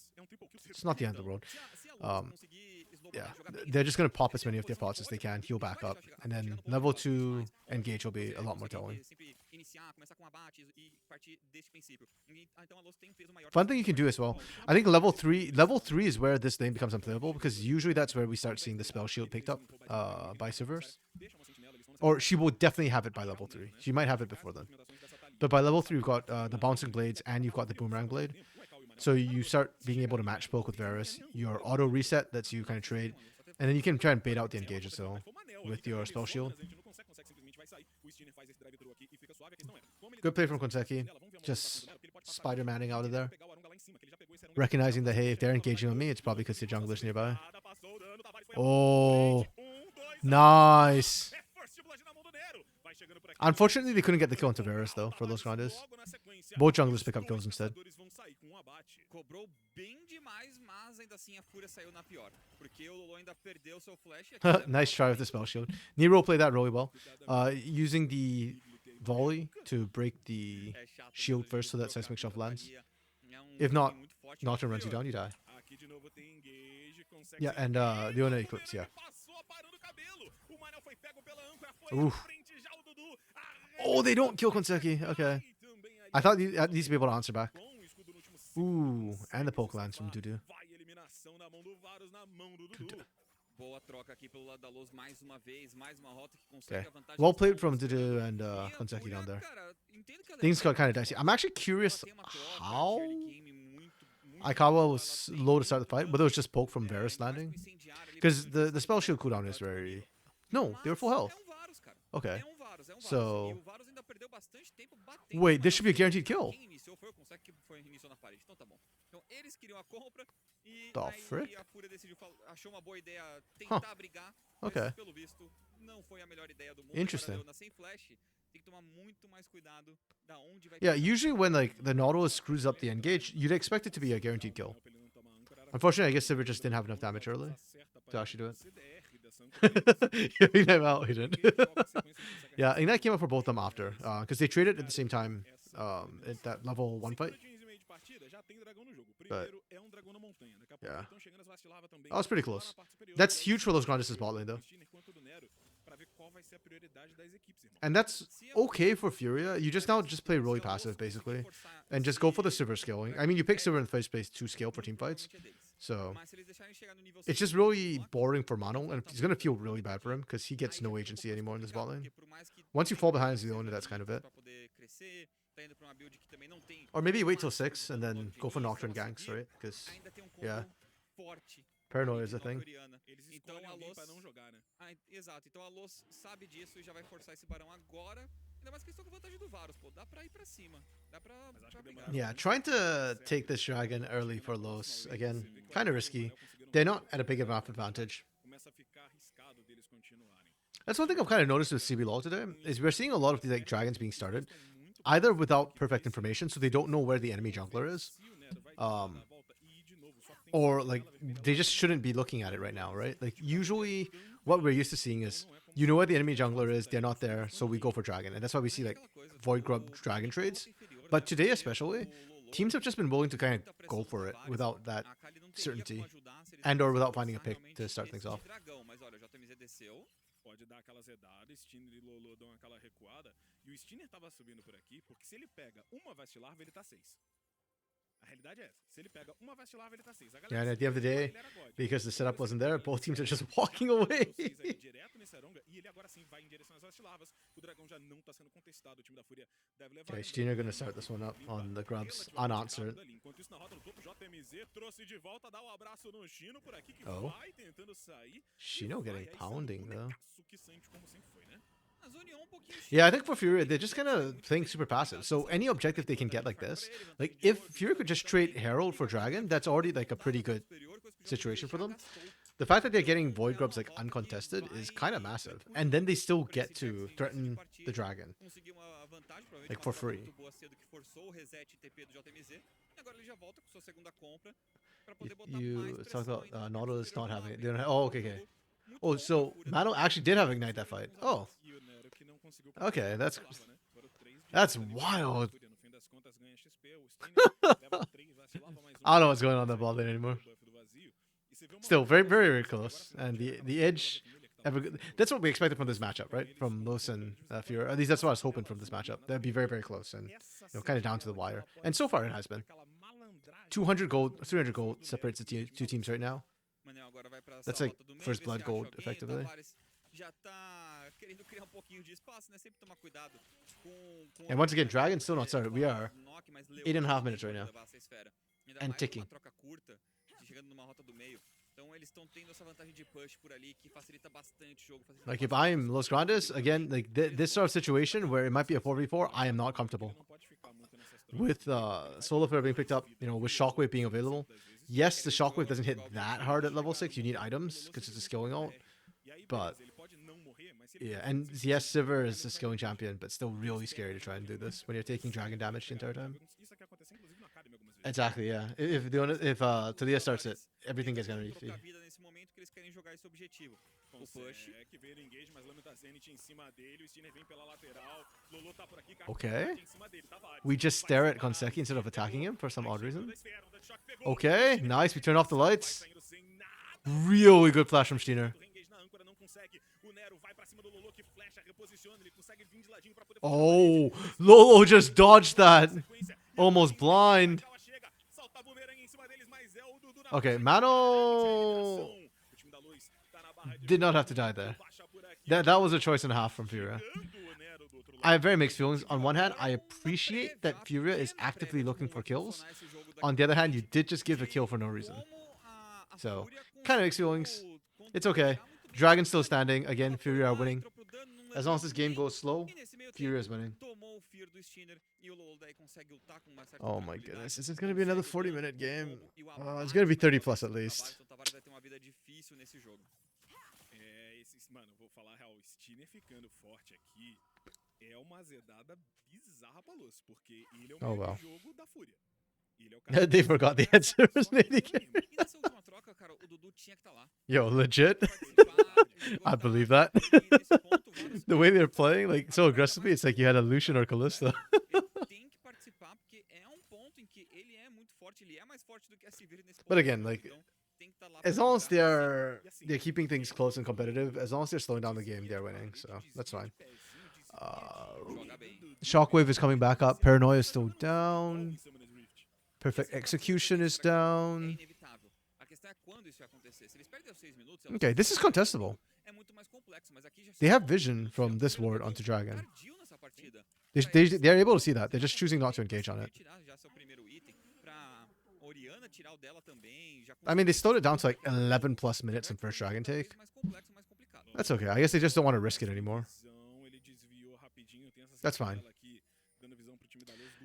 It's not the end of the world. Yeah, they're just going to pop as many of their pots as they can, heal back up, and then level 2 engage will be a lot more telling. Fun thing you can do as well, I think level 3 is where this lane becomes unplayable, because usually that's where we start seeing the spell shield picked up by Sivers. Or she will definitely have it by level 3. She might have it before then. But by level 3, you've got the bouncing blades and you've got the boomerang blade. So you start being able to match poke with Varus. Your auto reset lets you kind of trade. And then you can try and bait out the engage as well with your spell shield. Good play from Konseki. Just Spider-Manning out of there. Recognizing that, hey, if they're engaging on me, it's probably because the jungler's nearby. Oh, nice. Unfortunately, they couldn't get the kill on Tavares, though, for Los Grandes. Both junglers pick up kills instead. Nice try with the spell shield. Nero played that really well. Using the volley to break the shield first so that Seismic Shove lands. If not, Nocturne runs you down, you die. Yeah, and Leona Eclipse, yeah. Ooh. Oh, they don't kill Konseki. Okay. I thought he needs to be able to answer back. Ooh, and the poke lands from Dudu. Okay. Well played from Dudu and Konseki down there. Things got kind of dicey. I'm actually curious how Aikawa was low to start the fight, whether it was just poke from Varus landing. Because the spell shield cooldown is very... No, they were full health. Okay. So... Wait, this should be a guaranteed kill. E The aí frick? a Fúria decidiu, achou uma boa ideia tentar brigar, mas Okay. pelo visto não foi a melhor ideia do mundo. Interesting. Agora a Leona sem flash, tem que tomar muito mais cuidado da onde vai Yeah, pisar. usually when like the Nautilus screws up the engage, you'd expect it to be a guaranteed kill. Unfortunately, I guess Sivir just didn't have enough damage early to actually do it. Yeah, he came out, he didn't. Yeah, Ignite came up for both of them after, because they traded at the same time at that level 1 fight. But, yeah. That was pretty close. That's huge for Los Grandes' bot lane, though. And that's okay for Furia. You just now just play really passive, basically. And just go for the Sivir scaling. I mean, you pick Sivir in the first place to scale for team fights. So, it's just really boring for Mono. And it's going to feel really bad for him because he gets no agency anymore in this bot lane. Once you fall behind Leona, that's kind of it. Or maybe wait till 6 and then go for Nocturne ganks, right? Because, yeah. Paranoia is a thing. Então a Los... Exato, então a Los sabe disso e já vai forçar esse barão agora. Ainda mais que eles estão com vantagem do Varus, pô. Dá pra ir pra cima. Dá pra brigar. Yeah, trying to take this dragon early for Los, again, kind of risky. They're not at a big enough advantage. That's one thing I've kind of noticed with CBLOL today, is we're seeing a lot of these like dragons being started, either without perfect information, so they don't know where the enemy jungler is, or like they just shouldn't be looking at it right now, right? Like usually what we're used to seeing is, you know where the enemy jungler is, they're not there, so we go for dragon. And that's why we see like Void Grub dragon trades. But today especially, teams have just been willing to kind of go for it without that certainty, and or without finding a pick to start things off. Pode dar aquela zedada, Stinner e Lolo dão aquela recuada, e o Stinner tava subindo por aqui, porque se ele pega uma Vastilarva, ele tá 6. A realidade é essa. Se ele pega uma Vastilarva, ele tá 6. Yeah, and at the end of the day, because the setup wasn't there, both teams are just walking away. Okay, Stinner gonna start this one up on the grubs, unanswered. Oh. Shino getting pounding though. Yeah, I think for Fury, they're just kind of playing super passive. So any objective they can get like this, like if Fury could just trade Herald for Dragon, that's already like a pretty good situation for them. The fact that they're getting Void Grubs like uncontested is kind of massive. And then they still get to threaten the Dragon. Like for free. You talked about Nautilus not having it. They don't have, oh, okay. Oh, so Mano actually did have Ignite that fight. Oh. Okay, that's wild. I don't know what's going on in that ball lane anymore. Still very, very, very close. And the edge, that's what we expected from this matchup, right? From Los and Fury. At least that's what I was hoping from this matchup. That'd be very, very close and kind of down to the wire. And so far it has been. 200 gold, 300 gold separates the two teams right now. That's like first blood gold, effectively. And once again, Dragon's still not started. We are 8.5 minutes right now. And ticking. Like if I'm Los Grandes, again, like this sort of situation where it might be a 4v4, I am not comfortable. With Solar Flare being picked up, with Shockwave being available. Yes, the Shockwave doesn't hit that hard at level 6. You need items because it's a skilling ult. But yeah, and yes, Sivir is a skilling champion, but still really scary to try and do this when you're taking dragon damage the entire time. Exactly, yeah. If Talia starts it, everything gets gonna be free. Okay. We just stare at Konseki instead of attacking him for some odd reason. Okay, nice. We turn off the lights. Really good flash from Steiner. Oh, Lolo just dodged that. Almost blind. Okay, Mano did not have to die there. That was a choice and a half from Furia. I have very mixed feelings. On one hand, I appreciate that Furia is actively looking for kills. On the other hand, you did just give a kill for no reason. So, kind of mixed feelings. It's okay. Dragon's still standing. Again, Furia are winning. As long as this game goes slow, Furia is winning. Oh my goodness, this is gonna be another 40-minute game. It's gonna be 30 plus at least. Mano, vou falar a real, o Steiner ficando forte aqui é uma azedada bizarra pra Luz, porque ele é o melhor jogo da Fúria. They forgot the answer was Nady carry. Yo, legit. I believe that. The way they're playing, like so aggressively, it's like you had a Lucian or Kalista. But again, like as long as they're keeping things close and competitive, as long as they're slowing down the game, they're winning. So that's fine. Shockwave is coming back up. Paranoia is still down. Perfect execution is down. Okay, this is contestable. They have vision from this ward onto Dragon. They're able to see that. They're just choosing not to engage on it. I mean, they slowed it down to like 11 plus minutes in first Dragon take. That's okay. I guess they just don't want to risk it anymore. That's fine.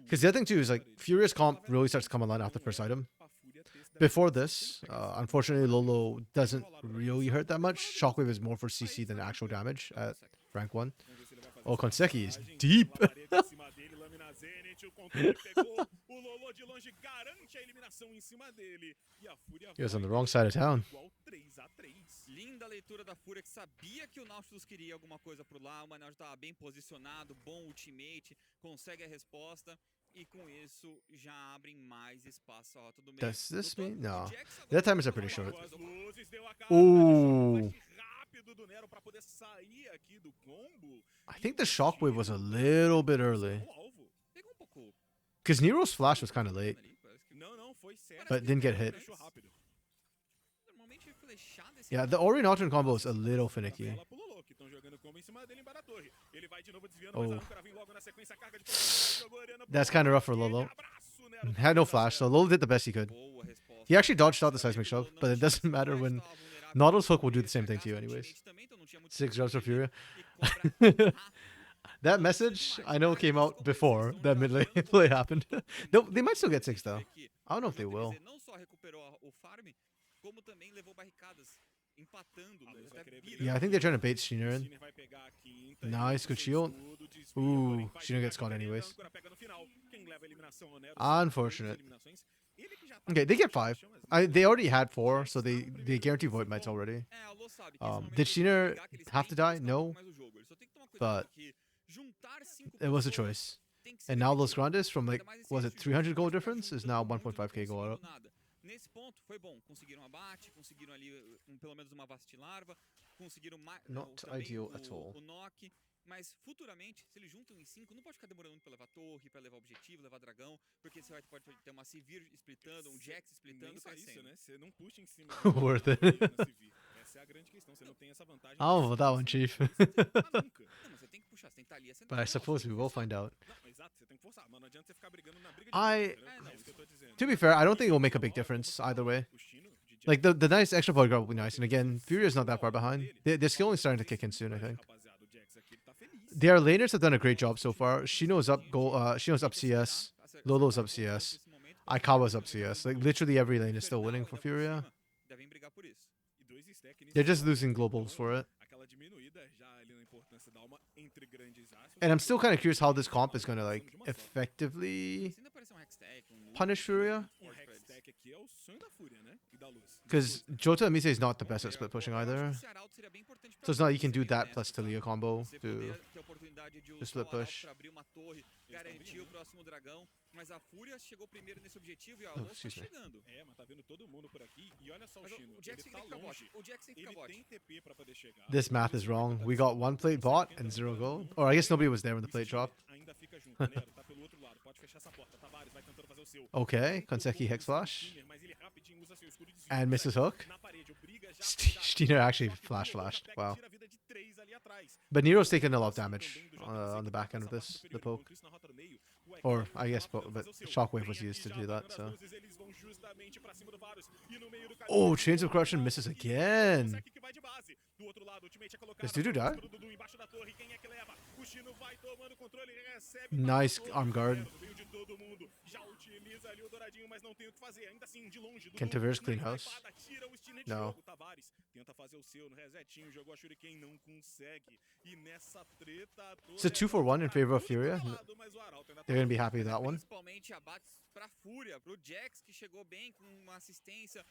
Because the other thing too is like Furious comp really starts to come online after first item. Before this, unfortunately, Lolo doesn't really hurt that much. Shockwave is more for CC than actual damage at rank 1. Oh, Konseki is deep. He was on the wrong side of town. Linda leitura da Fúria, que sabia que o Nautilus queria alguma coisa por lá. O Manel já estava bem posicionado, bom ultimate, consegue a resposta. E com isso já abrem mais espaço à rota do meio. Does this mean? No. Their timers are pretty short. Ooh. I think the Shockwave was a little bit early. Because Nero's flash was kind of late. But didn't get hit. Yeah, the Ori Nocturne combo is a little finicky. Oh. That's kind of rough for Lolo. Had no flash, so Lolo did the best he could. He actually dodged out the seismic shove, but it doesn't matter when Nautilus Hook will do the same thing to you anyways. 6 jumps for Furia. That message, I know, came out before that mid lane play happened. They might still get 6 though. I don't know if they will. Yeah, I think they're trying to bait Shiner in. Nice, good shield. Ooh, Shiner gets caught anyways. Unfortunate. Okay, they get 5. They already had 4, so they guarantee void mites already. Did Shiner have to die? No. But it was a choice. And now Los Grandes from like, was it 300 gold difference? Is now 1.5k gold up. Nesse ponto foi bom, conseguiram abate, conseguiram ali pelo menos uma vastilarva, conseguiram Not ideal at all. O knock, mas futuramente, se eles juntam em 5, não pode ficar demorando muito pra levar torre, pra levar objetivo, levar dragão, porque você pode ter uma Sivir splitando, um Jax splitando, isso, né? Você não puxa em cima Worth it. Essa é a grande questão, você não tem essa vantagem. I'll vote that one, Chief. Não, mas você tem que puxar, você tem que estar ali. But I suppose we will find out. Não, exato, você tem que forçar, mas não adianta você ficar brigando na briga de To be fair, I don't think it will make a big difference either way. Like, the nice extra void guard will be nice. And again, Furia's not that far behind. Their skill only starting to kick in soon, I think. Their laners have done a great job so far. Shino's up Shino's up CS. Lolo's up CS. Aikawa's up CS. Like, literally every lane is still winning for Furia. They're just losing globals for it. And I'm still kind of curious how this comp is going to, like, effectively punish Furia. Because Jota and Mise is not the best at split pushing either. So it's not you can do that plus Talia combo to split push. Oh, excuse me. This math is wrong. We got 1 plate bot and 0 gold. Or I guess nobody was there when the plate dropped. Okay, Konseki Hex Flash. And misses Hook. Steiner actually flashed. Wow. But Nero's taken a lot of damage on the back end of this, the poke. Or, I guess, but Shockwave was used to do that, so. Oh, Chains of Corruption misses again. Do outro lado, o ultimate é colocado. Does Dudu die? Do Dudu embaixo da torre, quem é que leva? O Chino vai tomando controle, ele recebe. Nice arm guard. No meio de todo mundo. Já utiliza ali o douradinho, mas não tem o que fazer. Ainda assim, de longe. Dudu, Can Tavares clean na house? espada, tira o Steam de No. jogo. Tavares tenta fazer o seu no resetinho, jogou a Shuriken, não consegue. E nessa treta toda, It's a 2-for-1 in favor of Furia. They're gonna be happy with that one. Principalmente abates pra Fúria, pro Jax, que chegou bem com uma assistência,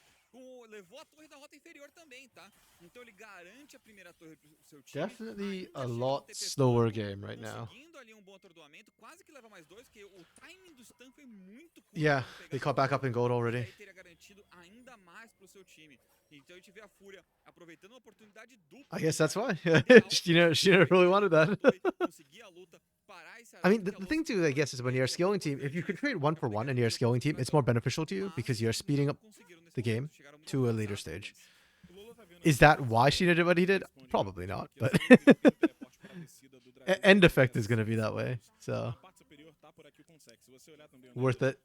levou a torre da rota inferior também, tá? Então ele garante a primeira torre pro seu time. Definitely ainda a chega no lot TP slower todo, game right now. conseguindo ali um bom atordoamento, quase que leva mais dois, porque o timing do stun foi muito curto. Yeah, pra pegar they essa caught back torre, up in gold e already. aí teria garantido ainda mais pro seu time. Então a gente vê a Fúria aproveitando uma oportunidade dupla. I guess that's why. Ideal, Sheena really wanted that. conseguir a luta, parar esse I mean, arauto, the que a thing Lost too, I guess, is when you're a scaling team, if you could trade 1-for-1 and you're a scaling team, it's more beneficial to you because you're speeding up the game to a later stage. Is that why Sheena did what he did? Probably not, but end effect is going to be that way. So, worth it.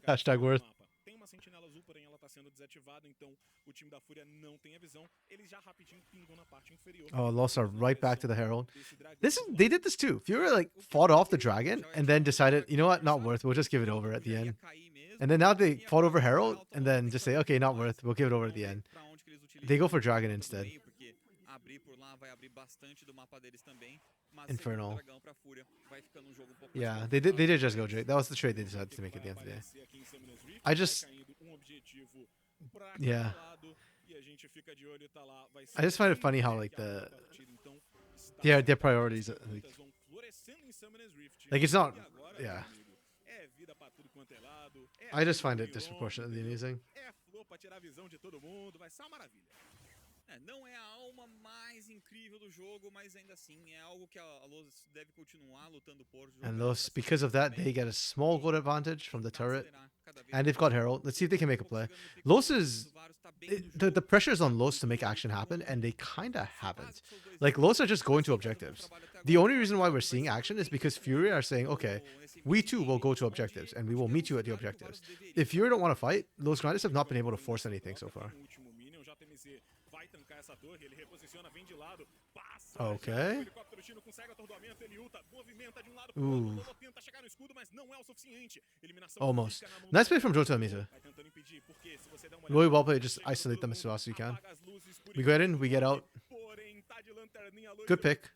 Hashtag worth. Tem uma sentinela azul, porém ela tá sendo desativada, então o time da Fúria não tem a visão. Eles já rapidinho pingam na parte inferior. Oh, lost are right back to the Herald. They did this too. Fury like fought off the dragon and then decided, you know what, not worth. We'll just give it over at the end. And then now they fought over Herald and then just say, okay, not worth. We'll give it over at the end. They go for dragon instead. Infernal. Yeah, they did just go Drake. That was the trade they decided to make at the end of the day. I just, yeah. I just find it funny how like their priorities, like it's not, yeah. I just find it disproportionately amusing. Não é a alma mais incrível do jogo, mas ainda assim é algo que a Lost deve continuar lutando por. And those, because of that, they get a small gold advantage from the turret. And they've got Herald. Let's see if they can make a play. Los is... The pressure is on Los to make action happen, and they kind of haven't. Like, Los are just going to objectives. The only reason why we're seeing action is because Fury are saying, okay, we too will go to objectives, and we will meet you at the objectives. If Fury don't want to fight, Los Grandes have not been able to force anything so far. Okay. Ooh. Almost. Nice play from Jota Misa. Really well played. Just isolate them as fast as you can. We get in, we get out. Good pick.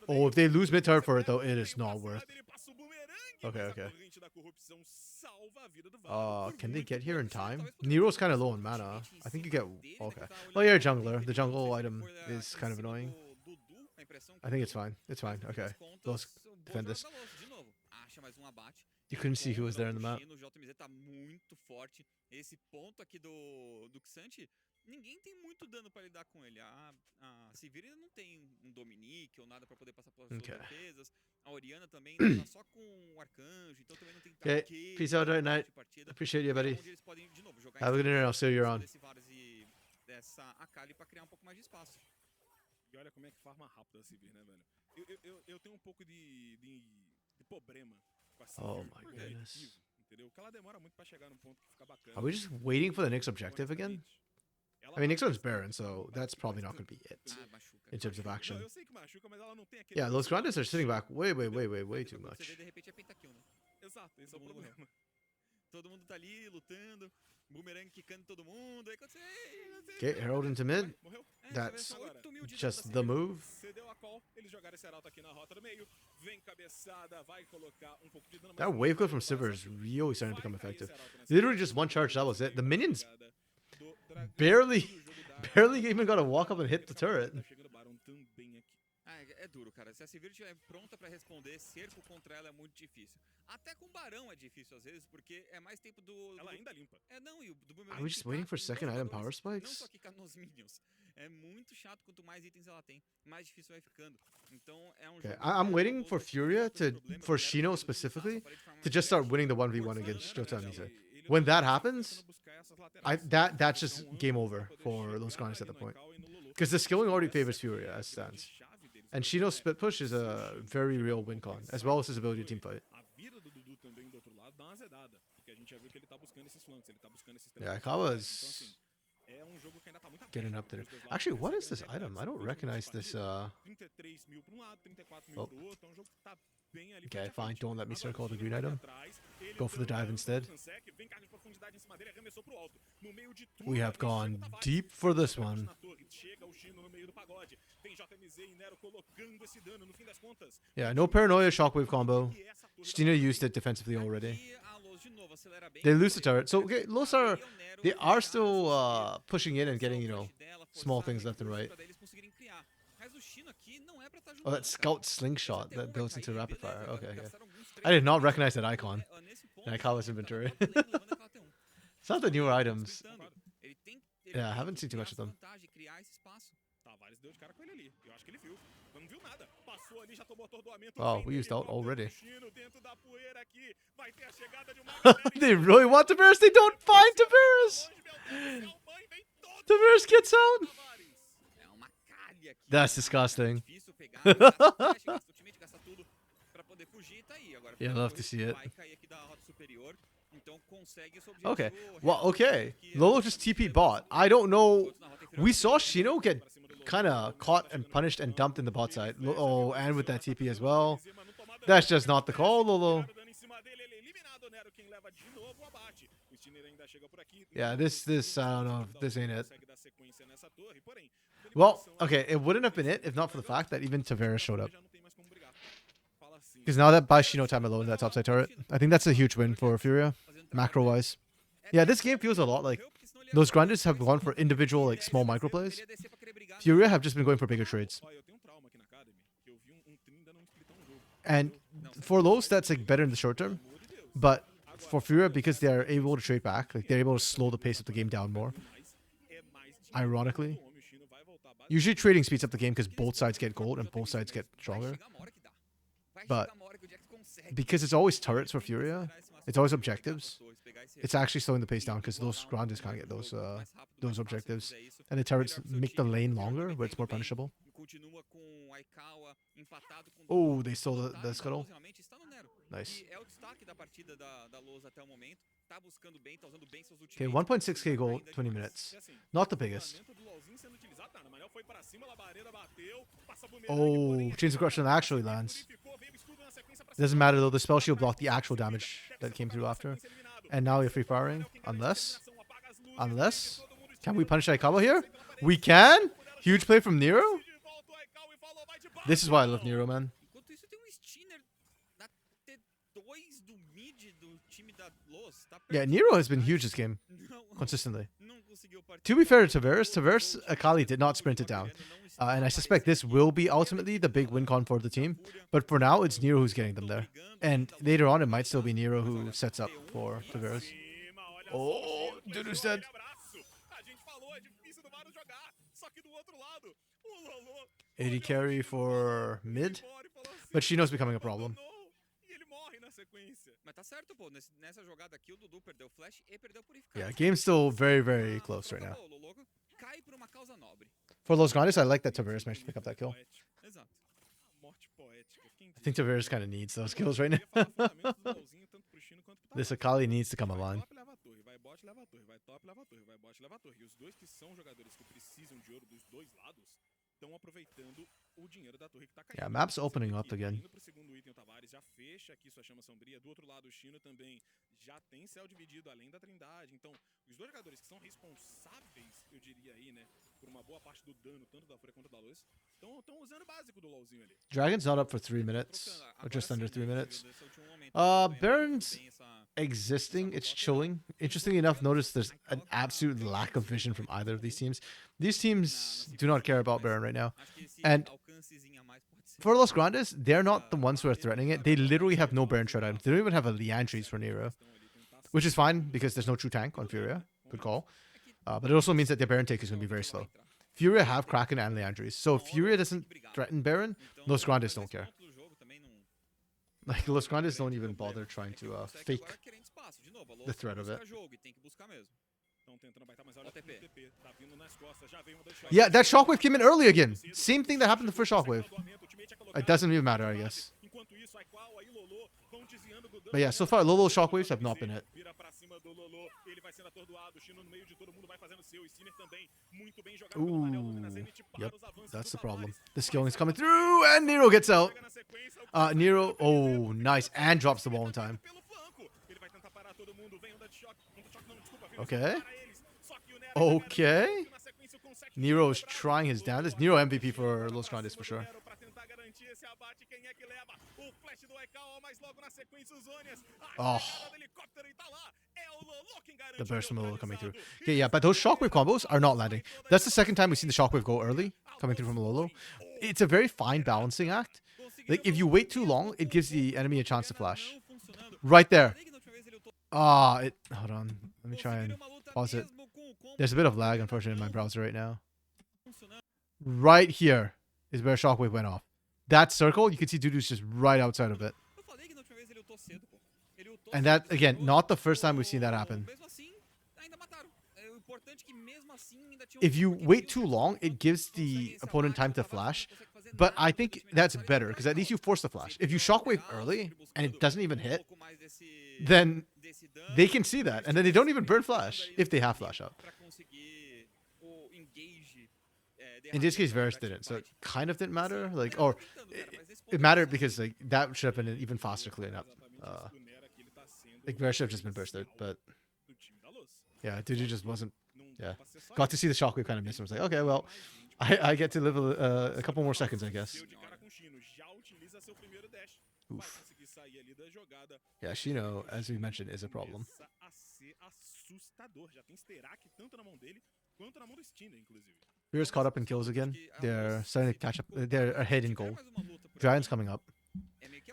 Oh, if they lose mid-turret for it, though, it is not worth. Okay, okay. Can they get here in time? Nero's kind of low on mana. I think you get... Okay. Well, you're a jungler. The jungle item is kind of annoying. I think it's fine. It's fine. Okay. Let's defend this. You couldn't see who was there in the map. Ninguém tem muito dano para lidar com ele. A Sivir ainda não tem Dominique ou nada para poder passar pelas suas defesas. A Oriana também tá só com o Arcanjo, então também não tem Okay, peace out right night. Appreciate you, buddy. Have a good night. I'll see you around. Dessa Akali para criar pouco mais de espaço. E olha como é que farma rápido a Sivir, né, velho? Eu tenho pouco de problema com a Sivir. Oh my goodness. Entendeu? Que ela demora muito para chegar num ponto que fica bacana. Are we just waiting for the next objective again? I mean, next one's Baron, so that's probably not going to be it in terms of action. Yeah, Los Grandes are sitting back way too much. Exato, esse é o problema. Todo mundo tá ali lutando, Boomerang quicando todo mundo, aí quando você... Okay, Herald into mid. That's just the move. That wave clip from Sivir is really starting to become effective. Literally just one charge, that was it. The minions barely even got to walk up and hit the turret. É duro, cara. Se a Sivir estiver pronta pra responder, cerco contra ela é muito difícil. Até com Barão é difícil às vezes, porque é mais tempo do... Ela ainda limpa. Não, e do Boomerang. Are we just waiting for second item power Não spikes? só quicar nos minions. É muito chato, quanto mais itens ela tem, mais difícil vai ficando. Então é um jogo... I'm waiting for Furia for Shino specifically, to just start winning the 1v1 against Jota Misa. When that happens, that's just game over for Los Grandes at the point. Because the skilling already favors Furia as stands. And Shino's split push is a very real win con, as well as his ability to team fight. Yeah, Kawa is É um jogo que ainda tá muito Getting aberto up there. pros dois lados, Actually, what né? is this item? I don't recognize this. 33 mil pra um lado, 34 Oh. mil pro outro. É um jogo que tá bem ali. Okay, frente a fine. frente. Don't let me Agora circle o the China green tá ali item. atrás, ele Go for the entrando dive no instead. Cansec, vem carga de profundidade em cima dele, arremessou pro alto. No meio de tudo, We have ali chega o gone Tavares. deep for this Chega one. na torre, chega o Chino no meio do pagode. Vem JMZ e Nero colocando esse dano no fim das contas. Yeah, no paranoia shockwave combo. E essa torre Stina da used it defensively already. Aqui a Lowe's de novo acelera bem. They lose the turret. So okay, Los are Poderia o Nero they are fechar still essa pushing in and getting, you forçar o know, flash dela, small forçar things left and recursos right. pra daí eles conseguirem criar. Mas o Chino aqui não é pra tá Oh, ajudando, that cara. scout slingshot Esse AT1 that vai builds into cair, rapid beleza, fire. Okay, okay. gastaram alguns I did not três recognize that segundos, icon. nesse ponto, in Aikawa's ele tá inventory. top lane levando aquela T1. It's not the newer Tá items. splitando. Ele tem Yeah, I que haven't seen too criar much of essa them. vantagem, criar esse espaço. Tavares deu de cara com ele ali. Eu acho que ele viu. Mas não viu nada. Passou ali, já tomou atordoamento. Oh, Vem we used dele, out voltando already. pro Chino, dentro da poeira aqui. Vai ter a chegada de uma galera They em really want Tavares. They don't find Tavares. longe, meu Deus do céu, mãe, vem todo Tavares gets out. Tavares. É uma calha aqui. That's né? disgusting. Difícil pegar, gasta flash, gasta ultimate, gasta tudo pra poder fugir. Tá aí agora. Yeah, love to see it. Vai cair aqui da rota superior. Então consegue esse Okay. objetivo Well, real, okay. que é Lolo just TP bot. I don't know. todos na rota inferior. We saw Shino get kind of caught and punished and dumped in the bot side. Oh, and with that TP as well. That's just not the call, Lolo. Yeah, this I don't know. This ain't it. Well, okay, it wouldn't have been it if not for the fact that even Tavares showed up. Because now that buys Shino time alone, that topside turret, I think that's a huge win for Furia, macro-wise. Yeah, this game feels a lot like those grinders have gone for individual, like, small micro plays. Furia have just been going for bigger trades. And for those, that's like better in the short term. But for Furia, because they're able to trade back, like they're able to slow the pace of the game down more. Ironically. Usually trading speeds up the game because both sides get gold and both sides get stronger. But because it's always turrets for Furia, it's always objectives. It's actually slowing the pace down because those grinders can't get those objectives. And the turrets make the lane longer, where it's more punishable. Oh, they stole the scuttle. Nice. Okay, 1.6k gold, 20 minutes. Not the biggest. Oh, Chains of Corruption actually lands. Doesn't matter though, the spell shield blocked the actual damage that came through after. And now we have free firing. Unless, can we punish Aikawa here? We can? Huge play from Nero? This is why I love Nero, man. Yeah, Nero has been huge this game, consistently. To be fair to Tavares, Akali did not sprint it down. And I suspect this will be ultimately the big win con for the team. But for now, it's Nero who's getting them there. And later on, it might still be Nero who sets up for Tavares. Oh, Dudu's dead. AD carry for mid. But Shino's becoming a problem. Yeah, game's still very, very close right now. For Los Grandes, I like that Tavares managed to pick up that kill. I think Tavares kind of needs those kills right now. This Akali needs to come online. Yeah, map's opening up again. Já tem céu dividido além da Trindade. Então, os dois jogadores que são responsáveis, eu diria aí, né, por uma boa parte do dano, tanto da Fúria quanto da Luz, estão usando o básico do LoLzinho ali. Dragon's not up for 3 minutes, or just under 3 minutes. Baron's existing, it's chilling. Interestingly enough, notice there's an absolute lack of vision from either of these teams. These teams do not care about Baron right now. And for Los Grandes, they're not the ones who are threatening it. They literally have no Baron shred items. They don't even have a Liantries for Nero. Which is fine, because there's no true tank on Furia. Good call. But it also means that their Baron take is going to be very slow. Furia have Kraken and Liandries. So if Furia doesn't threaten Baron, Los Grandes don't care. Like, Los Grandes don't even bother trying to fake the threat of it. Yeah, that shockwave came in early again. Same thing that happened the first shockwave. It doesn't even matter, I guess. But yeah, so far Lolo shockwaves have not been it. Ooh. Yep. That's the problem. The skilling is coming through, and Nero gets out. Nero. Oh, nice. And drops the ball in time. Okay. Okay. Nero is trying his damnedest. Nero MVP for Los Grandes for sure. Oh. The burst from Lolo coming through. Okay, yeah, but those shockwave combos are not landing. That's the second time we've seen the shockwave go early, coming through from Lolo. It's a very fine balancing act. Like, if you wait too long, it gives the enemy a chance to flash. Right there. Ah, hold on. Let me try and pause it. There's a bit of lag, unfortunately, in my browser right now. Right here is where shockwave went off. That circle, you can see Dudu's just right outside of it. And that, again, not the first time we've seen that happen. If you wait too long, it gives the opponent time to flash. But I think that's better, because at least you force the flash. If you shockwave early, and it doesn't even hit, then they can see that. And then they don't even burn flash, if they have flash up. In this case, Varus didn't, so it kind of didn't matter. Like, or it mattered because like that should have been an even faster clean up. Like Varus should have just been bursted, but yeah, Dudu just wasn't. Yeah, got to see the shockwave kind of miss. I was like, okay, well, I get to live a couple more seconds, I guess. Oof. Yeah, Shino, as we mentioned, is a problem. Beer's caught up in kills again. They're starting to catch up. They're ahead in goal. Dragon's coming up.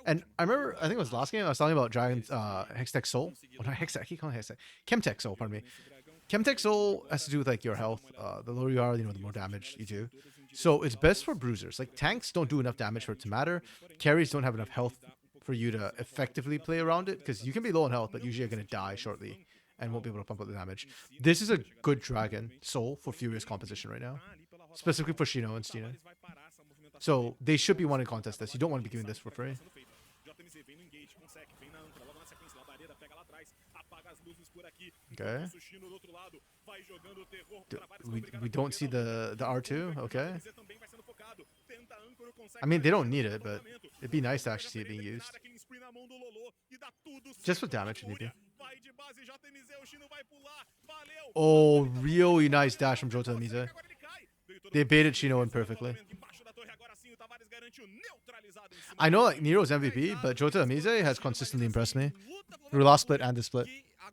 And I remember, I think it was last game, I was talking about Dragon's Hextech Soul. Oh, not Hextech, I keep calling it Hextech. Chemtech Soul, pardon me. Chemtech Soul has to do with like your health. The lower you are, the more damage you do. So it's best for bruisers. Like tanks don't do enough damage for it to matter. Carries don't have enough health for you to effectively play around it. Because you can be low on health, but usually you're going to die shortly. And won't be able to pump up the damage. This is a good Dragon Soul for Furious composition right now. Specifically for Shino and Stina. So they should be wanting to contest this. You don't want to be giving this for free. Okay. We don't see the R2. Okay. I mean, they don't need it, but it'd be nice to actually see it being used. Just for damage, maybe. Oh, really nice dash from Jota Mise. They baited Shino in perfectly. I know like Nero's MVP, but Jota Mise has consistently impressed me. Through last split and this split. I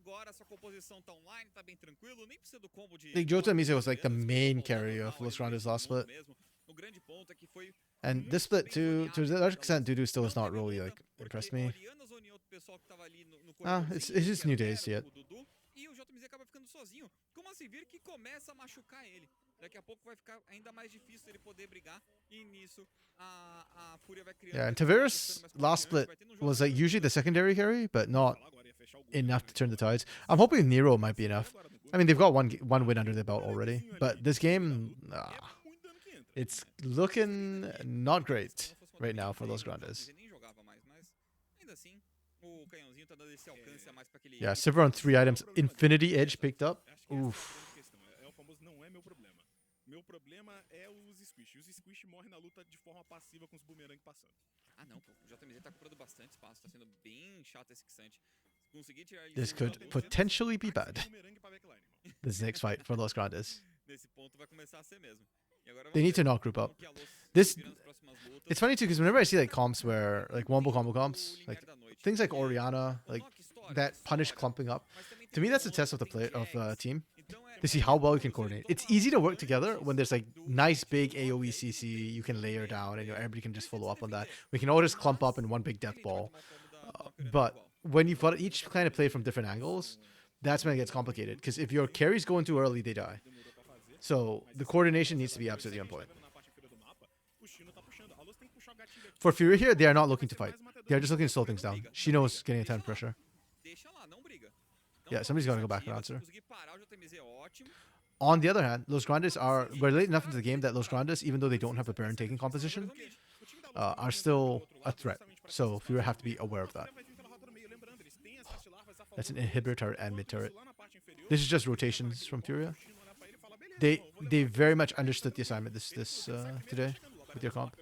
think Jota Mise was like the main carry of Los Grandes last split. And this split too, to a large extent, Dudu still has not really like impressed me. It's just new days yet. Yeah, and Tavares last split was like usually the secondary carry, but not enough to turn the tides. I'm hoping Nero might be enough. I mean, they've got one win under their belt already, but this game, it's looking not great right now for Los Grandes. Yeah, Silver on 3 items. Infinity Edge picked up. Oof. Meu problema é os squish. Os squish morrem na luta de forma passiva com os boomerang passando. Ah não, pô. O JMZ tá comprando bastante espaço, tá sendo bem chato esse Xante. Conseguir tirar ele. This could potentially be bad. This next fight for Los Grandes. Nesse ponto vai começar a ser mesmo. They need to not group up. It's funny too, because whenever I see like comps where like wombo combo comps, like things like Oriana, like that punish clumping up, to me that's a test of the play of the team to see how well you can coordinate. It's easy to work together when there's like nice big AoE CC you can layer down and everybody can just follow up on that. We can all just clump up in one big death ball. But when you've got each kind of play from different angles, that's when it gets complicated. Because if your carries go in too early, they die. So the coordination needs to be absolutely on point. For Fury here, they are not looking to fight. They are just looking to slow things down. Shino's getting a ton of pressure. Yeah, somebody's got to go back and answer. On the other hand, Los Grandes we're late enough into the game that Los Grandes, even though they don't have a Baron taking composition, are still a threat. So Fury have to be aware of that. That's an inhibitor turret and mid turret. This is just rotations from Furia. They very much understood the assignment this today with your comp.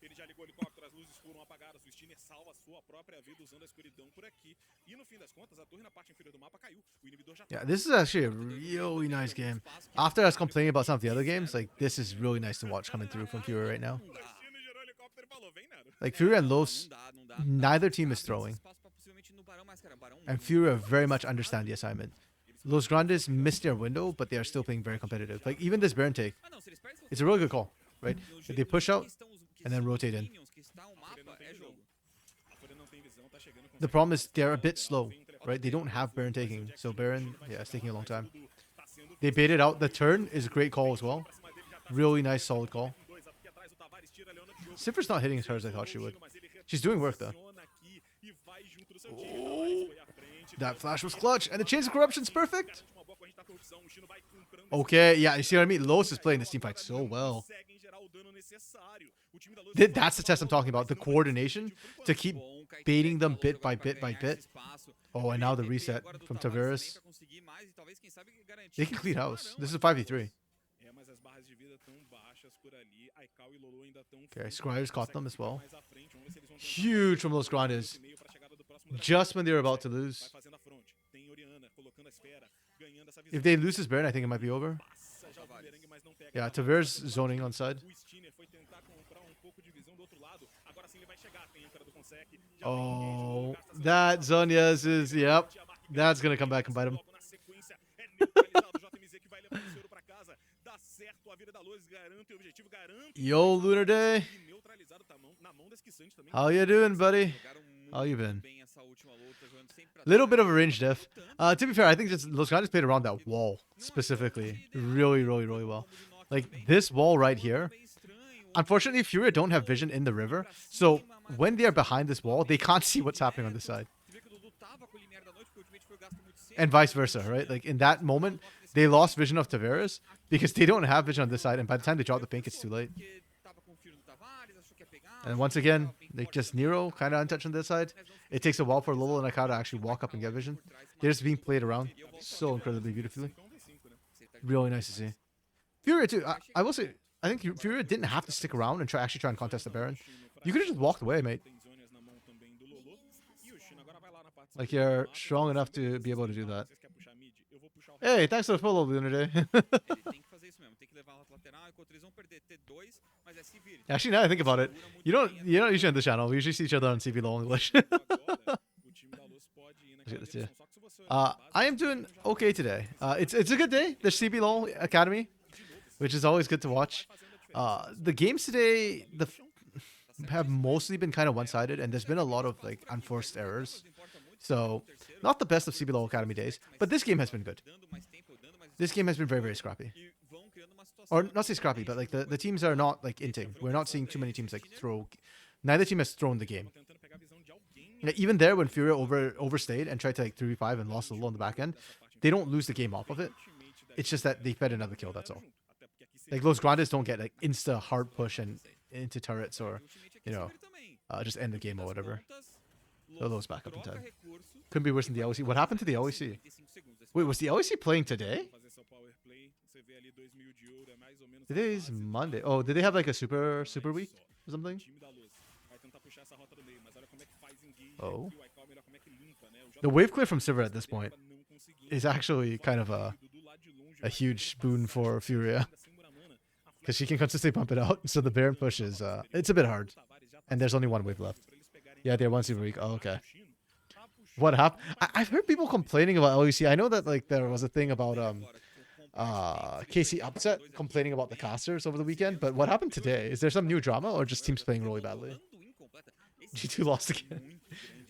Ele já ligou o helicóptero, as luzes foram apagadas, o Steamer salva a sua própria vida usando a escuridão por aqui. E no fim das contas, a torre na parte inferior do mapa caiu. O inibidor já Yeah, this is actually a really nice game. After I was complaining about some of the other games, like this is really nice to watch coming through from Furia right now. Like Furia and Los, neither team is throwing. And Furia very much understand the assignment. Los Grandes missed their window, but they are still playing very competitive. Like even this Baron take, it's a really good call, right? If they push out and then rotate in. The problem is they're a bit slow, right? They don't have Baron taking, so Baron, yeah, it's taking a long time. They baited out. The turn is a great call as well. Really nice, solid call. Sifra's not hitting as hard as I thought she would. She's doing work though. Oh, that flash was clutch, and the Chains of Corruption's perfect. Okay, yeah, you see what I mean? Los is playing this team fight so well. That's the test I'm talking about. The coordination to keep baiting them bit by bit by bit. Oh, and now the reset from Tavares. They can clean house. This is a 5v3. Okay, Squires caught them as well. Huge from Los Grandes. Just when they were about to lose. If they lose this Baron, I think it might be over. Yeah, Tavares zoning on side. Oh, that Zonia's is, yep. That's going to come back and bite him. Yo, Lunar Day. How you doing, buddy? How you been? Little bit of a range diff. To be fair, I think just Los Grandes played around that wall specifically really well. Like this wall right here. Unfortunately, Furia don't have vision in the river, so when they are behind this wall, they can't see what's happening on this side. And vice versa, right? Like in that moment, they lost vision of Tavares because they don't have vision on this side, and by the time they drop the pink, it's too late. And once again, they just Nero kind of untouched on this side. It takes a while for Lolo and Akata to actually walk up and get vision. They're just being played around so incredibly beautifully. Really nice to see. Furia too. I will say, I think Furia didn't have to stick around and try and contest the Baron. You could have just walked away, mate. Like you're strong enough to be able to do that. Hey, thanks for the follow, Lunar Day. Actually, now I think about it, you don't usually on the channel. We usually see each other on CBLOL English. I am doing okay today. It's a good day. The CBLOL Academy, which is always good to watch. The games today have mostly been kind of one-sided, and there's been a lot of like unforced errors. So not the best of CBLOL Academy days, but this game has been good. This game has been very scrappy. Or not say scrappy, but like the teams are not like inting. We're not seeing too many teams like throw. Neither team has thrown the game. Like, even there, when Furia overstayed and tried to like 3v5 and lost a little on the back end, they don't lose the game off of it. It's just that they fed another kill. That's all. Like Los Grandes don't get like insta hard push and into turrets or just end the game or whatever. Lolo's back up in time. Couldn't be worse than the LEC. What happened to the LEC? Wait, was the LEC playing today? Today's Monday. Oh, did they have like a super week or something? Oh. The wave clear from Sivir at this point is actually kind of a huge boon for Furia. Because she can consistently pump it out. So the Baron push is, it's a bit hard. And there's only one wave left. Yeah, they're one super week. Oh, okay. What happened? I've heard people complaining about LEC. I know that like there was a thing about KC Upset complaining about the casters over the weekend, but what happened today? Is there some new drama or just teams playing really badly? G2 lost again.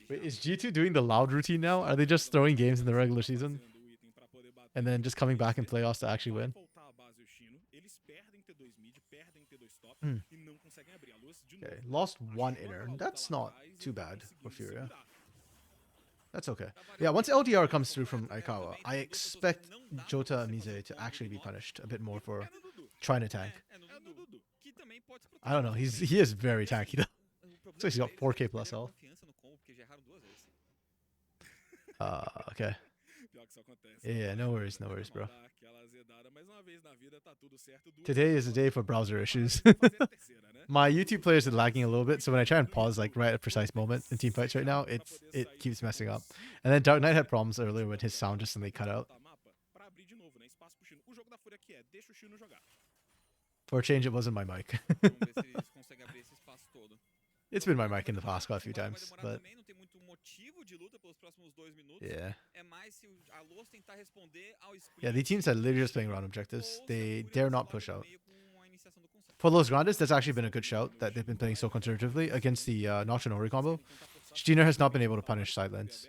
Wait, is G2 doing the loud routine now? Are they just throwing games in the regular season and then just coming back in playoffs to actually win? Okay, lost one inner. That's not too bad for Furia. That's okay. Yeah, once LDR comes through from Aikawa, I expect Jota Mise to actually be punished a bit more for trying to tank. I don't know. He is very tanky though. So he's got 4k plus health. Okay. Yeah, no worries, bro. Dar aquela azedada, mas uma vez na vida tá tudo certo. Today is a day for browser issues. My YouTube players are lagging a little bit, so when I try and pause like right at a precise moment in team fights right now, it keeps messing up. And then Dark Knight had problems earlier with his sound just suddenly cut out. Pra abrir de novo, né? Espaço pro Chino. O jogo da Fúria aqui é deixa o Chino jogar. For a change, it wasn't my mic. Vamos ver se eles conseguem abrir esse espaço todo. It's been my mic in the past quite a few Vai times, demorar but também, não tem muito motivo de luta pelos próximos 2 minutos. yeah. É mais se a Loss tentar responder ao sprint. Yeah, the teams that are literally just playing around objectives, ou se a they Fúria dare vai not lá push no out. meio com a iniciação do conceito. For Los Grandes, that's actually been a good shout that they've been playing so conservatively against the Nocturne combo. Steiner has not been able to punish side lanes.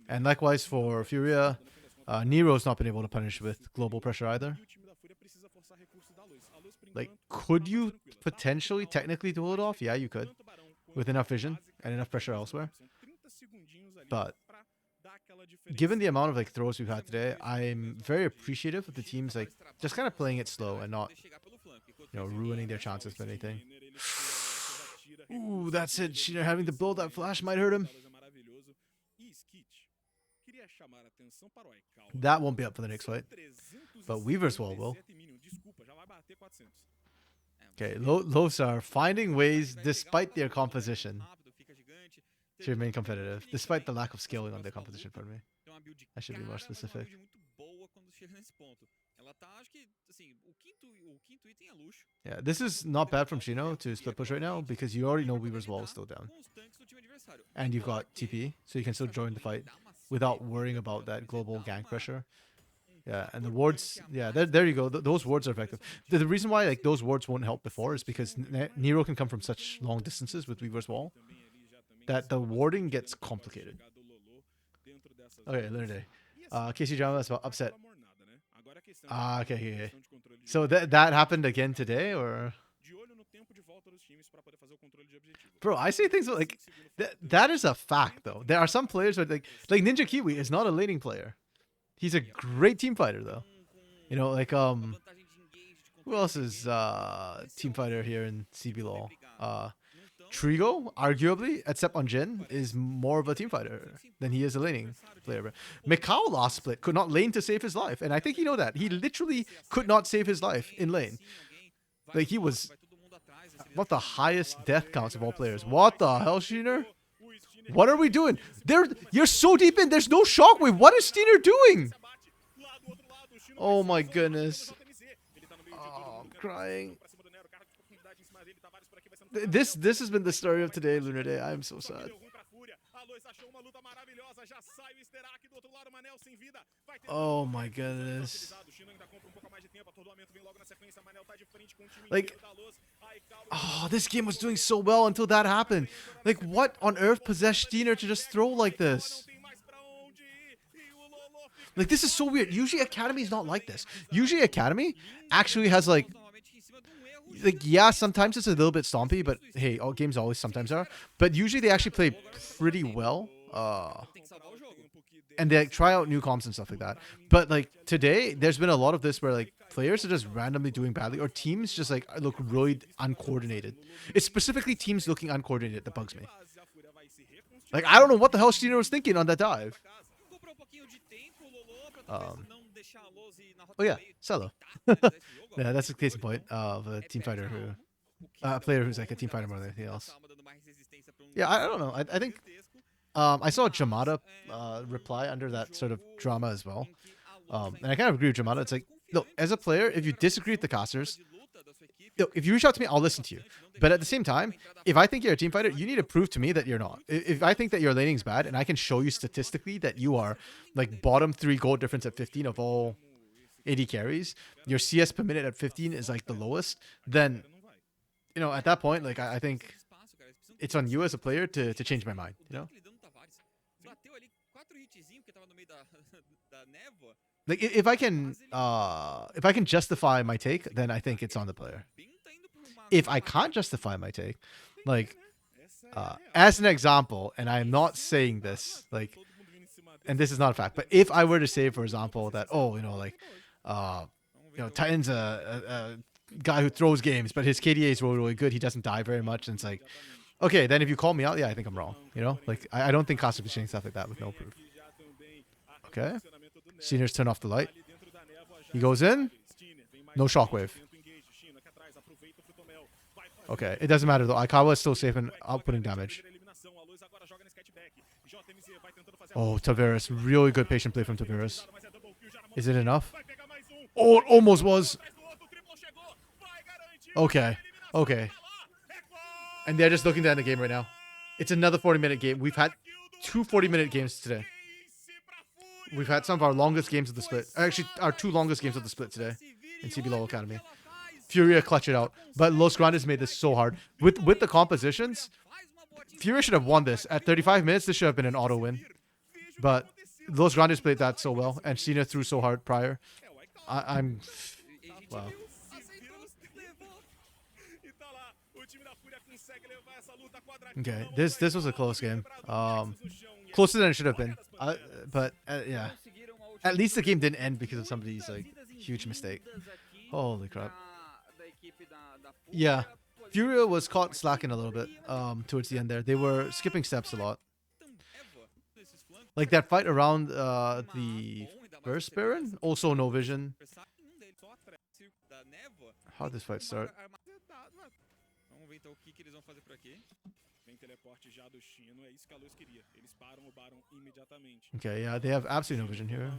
And likewise for Furia, Nero's not been able to punish with global pressure either. Like, could you potentially technically duel it off? Yeah, you could. With enough vision and enough pressure elsewhere. But given the amount of like throws we've had today, I'm very appreciative of the teams like just kind of playing it slow and not, you know, ruining their chances with anything. Ooh, that's it. Sheena having to blow that flash might hurt him. That won't be up for the next fight. But Weaver's Wall will. Okay, Lows are finding ways, despite their composition, to remain competitive. Despite the lack of scaling on their composition, pardon me. I should be more specific. Yeah, this is not bad from Shino to split push right now because you already know Weaver's Wall is still down. And you've got TP, so you can still join the fight without worrying about that global gank pressure. Yeah, and the wards, yeah, there you go. Those wards are effective. The reason why like those wards won't help before is because Nero can come from such long distances with Weaver's Wall that the warding gets complicated. Okay, Lunade. KC Drama, that's about upset. Okay. So that happened again today, or? Bro, I say things like that is a fact though. There are some players who are like Ninja Kiwi is not a laning player. He's a great team fighter though. You know, like who else is team fighter here in CBLOL? Trigo, arguably, except on Jin, is more of a team fighter than he is a laning player. Mikao last split could not lane to save his life, and I think you know that. He literally could not save his life in lane. Like, he was what the highest death counts of all players. What the hell, Steiner? What are we doing? You're so deep in, there's no shockwave. What is Steiner doing? Oh my goodness. Oh, I'm crying. This has been the story of today, Lunar Day. I'm so sad. Oh my goodness. Like, oh, this game was doing so well until that happened. Like, what on earth possessed Steiner to just throw like this? Like, this is so weird. Usually Academy is not like this. Usually Academy actually has like, yeah, sometimes it's a little bit stompy, but hey, all games always sometimes are. But usually they actually play pretty well. And they like, try out new comps and stuff like that. But like today, there's been a lot of this where like players are just randomly doing badly, or teams just like look really uncoordinated. It's specifically teams looking uncoordinated that bugs me. Like, I don't know what the hell Steiner was thinking on that dive. Oh yeah, Cello. Yeah, that's a case in point of a team fighter who, a player who's like a team fighter more than anything else. Yeah, I don't know. I think I saw Jamada reply under that sort of drama as well, and I kind of agree with Jamada. It's like, look, as a player, if you disagree with the casters, look, if you reach out to me, I'll listen to you. But at the same time, if I think you're a team fighter, you need to prove to me that you're not. If I think that your laning's bad, and I can show you statistically that you are like bottom 3 gold difference at 15 of all AD carries, your CS per minute at 15 is like the lowest, then, you know, at that point, like I think it's on you as a player to change my mind, you know? Like if I can justify my take, then I think it's on the player. If I can't justify my take, like as an example, and I'm not saying this, like, and this is not a fact, but if I were to say, for example, that, oh, you know, like, you know, Titan's a guy who throws games, but his KDA is really, really good. He doesn't die very much, and it's like, Okay, then if you call me out, yeah, I think I'm wrong. You know, like I don't think Costa be saying stuff like that with no proof. Okay, Seniors turn off the light. He goes in. No shockwave. Okay, it doesn't matter though. Aikawa is still safe and outputting damage. Oh, Tavares. Really good patient play from Tavares. Is it enough? Oh, it almost was. Okay. Okay. And they're just looking to end the game right now. It's another 40-minute game. We've had two 40-minute games today. We've had some of our longest games of the split. Actually, our two longest games of the split today in CBLOL Academy. Furia clutch it out. But Los Grandes made this so hard. With the compositions, Furia should have won this. At 35 minutes, this should have been an auto win. But Los Grandes played that so well. And Cena threw so hard prior. I'm... Wow. Okay, this was a close game. Closer than it should have been. But yeah, at least the game didn't end because of somebody's like huge mistake. Holy crap! Yeah, Furia was caught slacking a little bit towards the end there. They were skipping steps a lot. Like that fight around the first Baron, also no vision. How did this fight start? Okay, yeah, they have absolutely no vision here.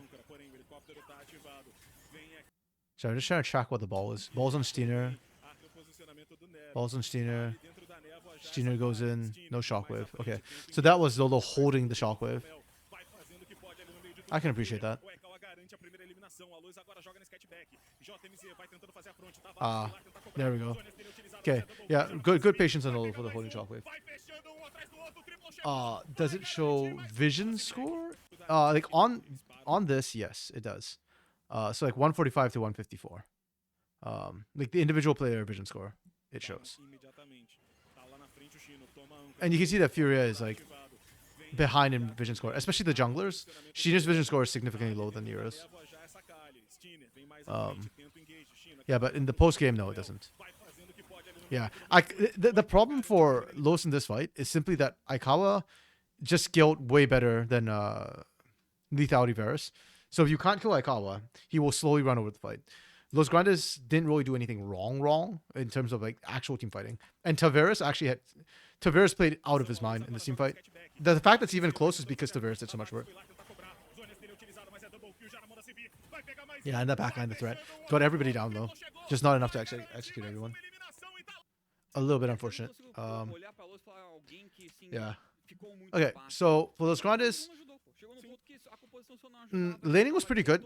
So I'm just trying to track what the ball is. Ball's on Steiner. Ball's on Steiner. Steiner goes in. No shockwave. Okay, so that was Zolo holding the shockwave. I can appreciate that. There we go. Okay, yeah, good patience on Zolo for the holding shockwave. Does it show vision score? Like on this, yes, it does. So like 145 to 154. Like the individual player vision score, it shows. And you can see that Furia is like behind in vision score, especially the junglers. Sheena's vision score is significantly lower than Nero's. Yeah, but in the post game, no, it doesn't. Yeah, the problem for Los in this fight is simply that Aikawa just skilled way better than Lethality Varus. So if you can't kill Aikawa, he will slowly run over the fight. Los Grandes didn't really do anything wrong in terms of like actual team fighting. And Tavares actually had... Tavares played out of his mind in this team fight. The fact that's even close is because Tavares did so much work. Yeah, and that backline the threat. Got everybody down low. Just not enough to execute everyone. A little bit unfortunate. Yeah. Okay, so for Los Grandes, laning was pretty good.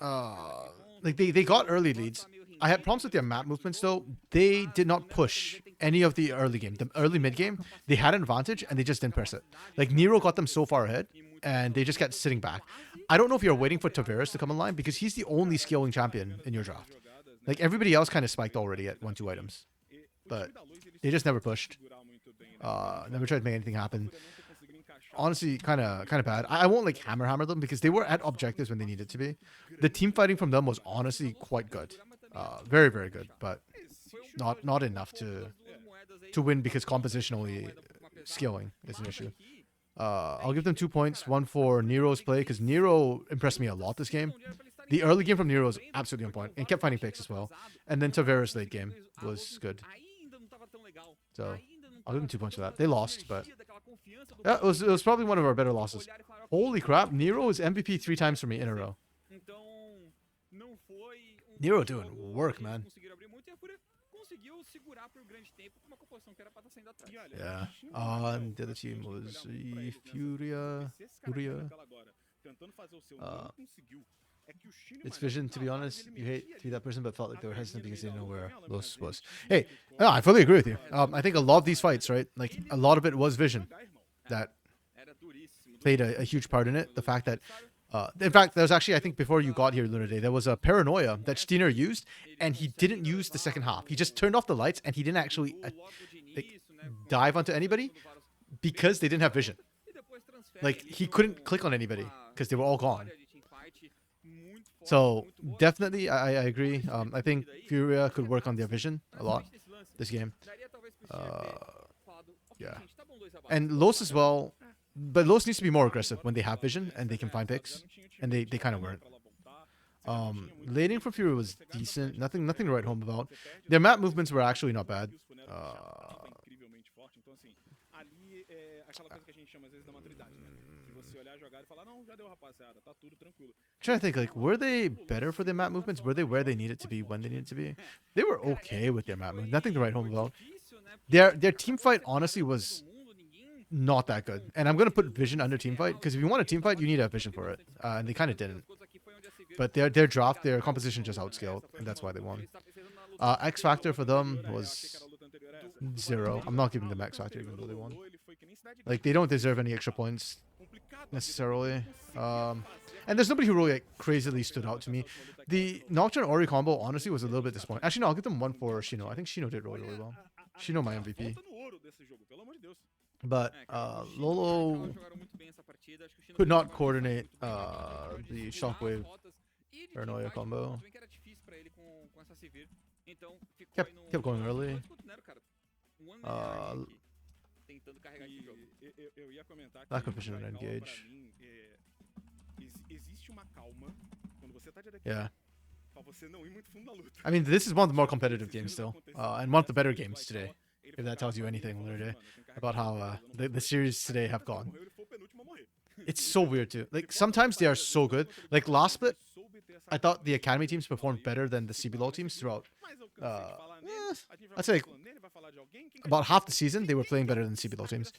Like they got early leads. I had problems with their map movements though. They did not push any of the early game. The early mid game, they had an advantage and they just didn't press it. Like Nero got them so far ahead and they just kept sitting back. I don't know if you're waiting for Tavares to come online because he's the only scaling champion in your draft. Like everybody else kind of spiked already at 1-2 items. But they just never pushed. Never tried to make anything happen. Honestly, kind of bad. I won't like hammer them because they were at objectives when they needed to be. The team fighting from them was honestly quite good. Very, very good, but not enough to win because compositionally scaling is an issue. I'll give them 2 points. One for Nero's play because Nero impressed me a lot this game. The early game from Nero was absolutely on point and kept finding picks as well. And then Tavares' late game was good. So I'll give them 2 points for that. They lost, but yeah, it was probably one of our better losses. Holy crap, Nero is MVP 3 times for me in a row. Nero doing work, man. Yeah. And the other team was Furia. It's vision, to be honest. You hate to be that person, but felt like they were hesitant because they didn't know where Los was. Hey, no, I fully agree with you. I think a lot of these fights, right? Like a lot of it was vision that played a huge part in it. The fact that, in fact, there was actually, I think before you got here, Luna Day, there was a paranoia that Steiner used, and he didn't use the second half. He just turned off the lights, and he didn't actually like, dive onto anybody because they didn't have vision. Like he couldn't click on anybody because they were all gone. So definitely, I agree. I think Furia could work on their vision a lot this game. Yeah. Gente, tá bom 2 abaixo. And Los as well, but Los needs to be more aggressive when they have vision and they can find picks, and they kind of weren't. Laning for Fury was decent, nothing to write home about. Their map movements were actually not bad. Incrivelmente forte. Então, assim, ali é aquela coisa que a gente chama às vezes da maturidade, né? De você olhar a jogada e falar, não, já deu, rapaziada, tá tudo tranquilo. Trying to think, like, were they better for their map movements? Were they where they needed to be when they needed to be? They were okay with their map movements. Nothing to write home about. Their team fight honestly was not that good. And I'm gonna put vision under team fight because if you want a team fight, you need to have vision for it. And they kind of didn't. But their draft, their composition just outscaled, and that's why they won. X Factor for them was 0. I'm not giving them X Factor even though they won. Like, they don't deserve any extra points necessarily. And there's nobody who really like, crazily stood out to me. The Nocturne Ori combo honestly was a little bit disappointing. Actually, no, I'll give them 1 for Shino. I think Shino did really well. Shino my MVP. But Lolo could not coordinate the Shockwave Paranoia combo. Kept going early. Lack of vision and engage. Yeah. I mean, this is one of the more competitive games still, and one of the better games today. If that tells you anything, literally, about how the series today have gone. It's so weird too. Like, sometimes they are so good. Like, last split, I thought the Academy teams performed better than the CBLOL teams throughout. I'd say like, about half the season, they were playing better than CBLOL teams.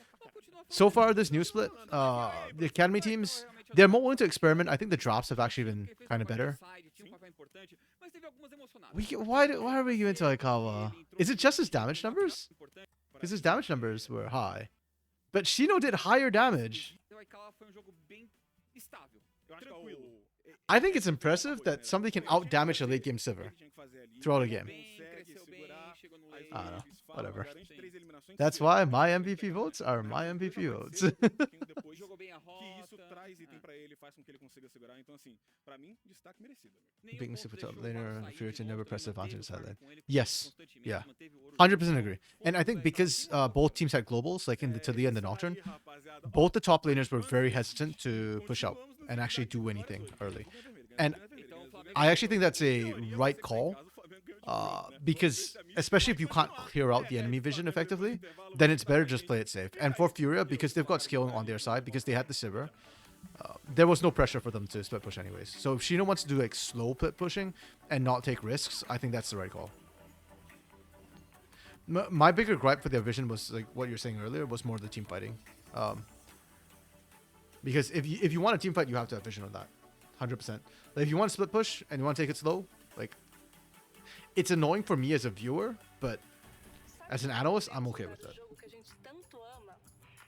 So far, this new split, the Academy teams, they're more willing to experiment. I think the drops have actually been kind of better. Why are we going to like how... is it just his damage numbers? Because his damage numbers were high. But Shino did higher damage. I think it's impressive that somebody can out-damage a late-game Sivir throughout a game. I don't know. Whatever. That's why my MVP votes are my MVP votes. Being super top laner, fear to never press advantage side lane. Yes. Yeah. 100% agree. And I think because both teams had globals, like in the Talia and the Nocturne, both the top laners were very hesitant to push out and actually do anything early. And I actually think that's a right call. Because especially if you can't clear out the enemy vision effectively, then it's better just play it safe. And for Furia, because they've got scaling on their side, because they had the Sivir, there was no pressure for them to split push anyways. So if Shino wants to do like slow split pushing and not take risks, I think that's the right call. My bigger gripe for their vision was like what you're saying earlier, was more the team fighting. Because if you want a team fight, you have to have vision on that, 100%. Like, if you want to split push and you want to take it slow, like, it's annoying for me as a viewer, but as an analyst, I'm okay with it.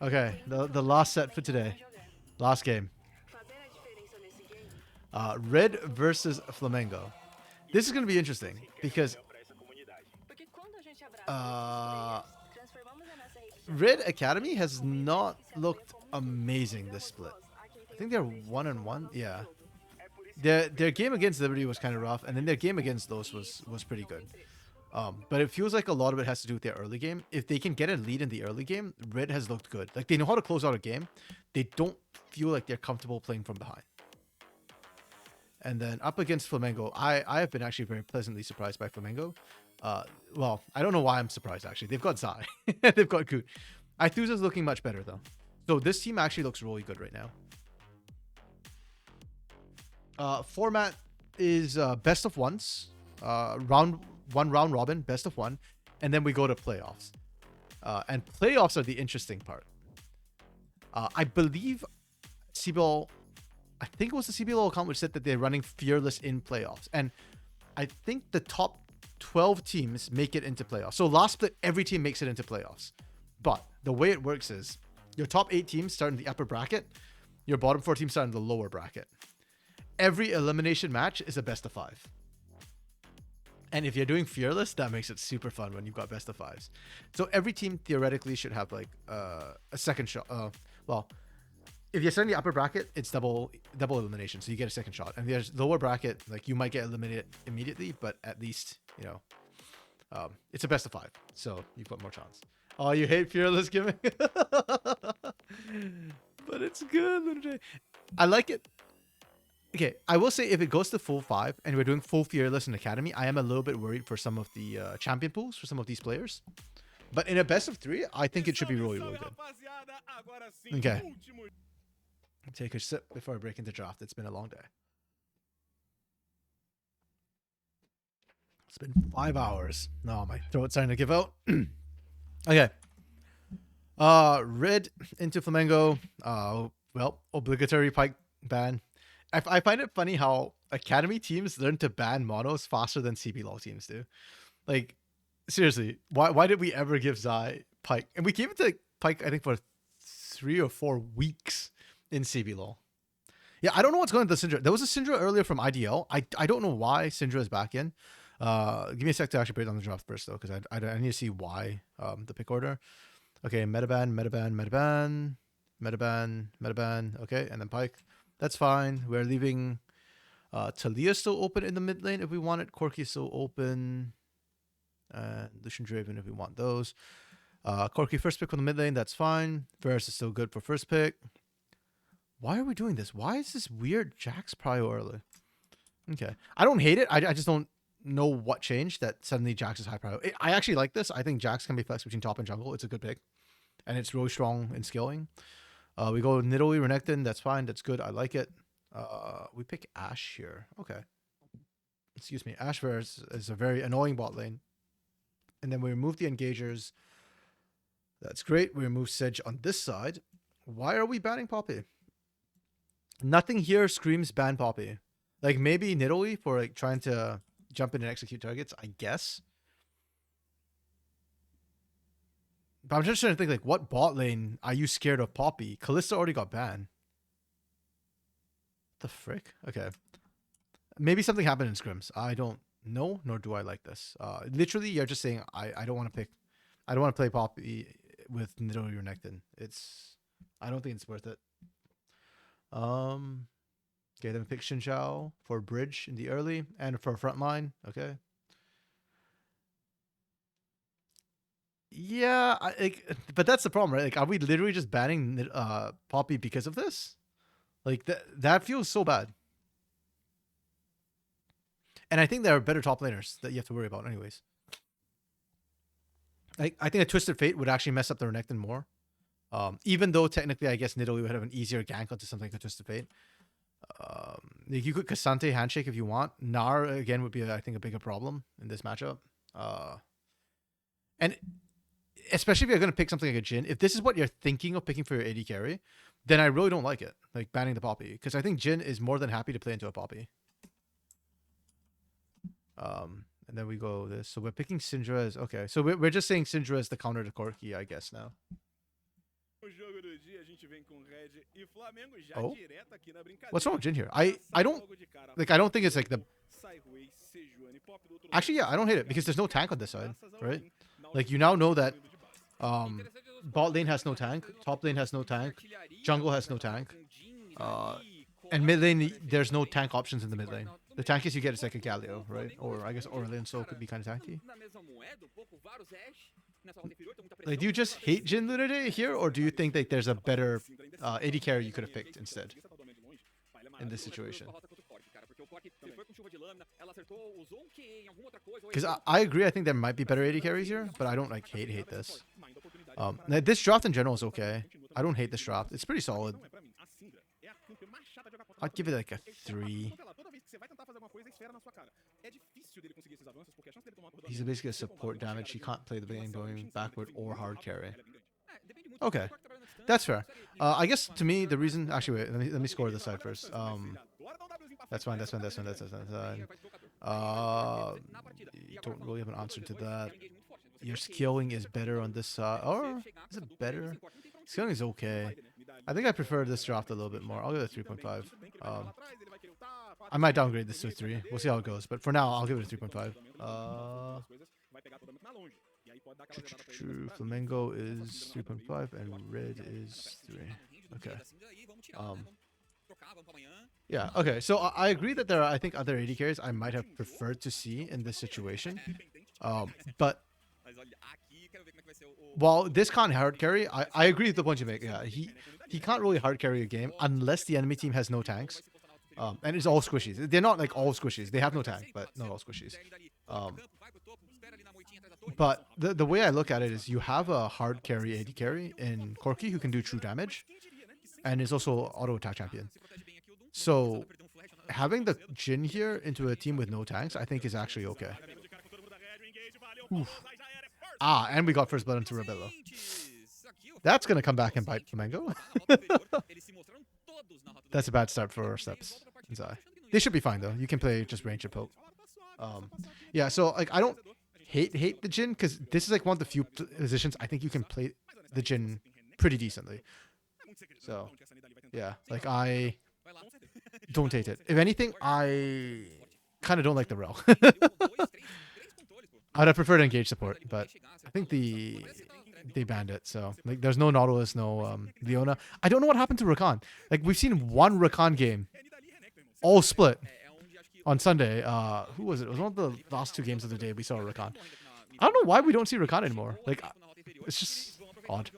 Okay, the last set for today. Last game. Red versus Flamengo. This is going to be interesting because Red Academy has not looked amazing this split. I think they're 1-1. Yeah. Their game against Liberty was kind of rough, and then their game against those was pretty good. But it feels like a lot of it has to do with their early game. If they can get a lead in the early game, Red has looked good. Like, they know how to close out a game. They don't feel like they're comfortable playing from behind. And then up against Flamengo, I have been actually very pleasantly surprised by Flamengo. Well, I don't know why I'm surprised, actually. They've got Zai. They've got Coot. Ithusa's looking much better, though. So this team actually looks really good right now. Format is best of ones, round robin, best of one, and then we go to playoffs. And playoffs are the interesting part. I believe CBLOL, I think it was the CBLOL account which said that they're running Fearless in playoffs, and I think the top 12 teams make it into playoffs. So last split, every team makes it into playoffs. But the way it works is your top 8 teams start in the upper bracket, your bottom 4 teams start in the lower bracket. Every elimination match is a best of 5. And if you're doing Fearless, that makes it super fun when you've got best of 5s. So every team theoretically should have like a second shot. Well, if you're starting the upper bracket, it's double elimination, so you get a second shot. And there's lower bracket, like you might get eliminated immediately, but at least, you know, it's a best of 5, so you've got more chance. Oh, you hate fearless gimmick? But it's good, Lunatic. I like it. Okay, I will say if it goes to full 5 and we're doing full fearless in academy, I am a little bit worried for some of the champion pools for some of these players. But in a best of 3, I think it should be really, really good. Okay. Take a sip before I break into draft. It's been a long day. It's been 5 hours. No, my throat's starting to give out. Okay. Red into Flamengo. Well, obligatory Pike ban. I find it funny how academy teams learn to ban monos faster than CBLOL teams do. Like, seriously, why did we ever give Zai Pike? And we gave it to Pike, I think, for 3 or 4 weeks in CBLOL. Yeah, I don't know what's going on with the Syndra. There was a Syndra earlier from IDL. I don't know why Syndra is back in. Give me a sec to actually break down the draft first, though, because I need to see why the pick order. Okay, Metaban. Okay, and then Pike. That's fine. We're leaving Talia still open in the mid lane if we want it. Corki still open. Lucian Draven if we want those. Corki first pick from the mid lane. That's fine. Varus is still good for first pick. Why are we doing this? Why is this weird Jax prio early? Okay. I don't hate it. I just don't know what changed that suddenly Jax is high prio. I actually like this. I think Jax can be flexed between top and jungle. It's a good pick. And it's really strong in skilling. We go Nidalee, Renekton. That's fine. That's good. I like it. We pick Ashe here. Okay. Excuse me. Ashe is a very annoying bot lane. And then we remove the engagers. That's great. We remove Sedge on this side. Why are we banning Poppy? Nothing here screams ban Poppy. Like maybe Nidalee for like trying to jump in and execute targets, I guess. But I'm just trying to think, like, what bot lane are you scared of Poppy? Kalista already got banned. What the frick? Okay. Maybe something happened in scrims. I don't know, nor do I like this. Literally, you're just saying, I don't want to pick... I don't want to play Poppy with Nidalee or Renekton. I don't think it's worth it. Okay, then we pick Xin Zhao for bridge in the early and for frontline. Okay. Yeah, but that's the problem, right? Like, are we literally just banning Poppy because of this? Like, that feels so bad. And I think there are better top laners that you have to worry about anyways. I think a Twisted Fate would actually mess up the Renekton more. Even though technically, I guess Nidalee would have an easier gank onto something like a Twisted Fate. You could Cassante Handshake if you want. Gnar, again, would be, I think, a bigger problem in this matchup. And especially if you're going to pick something like a Jhin, if this is what you're thinking of picking for your AD carry, then I really don't like it, like banning the Poppy, because I think Jhin is more than happy to play into a Poppy. And then we go this. So we're picking Syndra as... Okay, so we're just saying Syndra as the counter to Corki, I guess, now. Oh? What's wrong with Jhin here? I don't... Like, I don't think it's like the... Actually, yeah, I don't hate it, because there's no tank on this side, right? Like, you now know that bot lane has no tank, top lane has no tank, jungle has no tank, and mid lane, there's no tank options in the mid lane. The tankiest you get is like a Galio, right? Or I guess Aurelion Sol could be kind of tanky. Like, do you just hate Jhin Lunatic here, or do you think that there's a better AD carry you could have picked instead in this situation? Because I agree, I think there might be better AD carries here, but I don't like hate this. This draft in general is okay. I don't hate this draft. It's pretty solid. I'd give it like a 3. He's basically a support damage. He can't play the game going backward or hard carry. Okay, that's fair. I guess to me the reason... Actually, wait. Let me score this side first. That's fine. That's fine. You don't really have an answer to that. Your skilling is better on this side. Or is it better? Skilling is okay. I think I prefer this draft a little bit more. I'll give it a 3.5. I might downgrade this to a 3. We'll see how it goes. But for now, I'll give it a 3.5. Flamengo is 3.5 and red is 3. Okay. Yeah, okay. So I agree that there are, I think, other AD carries I might have preferred to see in this situation. But Well, this can't hard carry. I agree with the point you make. Yeah, he can't really hard carry a game unless the enemy team has no tanks. And it's all squishies. They're not like all squishies. They have no tank, but not all squishies. But the way I look at it is you have a hard carry AD carry in Corki who can do true damage, and is also auto attack champion. So having the Jhin here into a team with no tanks, I think is actually okay. Oof. Ah, and we got first blood into Rebello. That's gonna come back and bite Flamengo. That's a bad start for Steps and Zai. They should be fine though. You can play just range and poke. Yeah, so like I don't hate the Jhin because this is like one of the few positions I think you can play the Jhin pretty decently. So yeah, like I don't hate it. If anything, I kind of don't like the Rel. I'd have preferred engage support, but I think they banned it. So like, there's no Nautilus, no Leona. I don't know what happened to Rakan. Like we've seen one Rakan game, all split on Sunday. Who was it? It was one of the last 2 games of the day we saw Rakan. I don't know why we don't see Rakan anymore. Like it's just odd.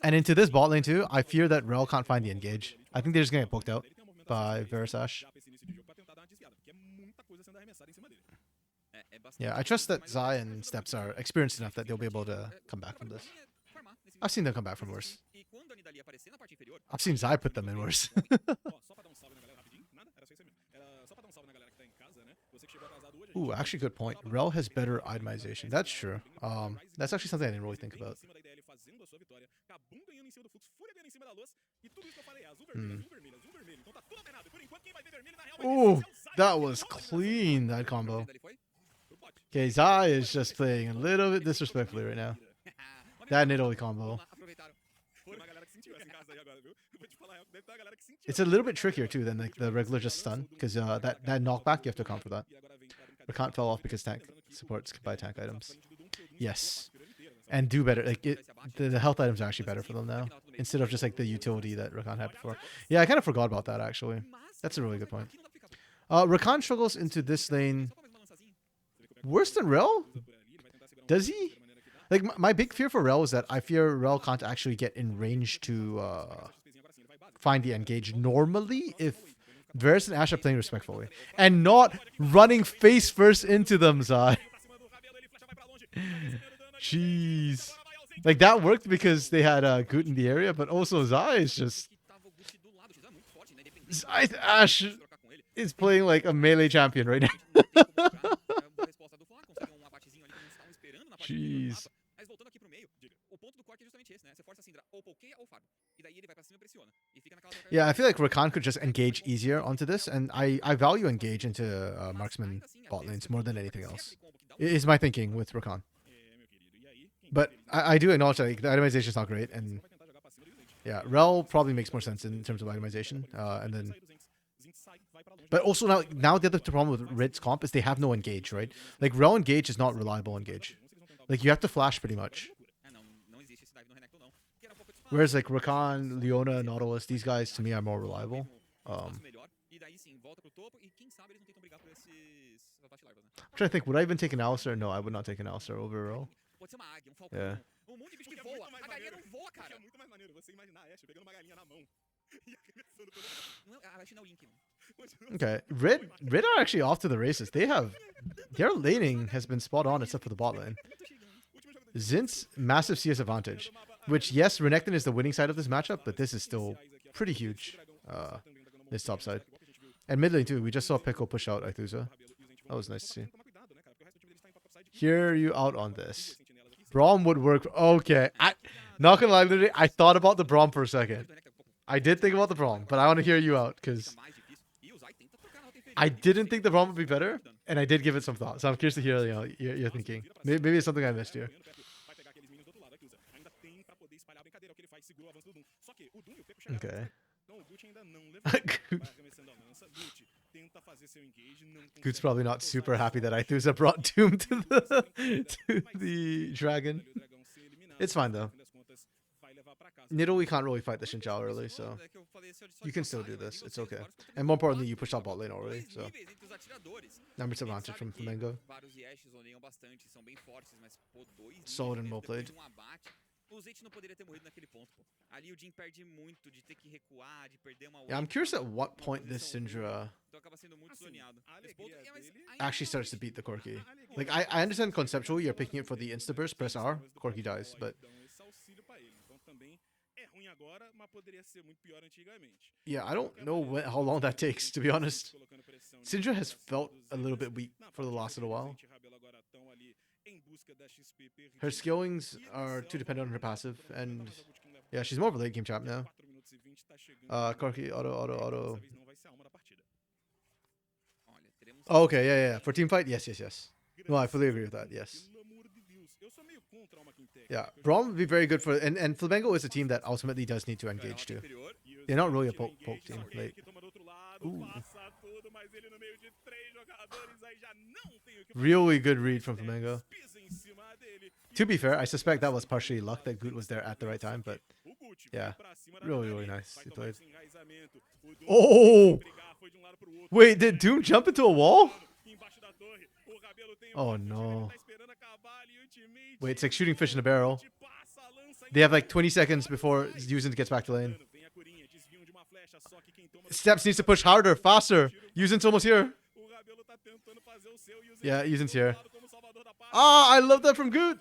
And into this bot lane too, I fear that Rel can't find the engage. I think they're just gonna get poked out by Verisash. Yeah, I trust that Zai and Steps are experienced enough that they'll be able to come back from this. I've seen them come back from worse. I've seen Zai put them in worse. Ooh, actually good point. Rel has better itemization. That's true. That's actually something I didn't really think about. Ooh, that was clean, that combo. Okay, Zai is just playing a little bit disrespectfully right now. That Nidalee combo. It's a little bit trickier too than like the regular just stun, because that knockback you have to account for that. Rakan fell off because tank supports can buy tank items. Yes, and do better. Like the health items are actually better for them now instead of just like the utility that Rakan had before. Yeah, I kind of forgot about that actually. That's a really good point. Rakan struggles into this lane worse than Rel? Does he? Like my big fear for Rel is that I fear Rel can't actually get in range to find the engage normally if Varus and Ashe are playing respectfully and not running face first into them, Zai. Jeez. Like that worked because they had Gut in the area, but also Zai is just Ashe is playing like a melee champion right now. Jeez. Yeah, I feel like Rakan could just engage easier onto this, and I value engage into marksman bot lanes more than anything else. Is my thinking with Rakan. But I do acknowledge that like, the itemization is not great, and yeah, Rel probably makes more sense in terms of itemization, and then. But also now the other problem with Red's comp is they have no engage, right? Like Rel engage is not reliable engage. Like you have to flash pretty much. Whereas like Rakan, Leona, Nautilus, these guys to me are more reliable. I'm trying to think, would I even take an Alistar? No, I would not take an Alistar over Rel. Yeah. Okay, Red are actually off to the races. Their laning has been spot on except for the bot lane. Xin's massive CS advantage, which yes, Renekton is the winning side of this matchup, but this is still pretty huge. This top side. And mid lane too, we just saw Pickle push out Aethusa. That was nice to see. Hear you out on this. Braum would work. Okay, not gonna lie, literally, I thought about the Braum for a second. I did think about the Braum, but I want to hear you out because I didn't think the Braum would be better, and I did give it some thought. So I'm curious to hear your thinking. Maybe it's something I missed here. Okay. Goot's probably not super happy that Aethusa brought Doom to the dragon. It's fine though. Nidalee can't really fight the Xin Zhao early, so you can still do this. It's okay. And more importantly, you pushed out bot lane already, so numbers advantage from Flamengo. Solid and well played. O Zete não poderia ter morrido naquele ponto, pô. Ali o Jhin perde muito de ter que recuar, de perder uma Yeah, I'm curious at what point this Syndra Então acaba sendo muito zoneado. actually starts to beat the Corki. Like, I understand conceptually you're picking it for the insta-burst, press R, Corki dies, but yeah, I don't know how long that takes, to be honest. Syndra has felt a little bit weak for the last little while. Her skillings are too dependent on her passive, and yeah, she's more of a late game champ now. Corki, auto. Oh, okay, yeah. For team fight, yes. No, I fully agree with that, yes. Yeah, Braum would be very good for, and Flamengo is a team that ultimately does need to engage too. They're not really a poke team. Like, ooh. Really good read from Flamengo. To be fair, I suspect that was partially luck that Gut was there at the right time, but yeah, really nice. He played. Oh! Wait, did Doom jump into a wall? Oh no. Wait, it's like shooting fish in a barrel. They have like 20 seconds before Yuzen gets back to lane. Steps needs to push harder, faster. Yuzen's almost here. Yeah, Yuzen's here. Ah, I love that from Gut.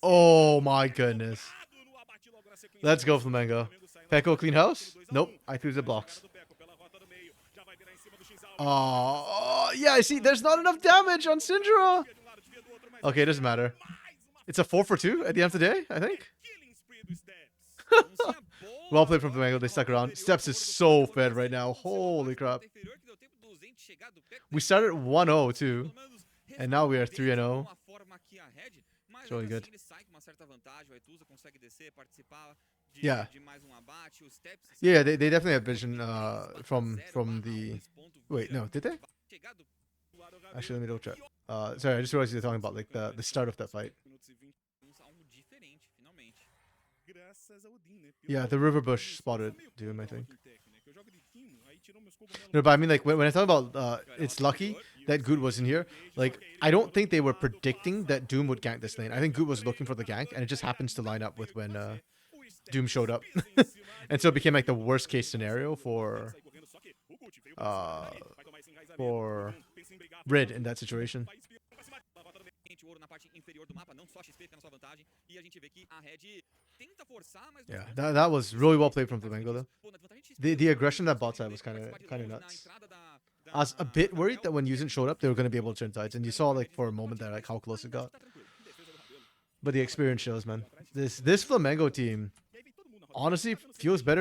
Oh my goodness. Let's go, Flamengo. Peko clean house? Nope, I threw the blocks. Oh, yeah, I see. There's not enough damage on Syndra. Okay, it doesn't matter. It's a 4 for 2 at the end of the day, I think. Well played from Flamengo. They stuck around. Steps is so fed right now. Holy crap. We started 1-0 too, and now we are 3-0. It's really good. Yeah. Yeah, they definitely have vision from the... Wait, no, did they? Actually, let me double check. Sorry, I just realized you're talking about like the start of that fight. Yeah, the river bush spotted Doom, I think. No, but I mean, like, when I talk about it's lucky that Good was in here, like, I don't think they were predicting that Doom would gank this lane. I think Good was looking for the gank, and it just happens to line up with when Doom showed up. And so it became, like, the worst case scenario for Rid in that situation. Yeah, that was really well played from Flamengo though. The aggression that bot side was kind of nuts. I was a bit worried that when Yuzen showed up, they were going to be able to turn tides, and you saw like for a moment there like how close it got. But the experience shows, man. This Flamengo team honestly feels like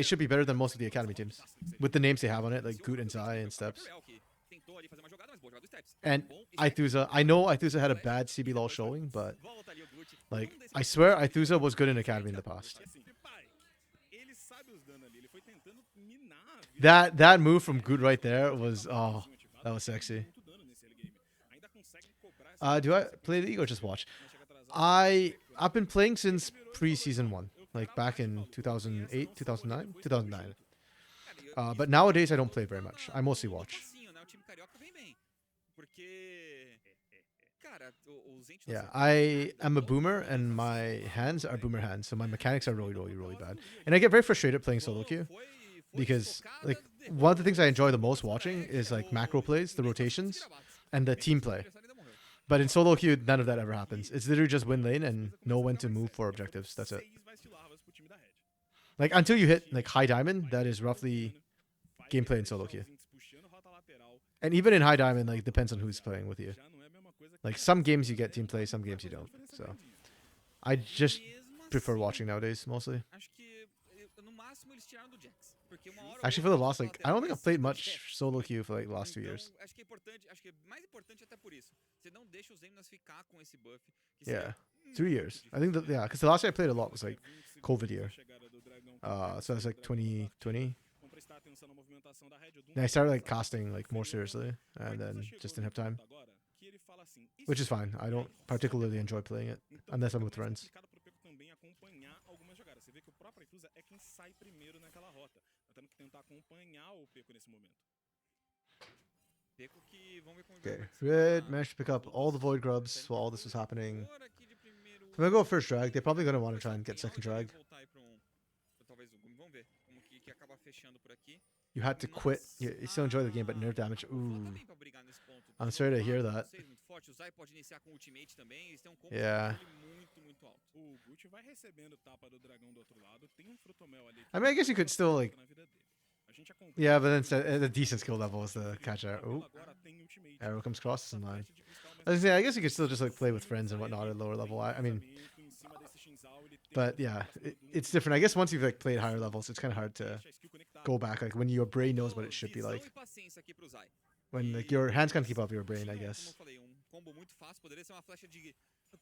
it should be better than most of the academy teams with the names they have on it, like Gut and Zai and Steps. And Aithusa, I know Aithusa had a bad CBLOL showing, but like I swear Aithusa was good in academy in the past. That move from Gut right there was that was sexy. Do I play League or just watch? I've been playing since pre-season 1, like back in 2008, 2009, 2009. But nowadays I don't play very much. I mostly watch. Yeah, I am a boomer and my hands are boomer hands, so my mechanics are really bad. And I get very frustrated playing solo queue because like one of the things I enjoy the most watching is like macro plays, the rotations, and the team play. But in solo queue, none of that ever happens. It's literally just win lane and know when to move for objectives. That's it. Like until you hit like high diamond, that is roughly gameplay in solo queue. And even in high diamond, like depends on who's playing with you. Like some games you get team play, some games you don't. So I just prefer watching nowadays mostly. Actually, for the last like, I don't think I've played much solo queue for like the last 2 years. Yeah, 3 years. I think that because the last year I played a lot was like COVID year. So it's like 2020. Then I started like casting like more seriously, and then just didn't have time. fala assim, e which is se fine. I don't só particularly demora? enjoy playing it Então unless I'm fica with mais friends. complicado pro Peco também acompanhar algumas jogadas. Você vê que o próprio Ituza é quem sai primeiro naquela rota. Tá tendo que tentar acompanhar o Peco nesse momento. Peco que vamos ver como ele vai Okay, participar Red da- managed to pick das up all the lutas. void grubs Tá indo while all pro this was happening. jogador aqui de primeiro If I go ano. first drag, they're probably gonna want to Conversar try and com get quem second algo, já vai drag. voltar aí pra talvez vamos ver como que acaba fechando por aqui. You had to quit. You still enjoy the game, but nerf damage. O Fla tá Ooh. bem pra brigar nesse ponto. I'm Do sorry to outro hear lado, that. vocês muito forte. O Zai pode iniciar com ultimate também. Eles têm um combo Yeah. de controle muito alto. O Gucci vai recebendo tapa do dragão do outro lado. Tem um frutomel ali. I mean, I guess you could still, like- na vida dele. A gente acompanha Yeah, but then it's at a decent skill level is the catch out. Ele Ooh, agora tem ultimate. arrow comes across Essa in line. flecha de cristal, mas I was gonna say, I guess you could still just like play with friends and whatnot at lower level. I mean, em cima desse Shinzal, ele tem but um yeah, próximo do it's different. I guess once you've like played higher levels, it's kind of hard to deixa a skill conectada. go back. Like when your brain knows what it should be Visão like. e paciência aqui pro Zai. When like your hands can't keep up your brain, I Como eu guess. falei, combo muito fácil. Poderia ser uma flecha de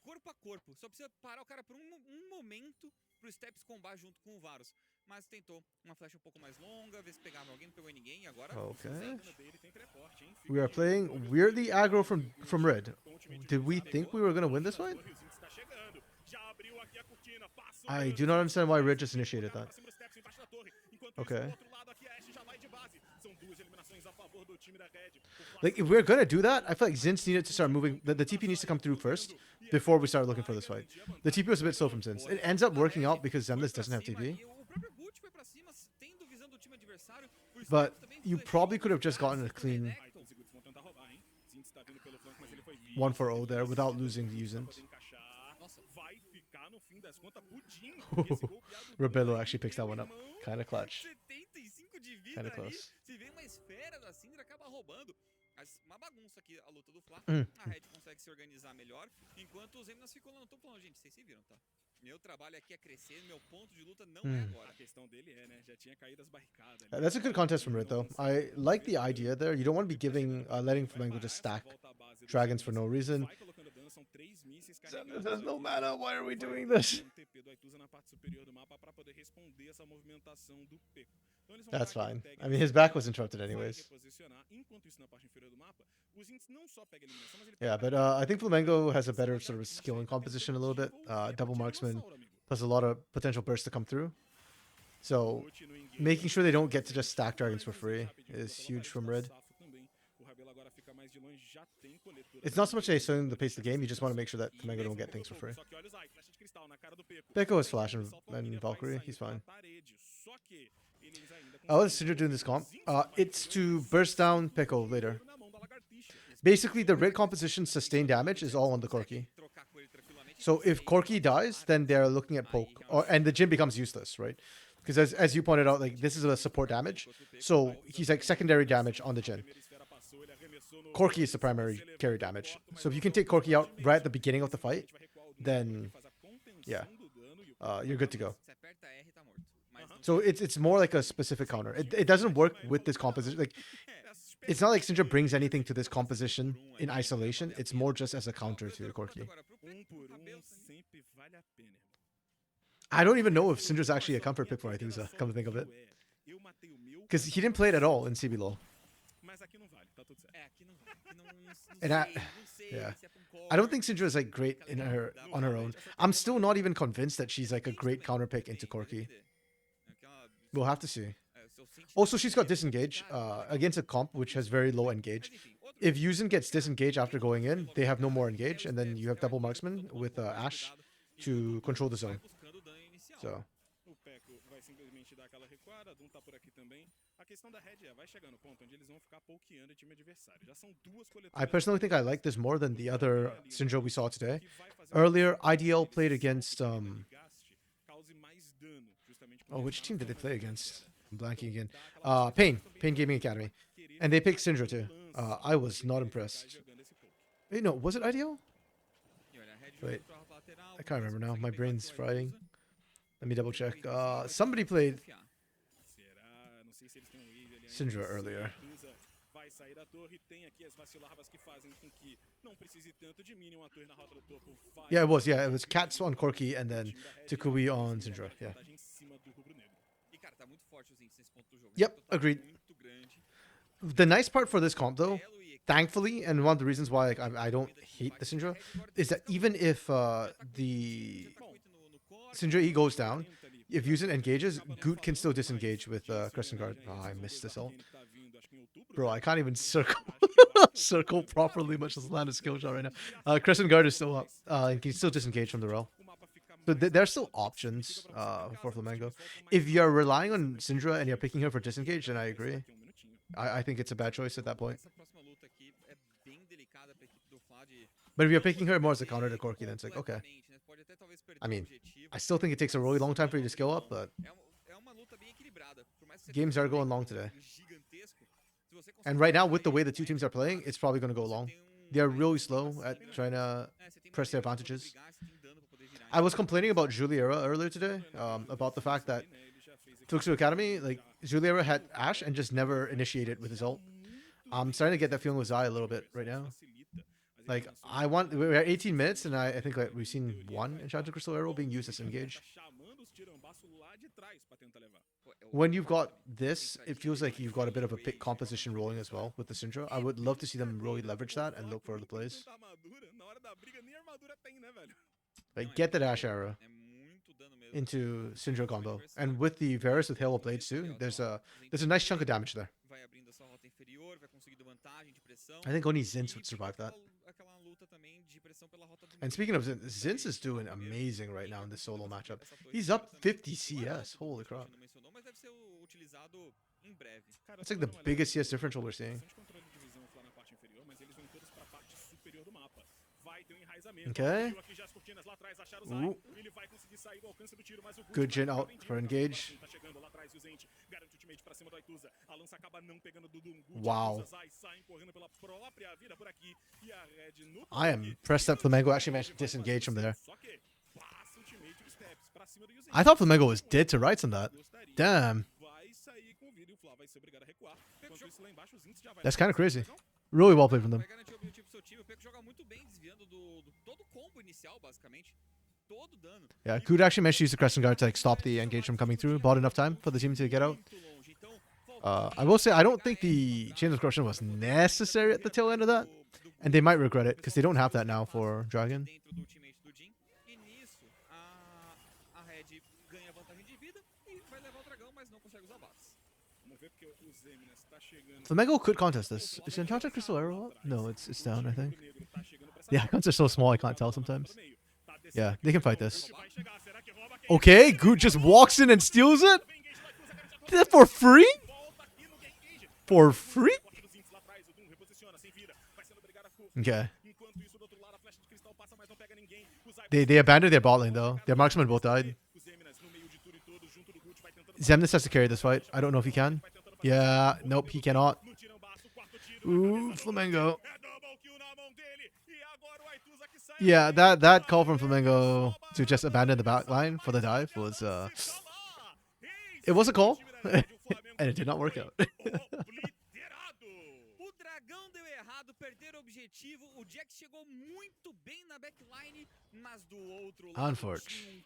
corpo a corpo. Só precisa parar o cara por um momento pro Steps combar junto com o Varus. Mas tentou uma flecha um pouco mais longa, ver se pegava alguém, não pegou ninguém. E agora... Okay. Dele tem teleporte, hein? Fica We are de playing olho. weirdly aggro from red. Com o ultimate Did we pegou, think we were gonna win this fight? o Zinx tá chegando. Já abriu aqui a cortina, passou I pelo do not Zinx, understand why Red just initiated pra that. cima do Steps, embaixo da torre. Enquanto isso, Okay. do outro lado aqui, a Ashe já vai de base. São duas eliminações a favor do time da Red. O Like if we're gonna do that, I feel like Zin's needed to start moving. The TP needs to come through first before we start looking for this fight. The TP was a bit slow from Zin's. It ends up working out because Zemlis doesn't have TP. E o próprio Gucci foi pra cima, tendo visão do time adversário. O But Steps também you flechou, probably could have just gotten a se clean conectam. então, os segundos vão tentar roubar, hein? Zinx tá vindo pelo flanco, mas ele foi visto. 1-4-0 there without losing the Pra Uzint. poder encaixar. Nossa. Vai ficar no fim das contas pudim. porque esse golpeado do Rebelo Red, actually picks that one up. meu irmão, Kind of clutch. 75 de vida Kinda ali. close. Se vem uma esfera da Syndra, acaba roubando. Mas uma bagunça aqui a luta do Fla. Hum. A Red consegue se organizar melhor, enquanto os Eminas ficam lá no topo falando, gente, vocês se viram, tá? Meu trabalho aqui é crescer, meu ponto de luta não é agora. A questão dele é, né? Já tinha caído as barricadas. ali. That's a good contest from Red though. I like the idea there. You don't want to be giving, letting Flamengo just stack dragons for no reason. Vai colocando dano, são 3 mísseis There's carregados no aqui. mana. Why are we Vai doing ter this? um TP do Aituza na parte superior do mapa pra poder responder essa movimentação do Peco. Então eles vão That's dar aqui fine. no tag I mean, his back was vai interrupted anyways. reposicionar. Enquanto isso, na parte inferior do mapa, o Zinx não só pega a eliminação, mas ele Yeah, pega but I think Flamengo has a better sort of skill and composition a little bit. Double marksman plus a lot of potential bursts to come through. So making sure they don't get to just stack dragons for free is huge from Red. It's not so much they slowing the pace of the game, you just want to make sure that Flamengo don't get things for free. Peko is Flash and Valkyrie, he's fine. How is Syndra doing this comp? It's to burst down Peko later. Basically, the red composition sustain damage is all on the Corki. Trocar com ele tranquilamente. So if Corki dies, then they're looking at poke, and the Jin becomes useless, right? Because as you pointed out, like this is a support damage, so he's like secondary damage on the Jin. Corki is the primary carry damage. So if you can take Corki out right at the beginning of the fight, then yeah, you're good to go. Se aperta R, tá morto. Mas não So it's more like a specific counter. It doesn't work with this composition. Like it's not like Syndra brings anything to this composition in isolation. It's more just as a counter to Corki. agora pro Peco, o Rabelo tá sempre vale a pena, irmão. I don't even know if Syndra's actually a comfort pick for Aituza, come to think of it. Eu matei o meu, Because he didn't play it at all in CBLOL. mas aqui não vale, tá tudo certo. É, aqui não vai. Aqui não And I- sei yeah. se é pra um I don't core. think Syndra is like great in her on her own. I'm still not even convinced that she's like a great counter pick into Corki. Aquela- We'll have to see. se eu sentir- Also, she's got disengage against a comp which has very low engage. Mas enfim, outro If Yuzin gets disengaged after going in, they have no more engage, and then you have double marksman with Ash to control the zone. buscando o dano inicial. So O Peco vai simplesmente dar aquela recuada, a Doom tá por aqui também. A questão da Red é, vai chegar no ponto onde eles vão ficar pokeando o time adversário. Já são duas coletoras. I personally think I like this more than the other Syndra we saw today. que vai fazer Earlier, IDL played against gaste, cause mais dano, justamente porque oh, which eles team não did they só play vão against? I'm blanking again. dar aquela Pain Gaming Academy, and they picked Syndra too. I was not impressed. jogando esse poke. Wait, no, was it IDL? E olha, a Red Wait, jogou pra lateral, I can't remember now. consegue My pegar brain's com a frying. Aituza. Let me double check. Somebody played Confiar. Será? Não sei se eles têm um wave ali ainda. Syndra earlier. Aituza vai sair da torre, tem aqui as vacilarvas que fazem com que não precise tanto de minion, a torre na rota do topo vai. Yeah, it was. Yeah, it was Cats on Corki and then Tukui on Syndra. Yeah. Vantagem em cima do rubro-negro. E cara, tá muito forte os índices nesse ponto do jogo. Yep, Então tá agreed. Muito grande. The nice part for this comp though Belo e thankfully, and one of the reasons why like I don't hate the Syndra is that even if the Syndra E goes down, if Yuzen engages, Goot can still disengage with Crescent Guard. Oh, I missed this all. Bro, I can't even circle properly, much less land a skill shot right now. Crescent Guard is still up. And can still disengage from the rel. So there's still options for Flamengo. If you're relying on Syndra and you're picking her for disengage, then I agree. I think it's a bad choice at that point. But if you're picking her more as a counter to Corki, then it's like, okay. I mean, I still think it takes a really long time for you to skill up, but games are going long today. And right now, with the way the two teams are playing, it's probably going to go long. They're really slow at trying to press their advantages. I was complaining about Juliera earlier today, about the fact that Fluxu Academy, like, Juliera had Ashe and just never initiated with his ult. I'm starting to get that feeling with Zai a little bit right now. Like, we're at 18 minutes, and I think like we've seen one Enchanted Crystal Arrow being used as engage. When you've got this, it feels like you've got a bit of a pick composition rolling as well with the Syndra. I would love to see them really leverage that and look for the plays. Like, get that Ashe Arrow into Syndra combo. And with the Varus with Hail of Blades too, there's a nice chunk of damage there. I think only Zinz would survive that. And speaking of Zinz, Zinz is doing amazing right now in this solo matchup. He's up 50 CS. Holy crap. That's like the biggest CS differential we're seeing. Okay. Ooh. Good Jhin out for engage. Wow. I am impressed that Flamengo actually managed to disengage from there. I thought Flamengo was dead to rights on that. Damn. That's kind of crazy. Really well played from them. Yeah, Good actually managed to use the Crescent Guard to like stop the engage from coming through. Bought enough time for the team to get out. I will say, I don't think the Chains of Corruption was necessary at the tail end of that. And they might regret it, because they don't have that now for Dragon. Flamengo could contest this. Is Enchanted Crystal Arrow up? No, it's down, I think. Yeah, guns are so small I can't tell sometimes. Yeah, they can fight this. Okay, Goot just walks in and steals it? For free? For free? Okay. They abandoned their bot lane though. Their marksmen both died. Xemnas has to carry this fight. I don't know if he can. Yeah, nope, he cannot. Ooh, Flamengo. Yeah, that call from Flamengo to just abandon the back line for the dive was it was a call. And it did not work out. Unfortunate.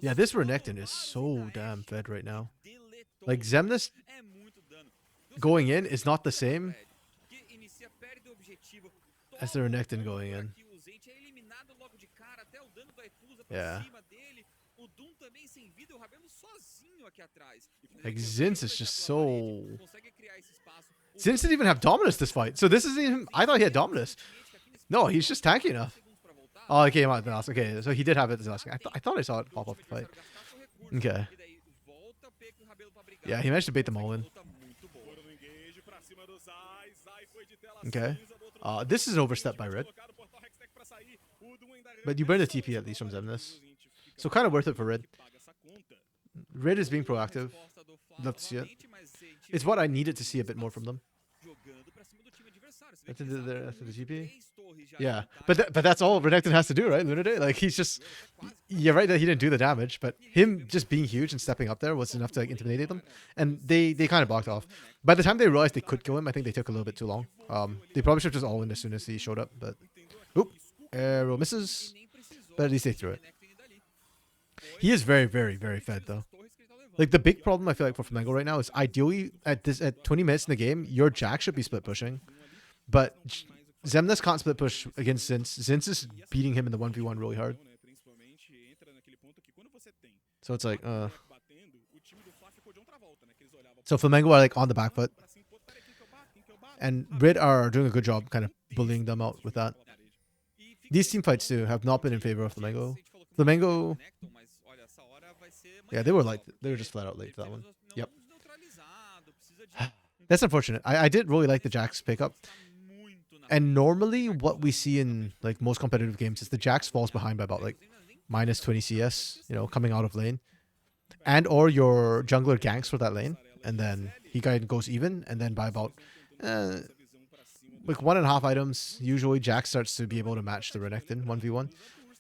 Yeah, this Renekton is so damn fed right now. Like, Xemnas going in is not the same as the Renekton going in. Yeah. Like, Zinz is just so... Zinz didn't even have Dominus this fight. So this isn't even... I thought he had Dominus. No, he's just tanky enough. Oh, he came out the last. Okay, so he did have it this last. I thought I saw it pop off the fight. Okay. Yeah, he managed to bait them all in. Okay. This is an overstep by Red. But you burn the TP at least from Xemnas. So kind of worth it for Red. Red is being proactive. Love to see it. It's what I needed to see a bit more from them. After the GP? Yeah. But that's all Renekton has to do, right? Luna Day? Like, he's just... You're right that he didn't do the damage, but him just being huge and stepping up there was enough to like, intimidate them. And they kind of blocked off. By the time they realized they could kill him, I think they took a little bit too long. They probably should have just all in as soon as he showed up, but... Oop. Arrow misses. But at least they threw it. He is very, very, very fed, though. Like, the big problem I feel like for Flamengo right now is ideally, at 20 minutes in the game, your Jack should be split pushing. But Zemnis can't split push against Zinz. Zinz is beating him in the 1v1 really hard. So it's like, So Flamengo are like on the back foot. And Red are doing a good job kind of bullying them out with that. These team fights too have not been in favor of Flamengo. Flamengo, yeah, they were just flat out late for that one. Yep. That's unfortunate. I did really like the Jax pickup. And normally what we see in like most competitive games is the Jax falls behind by about like minus 20 CS, you know, coming out of lane. And or your jungler ganks for that lane. And then he kind of goes even. And then by about like 1.5 items, usually Jax starts to be able to match the Renekton 1v1.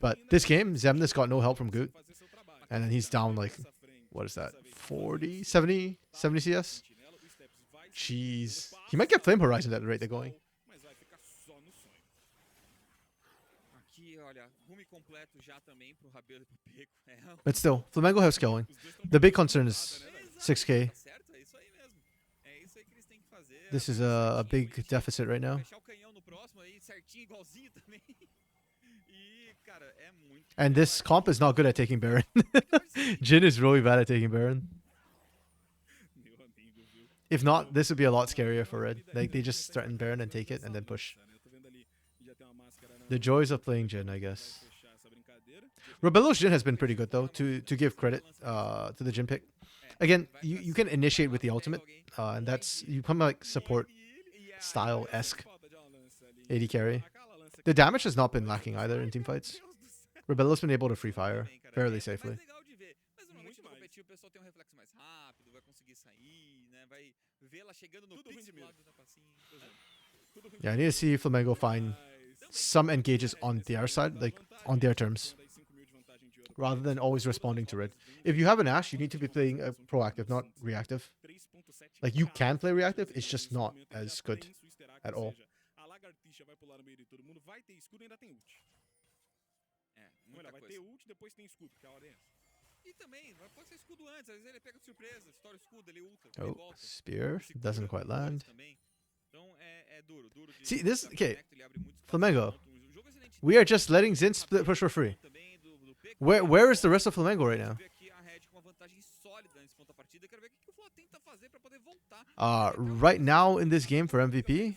But this game, Zemnis got no help from Goot. And then he's down like, what is that? 40, 70 CS? Jeez. He might get Flame Horizon at the rate they're going. But still, Flamengo have scaling. The big concern is 6k. This is a big deficit right now. And this comp is not good at taking Baron. Jin is really bad at taking Baron. If not, this would be a lot scarier for Red. Like, they just threaten Baron and take it and then push. The joys of playing Jin, I guess. Rebello's Jin has been pretty good, though, to give credit to the Jin pick. Again, you can initiate with the ultimate, and that's, you become like support style-esque AD carry. The damage has not been lacking either in team fights. Rebello's been able to free fire fairly safely. Yeah, I need to see Flamengo find some engages on their side, like on their terms, rather than always responding to Red. If you have an Ashe, you need to be playing proactive, not reactive. Like, you can play reactive, it's just not as good at all. Oh, spear doesn't quite land. See, this, okay, Flamengo. We are just letting Zin split push for free. Where is the rest of Flamengo right now? Right now in this game for MVP,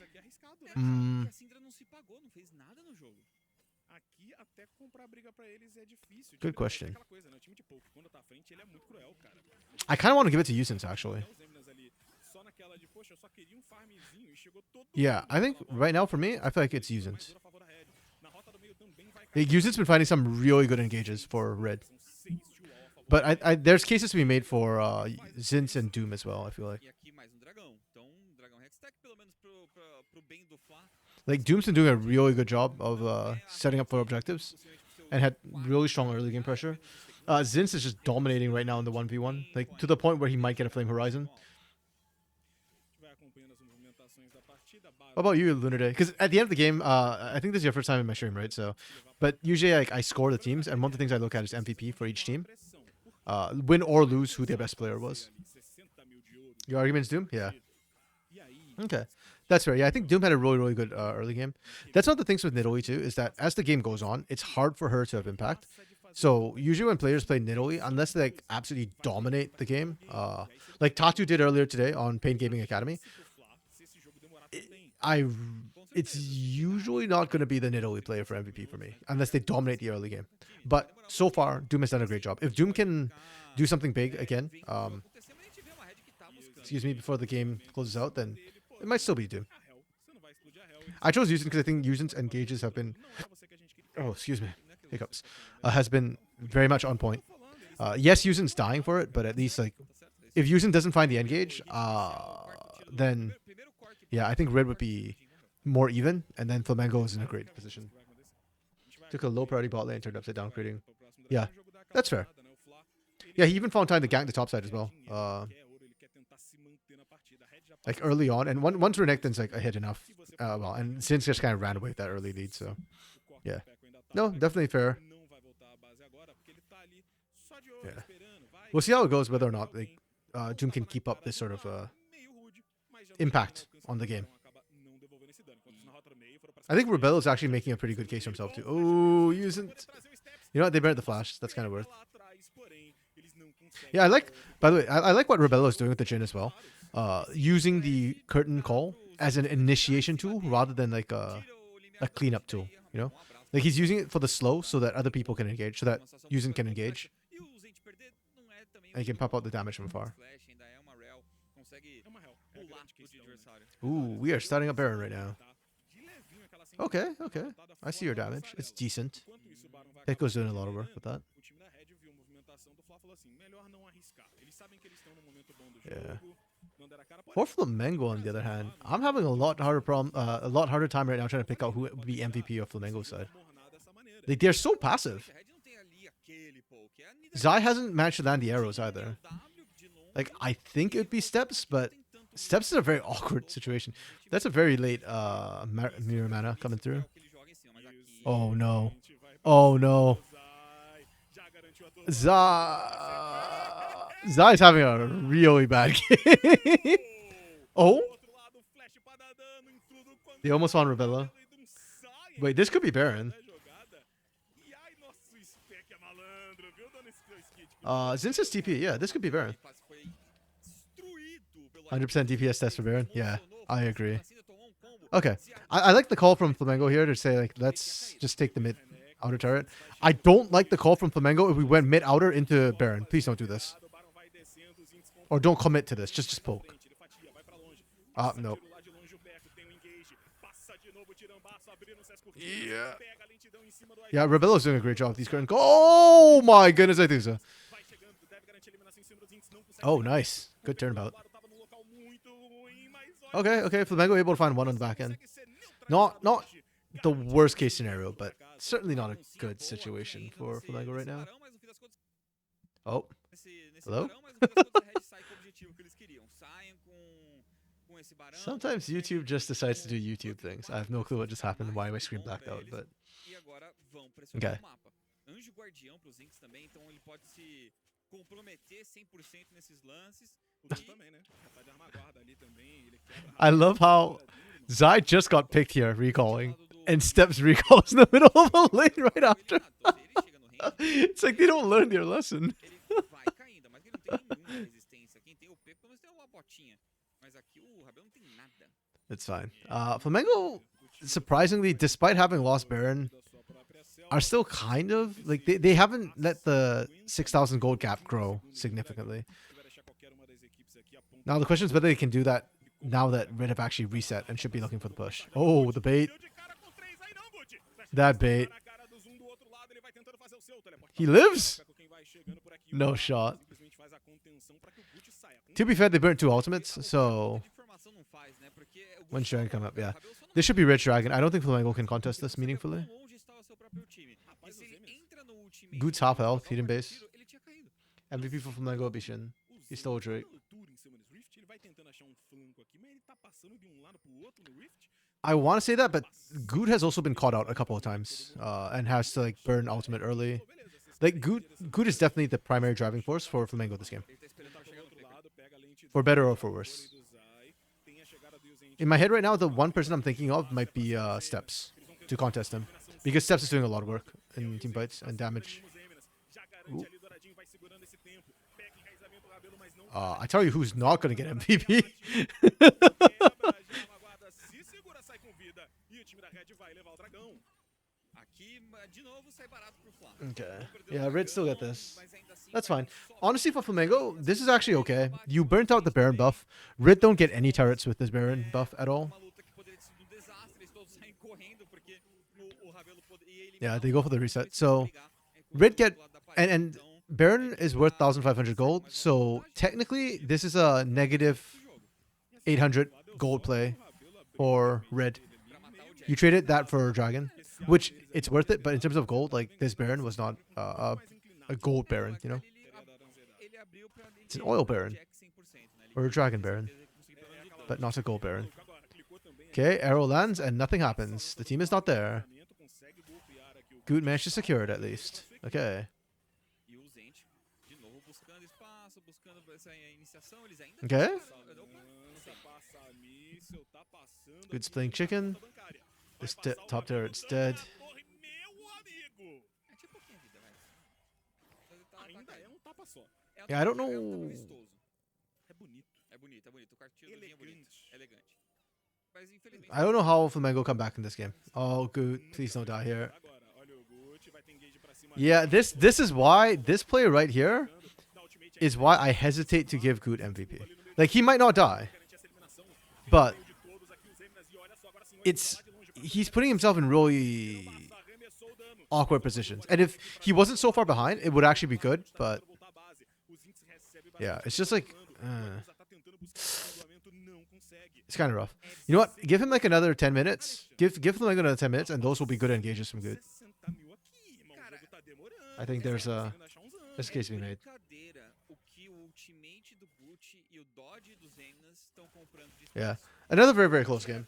good question. I kind of want to give it to Yusins, actually. Yeah, I think right now for me, I feel like it's Yusins. Yusins been finding some really good engages for Red. But there's cases to be made for Zins and Doom as well, I feel like. Like, Doom's been doing a really good job of setting up for objectives and had really strong early game pressure. Zins is just dominating right now in the 1v1, like to the point where he might get a Flame Horizon. What about you, Lunar Day? Because at the end of the game, I think this is your first time in my stream, right? So, but usually I score the teams, and one of the things I look at is MVP for each team. Win or lose, who their best player was. Your argument's Doom? Yeah. Okay. That's fair. Yeah, I think Doom had a really, really good early game. That's one of the things with Nidalee too, is that as the game goes on, it's hard for her to have impact. So usually when players play Nidalee, unless they like absolutely dominate the game, like Tatu did earlier today on Pain Gaming Academy, it's usually not going to be the Nidalee player for MVP for me, unless they dominate the early game. But so far, Doom has done a great job. If Doom can do something big again, excuse me, before the game closes out, then it might still be Doom. I chose Yusins because I think Yusins engages have been, oh, excuse me, hiccups, has been very much on point. Yes, Yusin's dying for it, but at least like, if Yusin doesn't find the engage, then yeah, I think Red would be more even, and then Flamengo is in a great position. Took a low priority bot lane, turned upside down, creating. Yeah, that's fair. Yeah, he even found time to gank the top side as well. Like early on, and once Renekton's like ahead enough, well, and Since just kind of ran away with that early lead, so yeah. No, definitely fair. Yeah. We'll see how it goes, whether or not like Doom can keep up this sort of impact on the game. I think Rebello's actually making a pretty good case for himself too. Oh, using. You know what? They burnt the flash. That's kind of worth. Yeah, I like. By the way, I like what Rebello is doing with the Jhin as well. Using the curtain call as an initiation tool rather than like a cleanup tool. You know, like he's using it for the slow so that other people can engage, so that Yuzen can engage, and he can pop out the damage from far. Ooh, we are starting up Baron right now. Okay, okay. I see your damage. It's decent. Echo's doing a lot of work with that. Yeah. For Flamengo, on the other hand, I'm having a lot harder time right now trying to pick out who would be MVP of Flamengo's side. Like, they're so passive. Zai hasn't managed to land the arrows either. Like, I think it would be Steps, but Steps is a very awkward situation. That's a very late mirror mana coming through. Oh no. Oh no. Zai's having a really bad game. Oh? They almost found Rebella. Wait, this could be Baron. Zinsa's TP. Yeah, this could be Baron. 100% DPS test for Baron. Yeah, I agree. Okay. I like the call from Flamengo here to say, like, let's just take the mid outer turret. I don't like the call from Flamengo if we went mid outer into Baron. Please don't do this. Or don't commit to this. Just poke. No. Yeah. Yeah, Rebello's doing a great job with these current. Oh my goodness, I think so. Oh, nice. Good turnabout. Okay, okay. Flamengo able to find one on the back end. Not the worst case scenario, but certainly not a good situation for Flamengo right now. Oh. Hello? Sometimes YouTube just decides to do YouTube things. I have no clue what just happened and why my screen blacked out, but... Okay. I love how Zai just got picked here, recalling, and Steps recalls in the middle of a lane right after. It's like they don't learn their lesson. It's fine. Flamengo, surprisingly, despite having lost Baron, are still kind of like they haven't let the 6,000 gold gap grow significantly. Now the question is whether they can do that now that Red have actually reset and should be looking for the push. Oh, the bait. That bait. He lives? No shot. To be fair, they burnt 2 ultimates, so... When Dragon come up, yeah. This should be Rich Dragon. I don't think Flamengo can contest this meaningfully. Goot's half health, hidden base. MVP for Flamengo will be Shin. He stole Drake. I want to say that, but Goot has also been caught out a couple of times and has to like burn ultimate early. Like Goot is definitely the primary driving force for Flamengo this game. For better or for worse. In my head right now, the one person I'm thinking of might be Steps to contest him. Because Steps is doing a lot of work in team fights and damage. Ooh. I tell you who's not going to get MVP. Okay. Yeah, Red still get this. That's fine. Honestly, for Flamengo, this is actually okay. You burnt out the Baron buff. Red don't get any turrets with this Baron buff at all. Yeah, they go for the reset. So, Red get... And Baron is worth 1,500 gold. So, technically, this is a negative 800 gold play for Red. You traded that for Dragon, which it's worth it, but in terms of gold, like this Baron was not a gold Baron, you know? It's an oil Baron. Or a Dragon Baron. But not a gold Baron. Okay, arrow lands and nothing happens. The team is not there. Good managed to secure it at least. Okay. Okay. Good's playing chicken. This top turret's dead. Torre, meu amigo! É tipo pouquinha vida, vai. Ainda é um tapa só. Yeah, I don't É um tapa know. vistoso. É bonito. É bonito, é bonito. O cartilho é bonito. Elegante. Elegante. Mas infelizmente... I don't know how Flamengo come back in this game. Oh, good. Please don't die here. Agora, olha o Gucci, vai ter engage pra cima. Yeah, this is why this player right here is why I hesitate to give Good MVP. Like, he might not die, but he's putting himself in really awkward positions. And if he wasn't so far behind, it would actually be good, but yeah, it's just like it's kind of rough. You know what? Give him like another 10 minutes. Give them like another 10 minutes, and those will be good engages from Good. I think there's a case to be made. O que o ultimate do Gucci e o dodge dos Zemnas estão comprando de Yeah, another very, very close game.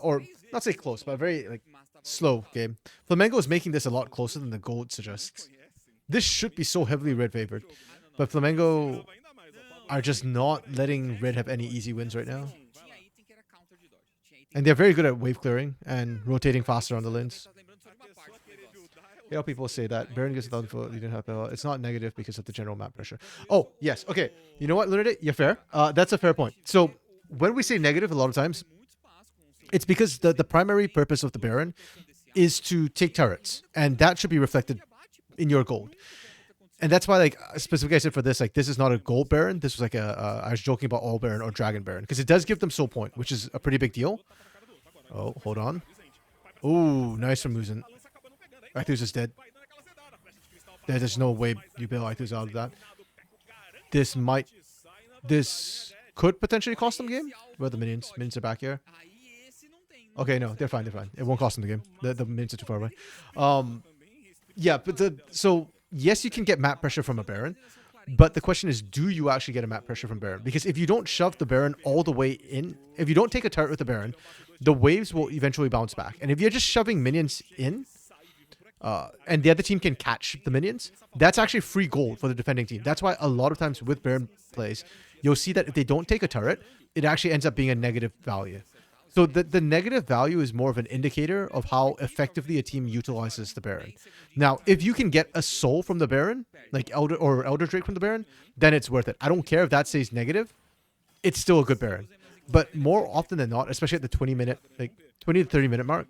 Or not say close, but very like slow game. Flamengo is making this a lot closer than the gold suggests. This should be so heavily red favored, but Flamengo are just not letting red have any easy wins right now. Tinha item que era counter de dodge. Tinha item And they're very good at wave clearing and rotating faster on the lanes. tá lembrando só de uma parte do negócio. You know, people say that Baron gets 1,000 foot, you didn't have power. It's not negative because of the general map pressure. Oh, yes. Okay. You know what, Lunade? You're fair. That's a fair point. So when we say negative, a lot of times, it's because the primary purpose of the Baron is to take turrets, and that should be reflected in your gold. And that's why, like, specifically I said for this, like, this is not a gold Baron. This was like I was joking about all Baron or Dragon Baron, because it does give them soul point, which is a pretty big deal. Oh, hold on. Ooh, nice from Muzen. Arthur's is dead. There's no way you bail Arthur's out of that. This could potentially cost them game. Where are the minions? Minions are back here. Aí esse não tem. Okay, no, they're fine. They're fine. It won't cost them the game. The minions are too far away. Yeah, but so yes, you can get map pressure from a Baron, but the question is, do you actually get a map pressure from Baron? Because if you don't shove the Baron all the way in, if you don't take a turret with the Baron, the waves will eventually bounce back. And if you're just shoving minions in, and the other team can catch the minions, that's actually free gold for the defending team. That's why a lot of times with Baron plays, you'll see that if they don't take a turret, it actually ends up being a negative value. So the negative value is more of an indicator of how effectively a team utilizes the Baron. Now, if you can get a soul from the Baron, like Elder Drake from the Baron, then it's worth it. I don't care if that stays negative. It's still a good Baron. But more often than not, especially at the 20 to 30 minute mark,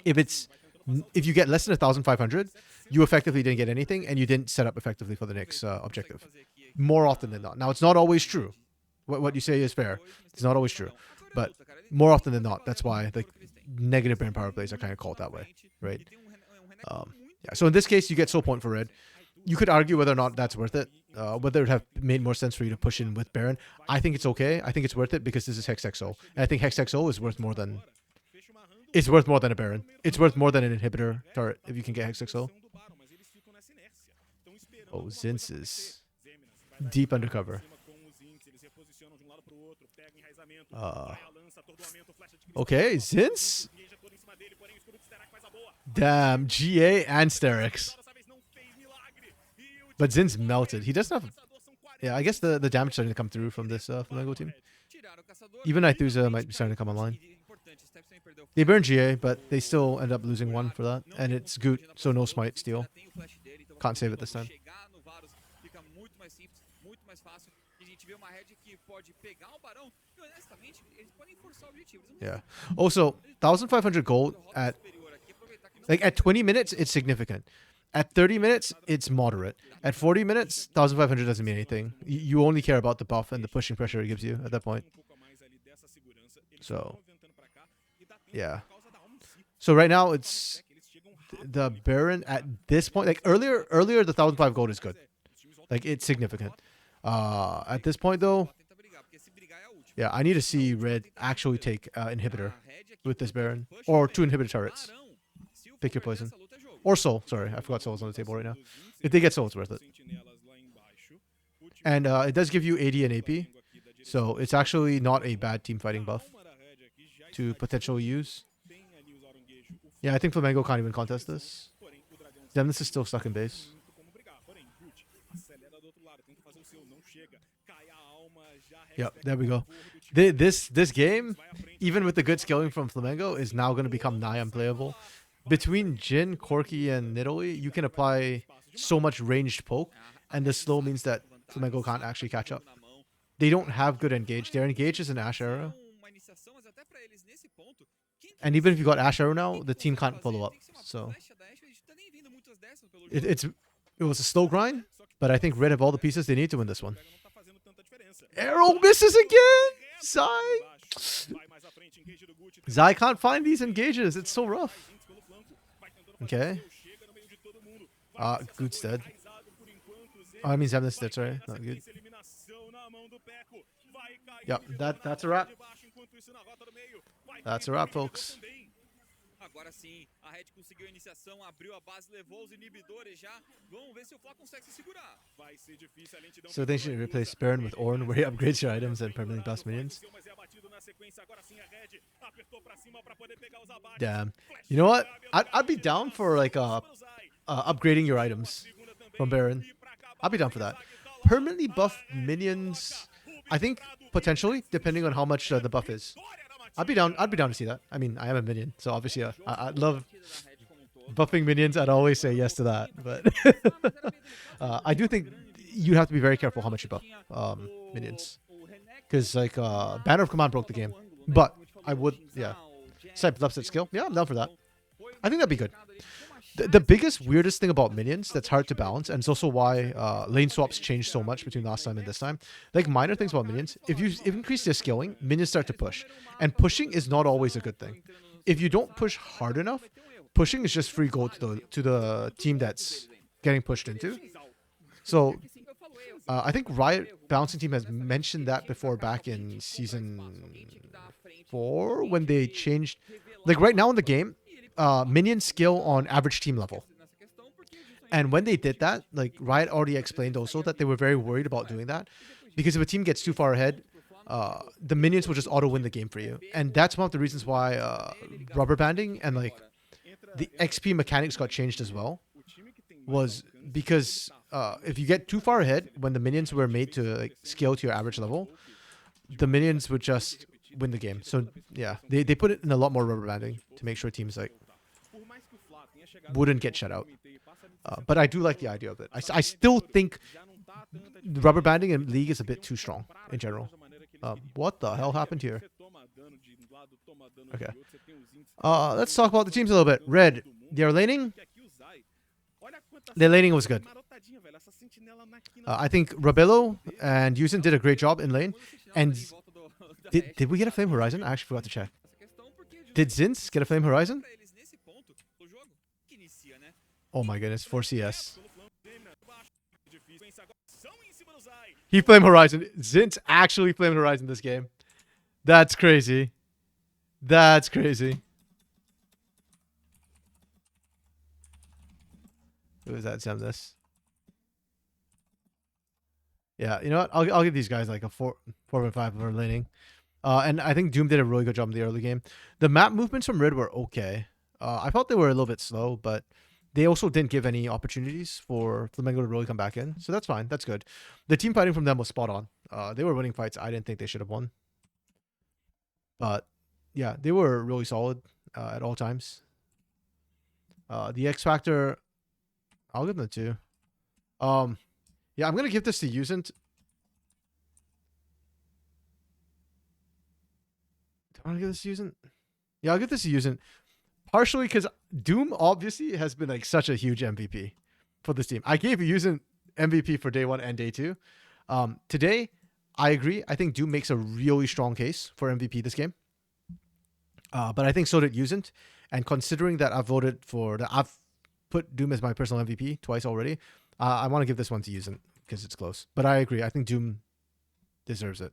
if you get less than 1,500, you effectively didn't get anything, and you didn't set up effectively for the next objective. More often than not. Now, it's not always true. What you say is fair. It's not always true. But more often than not, that's why the negative Baron power plays are kind of called that way, right? Yeah. So in this case, you get soul point for red. You could argue whether or not that's worth it. Whether it would have made more sense for you to push in with Baron. I think it's okay. I think it's worth it because this is Hex XO. And I think Hex XO is worth more than... It's worth more than a Baron. It's worth more than an inhibitor turret if you can get Hex XO. Oh, Zinz is deep undercover. Okay, Zinz? Damn, GA and Sterix. But Zinz melted. He doesn't have... Yeah, I guess the damage starting to come through from this Flamengo team. Even Aithusa might be starting to come online. They burn GA, but they still end up losing one for that. And it's Goot, so no smite steal. Can't save it this time. Yeah. Also, 1,500 gold at 20 minutes, it's significant. At 30 minutes, it's moderate. At 40 minutes, 1,500 doesn't mean anything. You only care about the buff and the pushing pressure it gives you at that point. So, yeah. So right now, it's the Baron at this point. Like earlier the 1,500 gold is good. Like, it's significant. At this point, though, yeah, I need to see Red actually take inhibitor with this Baron. Or 2 inhibitor turrets. Pick your poison. Or Soul. Sorry, I forgot Soul's on the table right now. If they get Soul, it's worth it. And it does give you AD and AP. So it's actually not a bad team fighting buff to potentially use. Yeah, I think Flamengo can't even contest this. Demnis is still stuck in base. Yep, there we go. This game, even with the good scaling from Flamengo, is now going to become nigh unplayable. Between Jin, Corki, and Nidalee, you can apply so much ranged poke, and the slow means that Flamengo can't actually catch up. They don't have good engage. Their engage is an Ashe era. And even if you got Ashe era now, the team can't follow up. So it was a slow grind, but I think Red have all the pieces they need to win this one. Arrow misses again! Zai can't find these engages. It's so rough. Okay. Good's dead. Oh, I mean Zemnis dead, sorry. Not good. Yep, that's a wrap. That's a wrap, folks. Agora sim, a Red conseguiu a iniciação, abriu a base, levou os inibidores já. Vamos ver se o Fla consegue se segurar. Vai ser difícil a lentidão. So they should replace Baron with Ornn, where he upgrades your items and permanently buffs minions. Damn. You know what? I'd be down for like upgrading your items from Baron. I'd be down for that. Permanently buff minions. I think potentially, depending on how much the buff is. I'd be down to see that. I mean, I am a minion, so obviously I'd love buffing minions. I'd always say yes to that. But I do think you have to be very careful how much you buff minions. Because like Banner of Command broke the game. But I would, yeah. Side left set skill. Yeah, I'm down for that. I think that'd be good. The biggest, weirdest thing about minions that's hard to balance, and it's also why lane swaps change so much between last time and this time. Like minor things about minions, if you increase their scaling, minions start to push. And pushing is not always a good thing. If you don't push hard enough, pushing is just free gold to the team that's getting pushed into. So I think Riot Balancing Team has mentioned that before back in Season 4 when they changed. Like right now in the game, minions scale on average team level. And when they did that, like Riot already explained also that they were very worried about doing that. Because if a team gets too far ahead, the minions will just auto win the game for you. And that's one of the reasons why rubber banding and like the XP mechanics got changed as well. Was because if you get too far ahead when the minions were made to like scale to your average level, the minions would just win the game. So yeah, they put it in a lot more rubber banding to make sure teams like wouldn't get shut out. But I do like the idea of it. I still think rubber banding in League is a bit too strong in general. What the hell happened here? Okay. Let's talk about the teams a little bit. Red, their laning. Their laning was good. I think Rabello and Yusin did a great job in lane. And did we get a Flame Horizon? I actually forgot to check. Did Zinz get a Flame Horizon? Oh my goodness, 4 CS. He Flame Horizon. Zinz actually Flame Horizon this game. That's crazy. That's crazy. Who is that? Zemnis. Yeah, you know what? I'll give these guys like a 4.5 for laning. And I think Doom did a really good job in the early game. The map movements from Red were okay. I felt they were a little bit slow, but they also didn't give any opportunities for Flamengo to really come back in. So that's fine. That's good. The team fighting from them was spot on. They were winning fights I didn't think they should have won. But yeah, they were really solid at all times. The X Factor, I'll give them a 2. Yeah, I'm going to give this to Usant. Do I want to give this to Usant? Yeah, I'll give this to Usant. Partially because Doom obviously has been like such a huge MVP for this team. I gave Usant MVP for day 1 and day 2. Today, I agree. I think Doom makes a really strong case for MVP this game. But I think so did Usant. And considering that I've put Doom as my personal MVP twice already, I want to give this one to Usant because it's close. But I agree. I think Doom deserves it.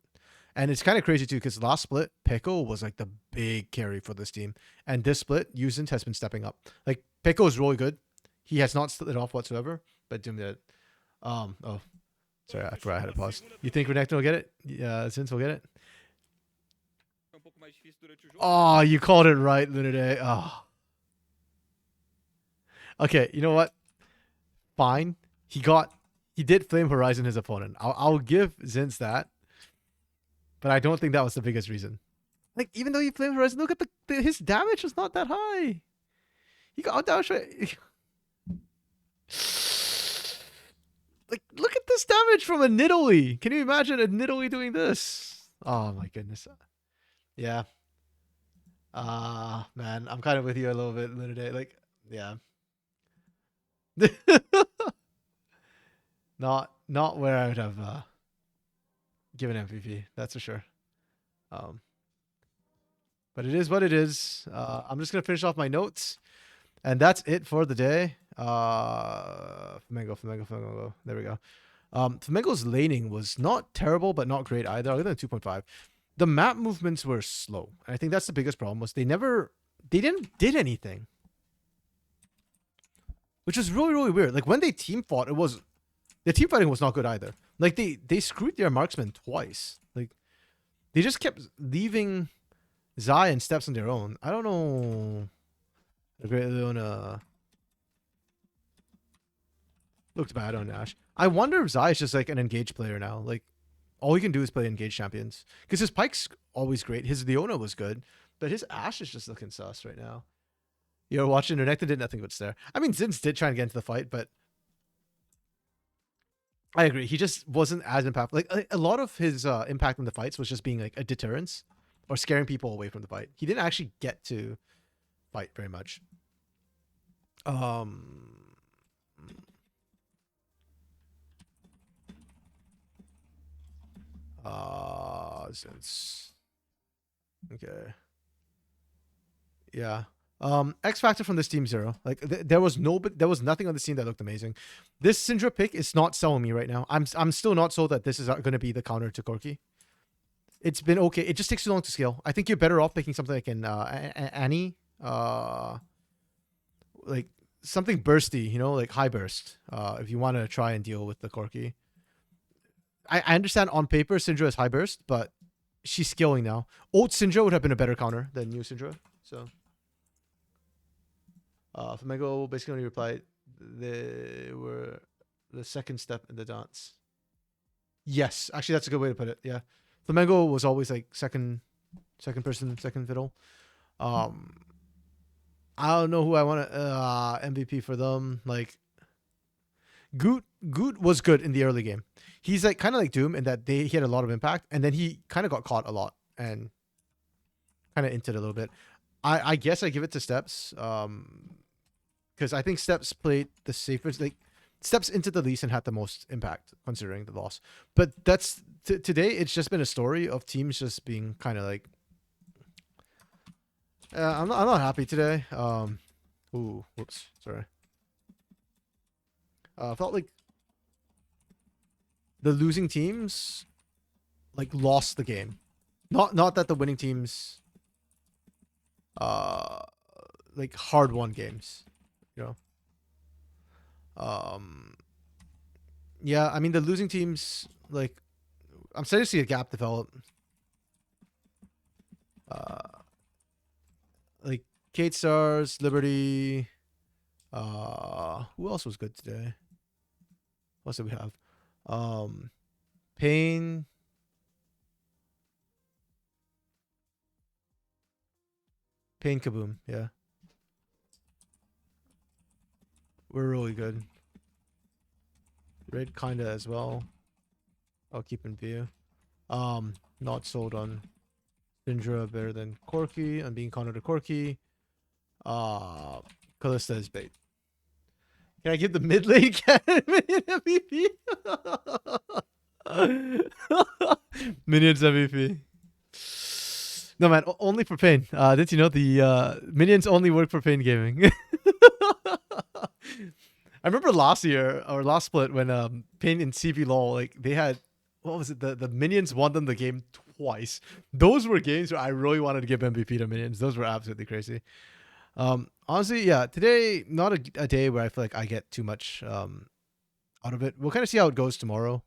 And it's kind of crazy too because last split, Peko was like the big carry for this team. And this split, Usant has been stepping up. Like, Peko is really good. He has not slid off whatsoever, but Doom did. Oh, sorry, I forgot I had to pause. You think Renekton will get it? Yeah, Zinz will get it? Oh, you called it right, Lunaday. Oh. Okay, you know what? Fine. He did Flame Horizon his opponent. I'll give Zinz that. But I don't think that was the biggest reason. Like, even though he flamed Horizon, look at his damage was not that high. He got damage. Like, look at this damage from a Nidalee. Can you imagine a Nidalee doing this? Oh my goodness. Yeah. Man, I'm kind of with you a little bit today. Like, yeah. Not where I would have given MVP, that's for sure. But it is what it is. I'm just gonna finish off my notes, and that's it for the day. Flamengo. There we go. Flamengo's laning was not terrible, but not great either. Other than 2.5, the map movements were slow. And I think that's the biggest problem. Was they didn't did anything, which was really weird. Like when they team fought, the team fighting was not good either. Like they screwed their marksman twice. Like they just kept leaving Zai and Steps on their own. I don't know. The Great Leona looked bad on Nash. I wonder if Zai is just like an engaged player now. Like all he can do is play engaged champions. Because his Pyke's always great. His Leona was good. But his Ashe is just looking sus right now. You're watching Renekton did nothing but stare. I mean, Zins did try and get into the fight, but I agree. He just wasn't as impactful. Like a lot of his impact in the fights was just being like a deterrence or scaring people away from the fight. He didn't actually get to fight very much. Since okay, yeah. X factor from this team 0. Like there was nothing on this team that looked amazing. This Syndra pick is not selling me right now. I'm still not sold that this is going to be the counter to Corki. It's been okay. It just takes too long to scale. I think you're better off picking something like an Annie, like something bursty, you know, like high burst. If you want to try and deal with the Corki. I understand on paper Syndra is high burst, but she's scaling now. Old Syndra would have been a better counter than new Syndra. So Flamengo basically only replied they were the second step in the dance. Yes, actually that's a good way to put it. Yeah. Flamengo was always like second person, second fiddle. I don't know who I want to MVP for them. Like Goot was good in the early game. He's like kind of like Doom in that he had a lot of impact, and then he kind of got caught a lot and kind of inted a little bit. I guess I give it to Steps, because I think Steps played the safest. Like Steps into the least and had the most impact considering the loss. But that's today. It's just been a story of teams just being kind of like. I'm not happy today. Ooh, whoops, sorry. Felt like the losing teams like lost the game. Not that the winning teams like hard won games, you know. Yeah, I mean the losing teams, like I'm starting to see a gap develop. Like Kate Stars, Liberty, who else was good today? What else did we have? Pain. Pain Kaboom, yeah. We're really good. Red kinda as well. I'll keep in view. Not sold on Syndra better than Corki. I'm being countered to Corki. Callista is bait. Can I give the mid lane Minion MVP? Minions MVP. No man, only for Pain. Did you know the minions only work for Pain Gaming? I remember last year or last split when Pain and CBLOL, like they had, what was it? The minions won them the game twice. Those were games where I really wanted to give MVP to minions. Those were absolutely crazy. Honestly, yeah, today not a day where I feel like I get too much out of it. We'll kind of see how it goes tomorrow.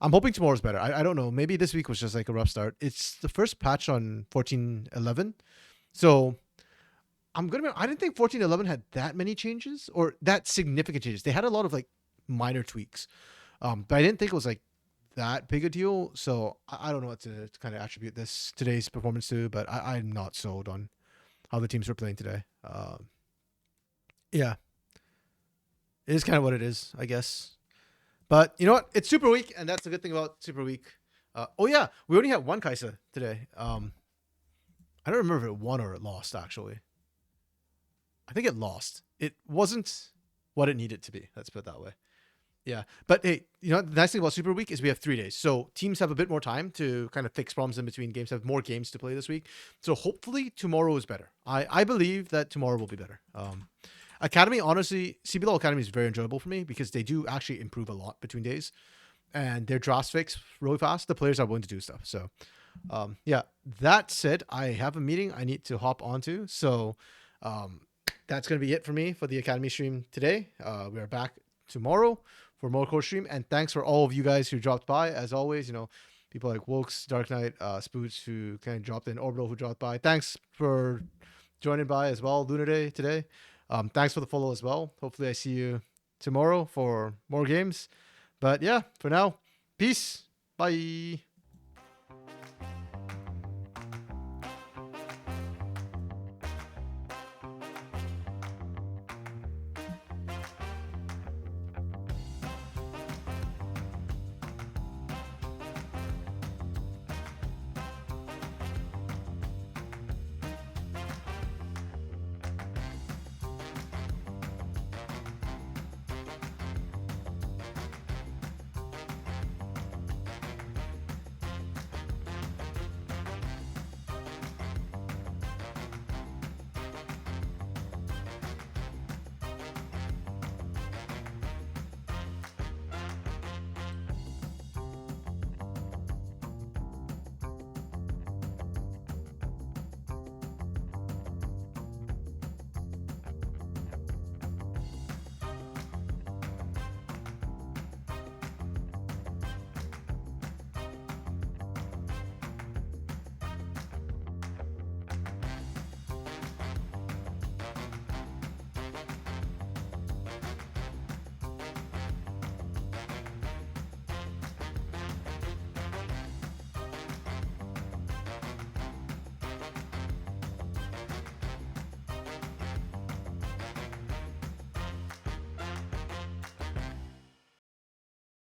I'm hoping tomorrow's better. I don't know. Maybe this week was just like a rough start. It's the first patch on 14.11, so I didn't think 14.11 had that many changes or that significant changes. They had a lot of like minor tweaks, but I didn't think it was like that big a deal. So I don't know what to kind of attribute today's performance to, but I'm not sold on how the teams were playing today. Yeah, it is kind of what it is, I guess. But you know what? It's Super Week, and that's the good thing about Super Week. Oh yeah, we only had one Kaisa today. I don't remember if it won or it lost, actually. I think it lost. It wasn't what it needed to be. Let's put it that way. Yeah. But hey, you know, the nice thing about Super Week is we have 3 days. So teams have a bit more time to kind of fix problems in between games, have more games to play this week. So hopefully tomorrow is better. I believe that tomorrow will be better. Academy, honestly, CBLOL Academy is very enjoyable for me because they do actually improve a lot between days. And their drafts fix really fast. The players are willing to do stuff. So, yeah. That said, I have a meeting I need to hop onto. So, that's going to be it for me for the Academy stream today. We are back tomorrow for more core stream. And thanks for all of you guys who dropped by. As always, you know, people like Wokes, Dark Knight, Spoots who kind of dropped in, Orbital who dropped by. Thanks for joining by as well, Lunar Day today. Thanks for the follow as well. Hopefully I see you tomorrow for more games. But yeah, for now, peace. Bye.